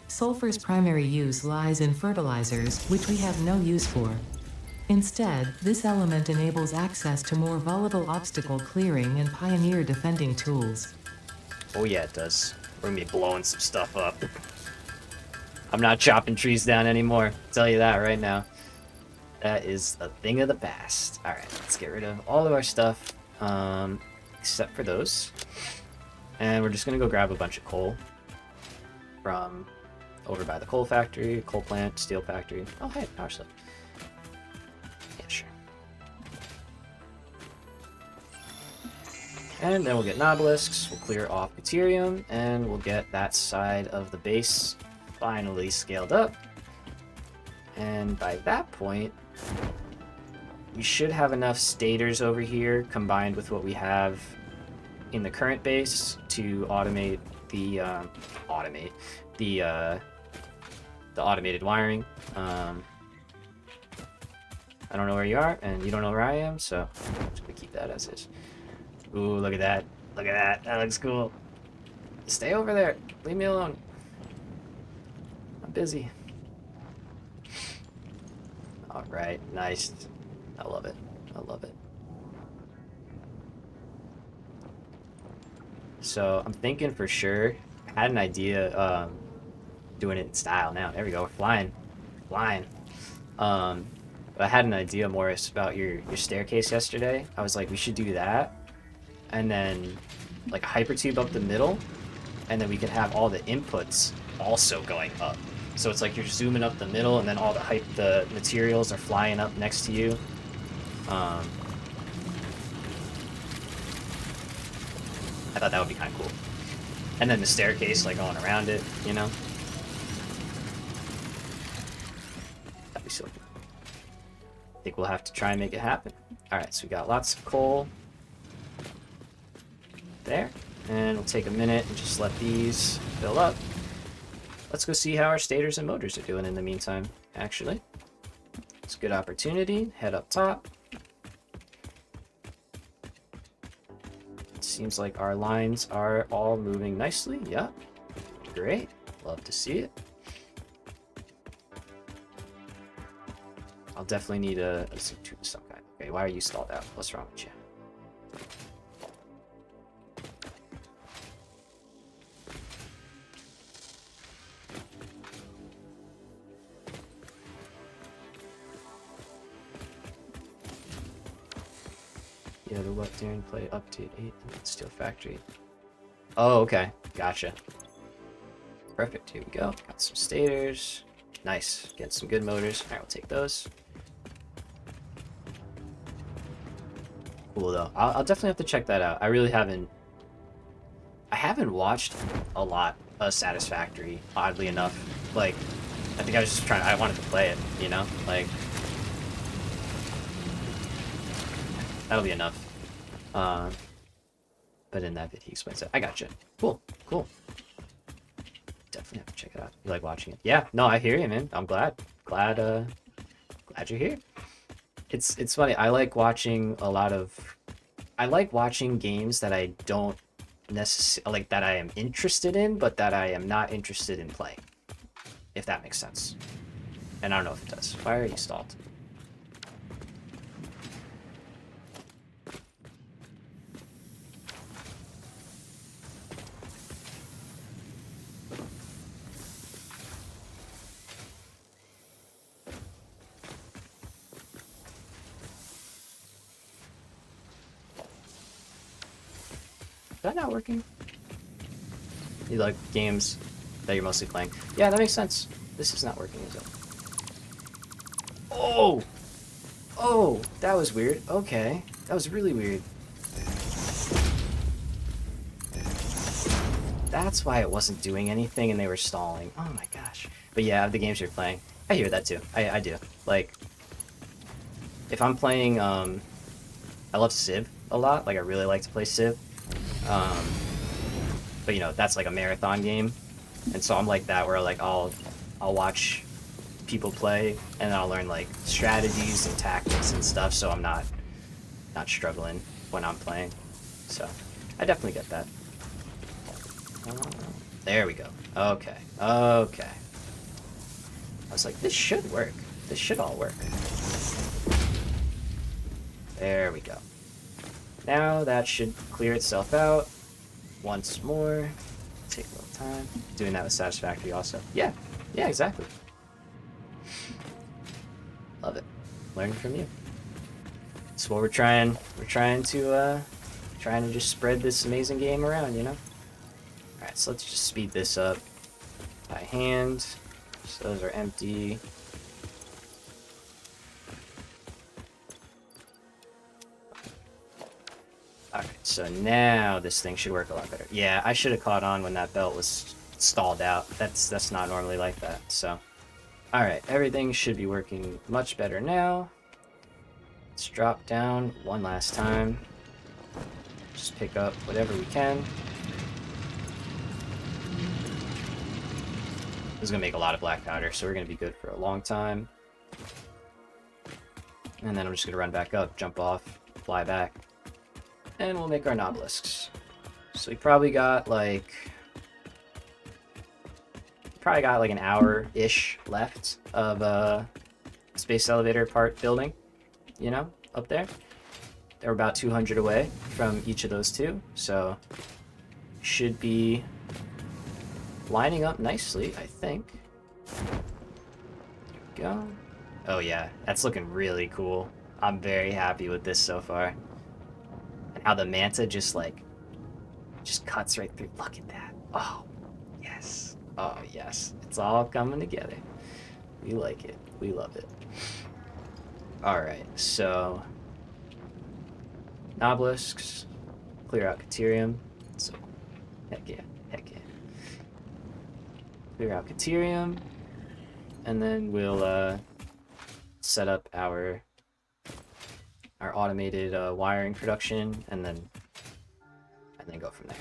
C: Sulfur's primary use lies in fertilizers, which we have no use for. Instead, this element enables access to more volatile obstacle clearing and pioneer defending tools.
A: Oh yeah, it does. We're gonna be blowing some stuff up. I'm not chopping trees down anymore. I'll tell you that right now. That is a thing of the past. Alright, let's get rid of all of our stuff, except for those. And we're just gonna go grab a bunch of coal from over by the coal factory, coal plant, steel factory. Oh hey, power slip. Yeah, sure. And then we'll get nobelisks, we'll clear off Caterium, and we'll get that side of the base finally scaled up. And by that point, we should have enough stators over here combined with what we have in the current base to automate the automated wiring. I don't know where you are, and you don't know where I am, so I'm just gonna keep that as is. Ooh, look at that! Look at that! That looks cool. Stay over there. Leave me alone. I'm busy. Alright, nice. I love it. I love it. So, I'm thinking for sure, I had an idea, doing it in style now. There we go, we're flying. Flying. But I had an idea, Morris, about your staircase yesterday. I was like, we should do that. And then, like, a hypertube up the middle. And then we could have all the inputs also going up. So it's like you're zooming up the middle, and then all the materials are flying up next to you. I thought that would be kind of cool. And then the staircase, like, going around it, you know? That'd be so cool. I think we'll have to try and make it happen. Alright, so we got lots of coal. There. And we'll take a minute and just let these fill up. Let's go see how our stators and motors are doing in the meantime, actually. It's a good opportunity. Head up top. It seems like our lines are all moving nicely. Yep. Great. Love to see it. I'll definitely need a soup tube of some kind. Okay, why are you stalled out? What's wrong with you? Yeah, the what daring play update 8 Steel Factory. Oh, okay. Gotcha. Perfect. Here we go. Got some stators. Nice. Getting some good motors. Alright, we'll take those. Cool though. I'll definitely have to check that out. I really haven't. I haven't watched a lot of Satisfactory, oddly enough. Like, I think I was just trying. I wanted to play it, you know. Like, that'll be enough. But in that vid, he explains it. I gotcha. Cool. Cool. Definitely have to check it out. You like watching it? Yeah. No, I hear you, man. I'm glad. Glad you're here. It's funny. I like watching a lot of. I like watching games that I don't necessarily like, that I am interested in, but that I am not interested in playing. If that makes sense. And I don't know if it does. Why are you stalled? Is that not working? You like games that you're mostly playing? Yeah, that makes sense. This is not working, is it? Oh! Oh, that was weird. Okay. That was really weird. That's why it wasn't doing anything and they were stalling. Oh my gosh. But yeah, the games you're playing, I hear that too. I do. Like, if I'm playing, I love Civ a lot. Like, I really like to play Civ. But you know, that's like a marathon game, and so I'm like that where like I'll watch people play and I'll learn like strategies and tactics and stuff, so I'm not struggling when I'm playing. So I definitely get that. There we go. Okay. Okay. I was like, this should work. This should all work. There we go. Now that should clear itself out. Once more. Take a little time. Doing that with Satisfactory also. Yeah. Yeah, exactly. Love it. Learning from you. That's what we're trying. We're trying to just spread this amazing game around, you know? Alright, so let's just speed this up by hand. So those are empty. Alright, so now this thing should work a lot better. Yeah, I should have caught on when that belt was stalled out. That's not normally like that, so. Alright, everything should be working much better now. Let's drop down one last time. Just pick up whatever we can. This is going to make a lot of black powder, so we're going to be good for a long time. And then I'm just going to run back up, jump off, fly back. And we'll make our obelisks. So we probably got like an hour-ish left of space elevator part building, you know, up there. They're about 200 away from each of those two, so should be lining up nicely, I think. There we go. Oh yeah, that's looking really cool. I'm very happy with this so far. And how the manta just cuts right through. Look at that. Oh, yes. Oh, yes. It's all coming together. We like it. We love it. Alright, so obelisks, clear out Caterium. So, heck yeah. Heck yeah. Clear out Caterium. And then we'll set up our automated wiring production, and then go from there.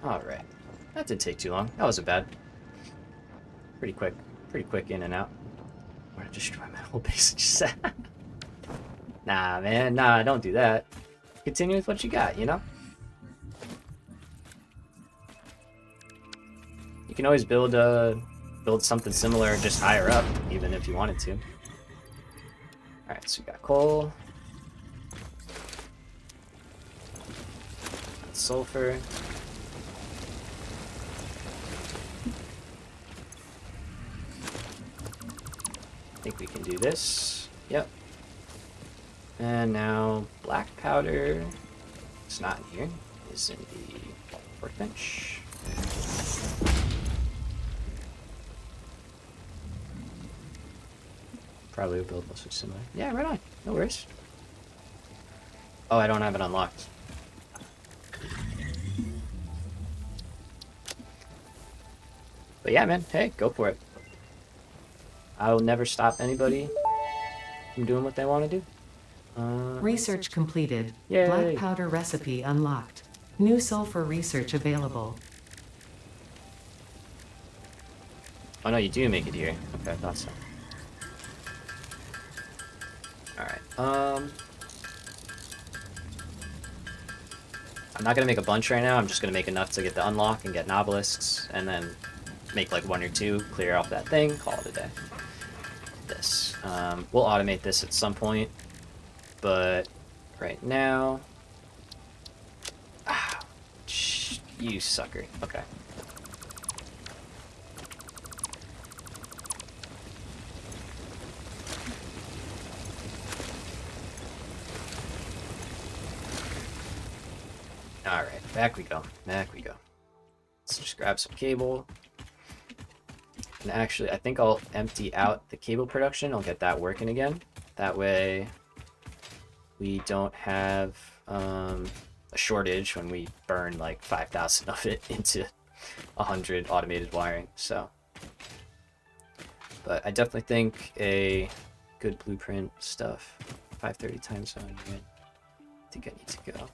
A: All right, that didn't take too long. That wasn't bad. Pretty quick in and out. I'm gonna destroy my whole base. Just nah, man, nah, don't do that. Continue with what you got, you know. You can always build something similar just higher up, even if you wanted to. Alright, so we got coal. Sulfur. I think we can do this. Yep. And now black powder. It's not in here. It's in the workbench. Probably will build something similar. Yeah, right on. No worries. Oh, I don't have it unlocked. But yeah, man. Hey, go for it. I will never stop anybody from doing what they want to do.
C: Research completed.
A: Yay.
C: Black powder recipe unlocked. New sulfur research available.
A: Oh no, you do make it here. Okay, I thought so. Alright, I'm not gonna make a bunch right now, I'm just gonna make enough to get the unlock and get nobelisks, and then make like 1 or 2, clear off that thing, call it a day. This. We'll automate this at some point, but right now... Ah, you sucker. Okay. Alright, back we go. Back we go. Let's just grab some cable. And actually, I think I'll empty out the cable production. I'll get that working again. That way, we don't have a shortage when we burn like 5,000 of it into 100 automated wiring. So, but I definitely think a good blueprint stuff. 5:30 time zone. Right? I think I need to go.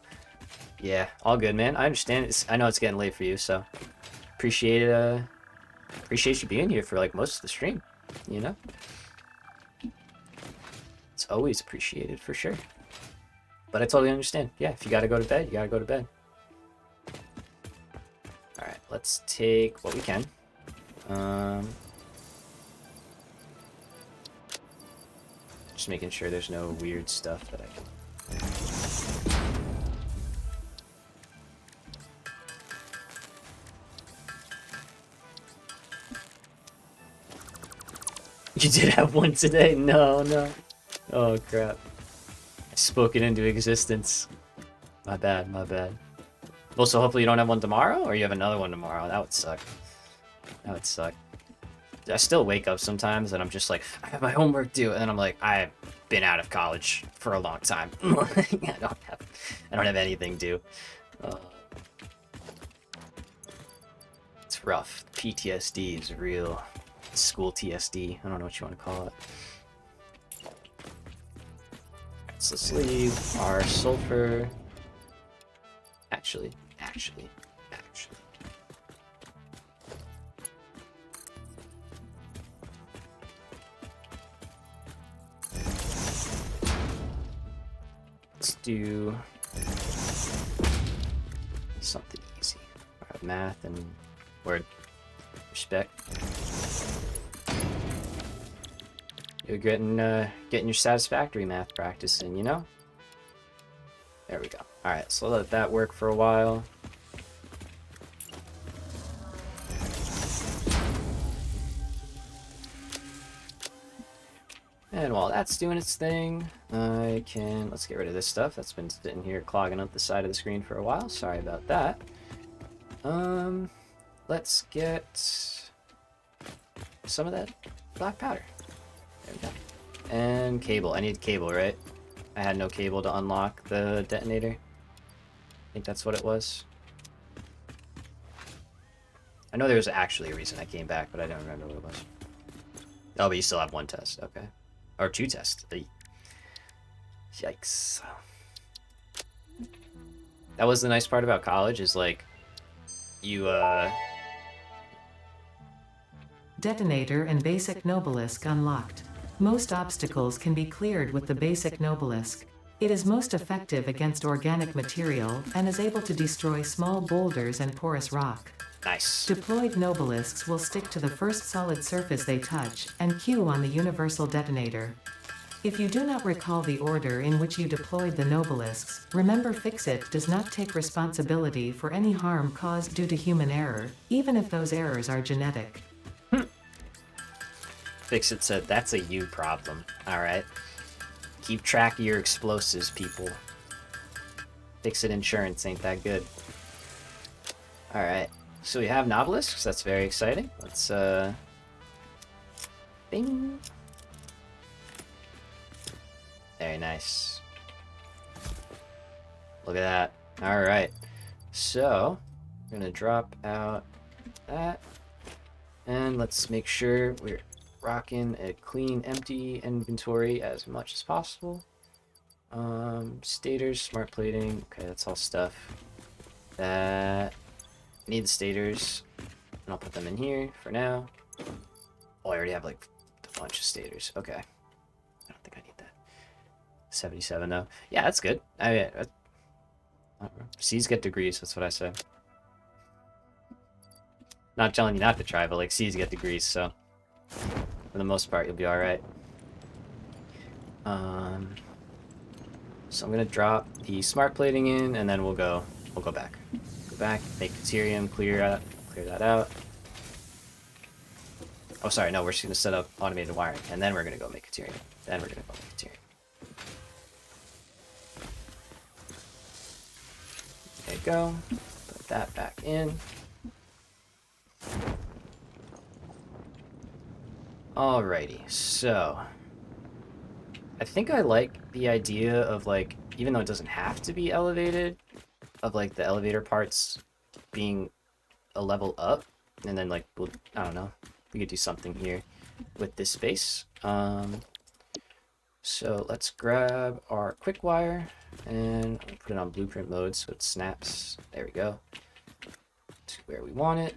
A: Yeah, all good, man. I understand. I know it's getting late for you, so appreciate you being here for like most of the stream. You know, it's always appreciated for sure. But I totally understand. Yeah, if you gotta go to bed, you gotta go to bed. All right, let's take what we can. Just making sure there's no weird stuff that I can. You did have one today? No, no. Oh, crap. I spoke it into existence. My bad, my bad. Well, so hopefully you don't have one tomorrow? Or you have another one tomorrow? That would suck. That would suck. I still wake up sometimes and I'm just like, I have my homework due. And then I'm like, I've been out of college for a long time. I don't have anything due. It's rough. PTSD is real. School TSD. I don't know what you want to call it. So let's leave our sulfur. Actually. Let's do something easy. Alright, math and word. Respect. You're getting your Satisfactory math practice in, you know? There we go. Alright, so let that work for a while. And while that's doing its thing, let's get rid of this stuff that's been sitting here clogging up the side of the screen for a while. Sorry about that. Let's get some of that black powder. There we go. And cable. I need cable, right? I had no cable to unlock the detonator. I think that's what it was. I know there was actually a reason I came back, but I don't remember what it was. Oh, but you still have 1 test. Okay. Or 2 tests. Yikes. That was the nice part about college, is like, you,
C: Detonator and basic Nobelisk unlocked. Most obstacles can be cleared with the basic Nobelisk. It is most effective against organic material and is able to destroy small boulders and porous rock.
A: Nice.
C: Deployed nobelisks will stick to the first solid surface they touch, and queue on the universal detonator. If you do not recall the order in which you deployed the nobelisks, remember Fixit does not take responsibility for any harm caused due to human error, even if those errors are genetic.
A: Fixit said, that's a you problem. Alright. Keep track of your explosives, people. Fixit insurance ain't that good. Alright. So we have nobelisks, that's very exciting. Let's, Bing! Very nice. Look at that. Alright. So, I'm gonna drop out that. And let's make sure we're rocking a clean, empty inventory as much as possible. Stators, smart plating. Okay, that's all stuff that need the stators. And I'll put them in here for now. Oh, I already have like a bunch of stators. Okay. I don't think I need that. 77 though. Yeah, that's good. I mean, C's get degrees, that's what I say. Not telling you not to try, but like C's get degrees, so for the most part you'll be alright. So I'm gonna drop the smart plating in, and then we'll go back. Go back, make Caterium, clear that out. Oh sorry, no, we're just gonna set up automated wiring, and then we're gonna go make Caterium. Then we're gonna go make Caterium. There you go. Put that back in. Alrighty, so I think I like the idea of like, even though it doesn't have to be elevated, of like the elevator parts being a level up, and then like, we'll, I don't know, we could do something here with this space. So let's grab our quick wire and put it on blueprint mode so it snaps. There we go. To where we want it.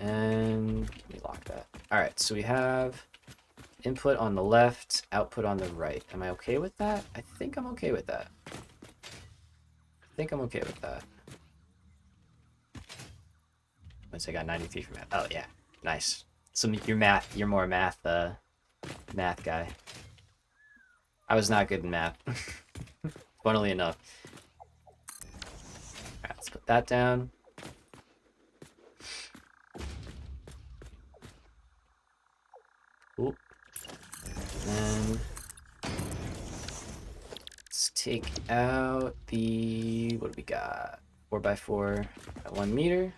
A: And let me lock that. Alright, so we have input on the left, output on the right. Am I okay with that? I think I'm okay with that. Once I got 93 for math. Oh yeah, nice. So you're more math guy. I was not good in math. Funnily enough. Alright, let's put that down. Cool. And let's take out the, what do we got? 4x4 at 1 meter.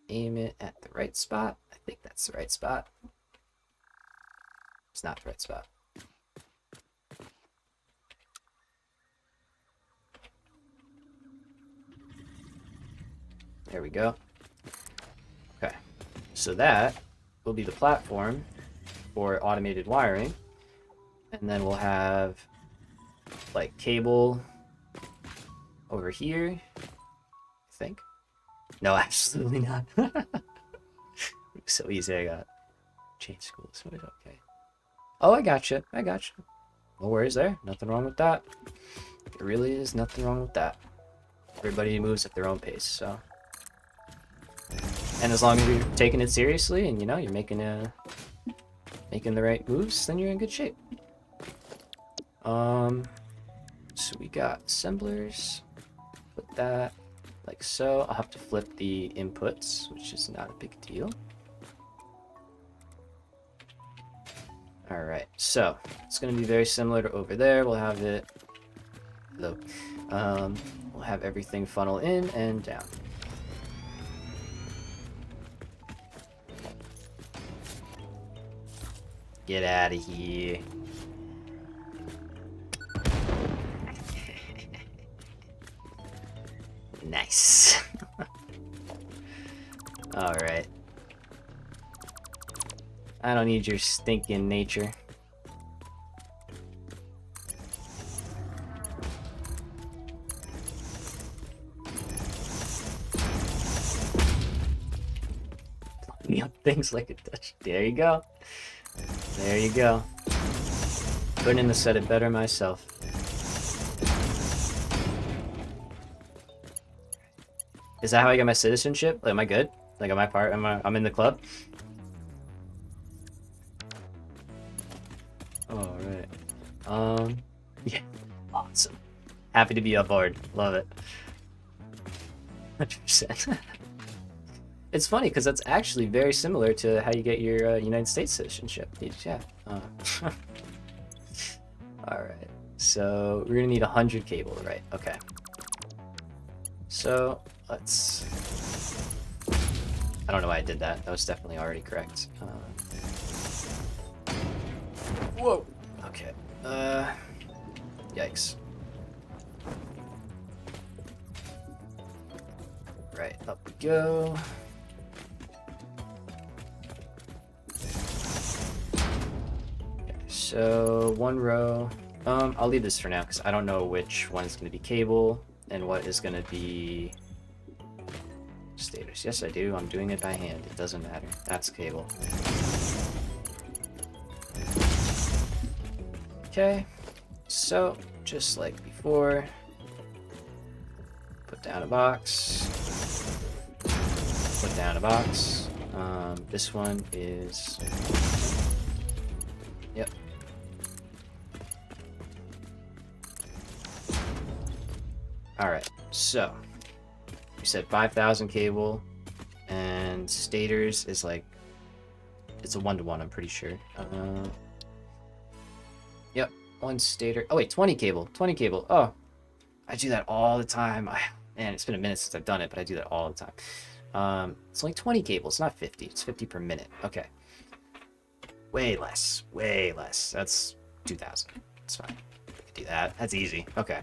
A: Aim it at the right spot. I think that's the right spot. It's not the right spot. There we go. Okay, so that will be the platform for automated wiring, and then we'll have like cable over here, I think. No, absolutely not. So easy. I got change schools. Okay. Oh, I gotcha. No worries there. Nothing wrong with that. There really is nothing wrong with that. Everybody moves at their own pace, so. And as long as you're taking it seriously and, you know, you're making the right moves, then you're in good shape. So we got assemblers. Put that like so. I'll have to flip the inputs, which is not a big deal. Alright, so it's going to be very similar to over there. We'll have it, hello, we'll have everything funnel in and down. Get out of here. Nice. Alright. I don't need your stinking nature. Blowing up things like a Dutch. There you go. There you go. Couldn't have said it better myself. Is that how I get my citizenship? Like, am I good? Like, am I part? I'm in the club? All right. Yeah. Awesome. Happy to be aboard. Love it. 100%. It's funny because that's actually very similar to how you get your United States citizenship. Yeah. All right. So we're gonna need 100 cable, right? Okay. So let's. I don't know why I did that. That was definitely already correct. Whoa. Okay. Yikes. Right, up we go. Okay, so one row. I'll leave this for now because I don't know which one is going to be cable and what is going to be stators. Yes, I do. I'm doing it by hand. It doesn't matter. That's cable. Okay, so just like before, put down a box, put down a box. This one is, yep. All right, so we said 5,000 cable, and stators is like, it's a 1-to-1, I'm pretty sure. Yep, one stator. Oh wait, 20 cable, 20 cable. Oh, I do that all the time. Man, it's been a minute since I've done it, but I do that all the time. It's only 20 cable. It's not 50. It's 50 per minute. Okay. Way less. Way less. That's 2,000. It's fine. We can do that. That's easy. Okay.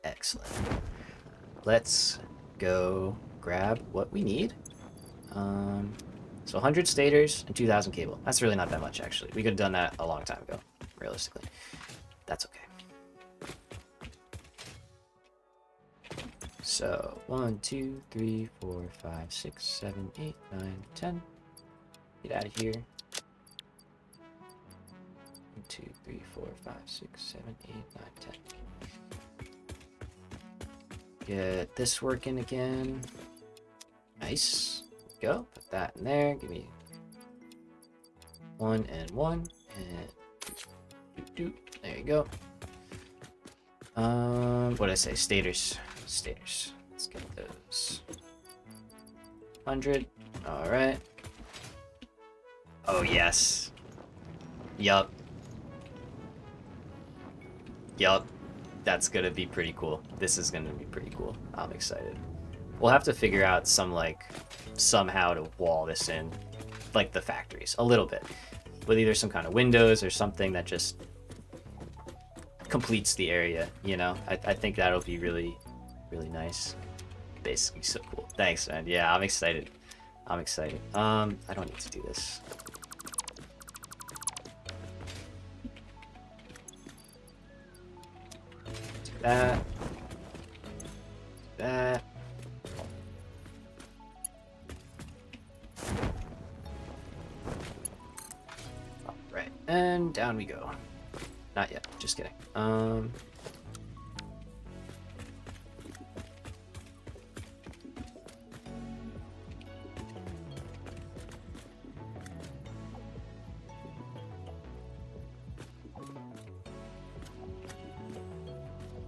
A: Excellent. Let's go grab what we need. So 100 stators and 2,000 cable. That's really not that much, actually. We could have done that a long time ago, realistically. That's okay. So 1, 2, 3, 4, 5, 6, 7, 8, 9, 10. Get out of here. 1, 2, 3, 4, 5, 6, 7, 8, 9, 10. Get this working again. Nice. Go. Put that in there. Give me 1 and 1. And there you go. What did I say? Stators. Stators. Let's get those. 100. All right. Oh yes. Yup. Yup. That's gonna be pretty cool. This is gonna be pretty cool. I'm excited. We'll have to figure out somehow to wall this in, like the factories, a little bit, with either some kind of windows or something that just completes the area. You know, I think that'll be really, really nice. Basically, so cool. Thanks, man. Yeah, I'm excited. I'm excited. I don't need to do this. Do that. Do that. All right, and down we go. Not yet. Just kidding.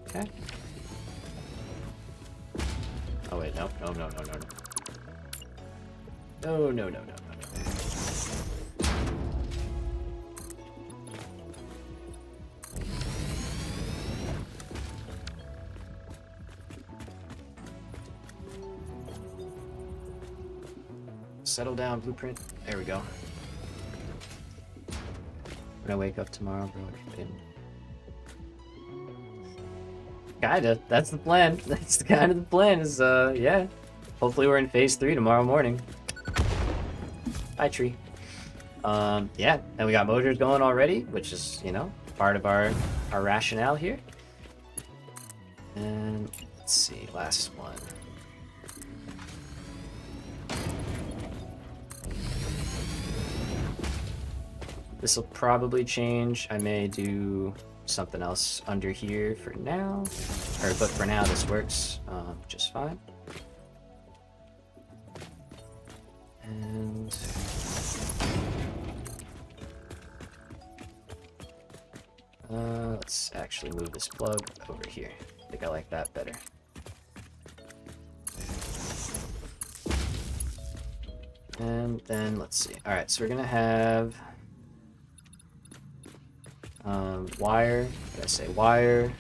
A: Okay. Oh wait, no, no, no, no, no, no. No, no, no, no, no, no. Settle down, blueprint. There we go. When I wake up tomorrow, bro, kinda. That's the plan. That's kind of the plan. Is yeah. Hopefully we're in phase 3 tomorrow morning. Bye, tree. Yeah. And we got motors going already, which is, you know, part of our rationale here. And let's see, last one. This will probably change. I may do something else under here for now, but for now this works. just fine. And let's actually move this plug over here. I think I like that better. And then let's see. All right, so we're gonna have wire. Did I say wire?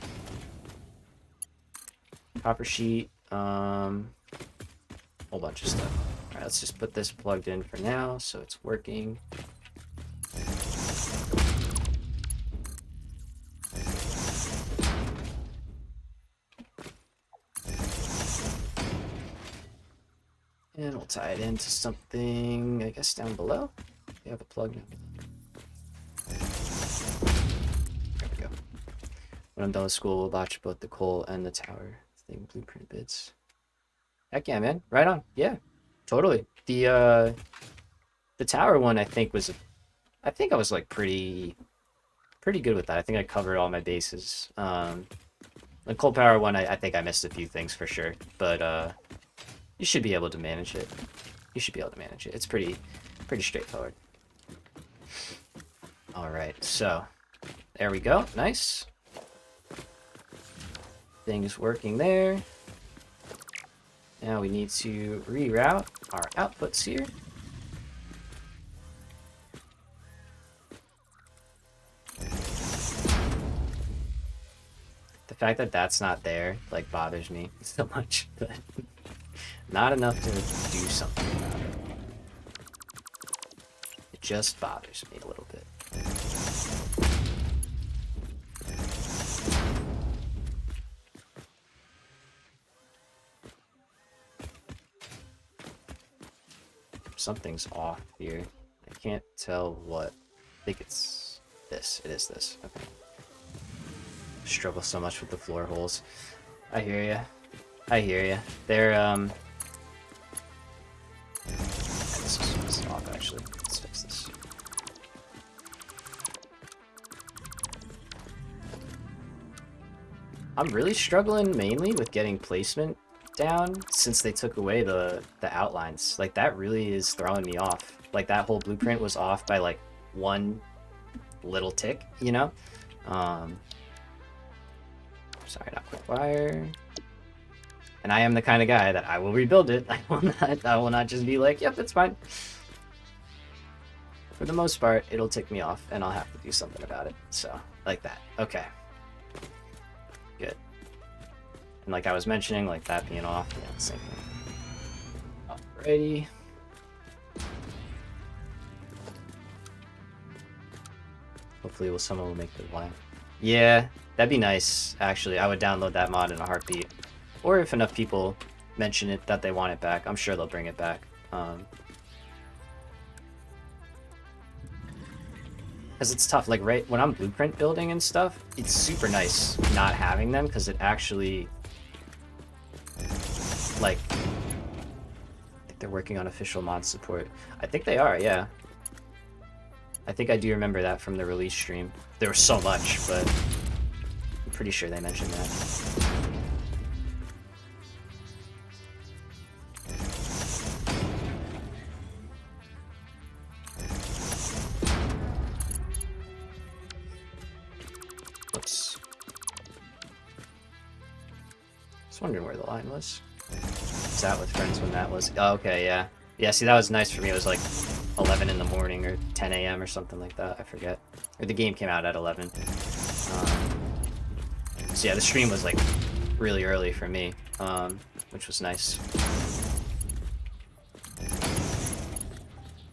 A: Copper sheet. Whole bunch of stuff. All right, let's just put this plugged in for now, so it's working. And we'll tie it into something, I guess, down below. We have a plug now. There we go. When I'm done with school, we'll botch both the coal and the tower thing blueprint bits. Heck yeah, man. Right on. Yeah, totally. The tower one, I think I was like pretty good with that. I think I covered all my bases. The coal power one, I think I missed a few things for sure, but you should be able to manage it. You should be able to manage it. It's pretty straightforward. All right, so there we go. Nice. Things working there. Now we need to reroute our outputs here. The fact that that's not there like bothers me so much, but not enough to do something about it. It just bothers me a little bit. Something's off here. I can't tell what. I think it's this. It is this. Okay. Struggle so much with the floor holes. I hear ya. I hear ya. They're this is off actually. Let's fix this. I'm really struggling mainly with getting placement down since they took away the outlines. Like that really is throwing me off. Like that whole blueprint was off by like one little tick, you know? Sorry, not quick wire. And I am the kind of guy that I will rebuild it. I will not just be like, yep, it's fine. For the most part, it'll tick me off and I'll have to do something about it. So, like that. Okay. Good. And like I was mentioning, like that being off, yeah, same thing. Alrighty. Hopefully someone will make the line. Yeah, that'd be nice, actually. I would download that mod in a heartbeat. Or if enough people mention it that they want it back, I'm sure they'll bring it back. Because it's tough, like right when I'm blueprint building and stuff, it's super nice not having them because it actually, like, I think they're working on official mod support. I think they are, yeah. I think I do remember that from the release stream. There was so much, but I'm pretty sure they mentioned that. Whoops. Just wondering where the line was. I was out with friends when that was. Oh, okay, yeah. Yeah, see, that was nice for me. It was like 11 in the morning or 10 a.m. or something like that. I forget. Or the game came out at 11. So yeah, the stream was like really early for me, which was nice.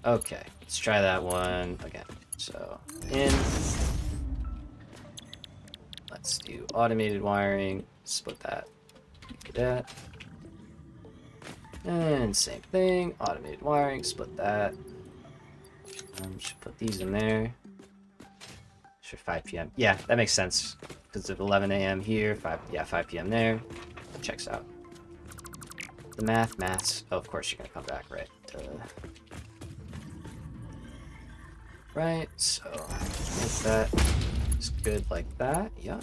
A: Okay, let's try that one again. So in. Let's do automated wiring. Split that. Do that. And same thing. Automated wiring. Split that. Should put these in there. Sure, 5 p.m. Yeah, that makes sense. Because of 11 a.m. here, 5 p.m. there. Checks out. The maths. Oh, of course you're gonna come back, right? Right, so make that is good like that. Yeah.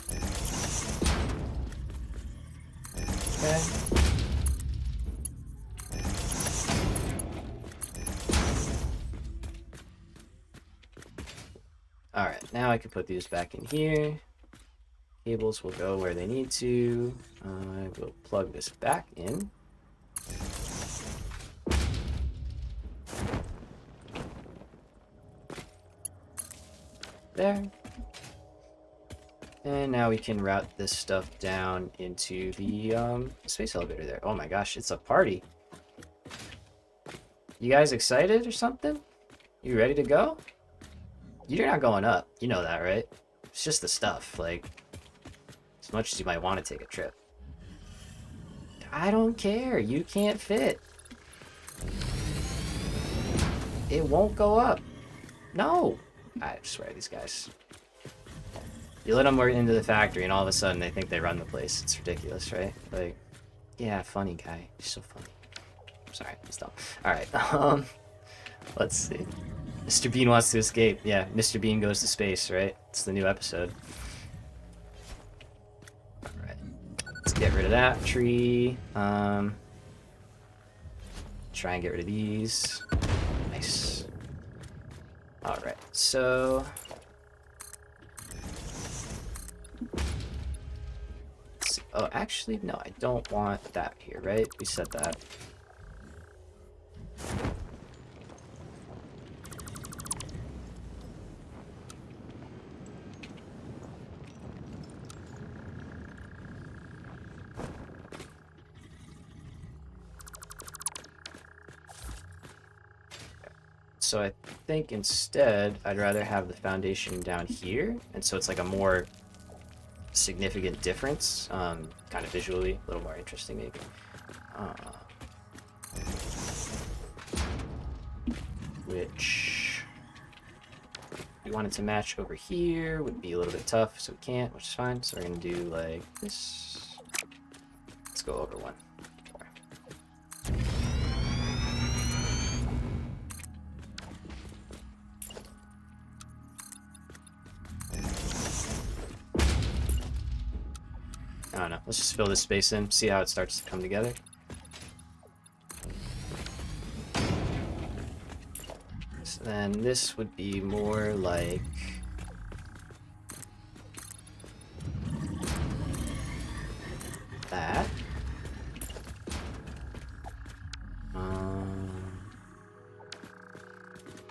A: Okay. Alright, now I can put these back in here. Cables will go where they need to. I will plug this back in. There. And now we can route this stuff down into the space elevator there. Oh my gosh, it's a party. You guys excited or something? You ready to go? You're not going up. You know that, right? It's just the stuff, like, as much as you might want to take a trip. I don't care. You can't fit. It won't go up. No. I swear, these guys. You let them work into the factory, and all of a sudden they think they run the place. It's ridiculous, right? Like, yeah, funny guy. He's so funny. Sorry, stop. Alright, let's see. Mr. Bean wants to escape. Yeah, Mr. Bean goes to space, right? It's the new episode. Alright. Let's get rid of that tree. Try and get rid of these. Nice. Alright, so... let's see. Oh, actually, no, I don't want that here, right? We said that. So I think instead I'd rather have the foundation down here, and so it's like a more significant difference, kind of visually, a little more interesting maybe. Which we wanted to match over here would be a little bit tough, so we can't, which is fine. So we're gonna do like this. Let's go over one. I don't know. Let's just fill this space in, see how it starts to come together. So then this would be more like that.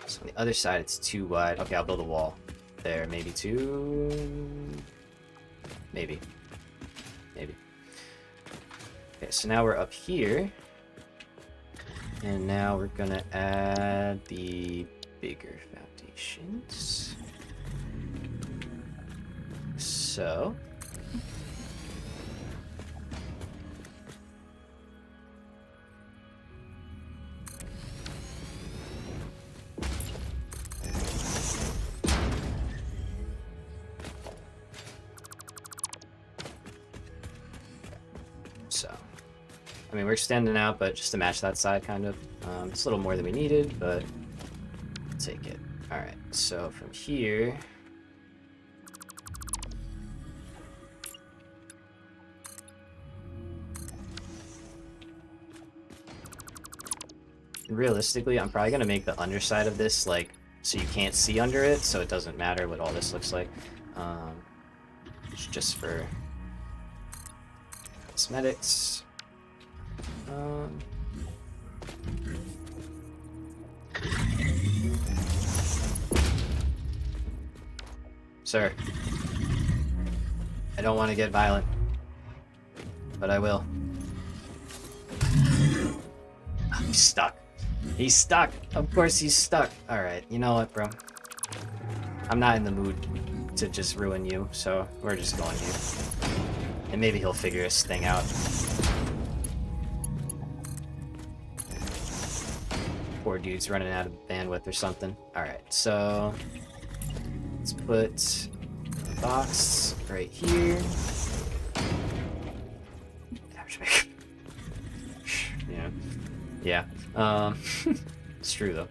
A: So on the other side it's too wide. Okay, I'll build a wall there. Maybe two. Maybe. Okay, so now we're up here. And now we're gonna add the bigger foundations. So. I mean, we're extending out, but just to match that side, kind of. It's a little more than we needed, but we'll take it. Alright, so from here... realistically, I'm probably going to make the underside of this, like, so you can't see under it, so it doesn't matter what all this looks like. Just for cosmetics. Sir, I don't want to get violent, but I will. He's stuck. He's stuck. Of course he's stuck. Alright, you know what, bro? I'm not in the mood to just ruin you, so we're just going here. And maybe he'll figure this thing out. Poor dude's running out of bandwidth or something. Alright, so let's put a box right here. Yeah. It's true though.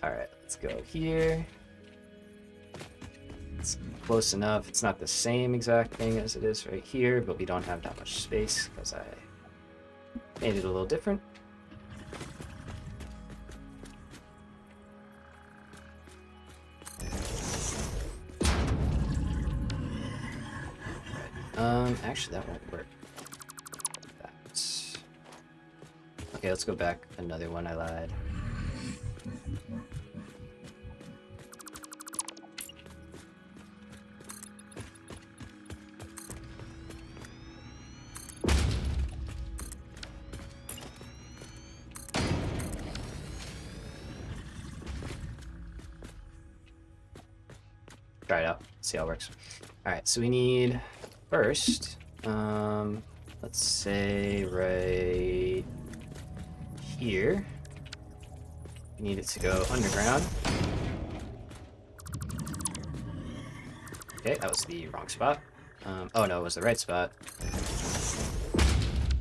A: Alright, let's go here. It's close enough. It's not the same exact thing as it is right here, but we don't have that much space because I made it a little different. Actually, that won't work. That's... Okay, let's go back. Another one, I lied. Try it out, see how it works. Alright, so we need first, let's say right here. We need it to go underground. Okay, that was the wrong spot. Oh no, it was the right spot.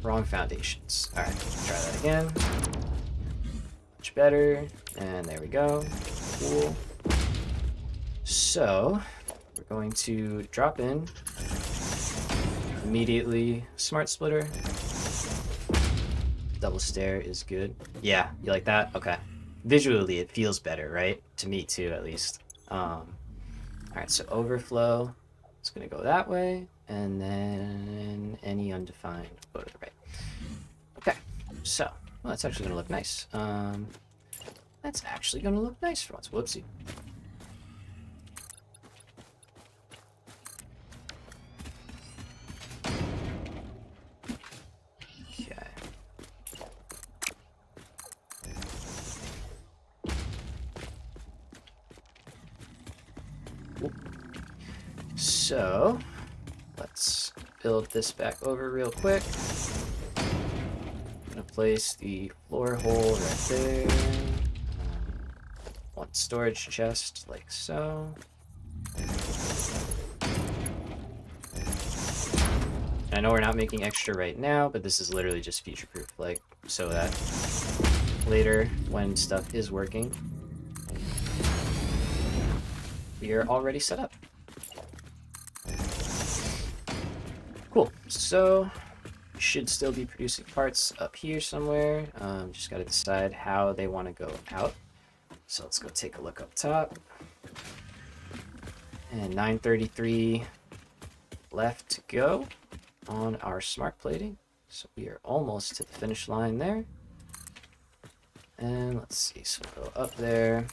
A: Wrong foundations. Alright, try that again. Much better. And there we go. Cool. So, we're going to drop in. Immediately, smart splitter. Double stair is good. Yeah, you like that? Okay. Visually, it feels better, right? To me too, at least. Alright, so overflow. It's going to go that way. And then any undefined, go to the right. Okay, so, well, that's actually going to look nice. That's actually going to look nice for once. Whoopsie. So, let's build this back over real quick. I'm gonna place the floor hole right there. One storage chest like so. I know we're not making extra right now, but this is literally just future-proof, like, so that later, when stuff is working, we are already set up. Cool, so should still be producing parts up here somewhere. Just got to decide how they want to go out. So let's go take a look up top. And 933 left to go on our smart plating. So we are almost to the finish line there. And let's see, so we'll go up there.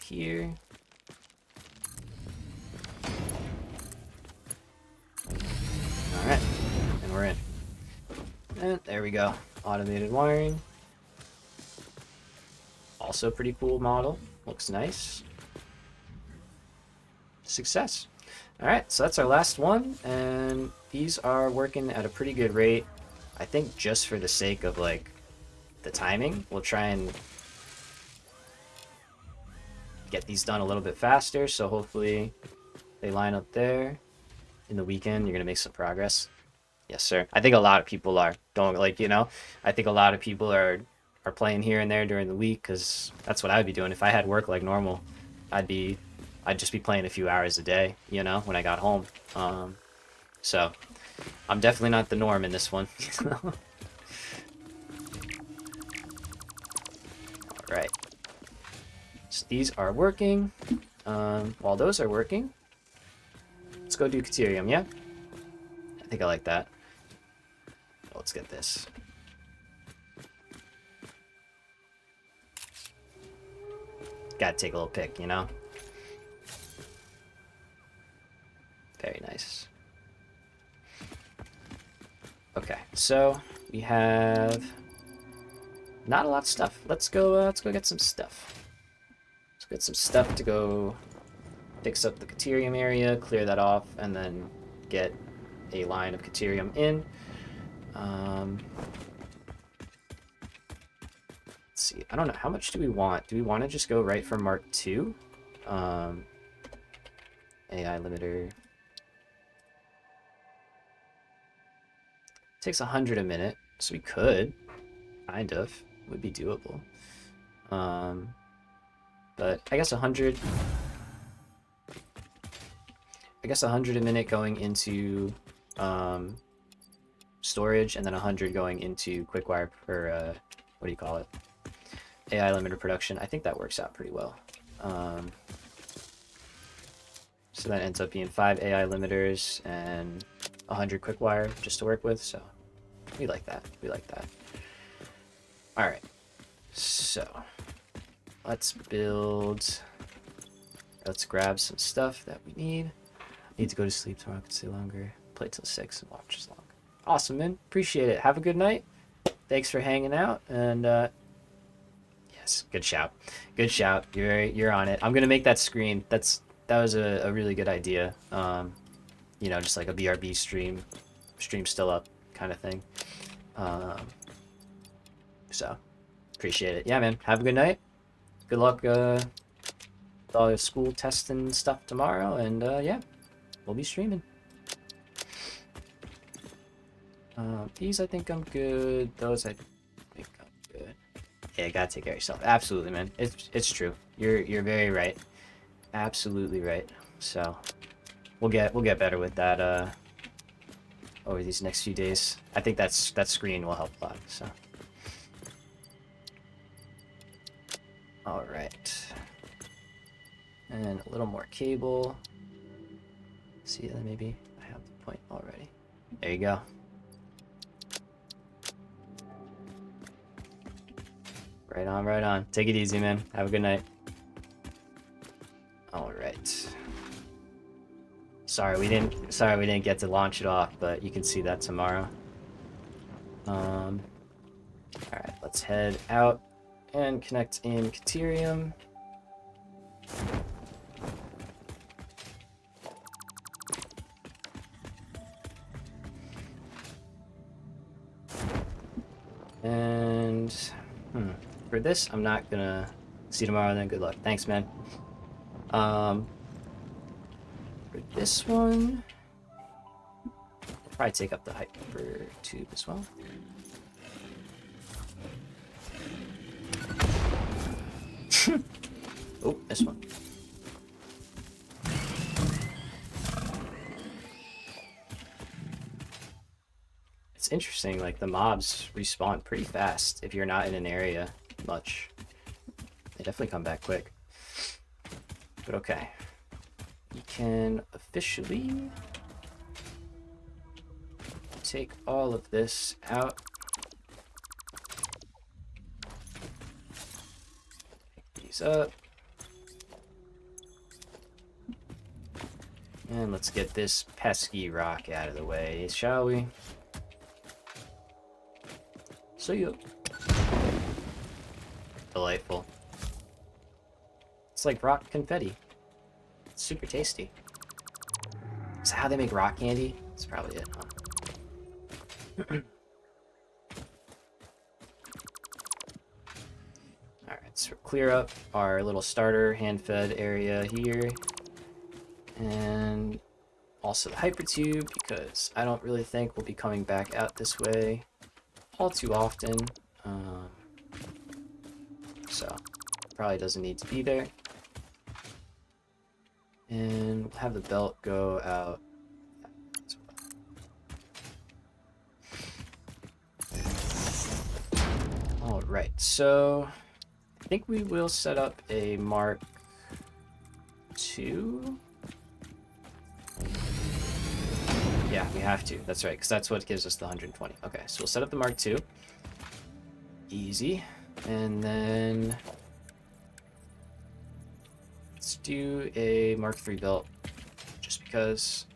A: Here. Alright, and we're in. And there we go. Automated wiring. Also pretty cool model. Looks nice. Success. Alright, so that's our last one, and these are working at a pretty good rate. I think just for the sake of like the timing, we'll try and get these done a little bit faster, so hopefully they line up there. In the weekend, you're gonna make some progress. Yes, sir. I think a lot of people are. Don't, like, you know, I think a lot of people are playing here and there during the week, because that's what I'd be doing. If I had work like normal, I'd just be playing a few hours a day, you know, when I got home. So I'm definitely not the norm in this one. Alright. So these are working. While those are working, let's go do Caterium, yeah? I think I like that. Let's get this. Gotta take a little pick, you know? Very nice. Okay, so we have not a lot of stuff. Let's go get some stuff. Let's get some stuff to go fix up the Caterium area, clear that off, and then get a line of Caterium in. Let's see. I don't know. How much do we want? Do we want to just go right for Mark II? AI limiter. Takes 100 a minute, so we could. Kind of. Would be doable. But I guess 100... I guess 100 a minute going into storage, and then 100 going into quick wire for what do you call it? AI limiter production. I think that works out pretty well. So that ends up being 5 AI limiters and 100 quick wire just to work with. So we like that. We like that. All right. So let's build. Let's grab some stuff that we need. Need to go to sleep tomorrow. I can stay longer. Play till 6 and watch as long. Awesome, man. Appreciate it. Have a good night. Thanks for hanging out. And yes, good shout. Good shout. You're on it. I'm gonna make that screen. That was a really good idea. You know, just like a BRB stream still up kind of thing. So appreciate it. Yeah, man. Have a good night. Good luck with all your school tests and stuff tomorrow. And yeah, we'll be streaming. These I think I'm good. Those I think I'm good. Yeah, gotta take care of yourself. Absolutely, man. It's true. You're very right. Absolutely right. So we'll get better with that over these next few days. I think that screen will help a lot. So all right, and a little more cable. See that maybe I have the point already. There you go. Right on, right on. Take it easy, man. Have a good night. All right. Sorry we didn't get to launch it off, but you can see that tomorrow. All right, let's head out and connect in Caterium. And for this, I'm not gonna see you tomorrow. Then good luck. Thanks, man. For this one, I'll probably take up the hyper tube as well. Oh, this one. It's interesting, like the mobs respawn pretty fast if you're not in an area much. They definitely come back quick. But okay. We can officially take all of this out. Pick these up. And let's get this pesky rock out of the way, shall we? So you. Delightful. It's like rock confetti. It's super tasty. Is that how they make rock candy? That's probably it, huh? Alright, so clear up our little starter hand-fed area here. And also the hypertube, because I don't really think we'll be coming back out this way all too often. So probably doesn't need to be there. And we'll have the belt go out as well. Alright, so I think we will set up a Mark II. Yeah, we have to. That's right, because that's what gives us the 120. Okay, so we'll set up the Mark II. Easy. And then let's do a Mark III belt, just because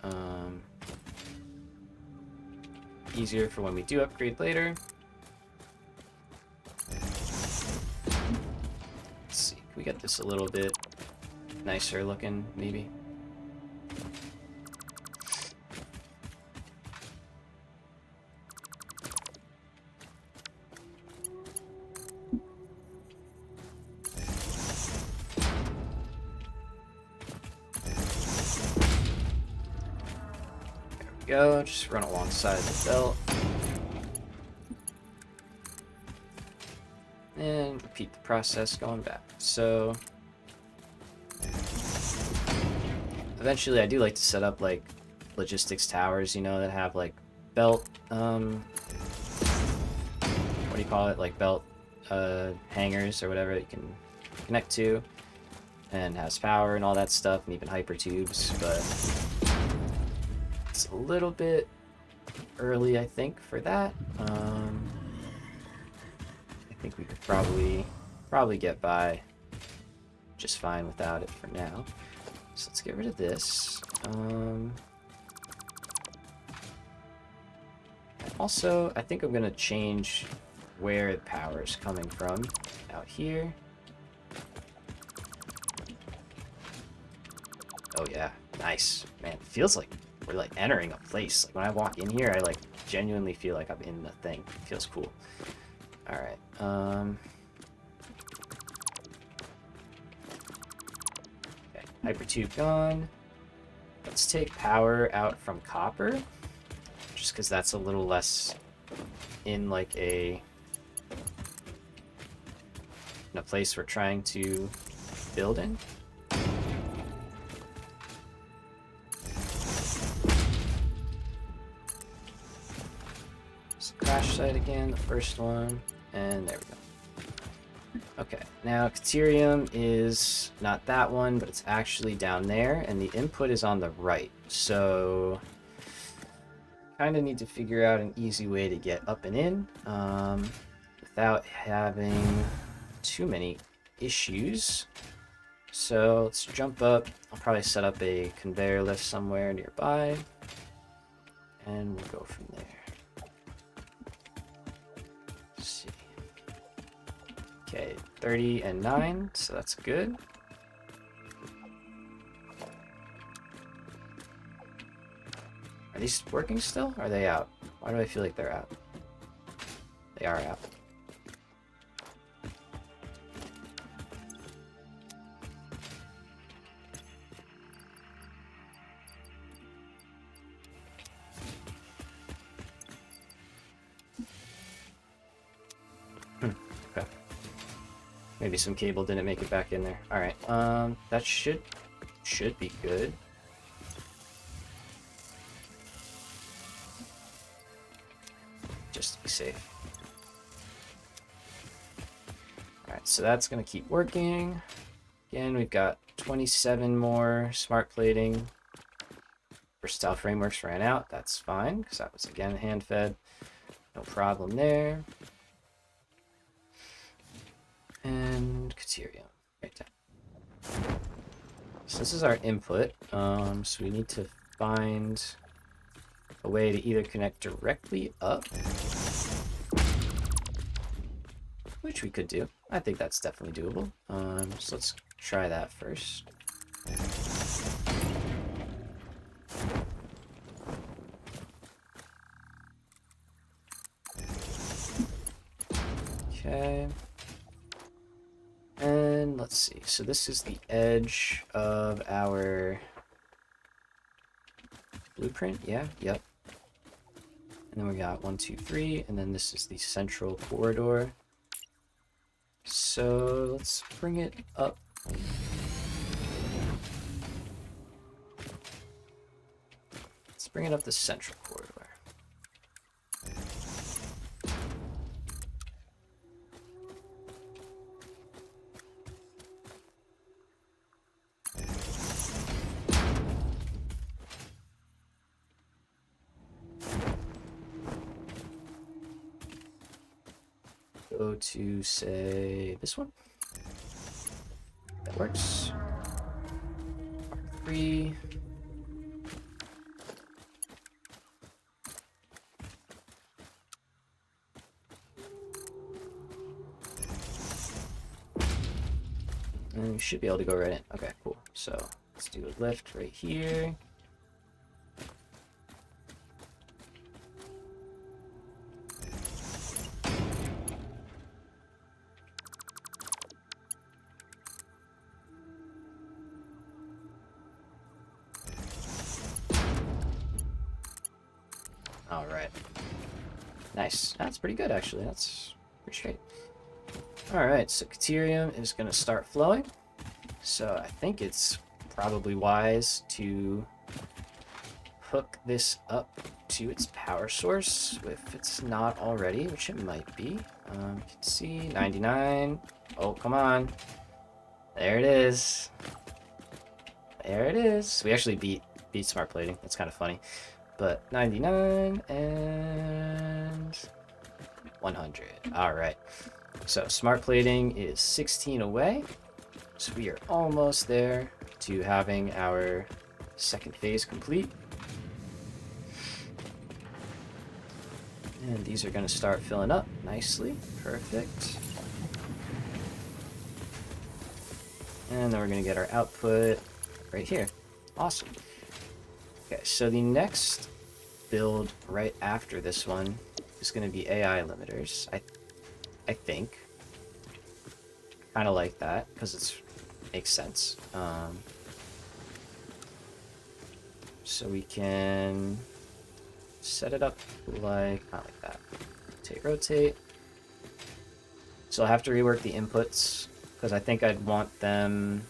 A: easier for when we do upgrade later. Let's see, can we get this a little bit nicer looking, maybe? Go, just run alongside the belt. And repeat the process going back. So eventually I do like to set up like logistics towers, you know, that have like belt what do you call it? Like belt hangers or whatever you can connect to. and has power and all that stuff, and even hypertubes, but it's a little bit early, I think, for that. I think we could probably get by just fine without it for now. So let's get rid of this. Also, I think I'm gonna change where the power is coming from. Out here. Oh yeah, nice. Man, it feels like we're like entering a place. Like when I walk in here, I like genuinely feel like I'm in the thing. It feels cool. Alright, okay, hypertube gone. Let's take power out from copper. Just because that's a little less in like in a place we're trying to build in. So crash site again, the first one, and there we go. Okay, now Caterium is not that one, but it's actually down there, and the input is on the right. So kind of need to figure out an easy way to get up and in without having too many issues. So let's jump up. I'll probably set up a conveyor lift somewhere nearby, and we'll go from there. Let's see. Okay, 30 and 9, so that's good. Are these working still? Or are they out? Why do I feel like they're out? They are out. Okay. Maybe some cable didn't make it back in there. Alright, that should be good. Just to be safe. Alright, so that's going to keep working. Again, we've got 27 more smart plating. Versatile frameworks ran out. That's fine, because that was, again, hand-fed. No problem there. And Caterium, right down. So this is our input. So we need to find a way to either connect directly up, which we could do. I think that's definitely doable. So let's try that first. Okay. And let's see. So this is the edge of our blueprint. Yeah, yep. And then we got 1, 2, 3, and then this is the central corridor. So let's bring it up. Let's bring it up the central corridor. Go to, say, this one. That works. Mark 3. And we should be able to go right in. Okay, cool. So let's do a lift right here. All right. Nice. That's pretty good, actually. That's pretty straight. All right, so Caterium is going to start flowing. So I think it's probably wise to hook this up to its power source if it's not already, which it might be. You can see 99. Oh, come on. There it is. There it is. We actually beat smart plating. That's kind of funny. But 99 and 100. All right. So smart plating is 16 away. So we are almost there to having our second phase complete. And these are going to start filling up nicely. Perfect. And then we're going to get our output right here. Awesome. Okay, so the next build right after this one is going to be AI limiters. I think. Kind of like that because it makes sense. So we can set it up like not like that. Rotate. So I'll have to rework the inputs because I think I'd want them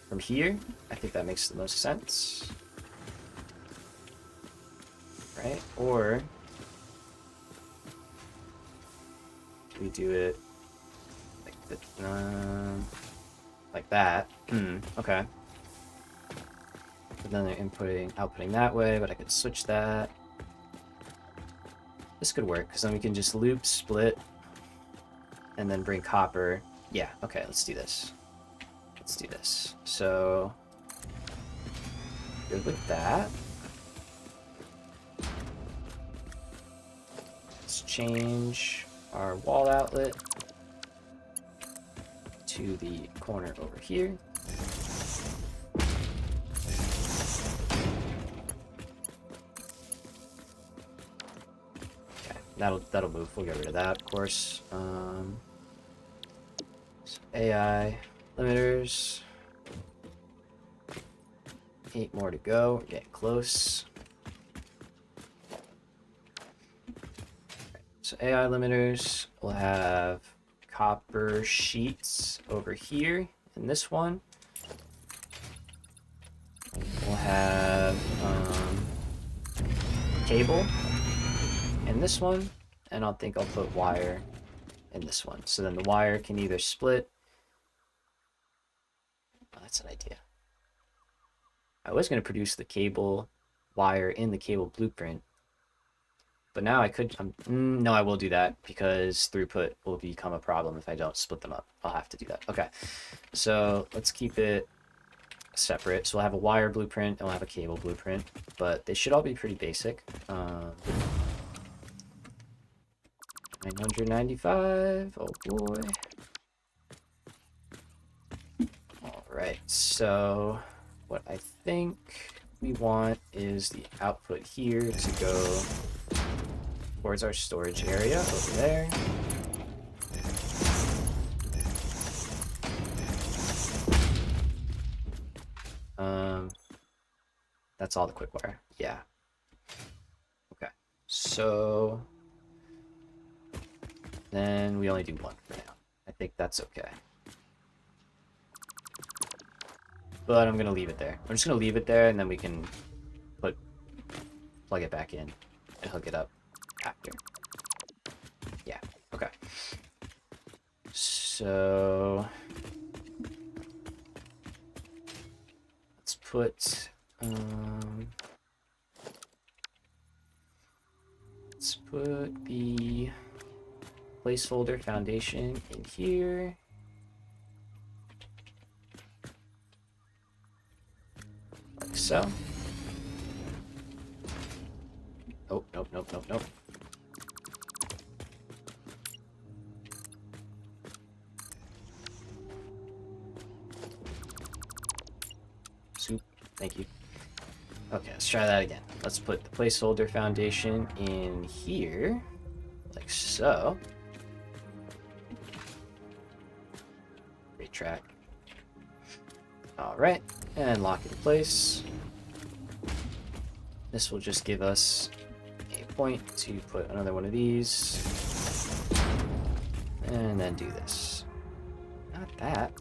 A: from here. I think that makes the most sense. Right? Or we do it like that. Okay. But then they're outputting that way, but I could switch that. This could work, because then we can just loop, split, and then bring copper. Yeah, okay, let's do this. Let's do this. So, good with that. Let's change our wall outlet to the corner over here. Okay, that'll move. We'll get rid of that, of course. So AI limiters. 8 more to go. We're getting close. So AI limiters will have copper sheets over here in this one. We'll have cable in this one, and I think I'll put wire in this one. So then the wire can either split. Oh, that's an idea. I was going to produce the cable wire in the cable blueprint, but now I could, no, I will do that because throughput will become a problem if I don't split them up. I'll have to do that. Okay, so let's keep it separate. So we'll have a wire blueprint and we'll have a cable blueprint, but they should all be pretty basic. 995, oh boy. All right, so what I think we want is the output here to go towards our storage area over there. That's all the quick wire. Yeah. Okay. So then we only do one for now. I think that's okay. But I'm gonna leave it there. I'm just gonna leave it there, and then we can plug it back in and hook it up after. Yeah. Okay. So let's put the placeholder foundation in here. Like so. Oh, nope, nope, nope, nope. Soup, thank you. Okay, let's try that again. Let's put the placeholder foundation in here, like so. Retract. All right, and lock it in place. This will just give us a point to put another one of these, and then do this. Not that.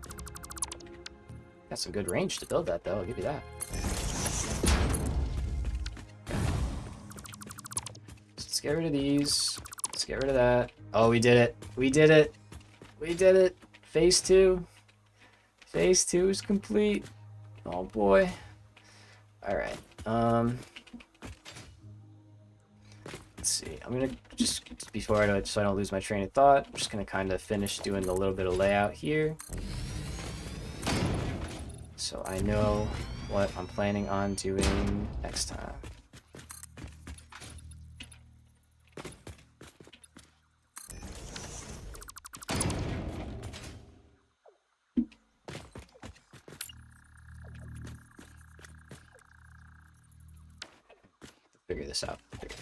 A: Got some good range to build that, though. I'll give you that. Let's get rid of these. Let's get rid of that. Oh, we did it. We did it. We did it. Phase 2. Phase 2 is complete. Oh boy. Alright. Let's see. I'm gonna just before so I don't lose my train of thought, I'm just gonna kind of finish doing a little bit of layout here. So I know what I'm planning on doing next time. Figure this out. Okay.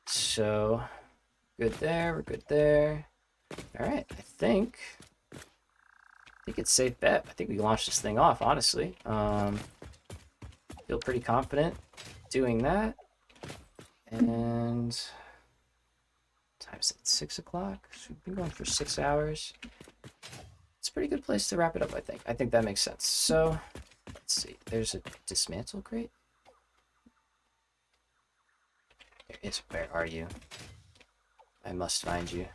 A: So, good there. We're good there. All right. I think it's safe bet. I think we launched this thing off. Honestly, feel pretty confident doing that. And time's at 6 o'clock. So we've been going for 6 hours. It's a pretty good place to wrap it up. I think that makes sense. So, let's see. There's a dismantle crate. Where are you? I must find you.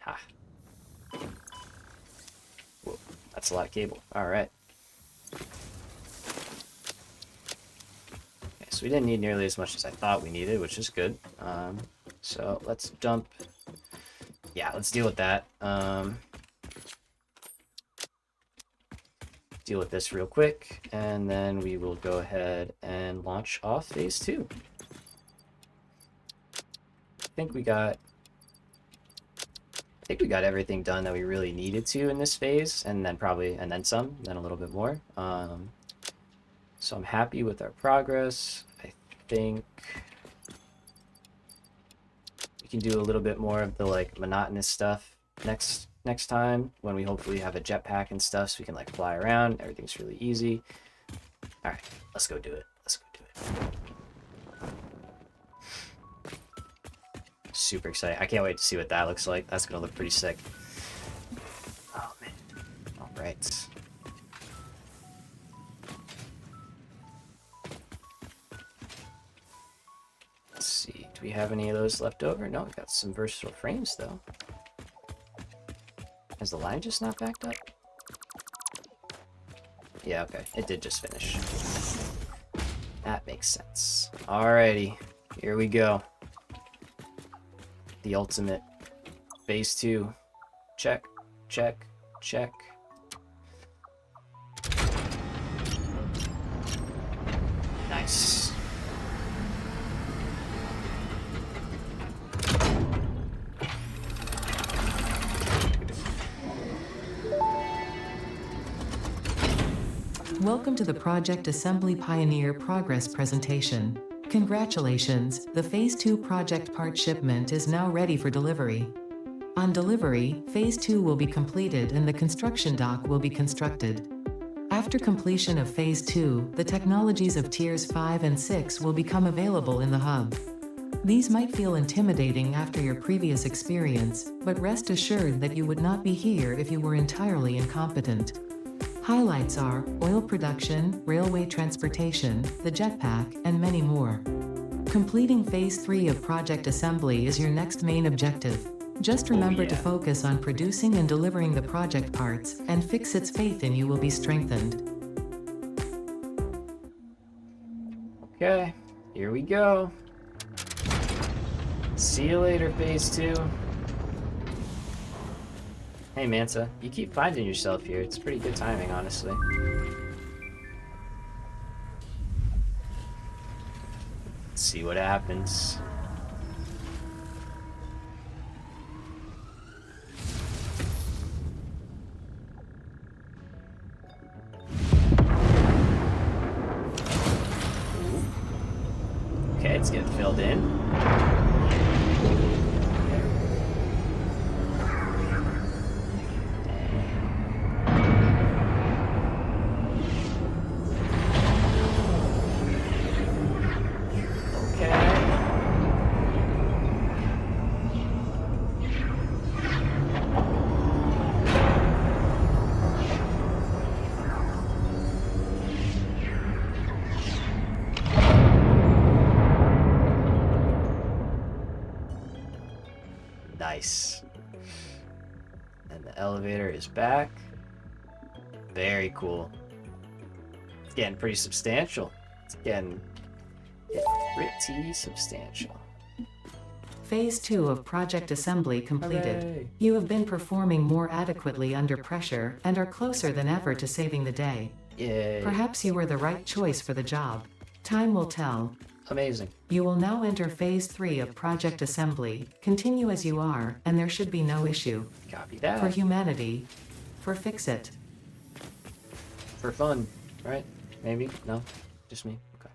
A: Ha. Whoa, that's a lot of cable. Alright. Okay, so we didn't need nearly as much as I thought we needed, which is good. So let's dump... Yeah, let's deal with that. Deal with this real quick, and then we will go ahead and launch off phase 2. I think we got everything done that we really needed to in this phase, and then some, then a little bit more. So I'm happy with our progress. I think we can do a little bit more of the like monotonous stuff next time, when we hopefully have a jetpack and stuff, so we can like fly around. Everything's really easy. All right, let's go do it. Super excited. I can't wait to see what that looks like. That's gonna look pretty sick. Oh man. All right. Let's see. Do we have any of those left over? No, we've got some versatile frames though. Has the line just not backed up? Yeah, okay. It did just finish. That makes sense. Alrighty. Here we go. The ultimate. Phase 2. Check. Check. Check. Nice.
C: Welcome to the Project Assembly Pioneer Progress presentation. Congratulations, the Phase 2 project part shipment is now ready for delivery. On delivery, Phase 2 will be completed and the construction dock will be constructed. After completion of Phase 2, the technologies of Tiers 5 and 6 will become available in the hub. These might feel intimidating after your previous experience, but rest assured that you would not be here if you were entirely incompetent. Highlights are oil production, railway transportation, the jetpack, and many more. Completing Phase 3 of Project Assembly is your next main objective. Just remember to focus on producing and delivering the project parts, and Fixit's faith in you will be strengthened.
A: Okay, here we go. See you later, Phase 2. Hey Manta, you keep finding yourself here. It's pretty good timing, honestly. Let's see what happens. Okay, it's getting filled in. Nice. And the elevator is back. Very cool. It's getting pretty substantial. It's getting pretty substantial.
C: Phase 2 of project assembly completed.
A: Hooray.
C: You have been performing more adequately under pressure and are closer than ever to saving the day.
A: Yay.
C: Perhaps you were the right choice for the job. Time will tell.
A: Amazing.
C: You will now enter Phase 3 of project assembly. Continue as you are, and there should be no issue.
A: Copy that.
C: For humanity. For fix-it.
A: For fun, right? Maybe? No? Just me? Okay.